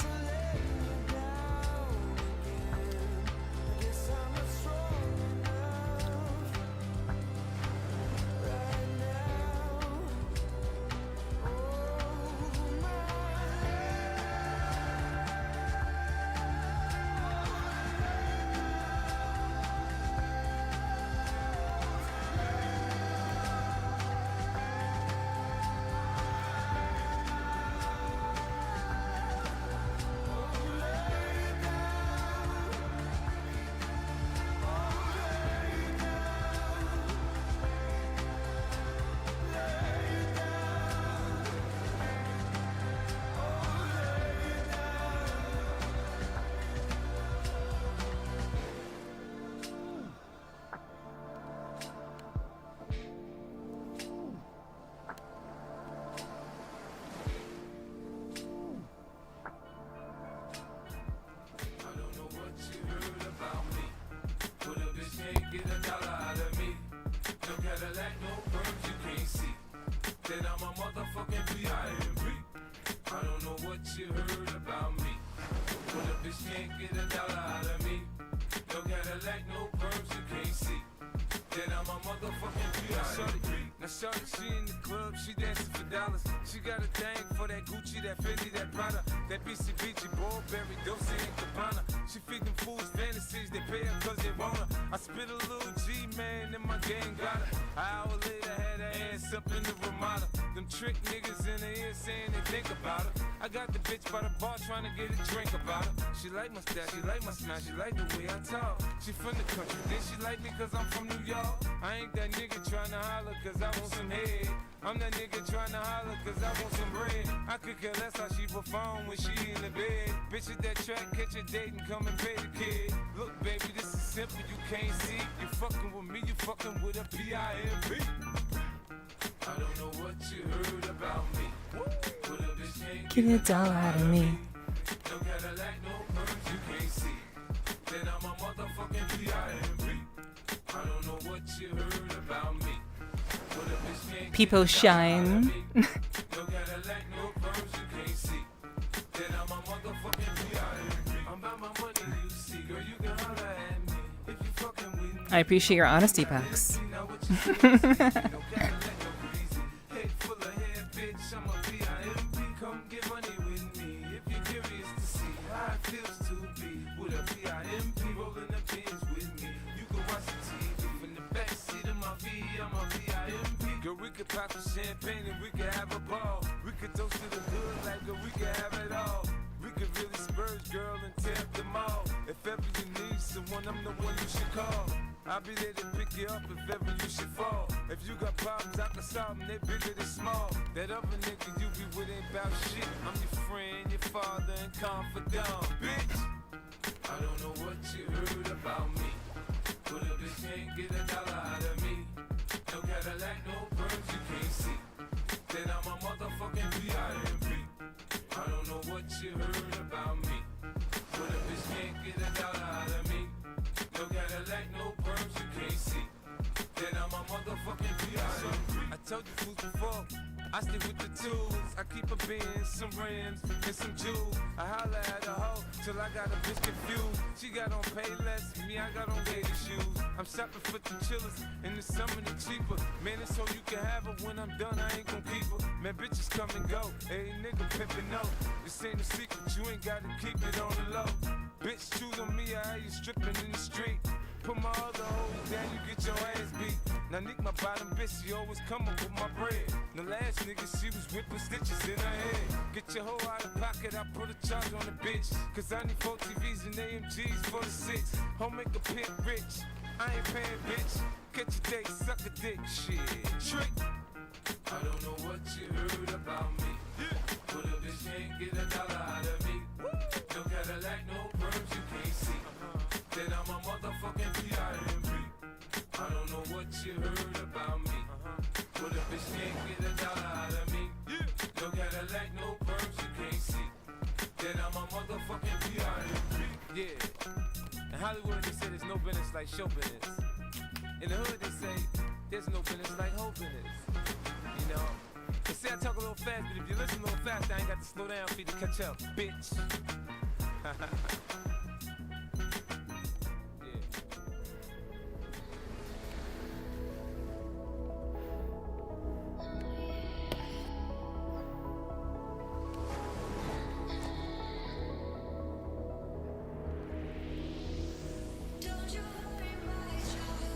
Shorty, she in the club, she dancing for dollars. She got a thing for that Gucci, that Fendi, that Prada, that BCBG, Burberry, Dolce and Gabbana. She feed them fools fantasies, they pay her cause they want her. I spit a little G, man, and my gang got her. An hour later, had her ass up in the Ramada. Them trick niggas in the ear saying they think about her. I got the bitch by the bar trying to get a drink about her. She like my style, she like my smile, she like the way I talk. She from the country, then she like me cause I'm from New York. I ain't that nigga trying to holler cause I want some head. I'm that nigga trying to holler cause I want some bread. I could care less how she perform when she in the bed. Bitch at that track, catch a date and come and pay the kid. Look baby, this is simple, you can't see. You fucking with me, you fucking with a P-I-M-P. I don't know what you heard about me. But a bitch can't Get a dollar out of me. no Cadillac, no perms, you can't see. Then I'm a motherfucking P-I-M-P. I don't know what you heard about me. But a bitch can't People shine. no Cadillac, no perms, you can't see. Then I'm a motherfucking P-I-M-P. I'm about my money, you see. Girl, you can holler at me. If you fucking with me. I appreciate your honesty, Pax. Now what you see, no Cadillac, no greasy. Head full of hair, bitch, I'm a P-I-M-P. Come get money with me if you're curious to see how it feels to be with a P-I-M-P. Rolling up pins with me. You can watch the TV from the back seat of my I'm a VIMP. Girl, we could pop some champagne and we could have a ball. We could toast to the good like girl, we could have it all. We could really spurge, girl, and tear up the mall. If ever you need someone, I'm the one you should call. I'll be there to pick you up if ever you should fall. If you got problems, I can solve them, they bigger than small. That other nigga you be with ain't about shit. I'm your friend, your father, and confidant, bitch. I don't know what you heard about me, but a bitch can't get $1 out of me. No Cadillac, no birds you can't see. Then I'm a motherfucking VIMP. I don't know what you heard about me, but a bitch can't get $1 out of me. No Cadillac, no birds you can't see. Then I'm a motherfucking VIMP. I told you fools before, I stick with the tools. I keep a Benz, some rims, and some jewels. I holla at a hoe till I got a bitch confused. She got on Payless, me I got on gator shoes. I'm shopping for the chillers, in the summer they cheaper. Man, it's so you can have her. When I'm done, I ain't gon' keep her. Man, bitches come and go. Hey, nigga pimpin' no. This ain't a secret, you ain't gotta keep it on the low. Bitch, choose on me, I you stripping in the street. Put my other hoes down, you get your ass beat. Now Nick, my bottom bitch, she always come up with my bread. The last nigga, she was whipping stitches in her head. Get your hoe out of pocket, I put a charge on the bitch. Cause I need 4 TVs and AMGs for the 6. Home make a pimp rich, I ain't paying bitch. Catch a date, suck a dick, shit. Trick. I don't know what you heard about me, but a bitch can't get $1 out of me. No Cadillac, no birds you can't see. Then I'm a motherfucking VIMP. I don't know what you heard about me, but a bitch can't get $1 out of me. No Cadillac, no birds you can't see. Then I'm a motherfucking VIMP. Yeah. In Hollywood they say there's no business like show business. In the hood they say there's no business like hoe business. You know? They say I talk a little fast, but if you listen a little fast, I ain't got to slow down for you to catch up, bitch.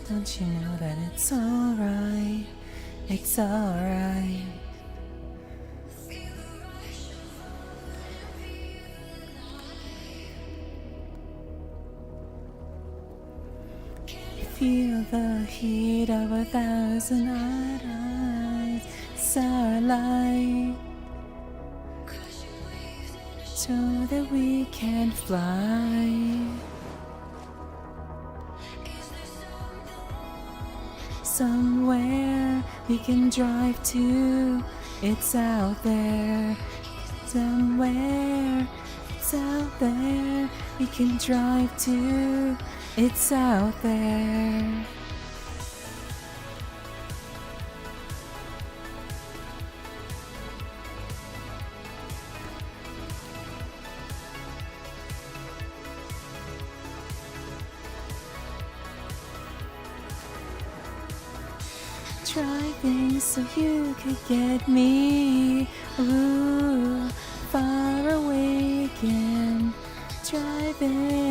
Don't you know that it's alright? It's alright. Feel the heat of 1,000 eyes. Starlight, so that we can fly. Somewhere we can drive to, it's out there. Somewhere it's out there we can drive to, it's out there. Driving so you could get me, ooh, far away again. Driving,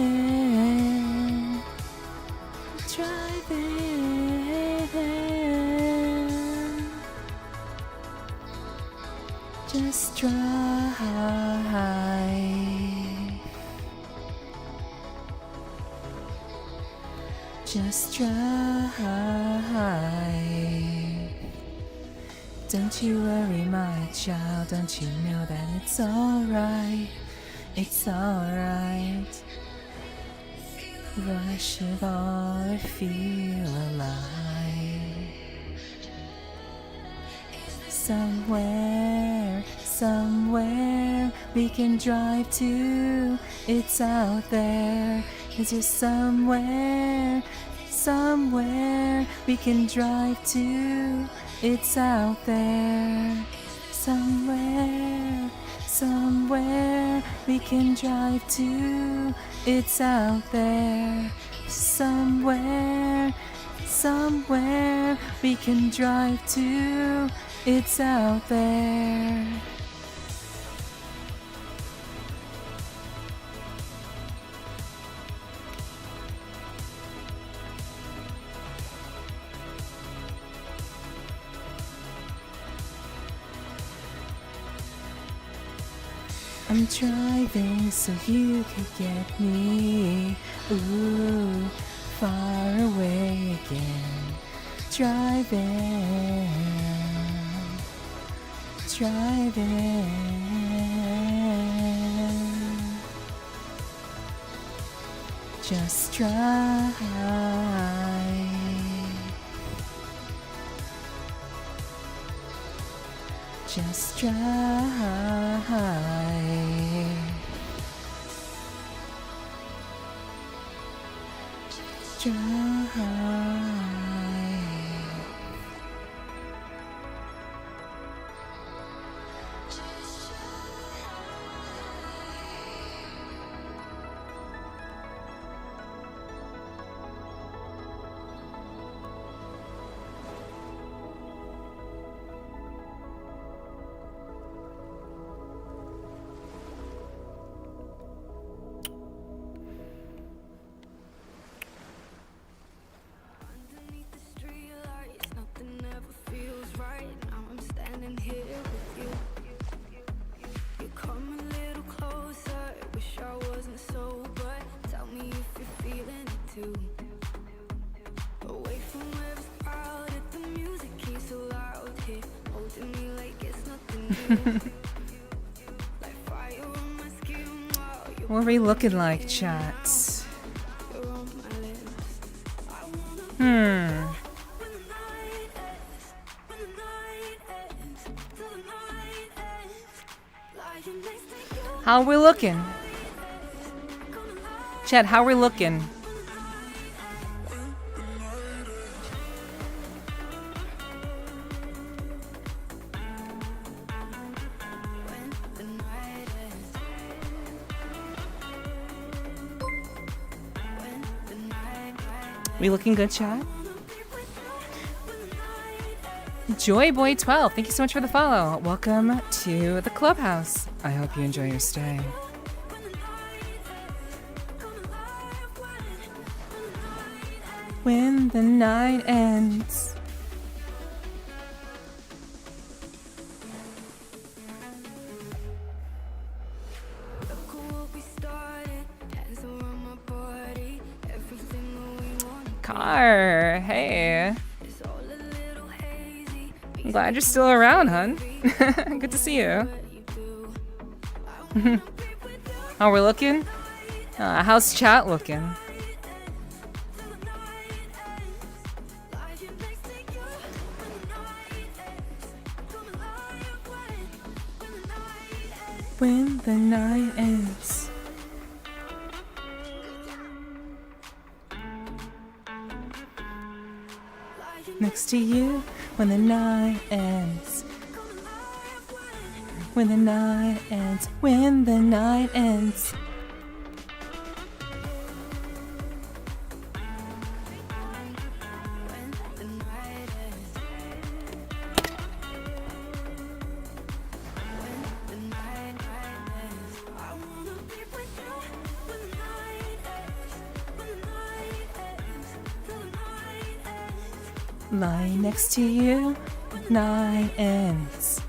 just drive. Just drive. Don't you worry, my child, don't you know that it's alright, it's alright. Rush of all I feel alive. Somewhere we can drive to, it's out there. It's just somewhere we can drive to, it's out there. Somewhere we can drive to, it's out there. Somewhere we can drive to, it's out there. I'm driving so you could get me. Ooh, far away again. Driving, just drive. Just drive. Drive. Underneath the streetlights, nothing ever feels right. Now I'm standing here with you. You come a little closer. Wish I wasn't sober. Tell me if you're feeling it too. Away from where it's crowded, the music keeps so loud here, holding me like it's nothing new. Like fire on my skin while you're What are we looking like, chat? on my lips. I wanna Hmm. when the night ends, when the night ends, till the night ends. Lying next to you, How we looking? gonna lie Chat, how we looking? when the night ends. When the night ends. We looking good, chat? Wanna be with you when the night ends. Joyboy12, thank you so much for the follow. Welcome to the clubhouse. I hope you enjoy your stay. When the night ends. Gonna lie When the night ends. Look at what we started. Hands around my body. Everything that we want. Car, hey. It's all a little hazy. I'm glad you're still around, hun. Good to see you. How we're looking? How's chat looking? When the night ends. Next to you when the night ends. When the night ends. When the night ends. Lying next to you, night ends.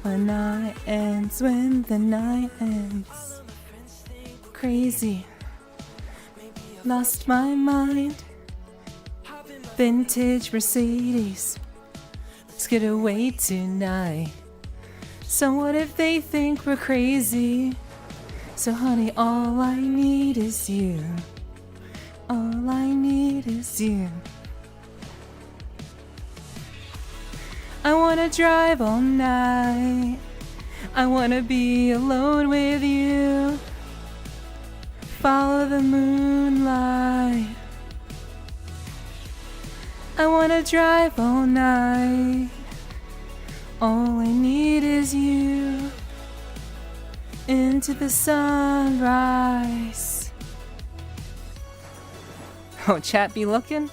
When night ends, when the night ends. Crazy, lost my mind. Vintage Mercedes, let's get away tonight. So what if they think we're crazy? So honey, all I need is you. All I need is you. I wanna drive all night. I wanna be alone with you. Follow the moonlight. I wanna drive all night. All I need is you. Into the sunrise. Oh, chat be looking?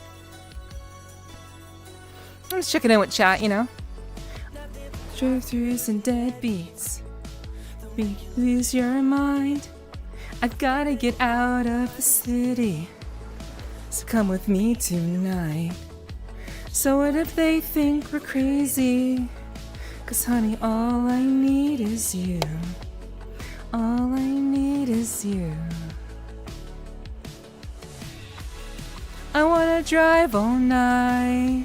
I'm just checking in with chat, you know. Drive-thrus and deadbeats. You lose your mind. I've gotta get out of the city. So come with me tonight. So what if they think we're crazy? 'Cause honey, all I need is you. All I need is you. I wanna drive all night.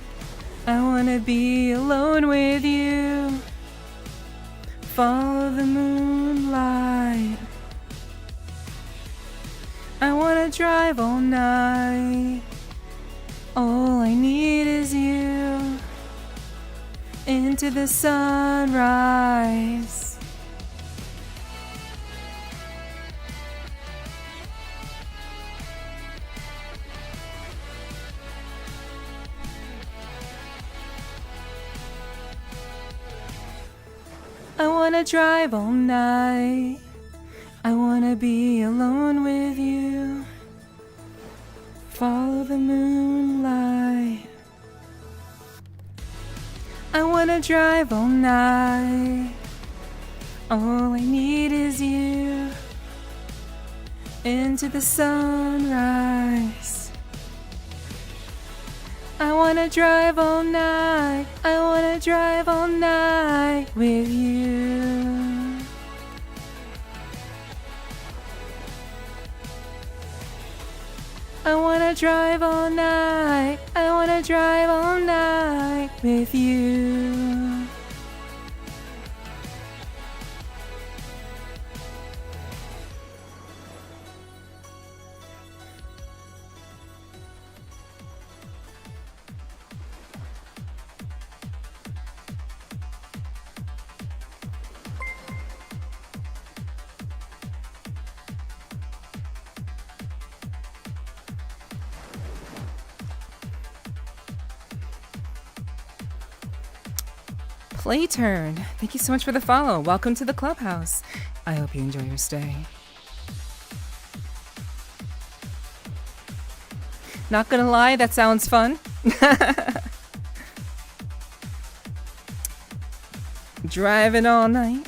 I wanna be alone with you. Follow the moonlight. I wanna drive all night. All I need is you. Into the sunrise. I wanna drive all night. I wanna be alone with you. Follow the moonlight. I wanna drive all night. All I need is you. Into the sunrise. I wanna drive all night. I wanna drive all night with you. I wanna drive all night. I wanna drive all night with you. Playturn, thank you so much for the follow. Welcome to the clubhouse. I hope you enjoy your stay. Not gonna lie, that sounds fun. Driving all night.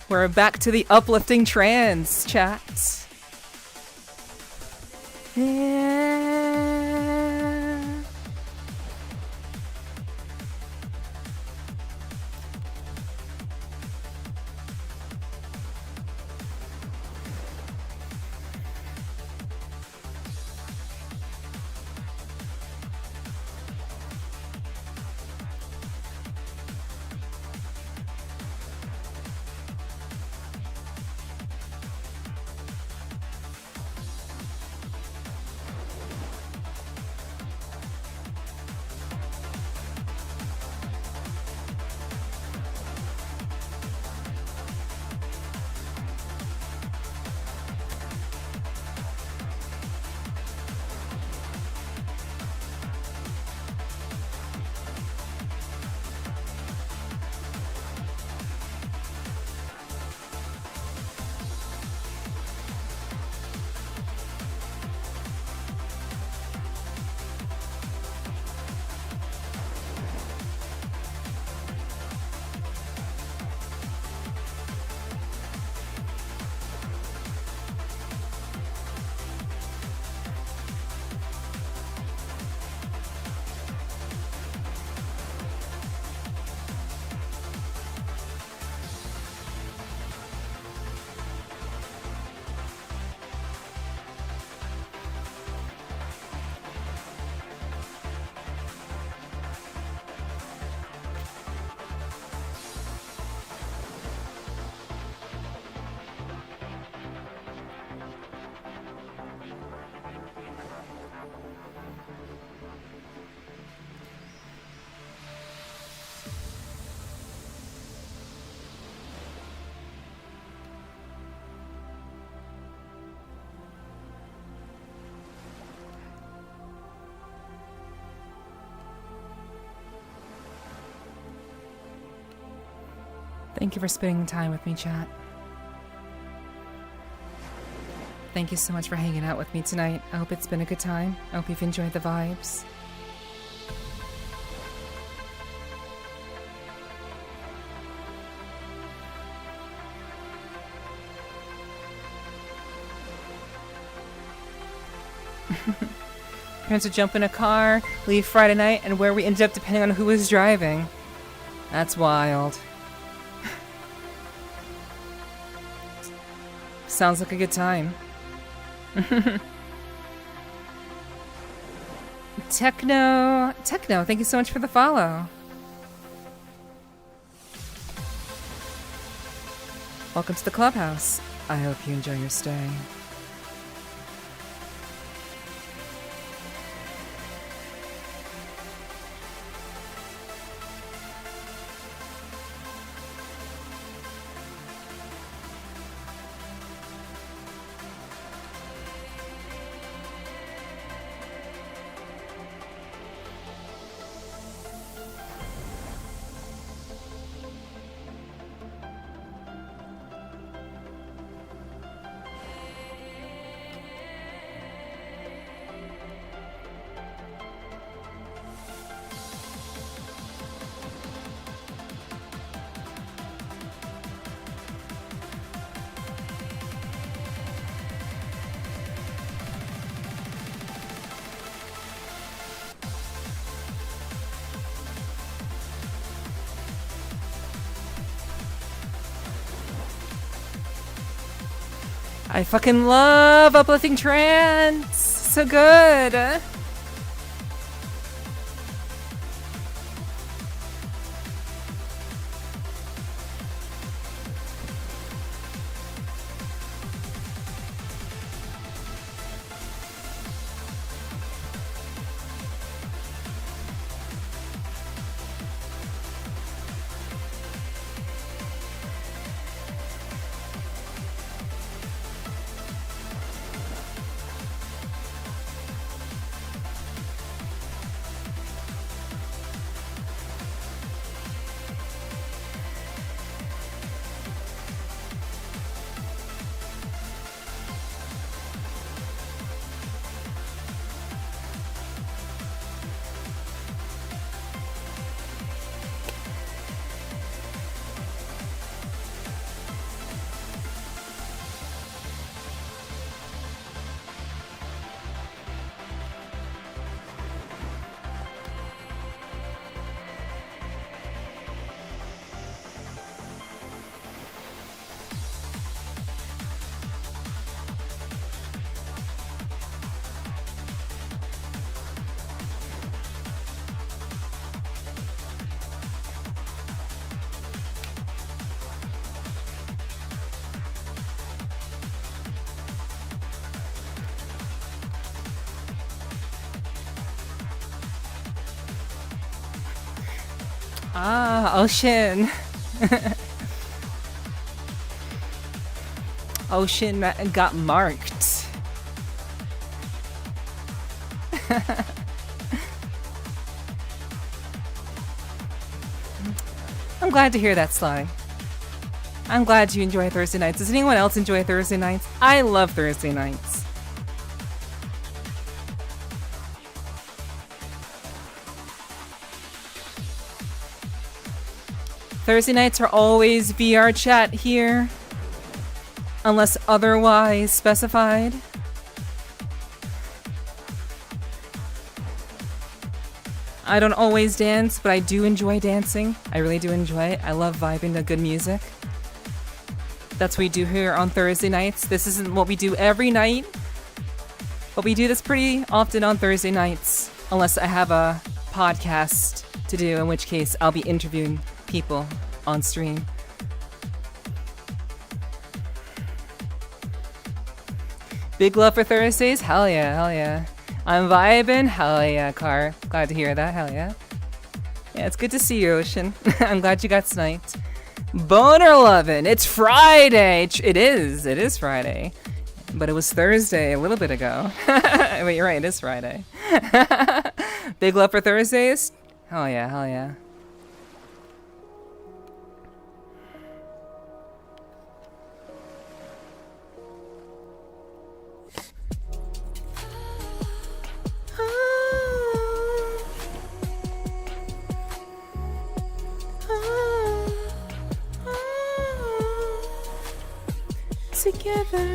We're back to the uplifting trance, chat. Yeah. Thank you for spending time with me, chat. Thank you so much for hanging out with me tonight. I hope it's been a good time. I hope you've enjoyed the vibes. Parents would jump in a car, leave Friday night, and where we ended up depending on who was driving. That's wild. Sounds like a good time. Techno, thank you so much for the follow. Welcome to the clubhouse. I hope you enjoy your stay. I fucking love uplifting trance. So good. Ah, Ocean. Ocean got marked. I'm glad to hear that, Sly. I'm glad you enjoy Thursday nights. Does anyone else enjoy Thursday nights? I love Thursday nights. Thursday nights are always VR chat here, unless otherwise specified. I don't always dance, but I do enjoy dancing. I really do enjoy it. I love vibing to good music. That's what we do here on Thursday nights. This isn't what we do every night, but we do this pretty often on Thursday nights, unless I have a podcast to do, in which case I'll be interviewing people on stream. Big love for Thursdays? Hell yeah, hell yeah. I'm vibing? Hell yeah, Car. Glad to hear that, hell yeah. Yeah, it's good to see you, Ocean. I'm glad you got sniped. Boner lovin', it's Friday! It is Friday. But it was Thursday a little bit ago. Wait, you're right, it is Friday. Big love for Thursdays? Hell yeah, hell yeah. Together.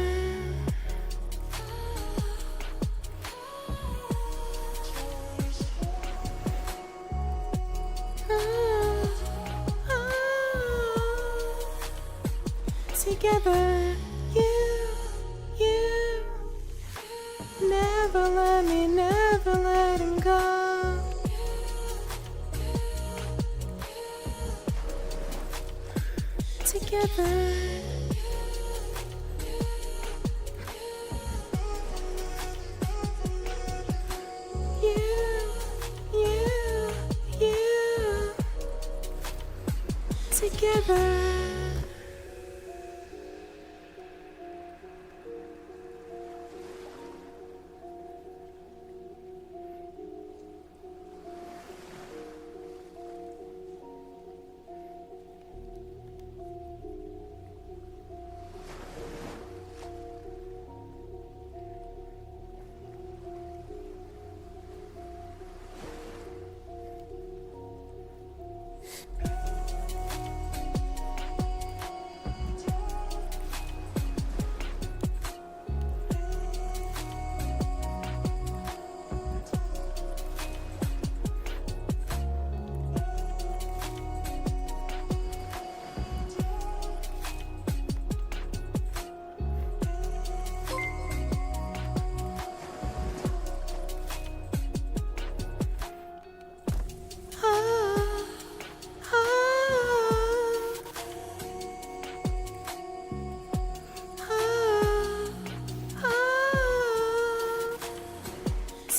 never let me, never let him go. Together. You, together.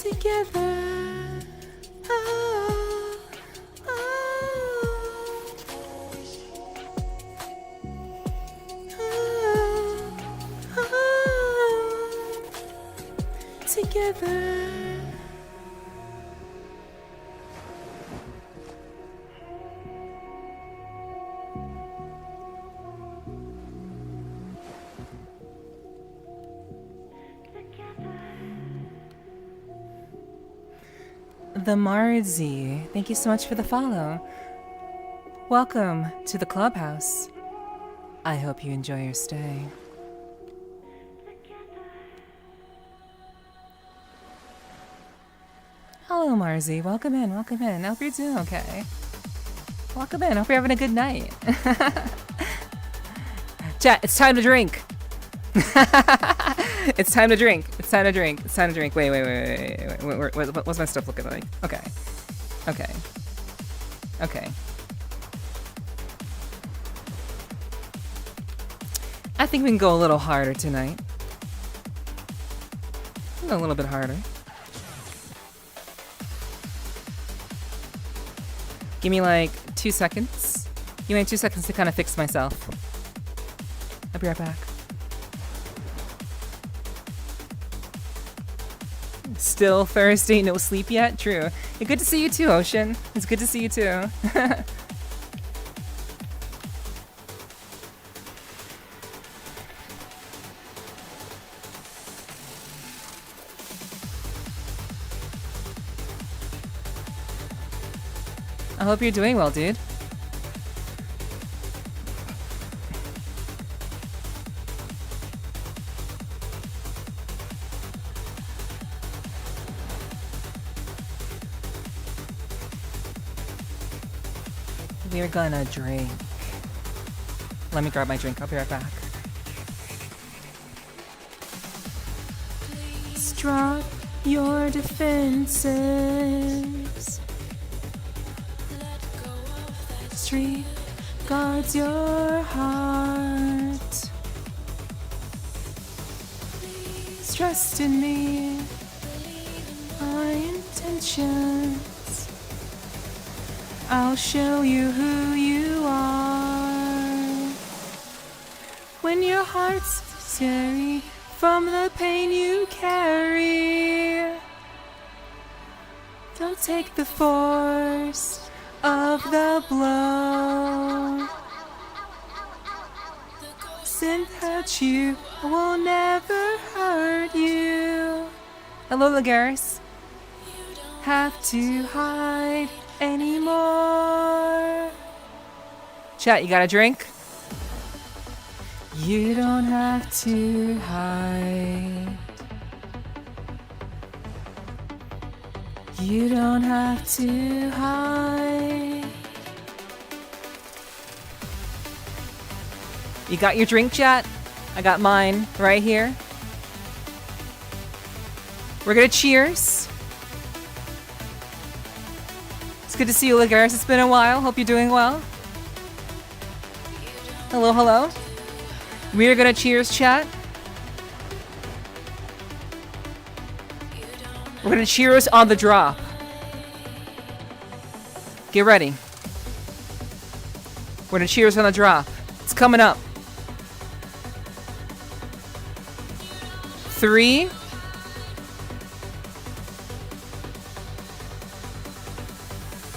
Together. Together. The Marzi, thank you so much for the follow. Welcome to the clubhouse. I hope you enjoy your stay. Hello, Marzi. Welcome in. Welcome in. I hope you're doing okay. Welcome in. I hope you're having a good night. Chat, it's time to drink. It's time to drink. It's time to drink. It's time to drink. Wait. What's my stuff looking like? Okay. Okay. Okay. I think we can go a little harder tonight. A little bit harder. Give me like 2 seconds. Give me 2 seconds to kind of fix myself. I'll be right back. Still thirsty, no sleep yet? True. It's good to see you too, Ocean. It's good to see you too. I hope you're doing well, dude. We're gonna drink. Let me grab my drink. I'll be right back. Strut your defenses. Street guards your heart. Trust in me. My intentions. I'll show you who you are. When your heart's scary from the pain you carry, don't take the force of the blow. Sin hurt you, will never hurt you. Hello, Lagaris. Have to hide anymore. Chat, you got a drink? You don't have to hide. You don't have to hide. You got your drink, chat? I got mine right here. We're gonna cheers. It's good to see you, Lagares. It's been a while. Hope you're doing well. Hello, hello. We are gonna cheers, chat. We're gonna cheers on the drop. Get ready. We're gonna cheers on the drop. It's coming up. 3,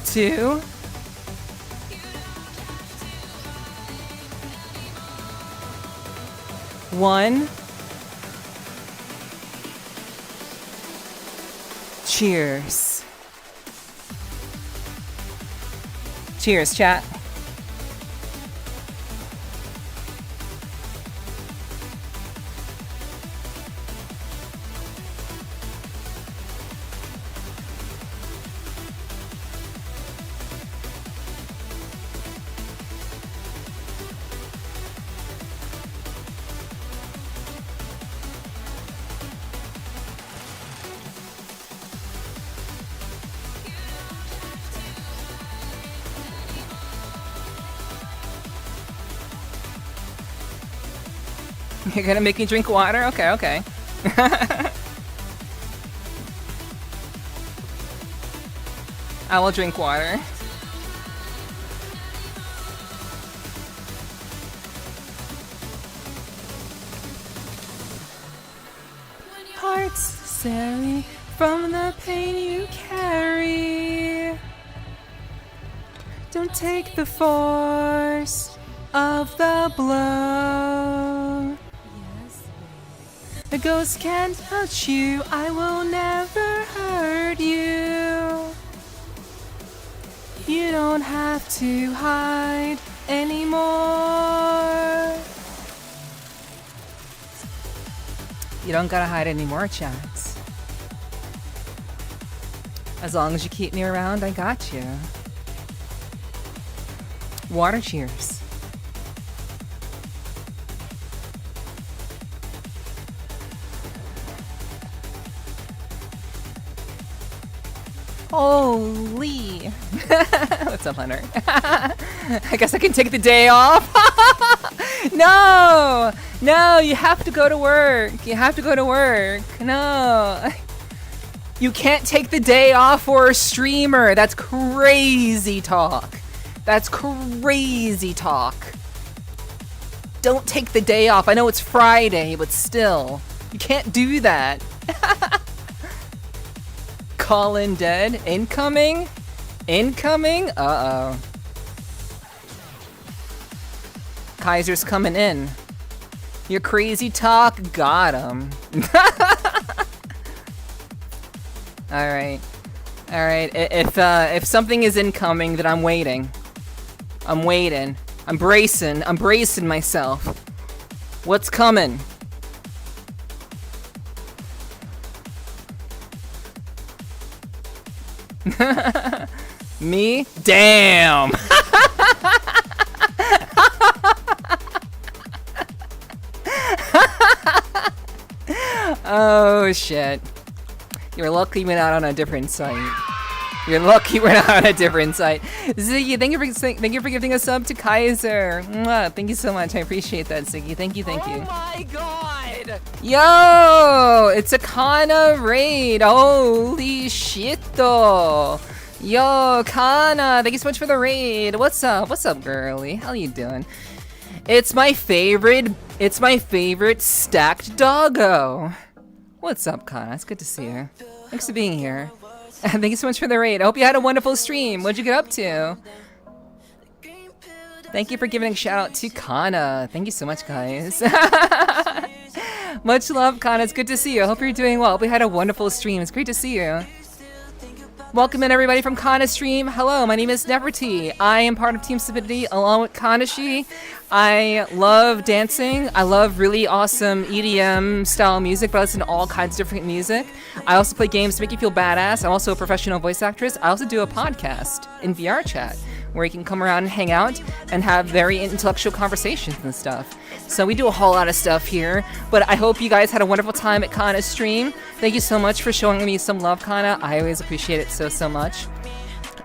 2, 1. Cheers. Cheers, chat. You're gonna make me drink water? Okay, okay. I will drink water. Hearts Sally from the pain you carry. Don't take the force of the blow. The ghost can't touch you, I will never hurt you. You don't have to hide anymore. You don't gotta hide anymore, chats. As long as you keep me around, I got you. Water cheers. Holy! What's up, Hunter? I guess I can take the day off. No! No, you have to go to work. You have to go to work. No. You can't take the day off for a streamer. That's crazy talk. That's crazy talk. Don't take the day off. I know it's Friday, but still. You can't do that. Call in dead. Incoming? Incoming? Uh-oh. Kaiser's coming in. Your crazy talk got him. Alright. Alright. If something is incoming, then I'm waiting. I'm waiting. I'm bracing myself. What's coming? Me? Damn! Oh shit. You're lucky we're not on a different site. You're lucky we're not on a different site. Ziggy, thank you for giving a sub to Kaiser. Mwah, thank you so much. I appreciate that, Ziggy. Thank you, thank you. Oh my god! Yo! It's a Kana raid. Holy shit though. Yo, Kana, thank you so much for the raid. What's up? What's up, girly? How you doing? It's my favorite stacked doggo. What's up, Kana? It's good to see you. Thanks for being here. Thank you so much for the raid. I hope you had a wonderful stream. What'd you get up to? Thank you for giving a shout out to Kana. Thank you so much, guys. Much love, Kana. It's good to see you. I hope you're doing well. Hope we had a wonderful stream. It's great to see you. Welcome in, everybody, from Kana Stream. Hello, my name is Nepherti. I am part of Team Stupidity along with Kanashi. I love dancing. I love really awesome EDM style music, but I listen to all kinds of different music. I also play games to make you feel badass. I'm also a professional voice actress. I also do a podcast in VRCHAT where you can come around and hang out and have very intellectual conversations and stuff. So we do a whole lot of stuff here, but I hope you guys had a wonderful time at Kana's stream. Thank you so much for showing me some love, Kana. I always appreciate it so much.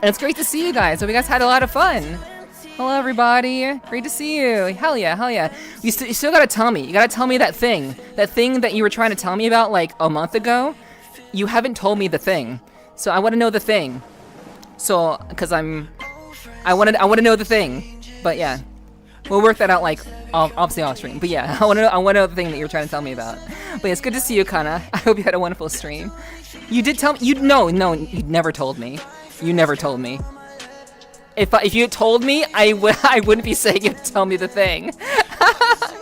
And it's great to see you guys. Hope you guys had a lot of fun. Hello, everybody. Great to see you. Hell yeah, hell yeah. You still gotta tell me. You gotta tell me that thing that you were trying to tell me about like a month ago. You haven't told me the thing, so I want to know the thing. So, cause I want to know the thing. But yeah, we'll work that out like obviously off stream. But yeah, I want to know the thing that you were trying to tell me about. But yeah, it's good to see you, Kana. I hope you had a wonderful stream. You did tell me. No, you never told me. You never told me. If you had told me, I wouldn't be saying you to tell me the thing.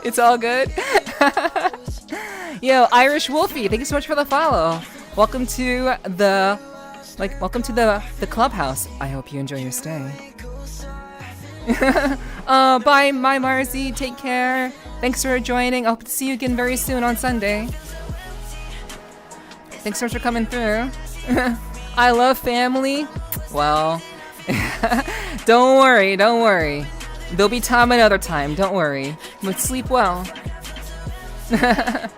It's all good. Yo, Irish Wolfie, thank you so much for the follow. Welcome to the clubhouse. I hope you enjoy your stay. Bye, my Marzi. Take care. Thanks for joining. I hope to see you again very soon on Sunday. Thanks so much for coming through. I love family. Well. Don't worry. There'll be time another time, don't worry. But sleep well. Yeah,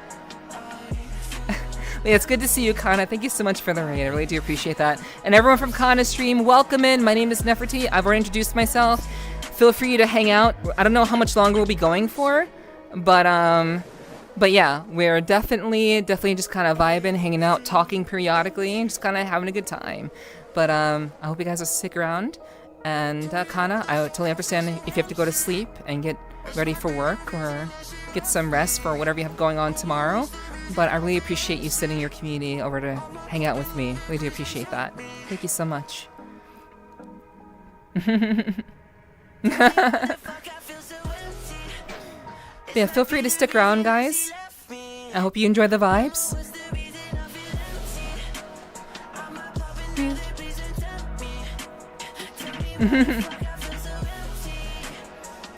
it's good to see you, Kana. Thank you so much for the raid. I really do appreciate that. And everyone from Kana's stream, welcome in. My name is Nepherti. I've already introduced myself. Feel free to hang out. I don't know how much longer we'll be going for, but yeah, we're definitely just kind of vibing, hanging out, talking periodically, and just kind of having a good time. But I hope you guys will stick around. And Kana, I totally understand if you have to go to sleep and get ready for work or get some rest for whatever you have going on tomorrow. But I really appreciate you sending your community over to hang out with me. Really do appreciate that. Thank you so much. Yeah, feel free to stick around, guys. I hope you enjoy the vibes.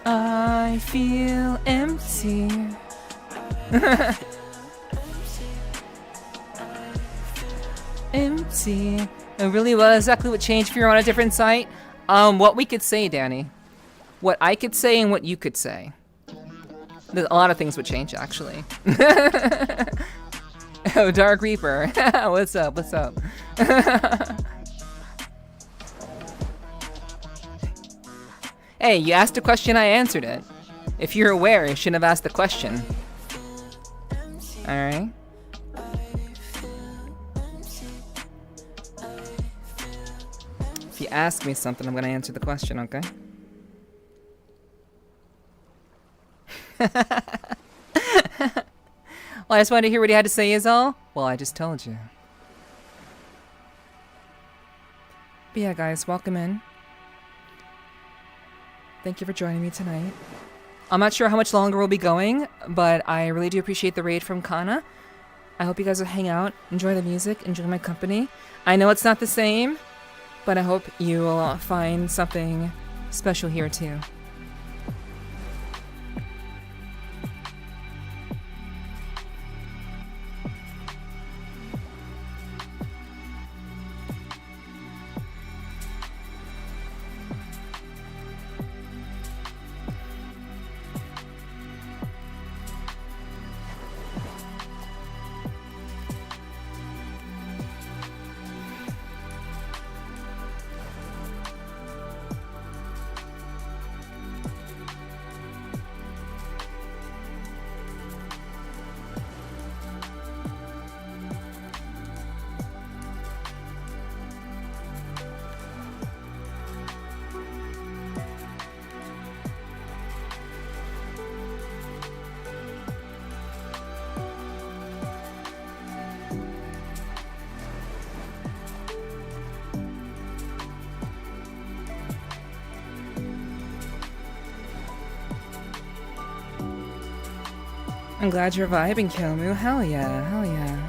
I feel empty. Empty. It really was exactly what changed if you're on a different site. What we could say, Danny. What I could say and what you could say. A lot of things would change, actually. Oh, Dark Reaper. What's up? Hey, you asked a question, I answered it. If you're aware, you shouldn't have asked the question. Alright. If you ask me something, I'm gonna answer the question, okay? Well, I just wanted to hear what he had to say is all. Well, I just told you. But yeah, guys, welcome in. Thank you for joining me tonight. I'm not sure how much longer we'll be going, but I really do appreciate the raid from Kana. I hope you guys will hang out, enjoy the music, enjoy my company. I know it's not the same, but I hope you will find something special here too. I'm glad you're vibing, Kilmu. Hell yeah, hell yeah.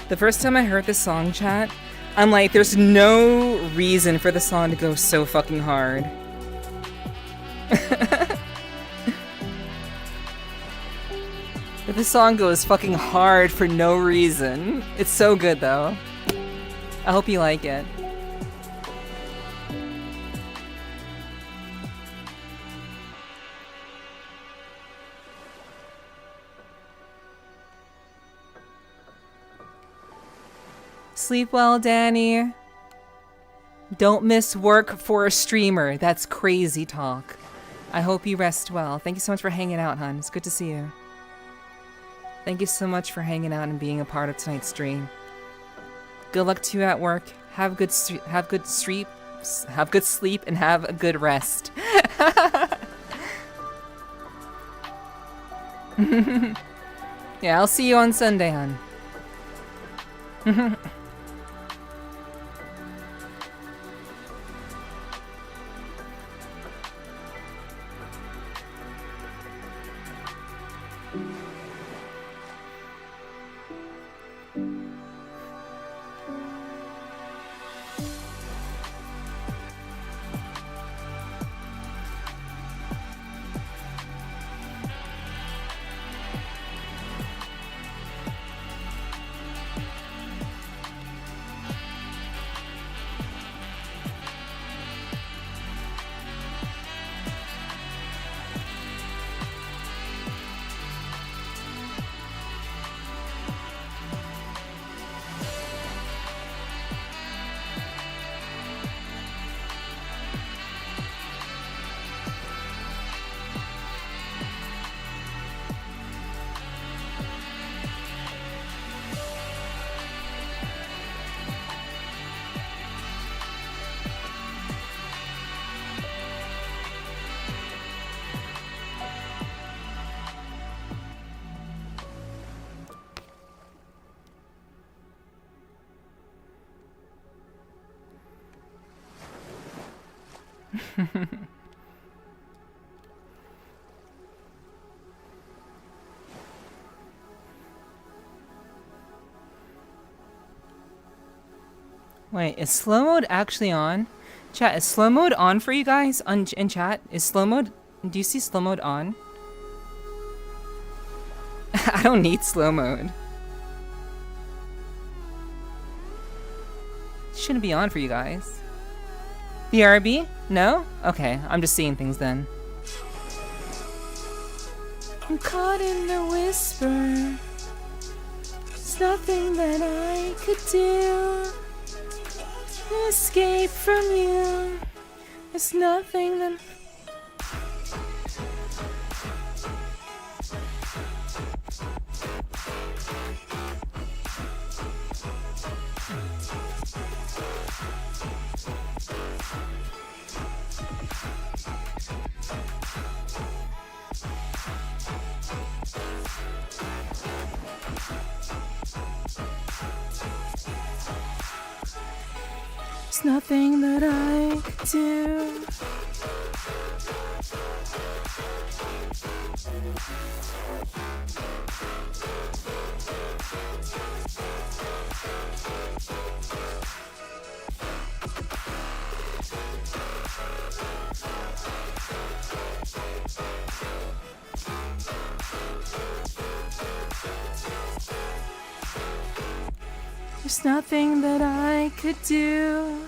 The first time I heard this song, chat, I'm like, there's no reason for the song to go so fucking hard. This song goes fucking hard for no reason. It's so good though. I hope you like it. Sleep well, Danny. Don't miss work for a streamer. That's crazy talk. I hope you rest well. Thank you so much for hanging out, hon. It's good to see you. Thank you so much for hanging out and being a part of tonight's stream. Good luck to you at work. Have good sleep, and have a good rest. Yeah, I'll see you on Sunday, hon. Wait, is slow mode actually on? Chat, is slow mode on for you guys in chat? Is slow mode? Do you see slow mode on? I don't need slow mode. Shouldn't be on for you guys. BRB? No? Okay, I'm just seeing things then. I'm caught in the whisper. There's nothing that I could do to escape from you. There's nothing that... There's nothing that I could do. There's nothing that I could do.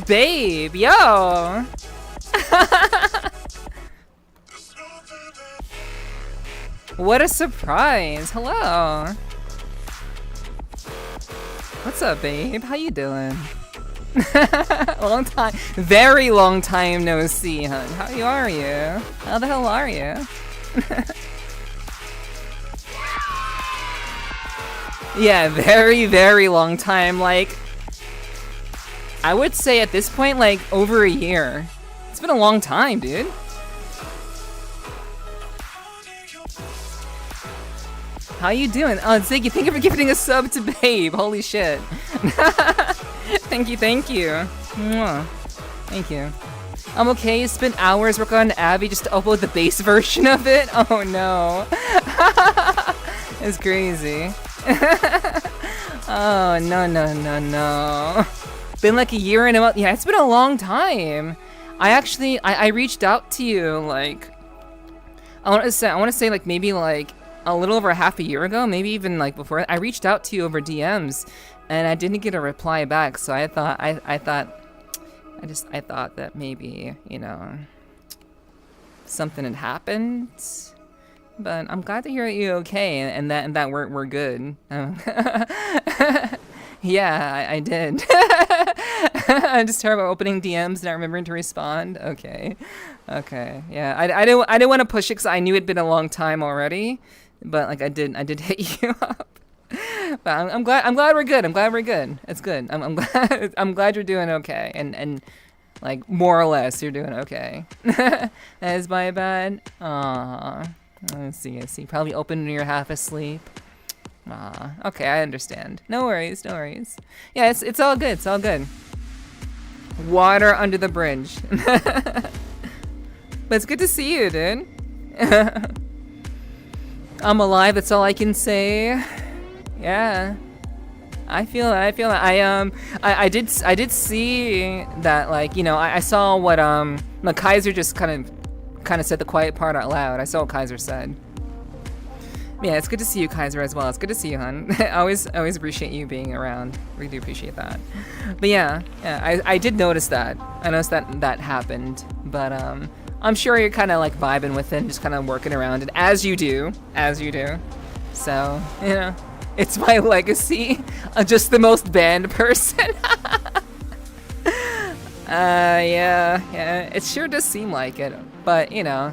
Babe, yo! What a surprise! Hello! What's up, babe? How you doing? Long time, very long time no see, hun. How are you? How the hell are you? Yeah, very, very long time. Like, I would say at this point, like, over a year. It's been a long time, dude. How you doing? Oh, Ziggy, thank you for gifting a sub to Babe. Holy shit. Thank you, thank you. Mwah. Thank you. I'm okay. Spent hours working on Abby just to upload the base version of it. Oh no. It's crazy. Oh no no no no. Been like a year and a month. Yeah, it's been a long time. I reached out to you like I want to say like maybe like a little over half a year ago, maybe even like before. I reached out to you over DMs, and I didn't get a reply back. So I thought that maybe, you know, something had happened. But I'm glad to hear you're okay and that we're good. Yeah, I did. I'm just terrible at opening DMs, not remembering to respond. Okay. Yeah, I didn't want to push it because I knew it'd been a long time already. But like I did hit you up. But I'm glad we're good. I'm glad we're good. It's good. I'm glad you're doing okay. And like more or less you're doing okay. That is my bad. Aww. I see. Probably open when you're half asleep. Okay, I understand. No worries. Yeah, it's all good. It's all good. Water under the bridge. But it's good to see you, dude. I'm alive. That's all I can say. Yeah. I feel it. I did see that, like, you know, I saw what Kaiser just kind of said the quiet part out loud. I saw what Kaiser said. Yeah, it's good to see you, Kaiser, as well. It's good to see you, hun. I always appreciate you being around. Really do appreciate that. But yeah, I did notice that. I noticed that happened. But I'm sure you're kind of like vibing with it, and just kind of working around it, as you do. So, you know, it's my legacy. I'm just the most banned person. Yeah, it sure does seem like it. But, you know,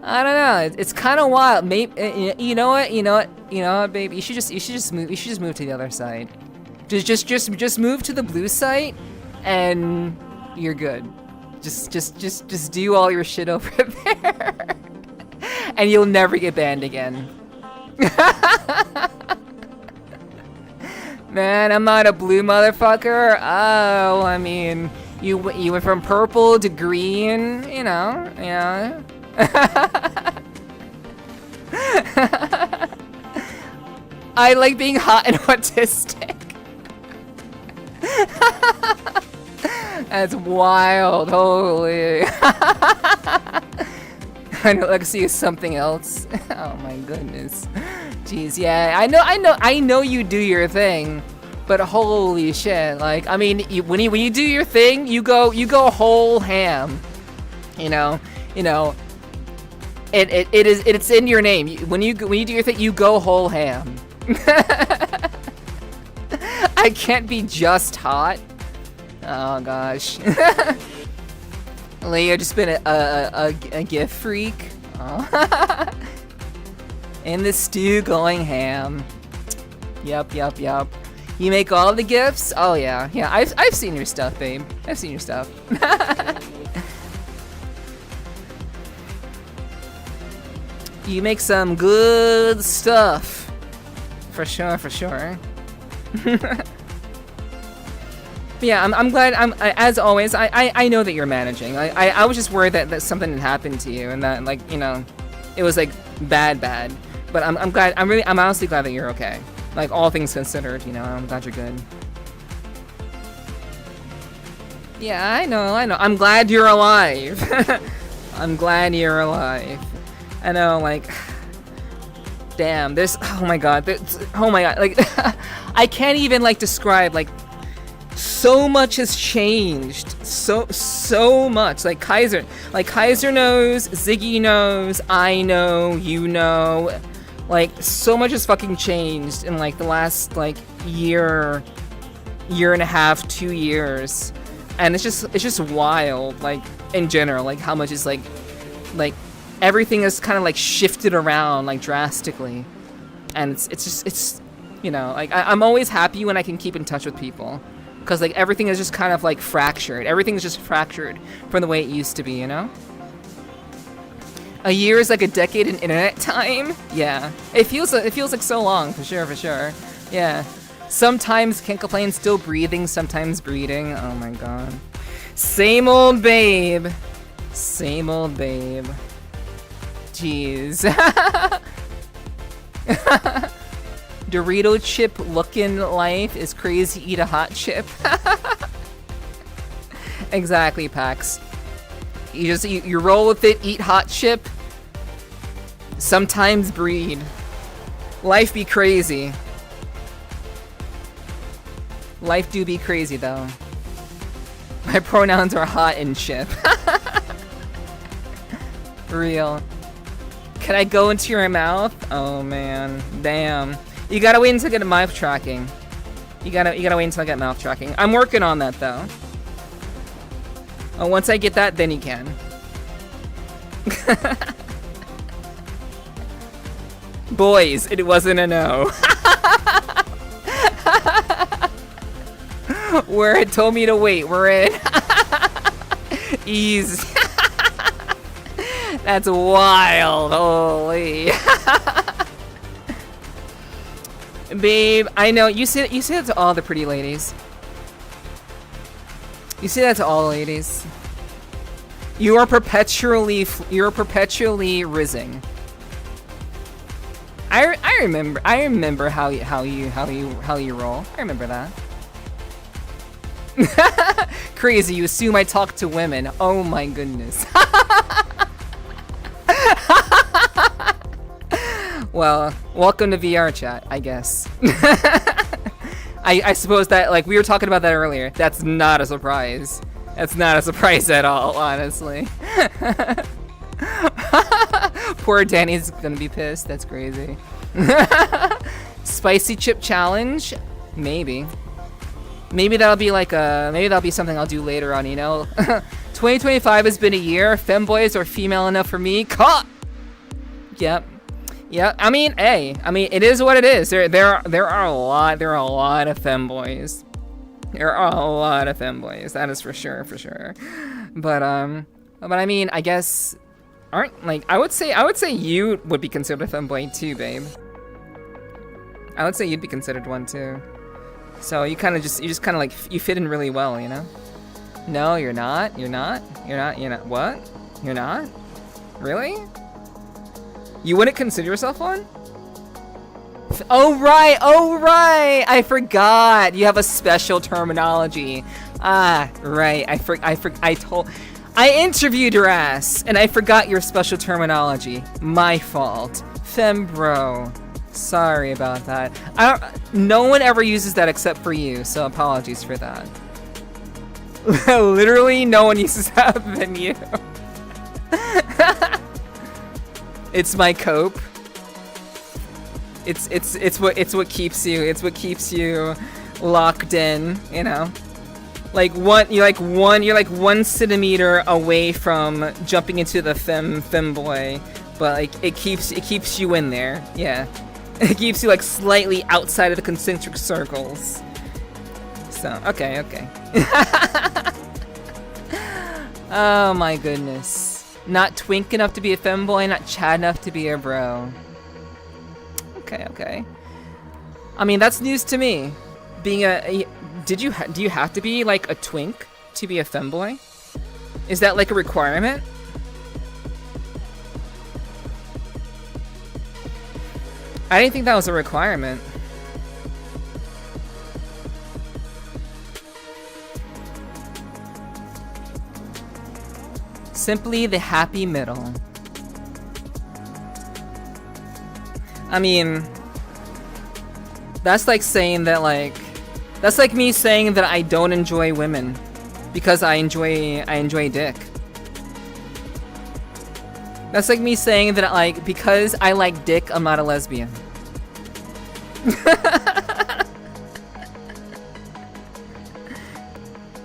I don't know. It's kind of wild. Maybe you know what, babe. You should just move. You should just move to the other side. Just move to the blue site, and you're good. Just do all your shit over there, and you'll never get banned again. Man, I'm not a blue motherfucker. Oh, I mean, you went from purple to green. You know. I like being hot and autistic. That's wild. Holy. I know Lexi is something else. Oh my goodness. Jeez, yeah. I know you do your thing, but holy shit. Like, I mean, when you do your thing, you go whole ham. You know. It's in your name. When you do your thing, you go whole ham. I can't be just hot. Oh gosh. Leo just been a gift freak. Oh. In the stew going ham. Yup. You make all the gifts? Oh yeah. I've seen your stuff, babe. I've seen your stuff. You make some good stuff. For sure. Yeah, I'm glad. As always, I know that you're managing. I was just worried that something had happened to you and that, like, you know, it was like bad. But I'm glad. I'm honestly glad that you're okay. Like, all things considered, you know, I'm glad you're good. Yeah, I know. I'm glad you're alive. I'm glad you're alive. I know, like, damn, oh my god, like, I can't even, like, describe, like, so much has changed, so much, like, Kaiser knows, Ziggy knows, I know, you know, Like, so much has fucking changed in like the last like year and a half, 2 years. And it's just wild, like, in general, like how much is like everything is kind of like shifted around like drastically. And it's you know, like I'm always happy when I can keep in touch with people. Because like everything is just kind of like fractured. Everything is just fractured from the way it used to be, you know? A year is like a decade in internet time. Yeah, it feels like so long, for sure. Yeah, sometimes can't complain, still breathing, sometimes breeding. Oh my god, same old babe, same old babe. Jeez. Dorito chip looking life is crazy. Eat a hot chip. Exactly, Pax. You roll with it, eat hot chip. Sometimes breed. Life be crazy. Life do be crazy though. My pronouns are hot and chip. Real. Can I go into your mouth? Oh man, damn. You gotta wait until I get mouth tracking. You gotta wait until I get mouth tracking. I'm working on that though. Oh, once I get that, then you can. Boys, it wasn't a no. Where it told me to wait, we're in. Ease. That's wild, holy. Babe, I know, you say that to all the pretty ladies. You say that to all the ladies. You are perpetually rizzing. I remember how you roll. I remember that. Crazy, you assume I talk to women. Oh my goodness. Well, welcome to VRCHAT, I guess. I suppose that, like, we were talking about that earlier. That's not a surprise. That's not a surprise at all, honestly. Poor Danny's gonna be pissed. That's crazy. Spicy chip challenge? Maybe. Maybe that'll be like maybe that'll be something I'll do later on, you know? 2025 has been a year. Femboys are female enough for me. Caught! Yep. Yeah, I mean, hey, it is what it is. There are a lot of femboys. There are a lot of femboys. That is for sure. But I mean, I guess I would say you would be considered a femboy too, babe. I would say you'd be considered one too. So you just kind of like you fit in really well, you know? No, you're not. You're not. What? You're not? Really? You wouldn't consider yourself one? Oh right! I forgot. You have a special terminology. Ah, right. I interviewed your ass, and I forgot your special terminology. My fault. Fembro. Sorry about that. No one ever uses that except for you, so apologies for that. Literally, no one uses that than you. It's my cope. It's what keeps you locked in, you know. You're like 1 centimeter away from jumping into the femboy, but like it keeps you in there. Yeah. It keeps you like slightly outside of the concentric circles. So, okay. Oh my goodness. Not twink enough to be a femboy, not Chad enough to be a bro. Okay. I mean, that's news to me. Being do you have to be like a twink to be a femboy? Is that like a requirement? I didn't think that was a requirement. Simply the happy middle. I mean, that's like saying that that's like me saying that I don't enjoy women because I enjoy dick. That's like me saying that, like, because I like dick, I'm not a lesbian.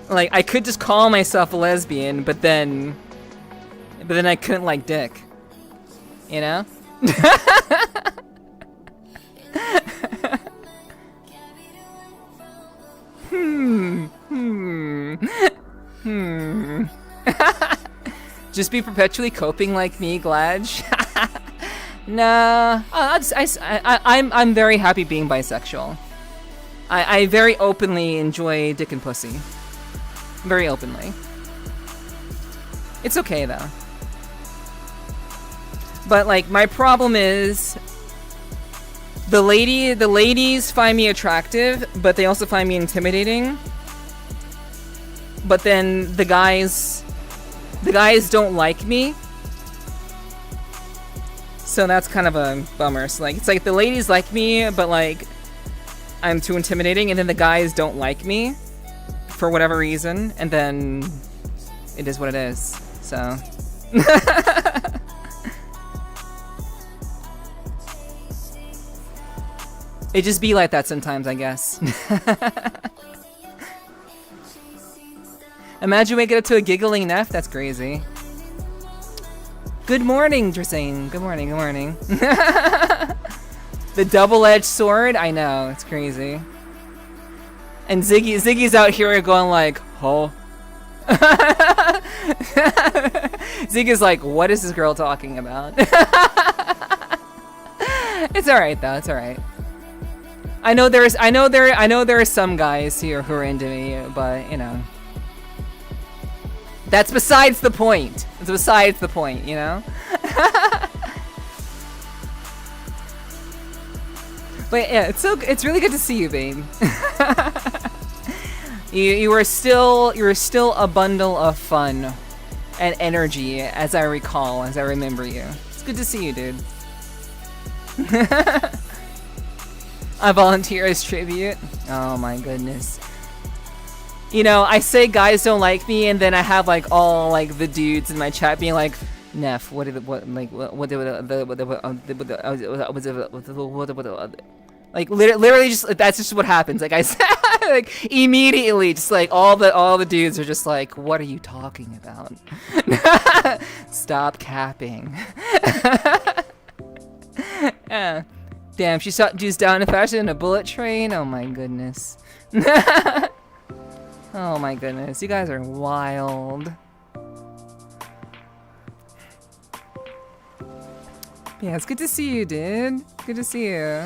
Like, I could just call myself a lesbian, but then I couldn't like dick. You know? Just be perpetually coping like me, Gladge? Nah, I'm very happy being bisexual. I very openly enjoy dick and pussy. Very openly. It's okay though. But like, my problem is the ladies find me attractive, but they also find me intimidating. But then the guys don't like me. So that's kind of a bummer. So like, it's like the ladies like me, but like I'm too intimidating, and then the guys don't like me for whatever reason, and then it is what it is. So it just be like that sometimes, I guess. Imagine waking up to a giggling Neff. That's crazy. Good morning, Dressane. Good morning, good morning. The double-edged sword? I know, it's crazy. And Ziggy's out here going like, oh. Ziggy's like, what is this girl talking about? It's alright though, it's alright. I know there are some guys here who are into me, but you know. That's besides the point. It's besides the point, you know? But yeah, it's really good to see you, babe. you are still a bundle of fun and energy, as I recall, as I remember you. It's good to see you, dude. I volunteer as tribute. Oh my goodness. You know, I say guys don't like me, and then I have like all like the dudes in my chat being like, Neff, like literally just that's just what happens. Like I said, like immediately, just like all the dudes are just like, what are you talking about? Stop capping. Yeah. Damn, she's down to fashion in a bullet train. Oh my goodness. Oh my goodness, you guys are wild. Yeah, it's good to see you, dude. Good to see you.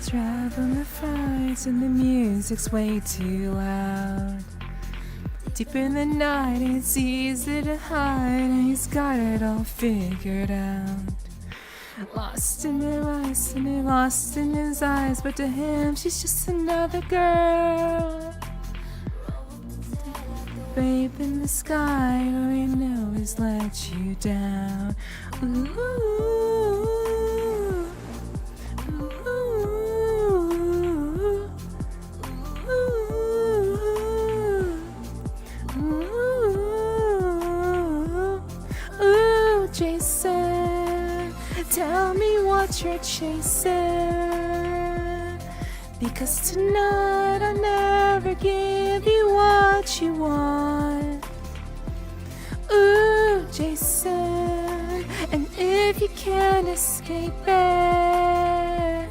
Traveling the fights and the music's way too loud. Deep in the night, it's easy to hide, and he's got it all figured out. Lost in her eyes, and they're lost in his eyes, but to him, she's just another girl. Babe in the sky, all we know is let you down. Ooh, ooh, ooh, Jason, tell me what you're chasing, because tonight I'll never give you what you want. Ooh, Jason, and if you can't escape it,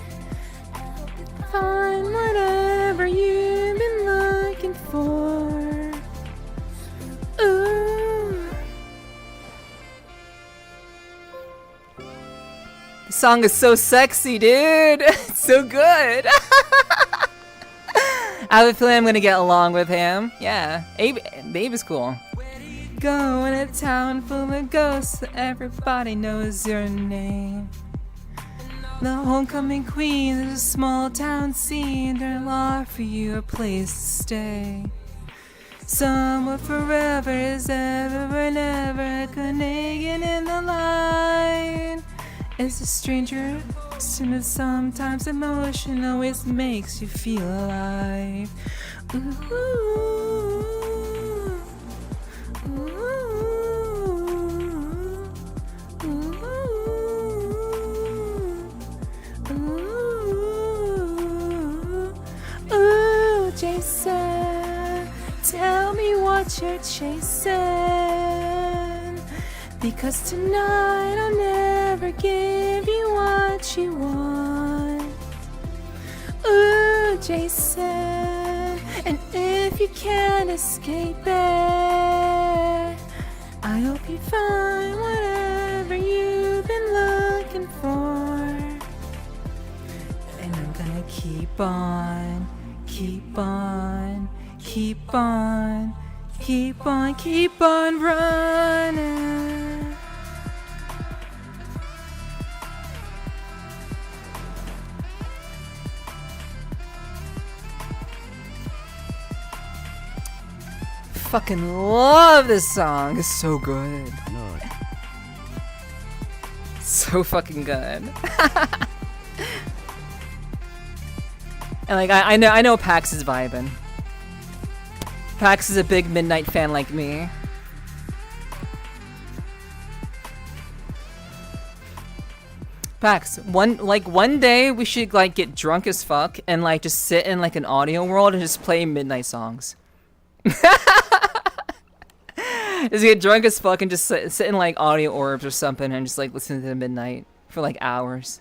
find whatever you've been looking for. Ooh. The song is so sexy, dude. It's so good. I have a feeling I'm gonna get along with him. Yeah, Babe is cool. Going to town full of ghosts, everybody knows your name. The homecoming queen is a small town scene, they'll offer you a place to stay. Someone forever is ever and ever connecting in the line. Is a stranger, soon sometimes emotion always makes you feel alive. Ooh, ooh, Jason, tell me what you're chasing, because tonight I'll never give you what you want. Ooh, Jason, and if you can't escape it, I hope you find whatever you've been looking for. And I'm gonna keep on, keep on, keep on, keep on, keep on running. Fucking love this song. It's so good. No. So fucking good. And like I know Pax is vibing. Pax is a big Midnight fan like me. Pax, one day we should like get drunk as fuck and like just sit in like an audio world and just play Midnight songs. Just get drunk as fuck and just sit in like audio orbs or something and just like listen to the Midnight for like hours.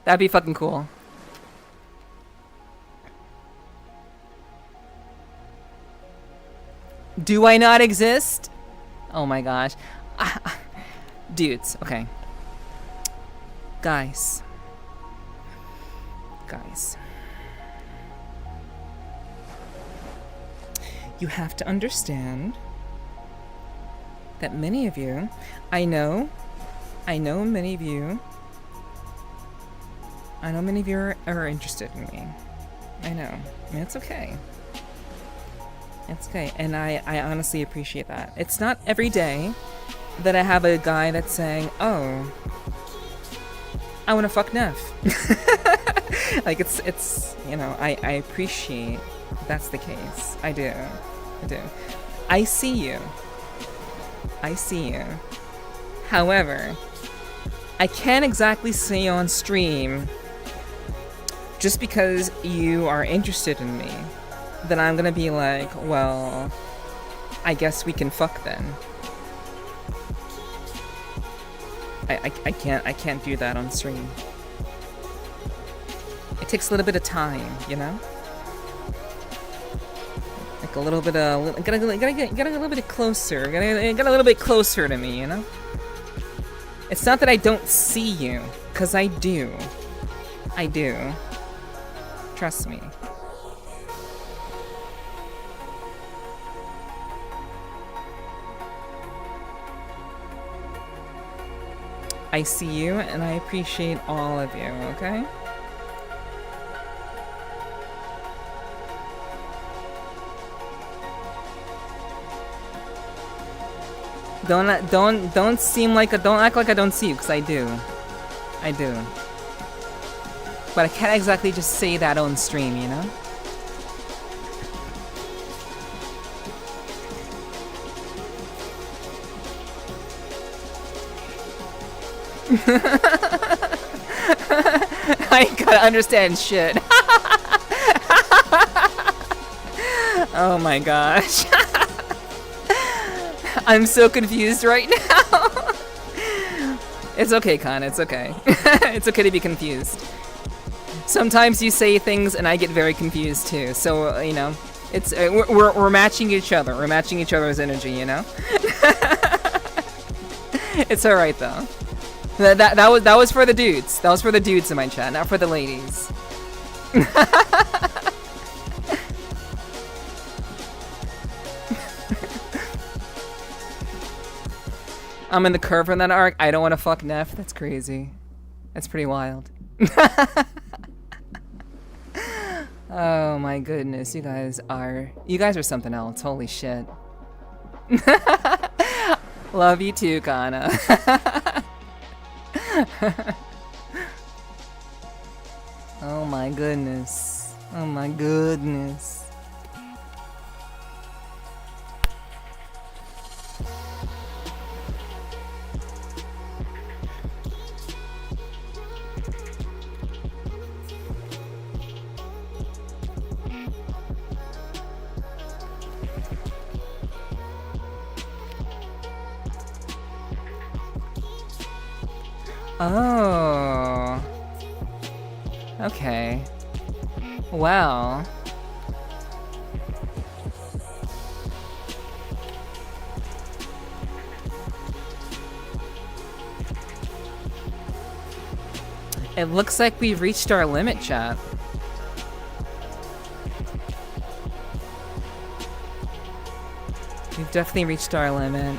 That'd be fucking cool. Do I not exist? Oh my gosh. Dudes, okay. Guys. You have to understand that many of you, I know many of you are interested in me. I know. And it's okay. It's okay. And I honestly appreciate that. It's not every day that I have a guy that's saying, oh, I want to fuck Neff. Like, it's you know, I appreciate that's the case. I do. I see you. However, I can't exactly say on stream, just because you are interested in me, then I'm gonna be like, well, I guess we can fuck then. I can't do that on stream. It takes a little bit of time, you know? Like a little bit of, gotta get a little bit closer. Get a little bit closer to me, you know? It's not that I don't see you, cause I do. Trust me. I see you, and I appreciate all of you, okay? Don't act like I don't see you, because I do. But I can't exactly just say that on stream, you know? I ain't gotta understand shit. Oh my gosh. I'm so confused right now. It's okay, Khan, it's okay. It's okay to be confused. Sometimes you say things and I get very confused too. So, you know, it's we're matching each other. We're matching each other's energy, you know? It's all right though. That was for the dudes. That was for the dudes in my chat, not for the ladies. I'm in the curve in that arc. I don't want to fuck Neff. That's crazy. That's pretty wild. Oh my goodness, you guys are something else. Holy shit. Love you too, Kana. Oh my goodness. Oh my goodness. Oh. Okay. Well. It looks like we've reached our limit, chat. We've definitely reached our limit.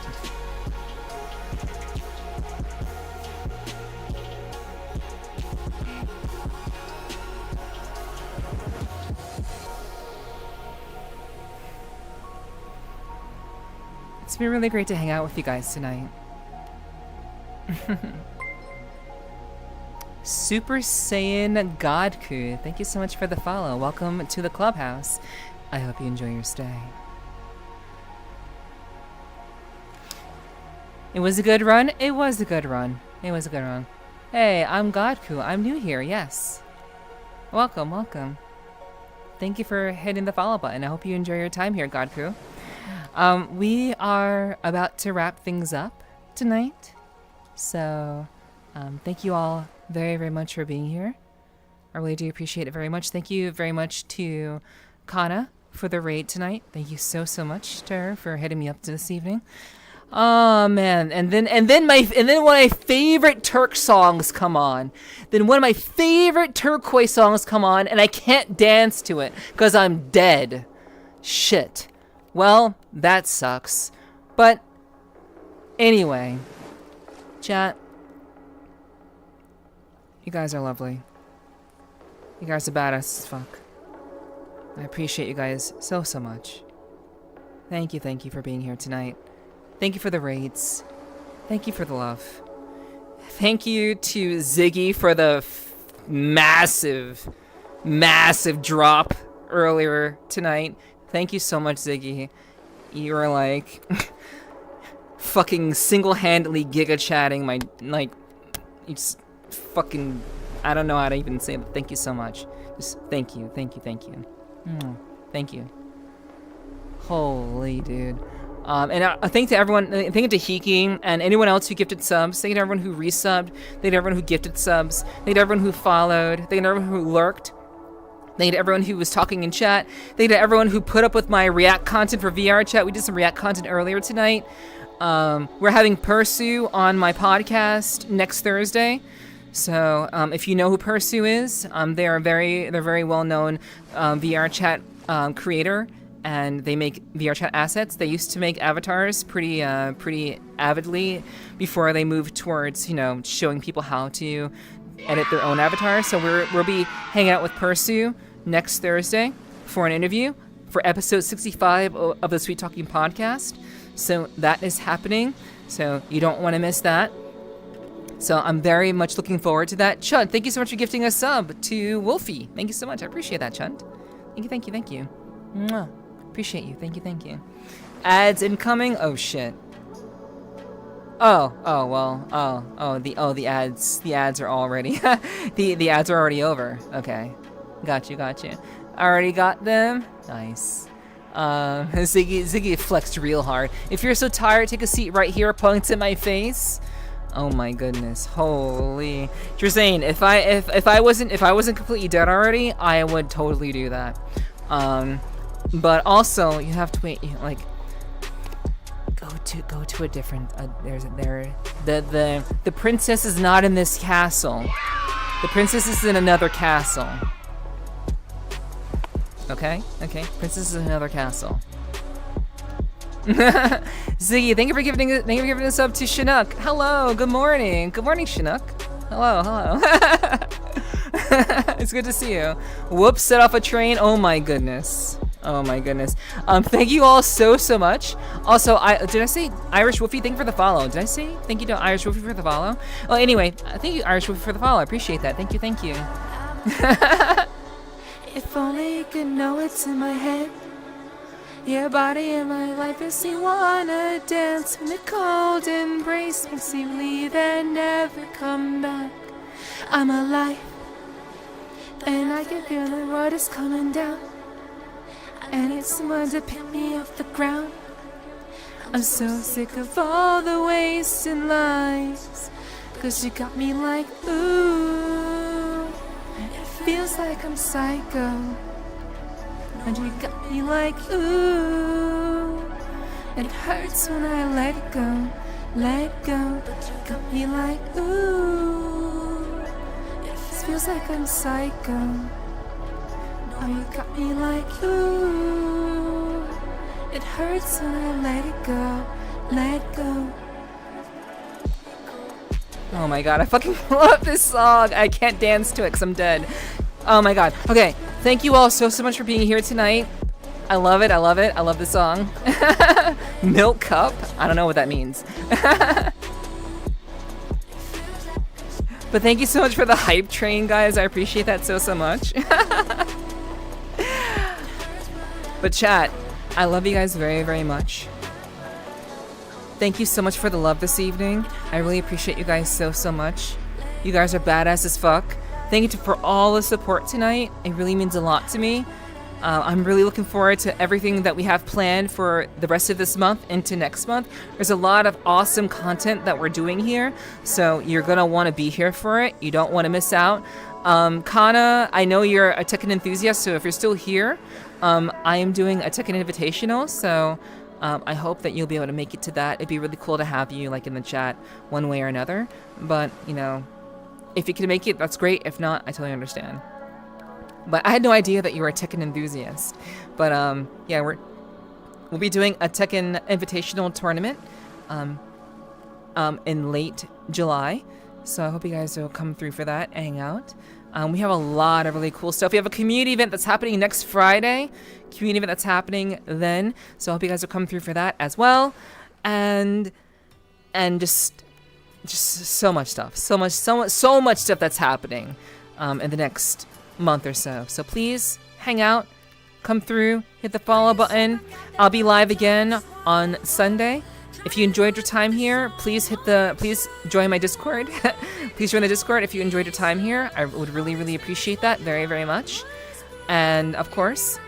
It's been really great to hang out with you guys tonight. Super Saiyan Godku, thank you so much for the follow. Welcome to the clubhouse. I hope you enjoy your stay. It was a good run? It was a good run. It was a good run. Hey, I'm Godku. I'm new here, yes. Welcome, welcome. Thank you for hitting the follow button. I hope you enjoy your time here, Godku. We are about to wrap things up tonight. So, thank you all very, very much for being here. I really do appreciate it very much. Thank you very much to Kana for the raid tonight. Thank you so, so much to her for hitting me up this evening. Oh man, and then one of my favorite Turk songs come on. Then one of my favorite turquoise songs come on, and I can't dance to it because I'm dead. Shit. Well, that sucks. But anyway, chat, you guys are lovely. You guys are badass as fuck. I appreciate you guys so, so much. Thank you for being here tonight. Thank you for the raids. Thank you for the love. Thank you to Ziggy for the massive, massive drop earlier tonight. Thank you so much, Ziggy. You were like fucking single-handedly giga-chatting my, like, it's fucking, I don't know how to even say it, but thank you so much. Just thank you. Thank you. Holy dude. And thank to everyone, thank you to Hiki and anyone else who gifted subs. Thank you to everyone who resubbed. Thank you to everyone who gifted subs. Thank you to everyone who followed. Thank you to everyone who lurked. Thank you to everyone who was talking in chat. Thank you to everyone who put up with my React content for VRCHAT. We did some React content earlier tonight. We're having Persu on my podcast next Thursday. So if you know who Persu is, they're very well-known VRCHAT creator, and they make VRCHAT assets. They used to make avatars pretty avidly before they moved towards, you know, showing people how to edit their own avatars. So we'll be hanging out with Persu next Thursday for an interview for episode 65 of the Sweet Talking podcast. So that is happening. So you don't want to miss that. So I'm very much looking forward to that. Chud, thank you so much for gifting a sub to Wolfie. Thank you so much. I appreciate that, Chud. Thank you. Mwah. Appreciate you. Thank you. Ads incoming. Oh shit. The ads are already the ads are already over. Okay. Got you. Already got them. Nice. Ziggy flexed real hard. If you're so tired, take a seat right here, points at my face. Oh my goodness. Holy. You're saying if I wasn't completely dead already, I would totally do that. But also you have to wait, like go to a different the princess is not in this castle. The princess is in another castle. Okay, princess is in another castle. Ziggy, thank you for giving this up to Shanuk. Hello, good morning, Shanuk. Hello. It's good to see you. Whoops, set off a train. Oh my goodness. Oh my goodness. Thank you all so much. Also, did I say Irish Woofy? Thank you for the follow. Did I say thank you to Irish Woofy for the follow? Well, anyway, thank you Irish Woofy for the follow. I appreciate that. Thank you. If only you could know it's in my head. Your body in my life makes me wanna dance. When the cold embrace makes me leave and never come back. I'm alive, and I can feel the world is coming down. And it's someone to pick me off the ground. I'm so sick of all the wasted lives. 'Cause you got me like, ooh. It feels like I'm psycho. And you got me like, ooh. It hurts when I let go. But you got me like, ooh. It feels like I'm psycho. Oh, you got me like, ooh. It hurts when I let go. Oh my god, I fucking love this song. I can't dance to it because I'm dead. Oh my god. Okay, thank you all so much for being here tonight. I love it. I love the song. Milk cup? I don't know what that means. But thank you so much for the hype train, guys. I appreciate that so much. But chat, I love you guys very much. Thank you so much for the love this evening. I really appreciate you guys so much. You guys are badass as fuck. Thank you for all the support tonight. It really means a lot to me. I'm really looking forward to everything that we have planned for the rest of this month into next month. There's a lot of awesome content that we're doing here, so you're gonna want to be here for it. You don't want to miss out. Kana, I know you're a Tekken enthusiast, so if you're still here, I am doing a Tekken Invitational, so I hope that you'll be able to make it to that. It'd be really cool to have you like in the chat one way or another, but you know, if you can make it, that's great. If not, I totally understand. But I had no idea that you were a Tekken enthusiast. But yeah, we'll be doing a Tekken Invitational tournament in late July. So I hope you guys will come through for that, hang out. We have a lot of really cool stuff. We have a community event that's happening next Friday. Community event that's happening then. So I hope you guys will come through for that as well. And just so much stuff. So much stuff that's happening in the next month or so. So please hang out, come through, hit the follow button. I'll be live again on Sunday. If you enjoyed your time here, please join my Discord. Please join the Discord if you enjoyed your time here. I would really appreciate that very much. And of course,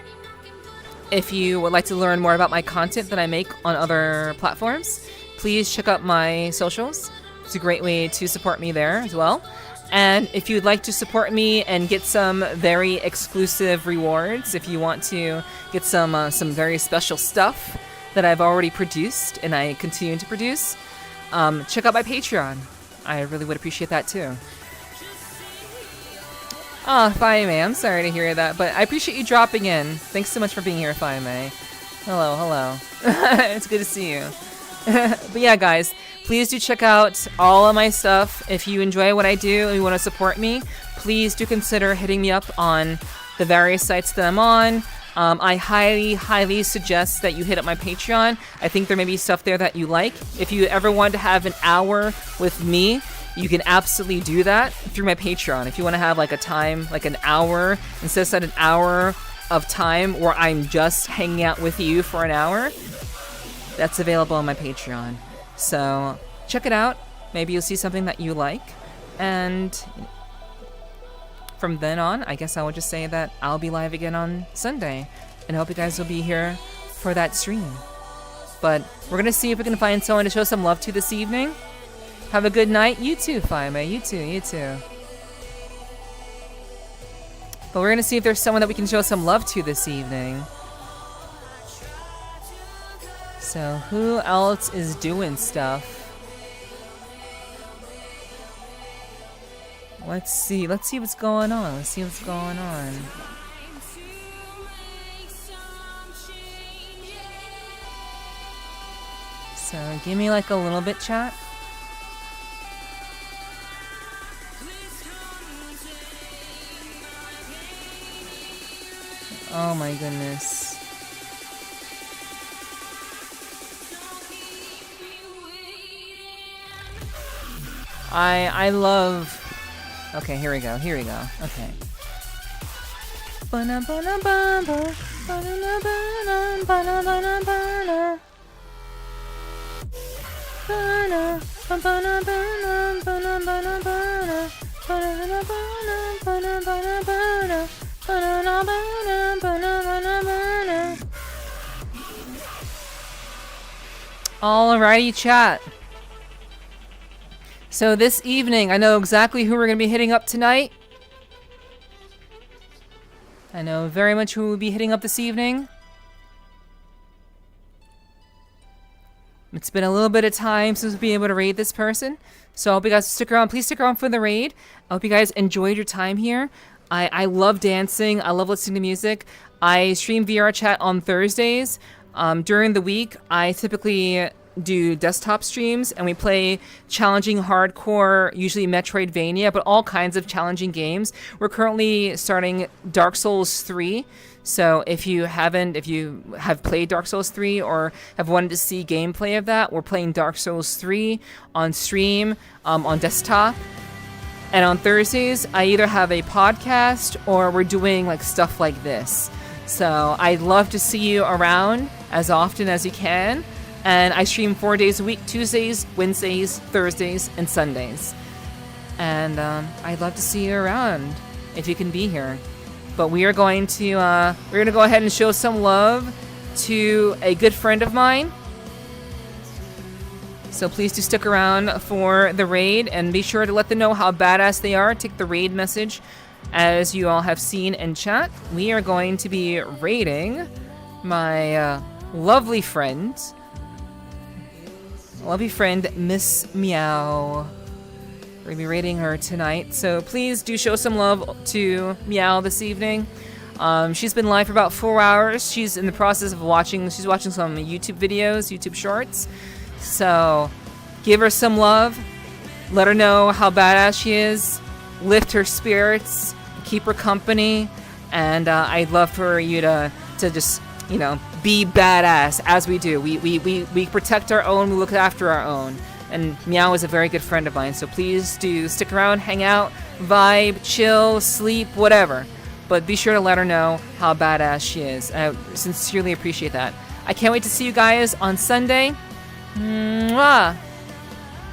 if you would like to learn more about my content that I make on other platforms, please check out my socials. It's a great way to support me there as well. And if you'd like to support me and get some very exclusive rewards, if you want to get some very special stuff that I've already produced and I continue to produce, check out my Patreon. I really would appreciate that too. Oh, Fiame, I'm sorry to hear that, but I appreciate you dropping in. Thanks so much for being here, Fiame. Hello. It's good to see you. But yeah, guys, please do check out all of my stuff. If you enjoy what I do and you want to support me, please do consider hitting me up on the various sites that I'm on. I highly suggest that you hit up my Patreon. I think there may be stuff there that you like. If you ever want to have an hour with me, you can absolutely do that through my Patreon. If you want to have like a time, like an hour, instead of an hour of time where I'm just hanging out with you for an hour, that's available on my Patreon. So check it out. Maybe you'll see something that you like. And from then on, I guess I will just say that I'll be live again on Sunday. And I hope you guys will be here for that stream. But we're going to see if we can find someone to show some love to this evening. Have a good night. You too, Fiame. You too. But we're going to see if there's someone that we can show some love to this evening. So who else is doing stuff? Let's see what's going on. So give me like a little bit, chat. Oh my goodness. I love. Okay, here we go. Here we go. Okay. Alrighty, chat. So this evening, I know exactly who we're going to be hitting up tonight. I know very much who we'll be hitting up this evening. It's been a little bit of time since we've been able to raid this person. So I hope you guys stick around. Please stick around for the raid. I hope you guys enjoyed your time here. I love dancing. I love listening to music. I stream VRCHAT on Thursdays. During the week, I typically do desktop streams, and we play challenging hardcore, usually Metroidvania, but all kinds of challenging games. We're currently starting Dark Souls 3. So if you have played Dark Souls 3 or have wanted to see gameplay of that, we're playing Dark Souls 3 on stream, on desktop. And on Thursdays, I either have a podcast or we're doing like stuff like this. So I'd love to see you around as often as you can. And I stream 4 days a week, Tuesdays, Wednesdays, Thursdays, and Sundays. And I'd love to see you around if you can be here. But we are going to go ahead and show some love to a good friend of mine. So please do stick around for the raid and be sure to let them know how badass they are. Take the raid message. As you all have seen in chat, we are going to be raiding my lovely friend, Miss Meow. We're going to be raiding her tonight, so please do show some love to Meow this evening. She's been live for about 4 hours. She's in the process of watching some YouTube videos, YouTube shorts. So give her some love. Let her know how badass she is. Lift her spirits. Keep her company. And I'd love for you to just, be badass as we do. We protect our own. We look after our own. And Meow is a very good friend of mine, so please do stick around, hang out, vibe, chill, sleep, whatever. But be sure to let her know how badass she is. I sincerely appreciate that. I can't wait to see you guys on Sunday. Mwah!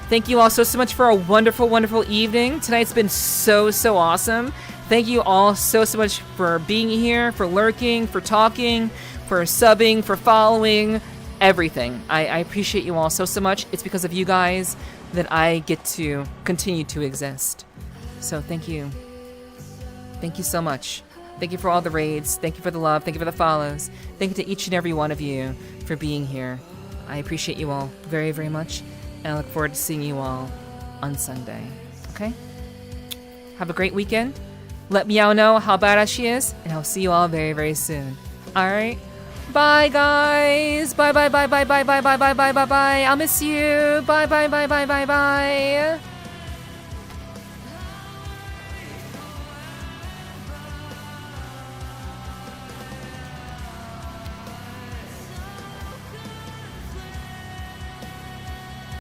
Thank you all so much for a wonderful, wonderful evening. Tonight's been so awesome. Thank you all so much for being here, for lurking, for talking, for subbing, for following. Everything. I appreciate you all so much. It's because of you guys that I get to continue to exist. So thank you. Thank you so much. Thank you for all the raids. Thank you for the love. Thank you for the follows. Thank you to each and every one of you for being here. I appreciate you all very, very much. And I look forward to seeing you all on Sunday. Okay? Have a great weekend. Let Meow know how badass she is. And I'll see you all very, very soon. Alright? Bye, guys. Bye. I'll miss you. Bye.